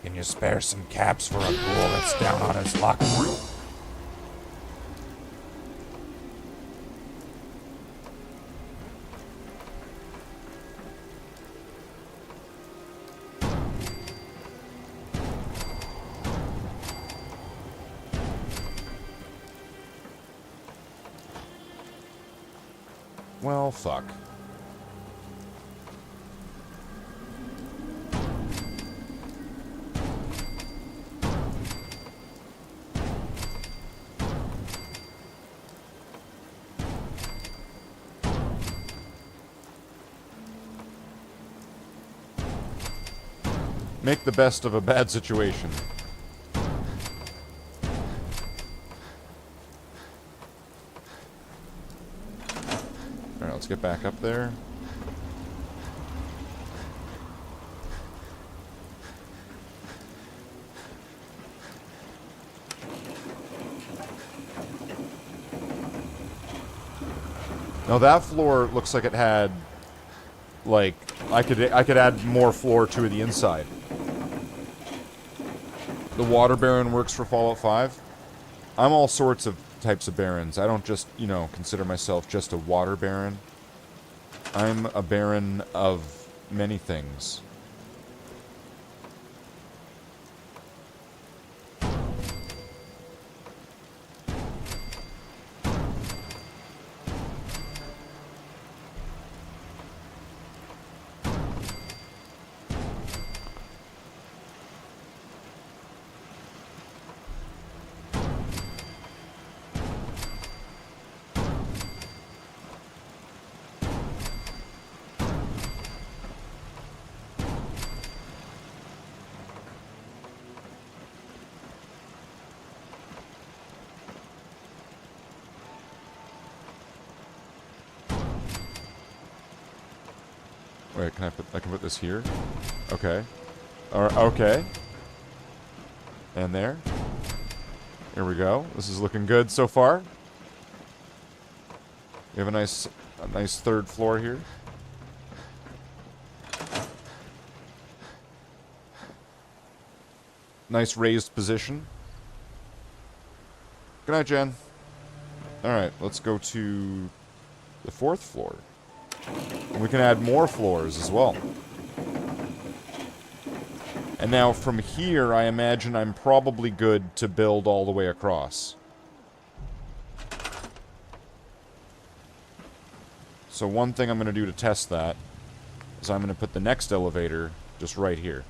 Can you spare some caps for a ghoul that's down on his luck? Well, fuck. Make the best of a bad situation. Alright, let's get back up there. Now that floor looks like it had, like, I could add more floor to the inside. The water baron works for Fallout 5. I'm all sorts of types of barons. I don't just, you know, consider myself just a water baron. I'm a baron of many things. Wait, can I can put this here? Okay. Okay. And there. Here we go. This is looking good so far. We have a nice third floor here. Nice raised position. Good night, Jen. Alright, let's go to the 4th floor. And we can add more floors as well. And now from here, I imagine I'm probably good to build all the way across. So one thing I'm going to do to test that is I'm going to put the next elevator just right here.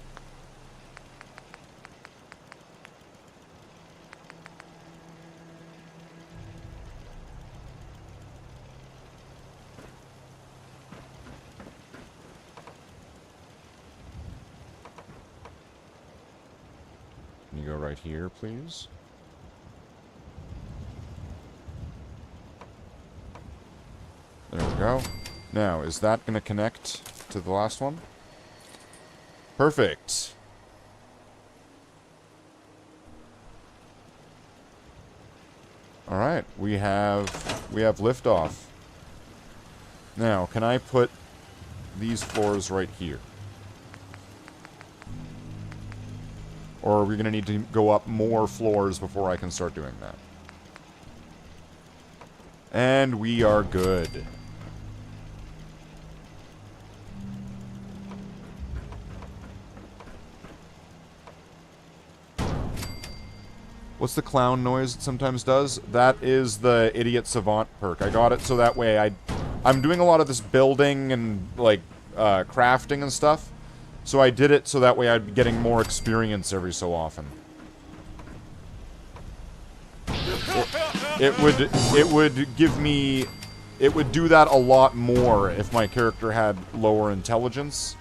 Can you go right here, please? There we go. Now, is that going to connect to the last one? Perfect. All right, we have liftoff. Now, can I put these floors right here? Or are we going to need to go up more floors before I can start doing that? And we are good. What's the clown noise it sometimes does? That is the Idiot Savant perk. I got it so that way I'm doing a lot of this building and, like, crafting and stuff. So I did it so that way I'd be getting more experience every so often. It would give me... It would do that a lot more if my character had lower intelligence.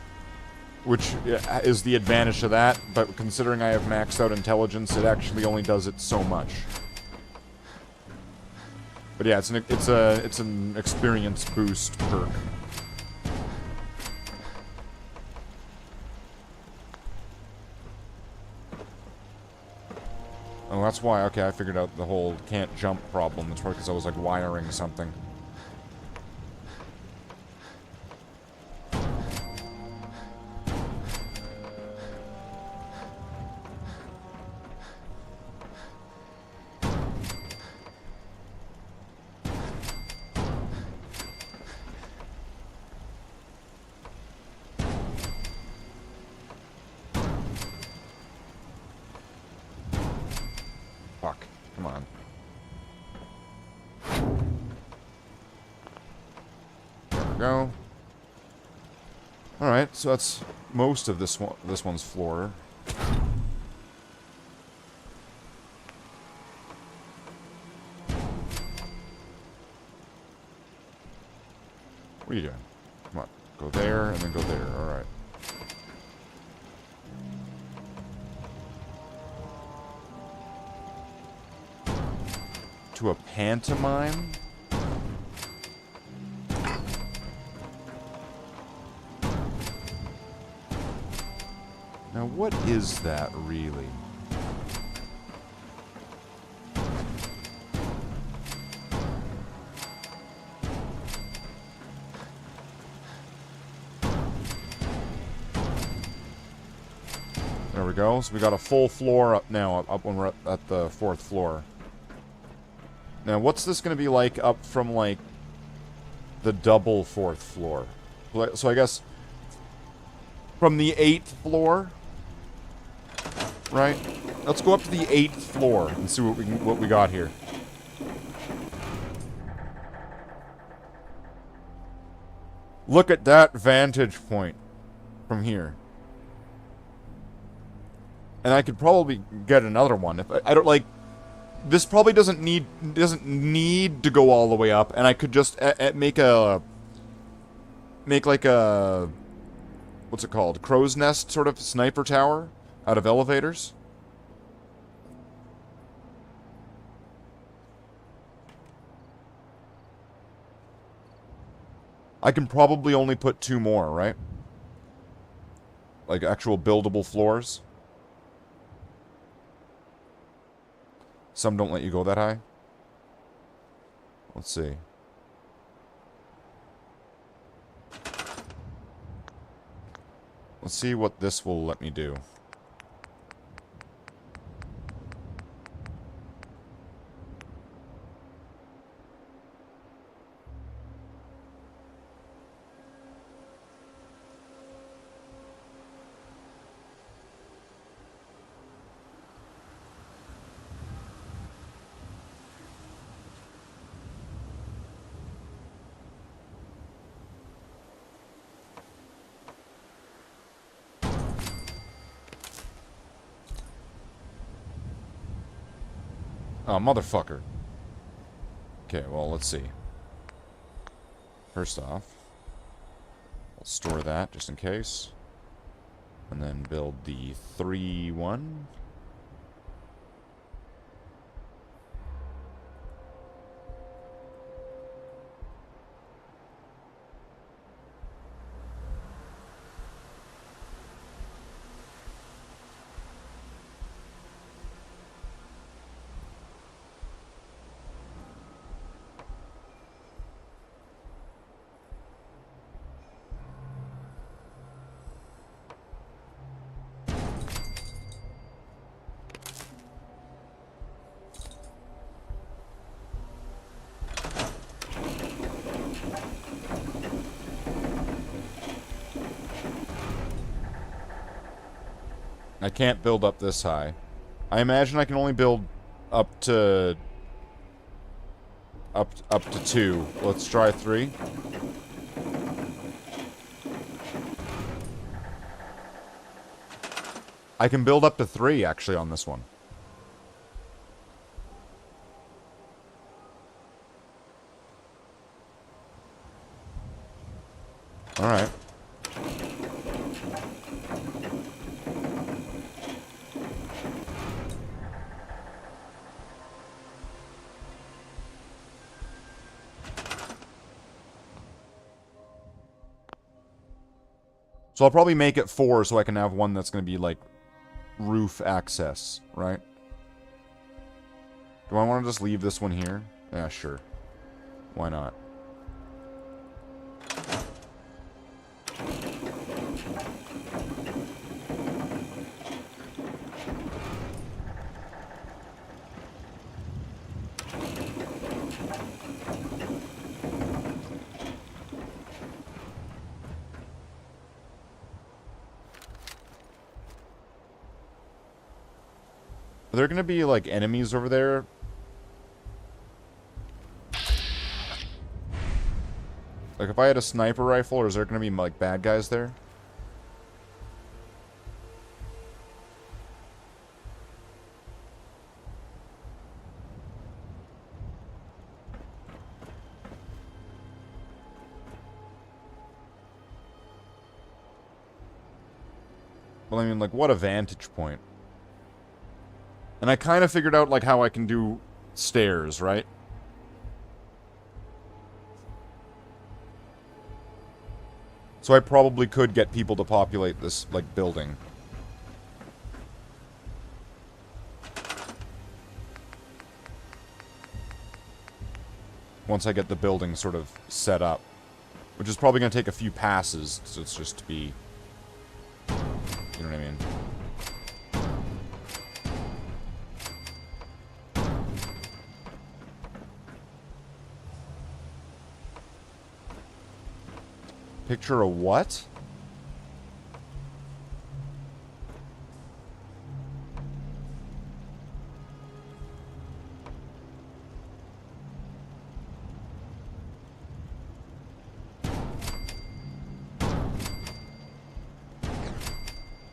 Which is the advantage to that, but considering I have maxed out intelligence, it actually only does it so much. But yeah, it's an experience boost perk. Oh, that's why. Okay, I figured out the whole can't jump problem. It's probably because I was, like, wiring something. Fuck. Come on. There we go. Alright, so that's most of this one's floor. What are you doing? Come on. Go there, and then go there. Alright. To a pantomime? Now, what is that, really? There we go. So we got a full floor up now, up when we're at the 4th floor. Now, what's this going to be like up from, like, the double 4th floor? So I guess from the 8th floor, right? Let's go up to the 8th floor and see what we got here. Look at that vantage point from here. And I could probably get another one if I don't like. This probably doesn't need to go all the way up, and I could just make like a, what's it called? Crow's nest sort of sniper tower out of elevators. I can probably only put 2 more, right? Like actual buildable floors. Some don't let you go that high. Let's see. Let's see what this will let me do. Oh, motherfucker. Okay, well, let's see. First off, I'll store that just in case. And then build the 3-1. I can't build up this high. I imagine I can only build up to 2. Let's try 3. I can build up to 3 actually on this one. All right. So I'll probably make it 4 so I can have one that's going to be, like, roof access, right? Do I want to just leave this one here? Yeah, sure. Why not? Are there gonna be, like, enemies over there? Like, if I had a sniper rifle, or is there gonna be, like, bad guys there? Well, I mean, like, what a vantage point. And I kind of figured out, like, how I can do stairs, right? So I probably could get people to populate this, like, building. Once I get the building sort of set up. Which is probably going to take a few passes, so it's just to be... You know what I mean? Picture a what?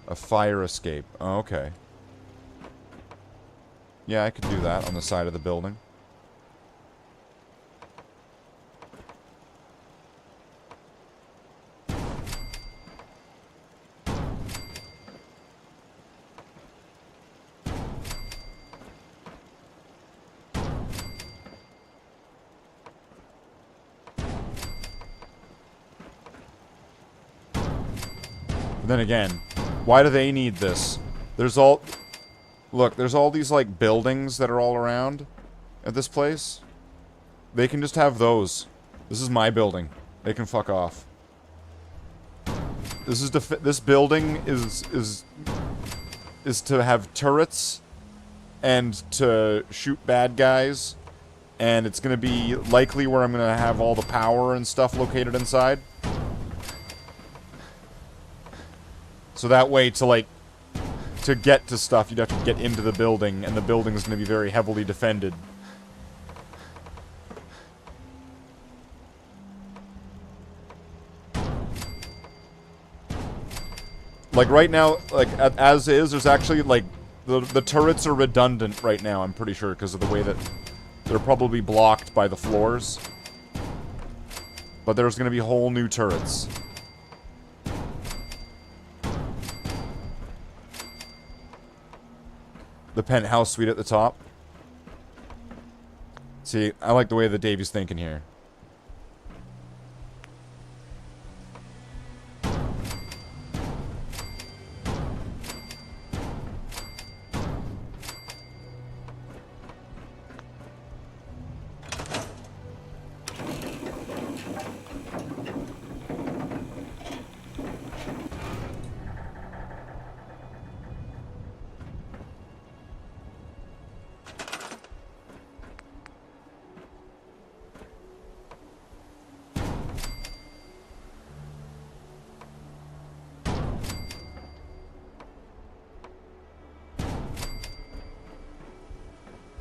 A fire escape. Oh, okay. Yeah, I could do that on the side of the building. But then again, why do they need this? There's all... Look, there's all these, like, buildings that are all around at this place. They can just have those. This is my building. They can fuck off. This is this building is to have turrets and to shoot bad guys, and it's gonna be likely where I'm gonna have all the power and stuff located inside. So that way, to get to stuff, you'd have to get into the building, and the building's going to be very heavily defended. Like, right now, like, as is, there's actually, like, the turrets are redundant right now, I'm pretty sure, because of the way that they're probably blocked by the floors. But there's going to be whole new turrets. The penthouse suite at the top. See, I like the way that Davey's thinking here.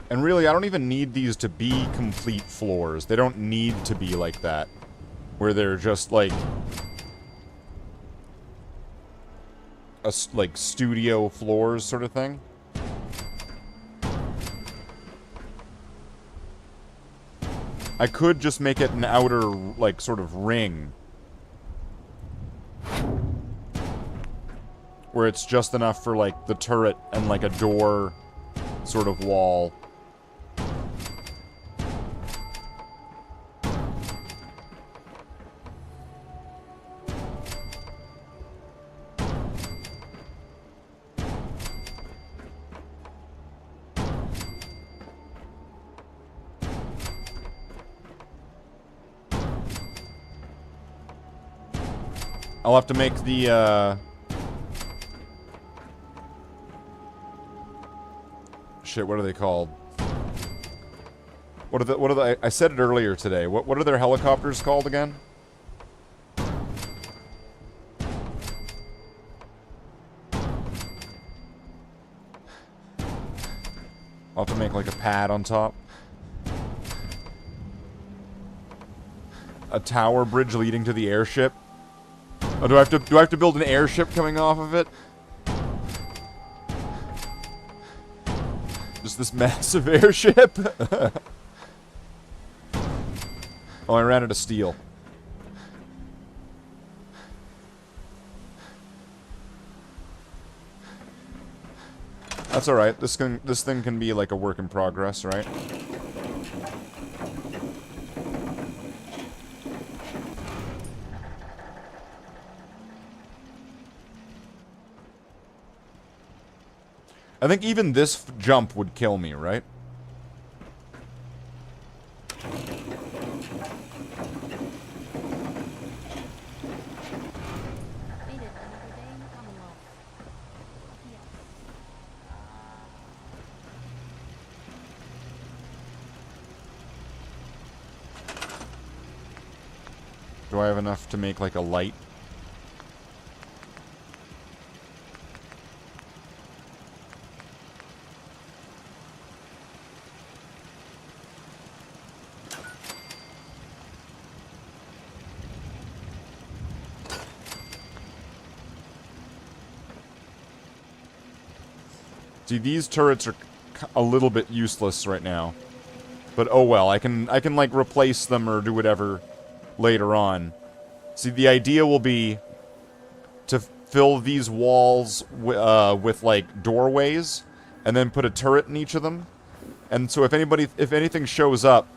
And really, I don't even need these to be complete floors. They don't need to be like that. Where they're just, like... like, studio floors sort of thing. I could just make it an outer, like, sort of ring. Where it's just enough for, like, the turret and, like, a door sort of wall. I'll have to make the, shit, what are they called? What are the, I said it earlier today. What are their helicopters called again? I'll have to make, like, a pad on top. A tower bridge leading to the airship. Oh, do I have to build an airship coming off of it? Just this massive airship? Oh, I ran out of steel. That's alright. This thing can be like a work in progress, right? I think even this jump would kill me, right? Do I have enough to make, like, a light? See, these turrets are a little bit useless right now. But oh well, I can like replace them or do whatever later on. See, the idea will be to fill these walls with like doorways and then put a turret in each of them. And so if anything shows up,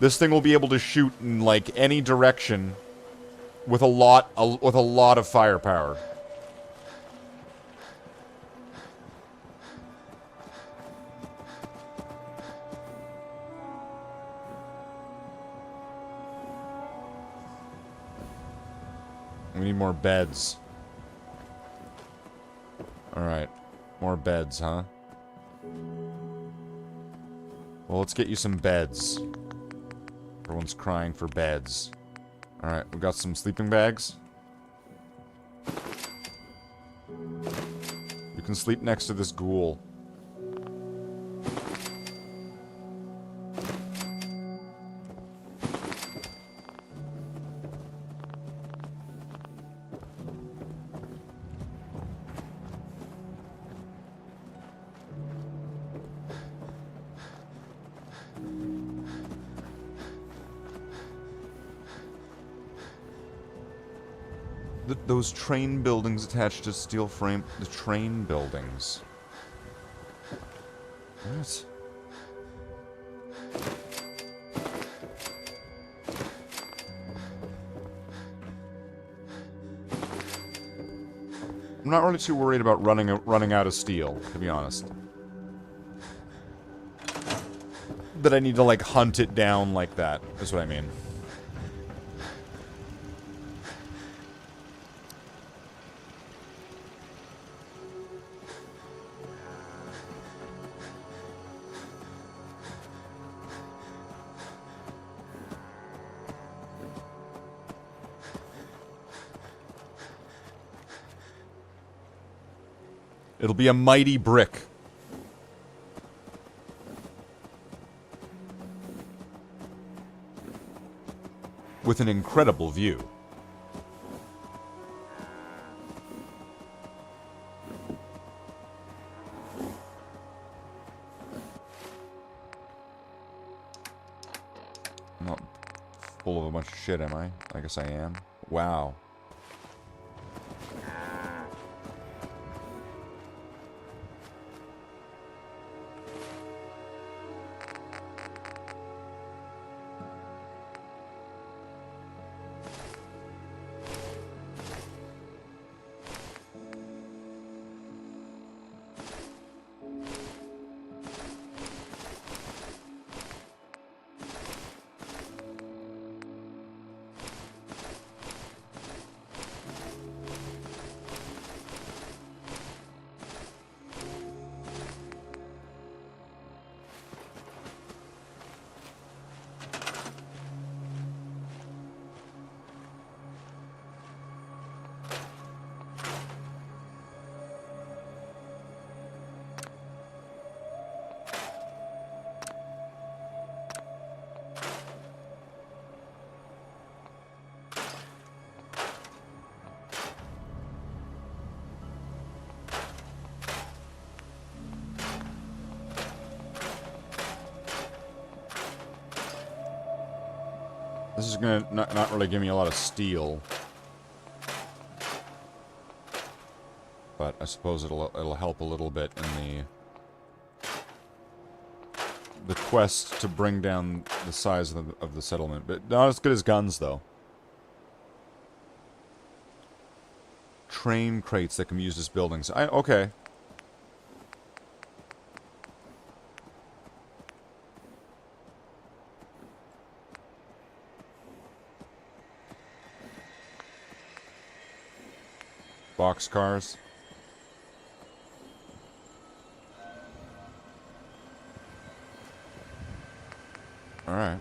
this thing will be able to shoot in like any direction with a lot of firepower. We need more beds. Alright. More beds, huh? Well, let's get you some beds. Everyone's crying for beds. Alright, we got some sleeping bags. You can sleep next to this ghoul. Those train buildings attached to steel frame... The train buildings. What? I'm not really too worried about running out of steel, to be honest. That I need to, like, hunt it down like that, is what I mean. It'll be a mighty brick. With an incredible view. I'm not full of a bunch of shit, am I? I guess I am. Wow. This is gonna not really give me a lot of steel. But I suppose it'll help a little bit in the quest to bring down the size of the settlement. But not as good as guns, though. Train crates that can be used as buildings. Okay. Boxcars. Alright.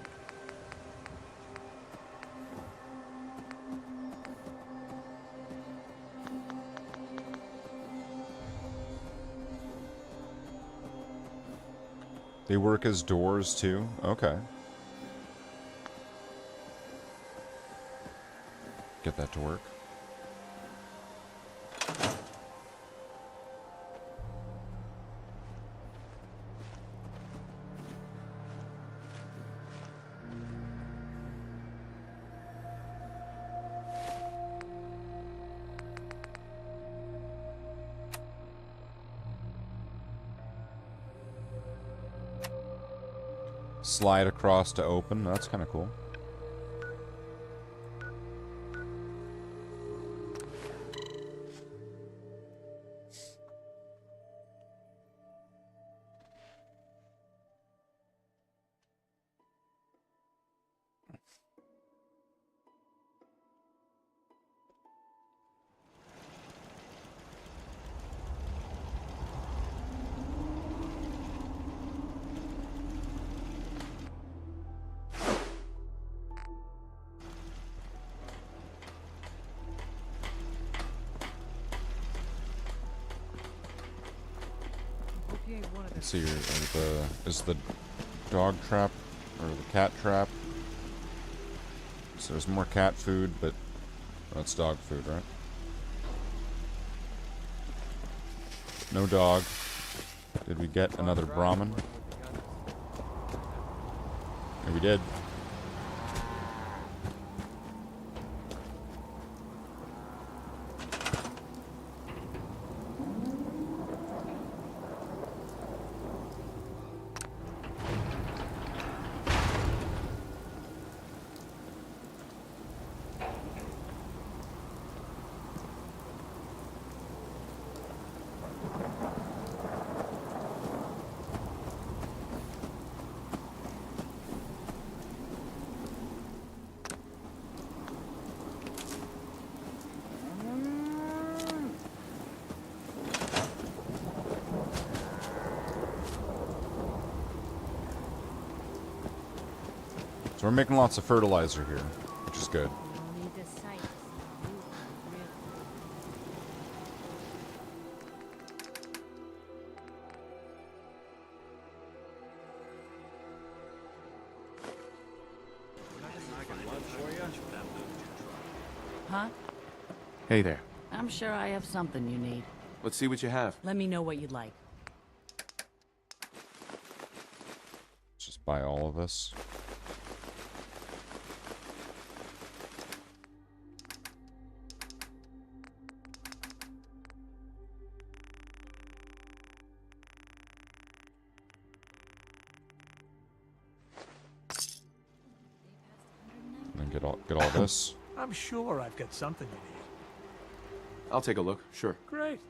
They work as doors too? Okay. Get that to work. Slide across to open. That's kind of cool. Let's see here. Is the dog trap or the cat trap? So there's more cat food, but that's dog food, right? No dog. Did we get another Brahmin? Yeah, we did. So we're making lots of fertilizer here, which is good. Huh? Hey there. I'm sure I have something you need. Let's see what you have. Let me know what you'd like. Let's just buy all of this. And then get all this. I'm sure I've got something you need. I'll take a look, sure. Great.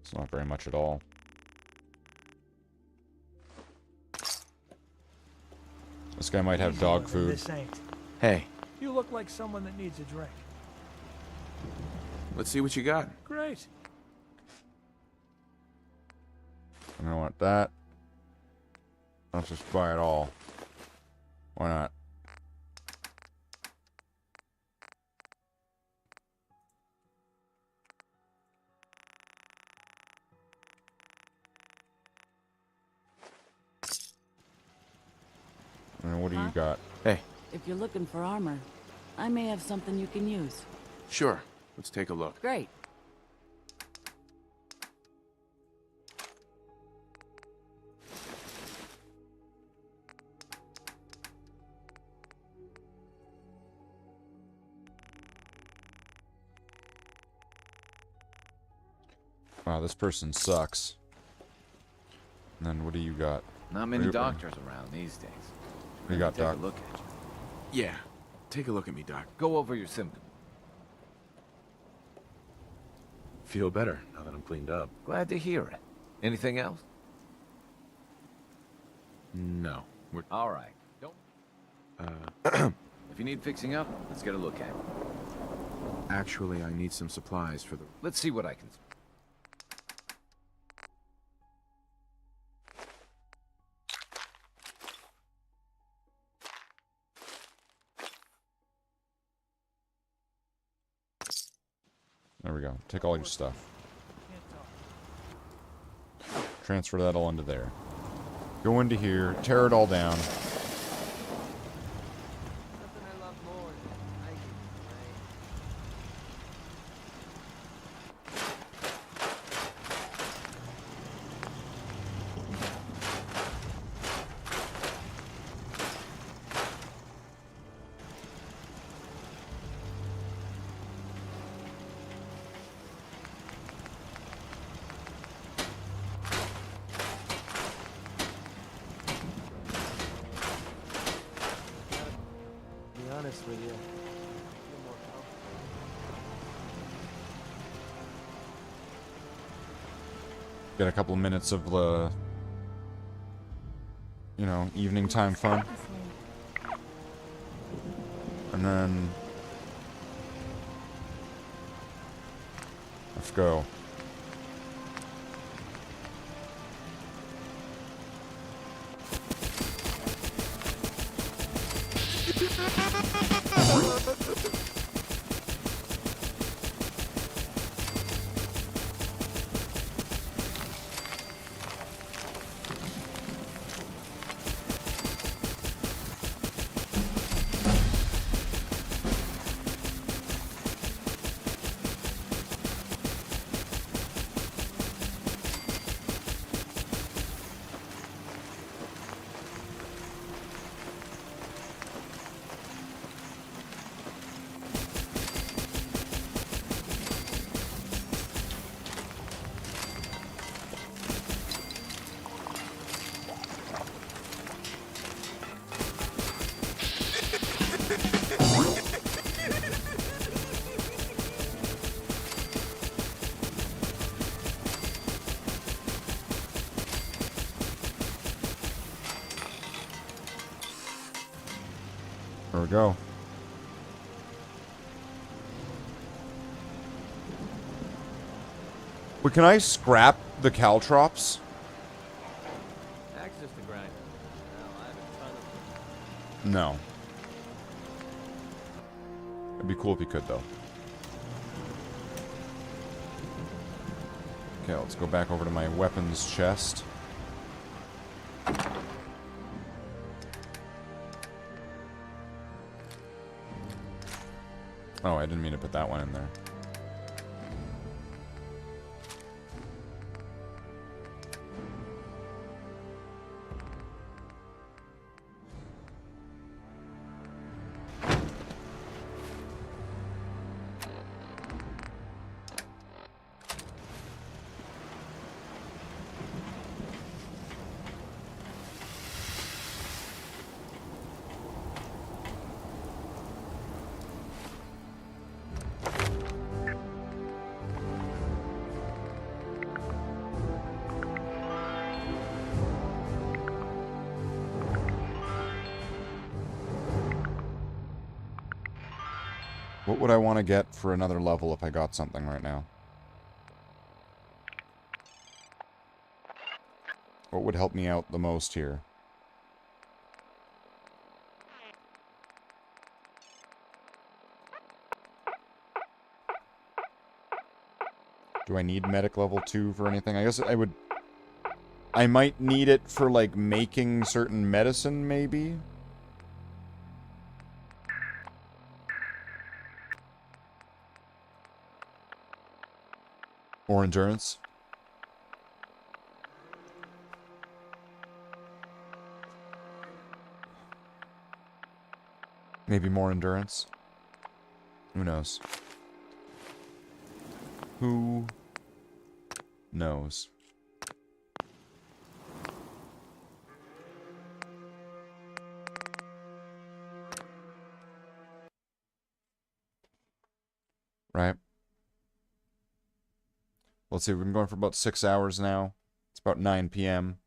It's not very much at all. This guy might have dog food. This ain't. Hey, You look like someone that needs a drink. let's see what you got. Great. I don't want that. Let's just buy it all. Why not? And what do you got? Hey, If you're looking for armor, I may have something you can use. sure. Let's take a look. Great. Wow, this person sucks. And then what do you got? Not many doctors around these days. You got, Take Doc? a look at you. Yeah, take a look at me, Doc. Go over your symptoms. Feel better now that I'm cleaned up. Glad to hear it. Anything else? No, we're... All right. Don't. If you need fixing up, let's get a look at it. Actually, I need some supplies for the... Let's see what I can. we go. Take all your stuff. Transfer that all into there. Go into here. Tear it all down. Be honest with you. Get a couple minutes of the, you know, evening time fun. And then let's go. There we go. But can I scrap the caltrops? Access to grind. Well, I have a ton of them. No. It'd be cool if you could, though. Okay, let's go back over to my weapons chest. Oh, I didn't mean to put that one in there. What would I want to get for another level if I got something right now? What would help me out the most here? Do I need medic level 2 for anything? I guess I would... I might need it for, like, making certain medicine, maybe? Or endurance. Maybe more endurance. Who knows? Who knows? Right? Let's see, we've been going for about 6 hours now. It's about 9 p.m.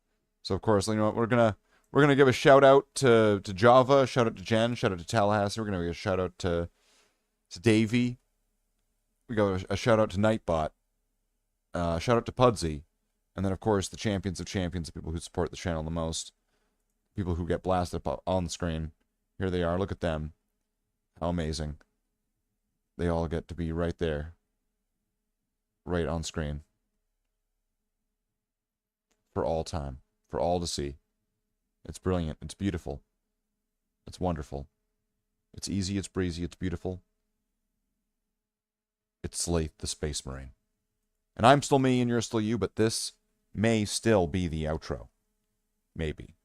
So of course, you know what, we're gonna give a shout out to Java, shout out to Jen, shout out to Tallahassee. We're gonna give a shout out to Davey. We got a shout out to Nightbot. Shout out to Pudsey. And then of course the champions of champions, the people who support the channel the most. People who get blasted up on the screen. Here they are, look at them. How amazing. They all get to be right there. right on screen. For all time. For all to see. It's brilliant. It's beautiful. It's wonderful. It's easy, it's breezy, it's beautiful. It's Slaith the Space Marine. And I'm still me and you're still you, but this may still be the outro. Maybe.